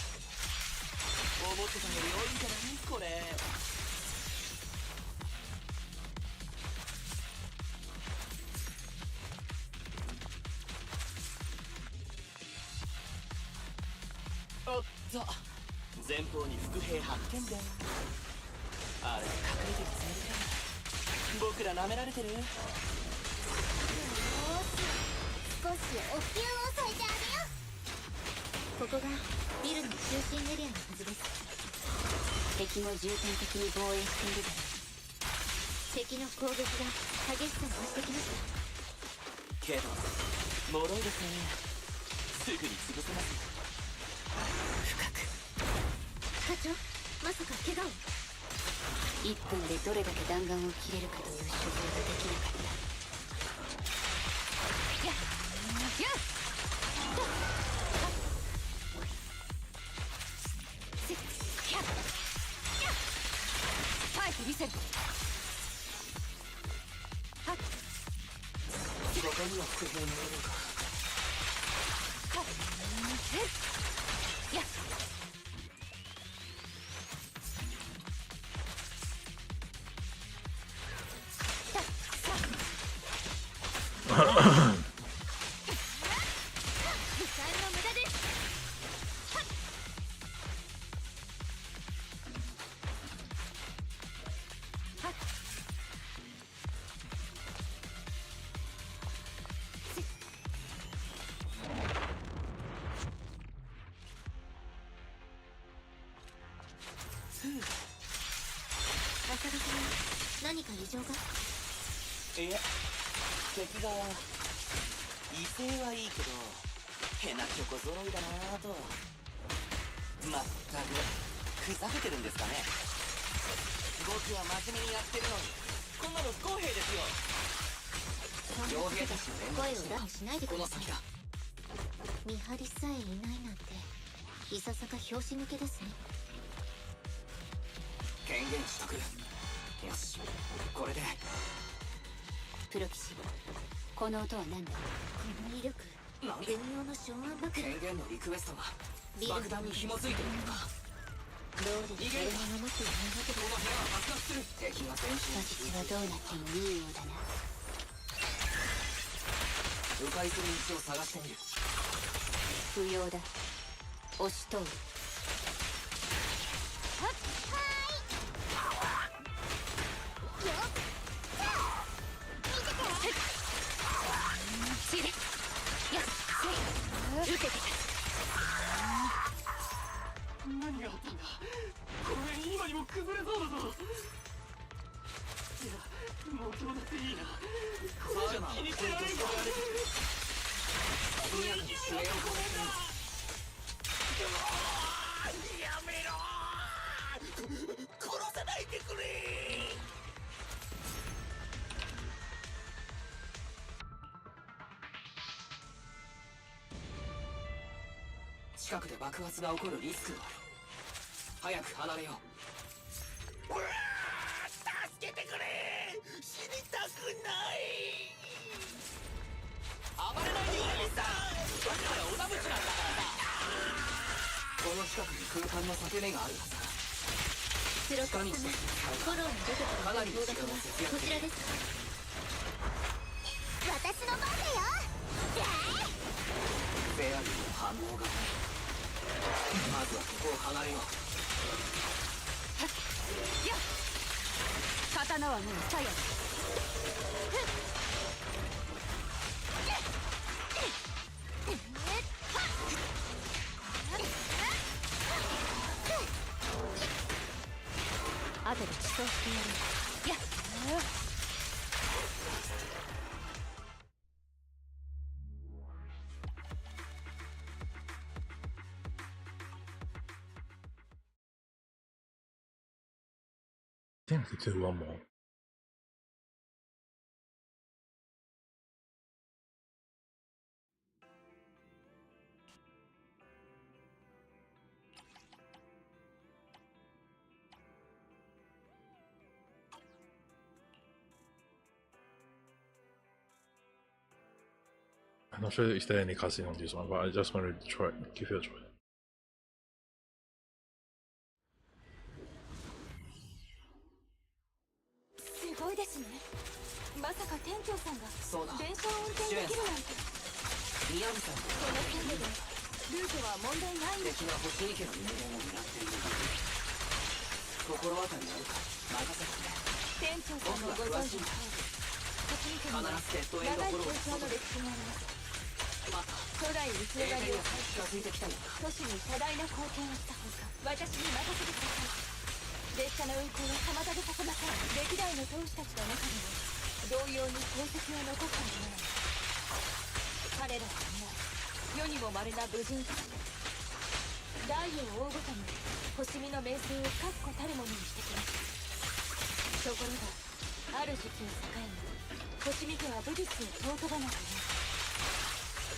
思ってたより多いんじゃないこれ。おっと、前方に伏兵発見だ。あれ隠れてるつもりか。僕ら舐められてる。よーし、少しお灸を添えてあげよう。ここがビルの中心エリアのはずです。敵も重点的に防衛しているだろう。敵の攻撃が激しさを増してきました。けど脆いですね。すぐに潰せます。深く。課長、まさか怪我を。1分でどれだけ弾丸を切れるかという手法ができなかった。やっやっ耐えてみせる。はっ、どこには伏兵にいるのか。やっ浅田さん、何か異常が？いや、敵が威勢はいいけど変なチョコ揃いだなぁと。まったくふざけてるんですかね。僕は真面目にやってるのにこんなの不公平ですよ。傭兵たちの連声絡を大にしないでください。この先だ。見張りさえいないなんていささか拍子抜けですね。権限取得。よし、これで。プロ騎士、この音は何だ？この威力、なんで専用の小暗爆権限のリクエストがビル爆弾に紐づいているのか。どうりで誰も守っていないわけこの部屋は爆発する。敵が前進人質はどうなってもいいようだな。迂回する道を探してみる。不要だ。押し通る。受けて何があったんだ。これ今にも崩れそうだぞ。いや、もう今日だっていいな。これじゃ気に入らないぞ。速やかに主演を攻撃する。やめろ。殺さないでくれ。近くで爆発が起こるリスクがある。早く離れよう。助けてくれ。暴れないでよさ僕はオダムチなんだからさこの近くに空間の裂け目があるはずだプロセスフォローの出てくる方角はこちらですか。私の番だよ。フェアリーの反応がないまずはここを離れようやっ刀はもう鞘だ。後で地層してやる。やっI think we could do one more. I'm not sure if there any cutscene on this one, but I just want to try, give it a try. すごいですね。まさか店長さんがそうだ電車を運転できるなんて。宮城さんこの線路でルートは問題ないんです。敵が星見家の人間を狙っている心当たりあるか任せて店長さんもご存知の通り、栃木県には長い交渉の歴史があります。初代宇宙狩りを近づいてきたのか都市に多大な貢献をしたほか、私に任せてください。列車の運行は妨げさせません。歴代の当主たちの中でも同様に功績を残した者なんです。彼らは皆世にも稀な武人たちです。代を追うごとに星見の名声を確固たるものにしてきました。ところがある時期を境に星見家は武術を尊ばなくなり、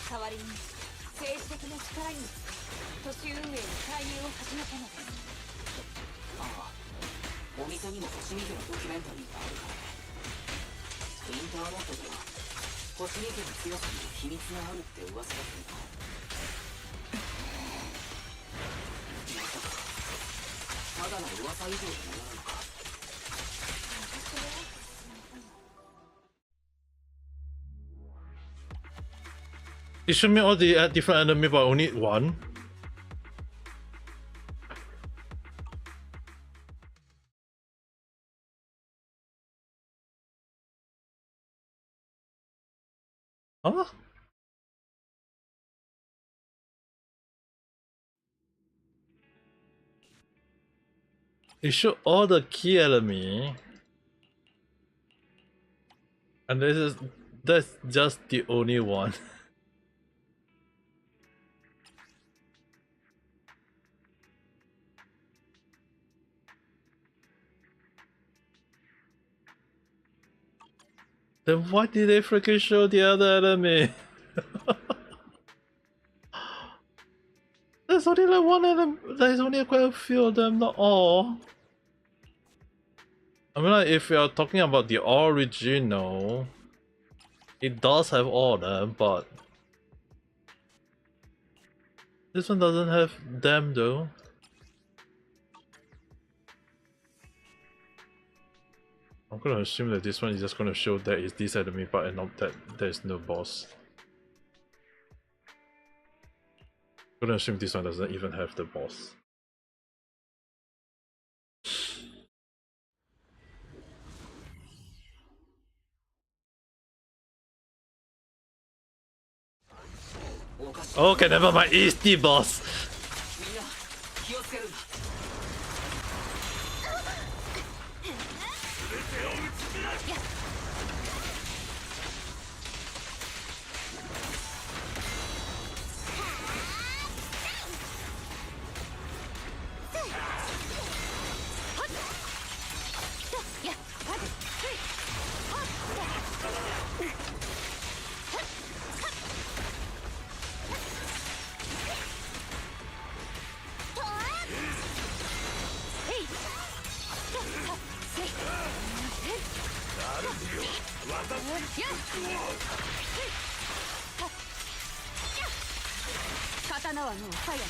代わりに政治的な力によって都市運営に介入を始めたのです。ああお店にも星見家のドキュメンタリーがあるからね。インターネットでは星見家の強さに秘密があるって噂だけどまさかただの噂以上にならないのか。It should be all the different enemy, but only one. Huh? It should all the key enemy, and that's just the only one. Then why did they freaking show the other enemy? There's only like one enemy. There's only quite a few of them, not all. I mean, like, if we are talking about the original, it does have all of them, but this one doesn't have them though. I'm gonna assume that this one is just gonna show that it's this enemy part and not that there's no boss. I'm gonna assume this one doesn't even have the boss. Okay, never mind, it's the boss. みんな気をつけるんだ。花はもうファイヤーだ。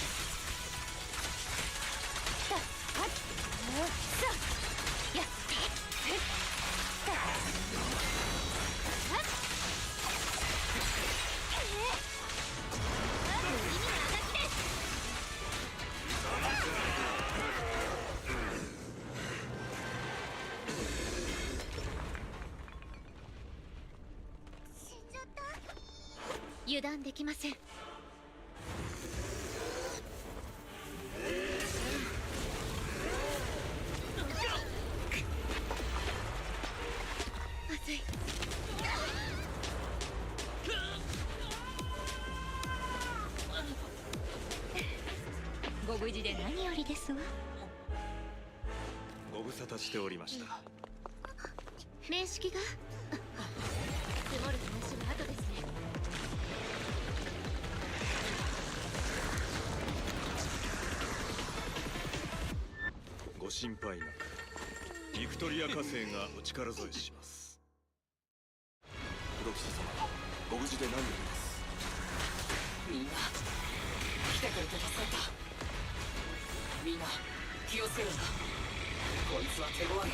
油断できません。まずい。ご無事で何よりですわ。ご無沙汰しておりました。面識が積もる話は後ですね。ご心配なくビクトリア火星がお力添えします。黒騎士様、ご無事で何よりです。みんな来てくれて助かった。みんな気をつけるんだ。こいつは手強い。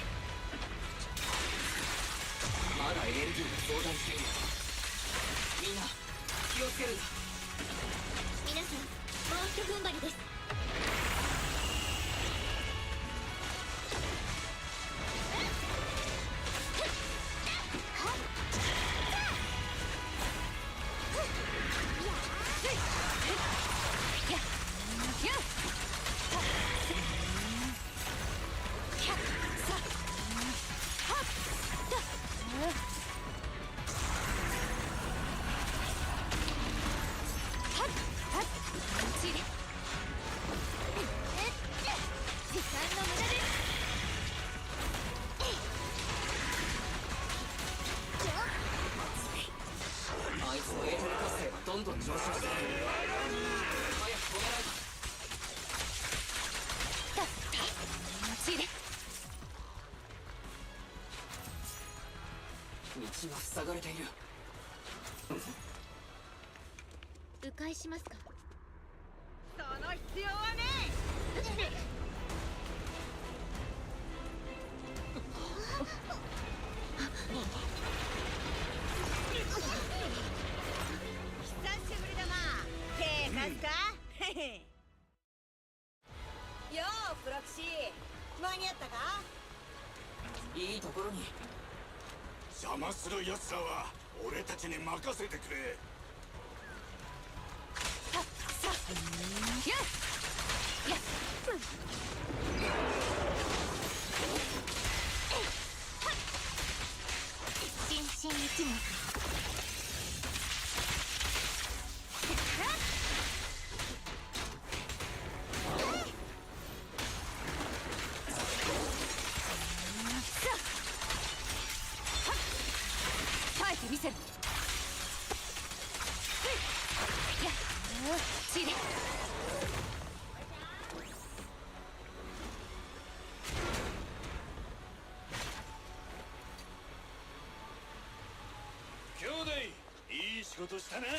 まだエネルギーが増大している。みんな気をつけるんだ。皆さん、もうひと踏ん張りです。あいつのエーテル活性がどんどん上昇している。早く止めないと。道が塞がれている。迂回しますか。その必要はね久しぶりだな。手貸すか。ようプロキシー、間に合ったか。いいところに。邪魔する奴らは俺たちに任せてくれ。心身一目。耐えてみせろ。兄弟、いい仕事したな。プ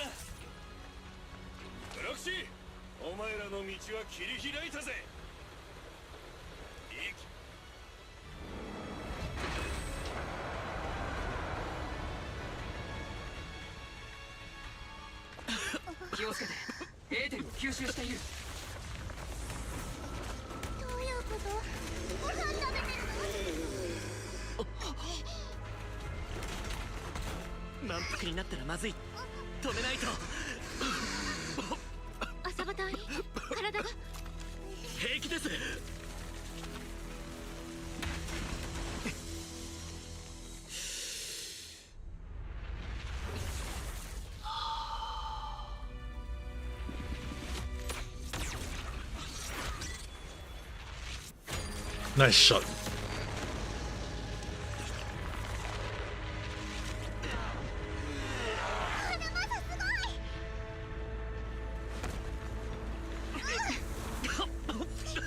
ロキシ、お前らの道は切り開いたぜ。気をつけて。エーテルを吸収している。どういうこと？ご飯食べてるの？満腹になったらまずい。止めないと。朝方隊員、体が。平気です。Nice shot.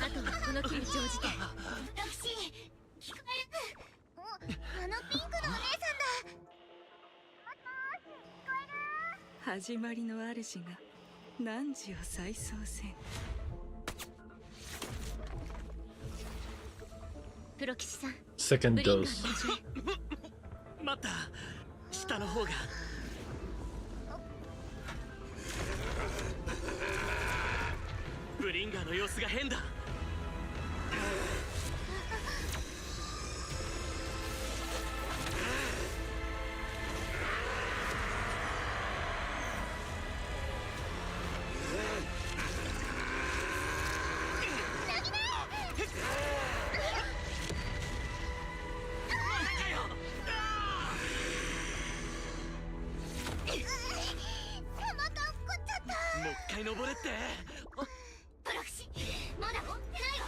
あとはこの機に乗じて。ロクシー、聞こえる？あのピンクのお姉さんだ。もしもし、聞こえる？始まりの主が汝を再送せん。プロ騎士さん、 Second ブリンガーの dose. 場所へ。待った、下の方が。ブリンガーの様子が変だ。もう一回登れって。プロ騎士、まだ追ってないわ。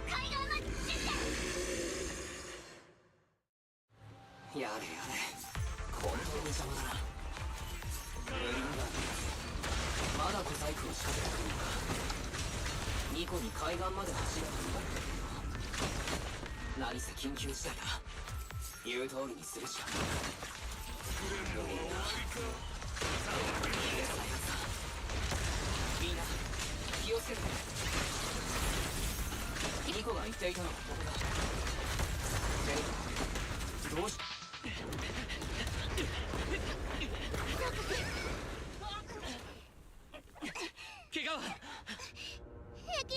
海岸は死んで。やれやれ、本当に邪魔だな。ブリンガーまだ小細工を仕掛けてくるのか。ニコに海岸まで走れば逃れてるけど、何せ緊急事態だ。言う通りにするしかない。ブリンガー卑劣なやつだ。みんな気をつけて。ニコが言っていたのは僕だ。でもどうし怪我は平気。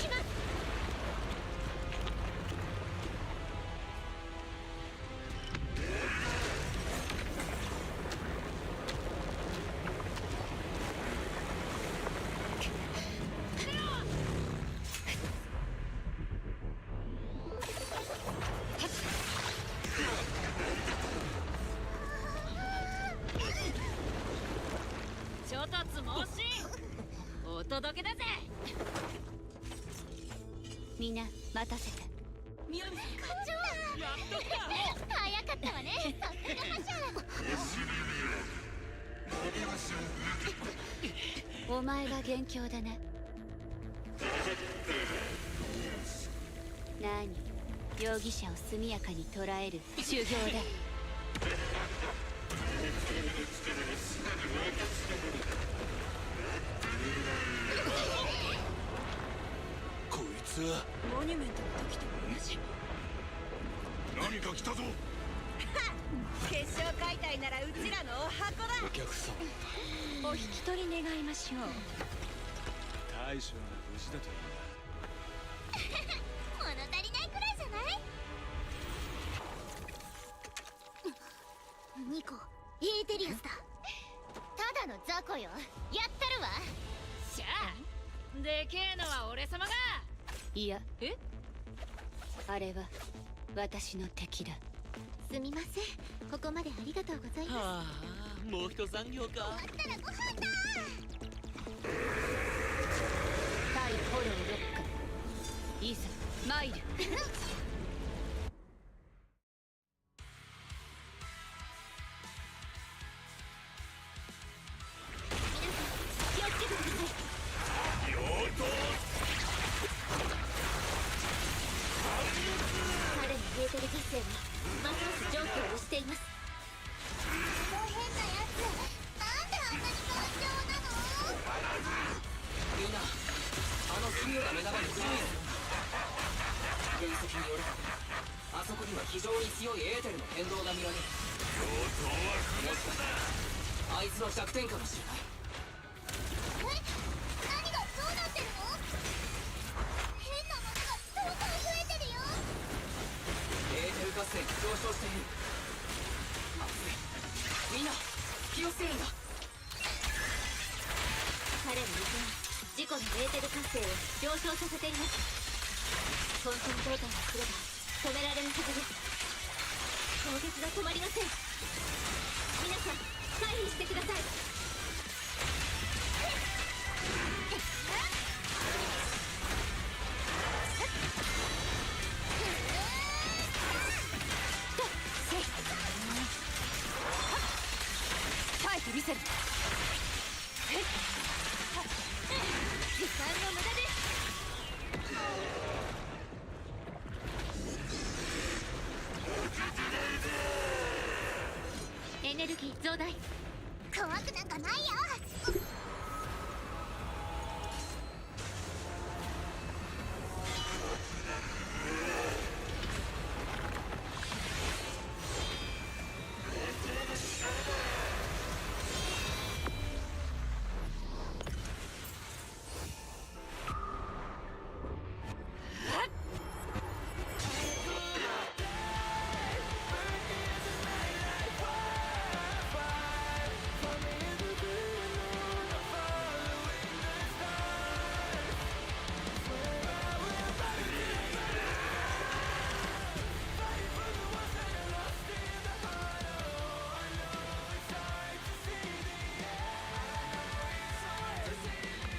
来ます。諸突猛進、お届けだぜ。みんな待たせた。宮部さん、課長、やっと来た。早かったわね。さすがマシャ。お前が元凶だな。何、容疑者を速やかに捕らえる修行だ。こいつはモニュメントの時と同じ。何か来たぞ。決勝解体ならうちらのお箱だ。お客様、お引き取り願いましょう。大将が無事だといいな。物足りないくらいじゃない？ニコ、エーテリアスだ。ただの雑魚よ。やったるわ。しゃあ、でけえのは俺様が。いや、え？あれは私の敵だ。すみません、ここまでありがとうございます。はあ、もう一残業か。終わったらご飯だ。対フォローロッカー、いざ参る。気をつけてください。彼のエーテル活性はますます状況をしています。この変なやつ、なんであんなに頑丈なの？みんな、あの奇妙な目玉に注意するんだ。分析によると、あそこには非常に強いエーテルの変動が見られる。もしかしたらあいつの弱点かもしれない。え？何がどうなってるの？変なものがどんどん増えてるよ。エーテル活性が上昇している。まずい。みんな気をつけるんだ。彼の意見は自己のエーテル活性を上昇させています。混沌状態をすれば止められるはずです。攻撃が止まりません。皆さん回避してください。耐えてみせる。時間の無駄です。エネルギー増大。怖くなんかないよ。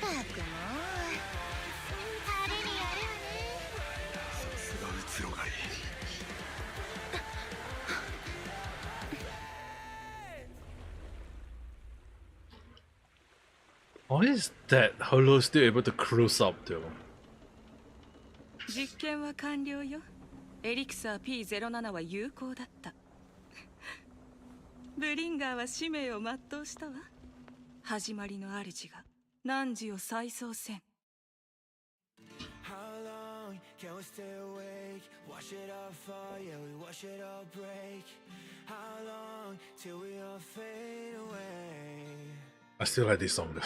たくもう派手にやるわね。さすがうつろがり。 Why is that Holo still able to cruise up though? 実験は完了よ。エリクサー P07 は有効だった。ブリンガーは使命を全うしたわ。始まりの主が汝を再送せん。I still like this song though.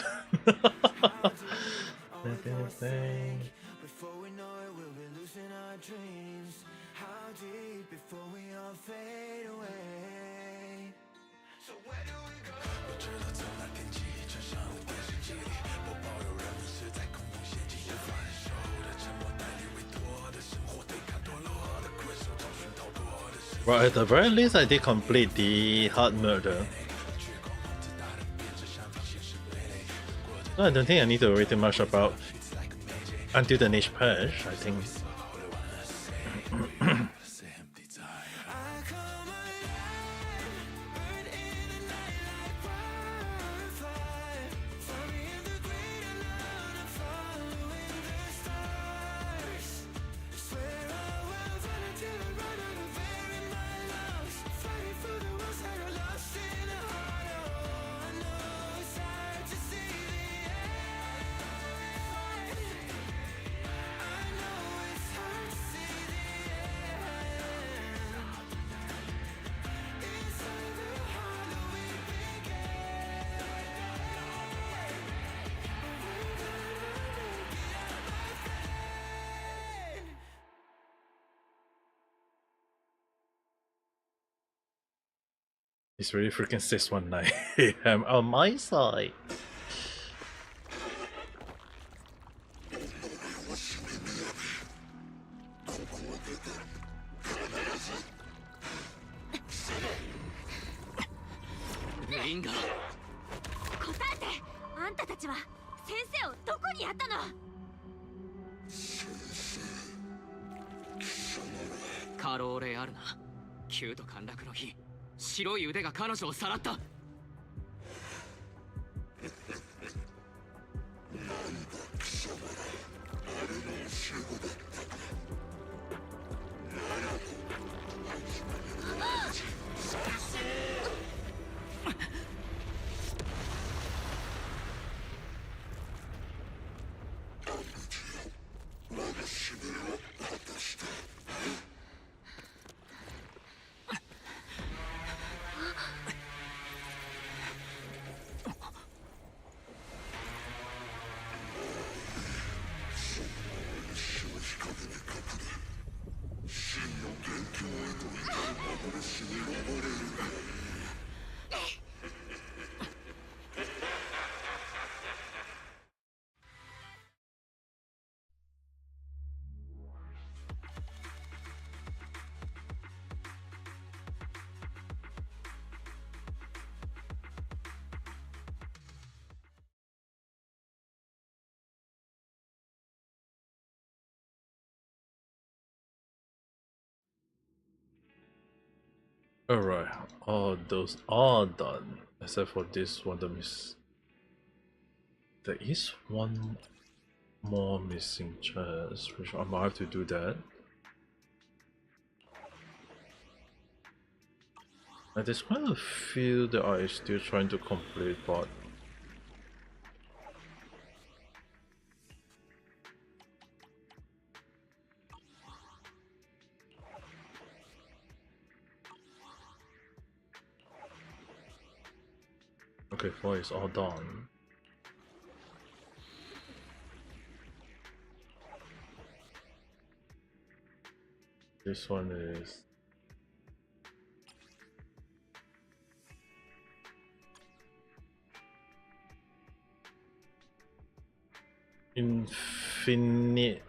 Right, at the very least I did complete the hard murder. So I don't think I need to worry too much about until the next patch, I think. It's really freaking 619 AM on my side. Bringa. 答えて。あんたたちは先生をどこにやったの？カローレアルナ。キュート陥落の日。白い腕が彼女をさらった。Alright, all those are done, except for this one that miss. There is one more missing chest, which I might have to do that. There's quite a few that I'm still trying to complete, but okay, 4 is all done. This one is Infinite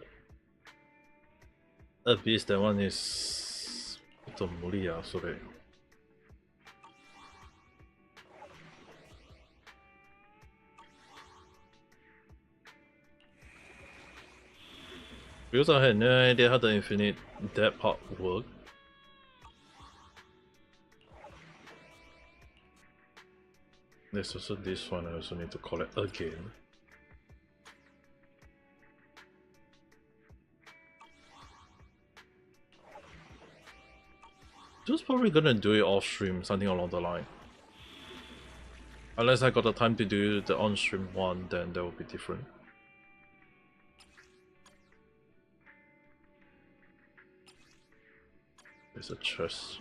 Abyss. That one is ちょっと無理やそれ。Because I had no idea how the infinite that part worked. There's also this one I also need to collect again. Just probably gonna do it off stream, something along the line. Unless I got the time to do the on stream one, then that will be different. There's a chest.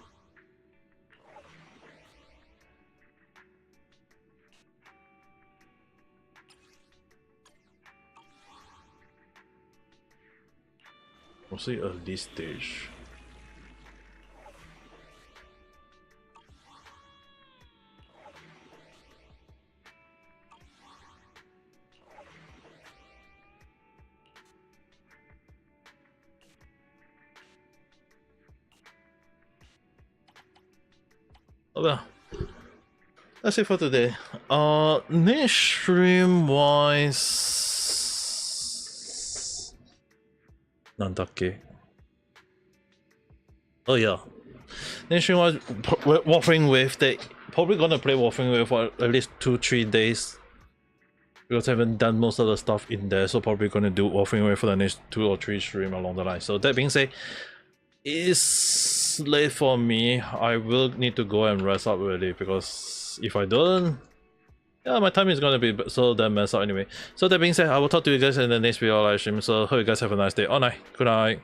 Mostly early stage. Oh well, that's it for today. Next stream wise, なんだっけ? Oh yeah, next stream wise, Warframe Wave. They probably gonna play Warframe Wave for at least 2-3 days. Because I haven't done most of the stuff in there, so probably gonna do Warframe Wave for the next 2 or 3 stream along the line. So that being said, it's late for me. I will need to go and rest up early because if I don't, yeah, my time is gonna be so damn messed up anyway. So that being said, I will talk to you guys in the next video live stream. So hope you guys have a nice day or night. Good night.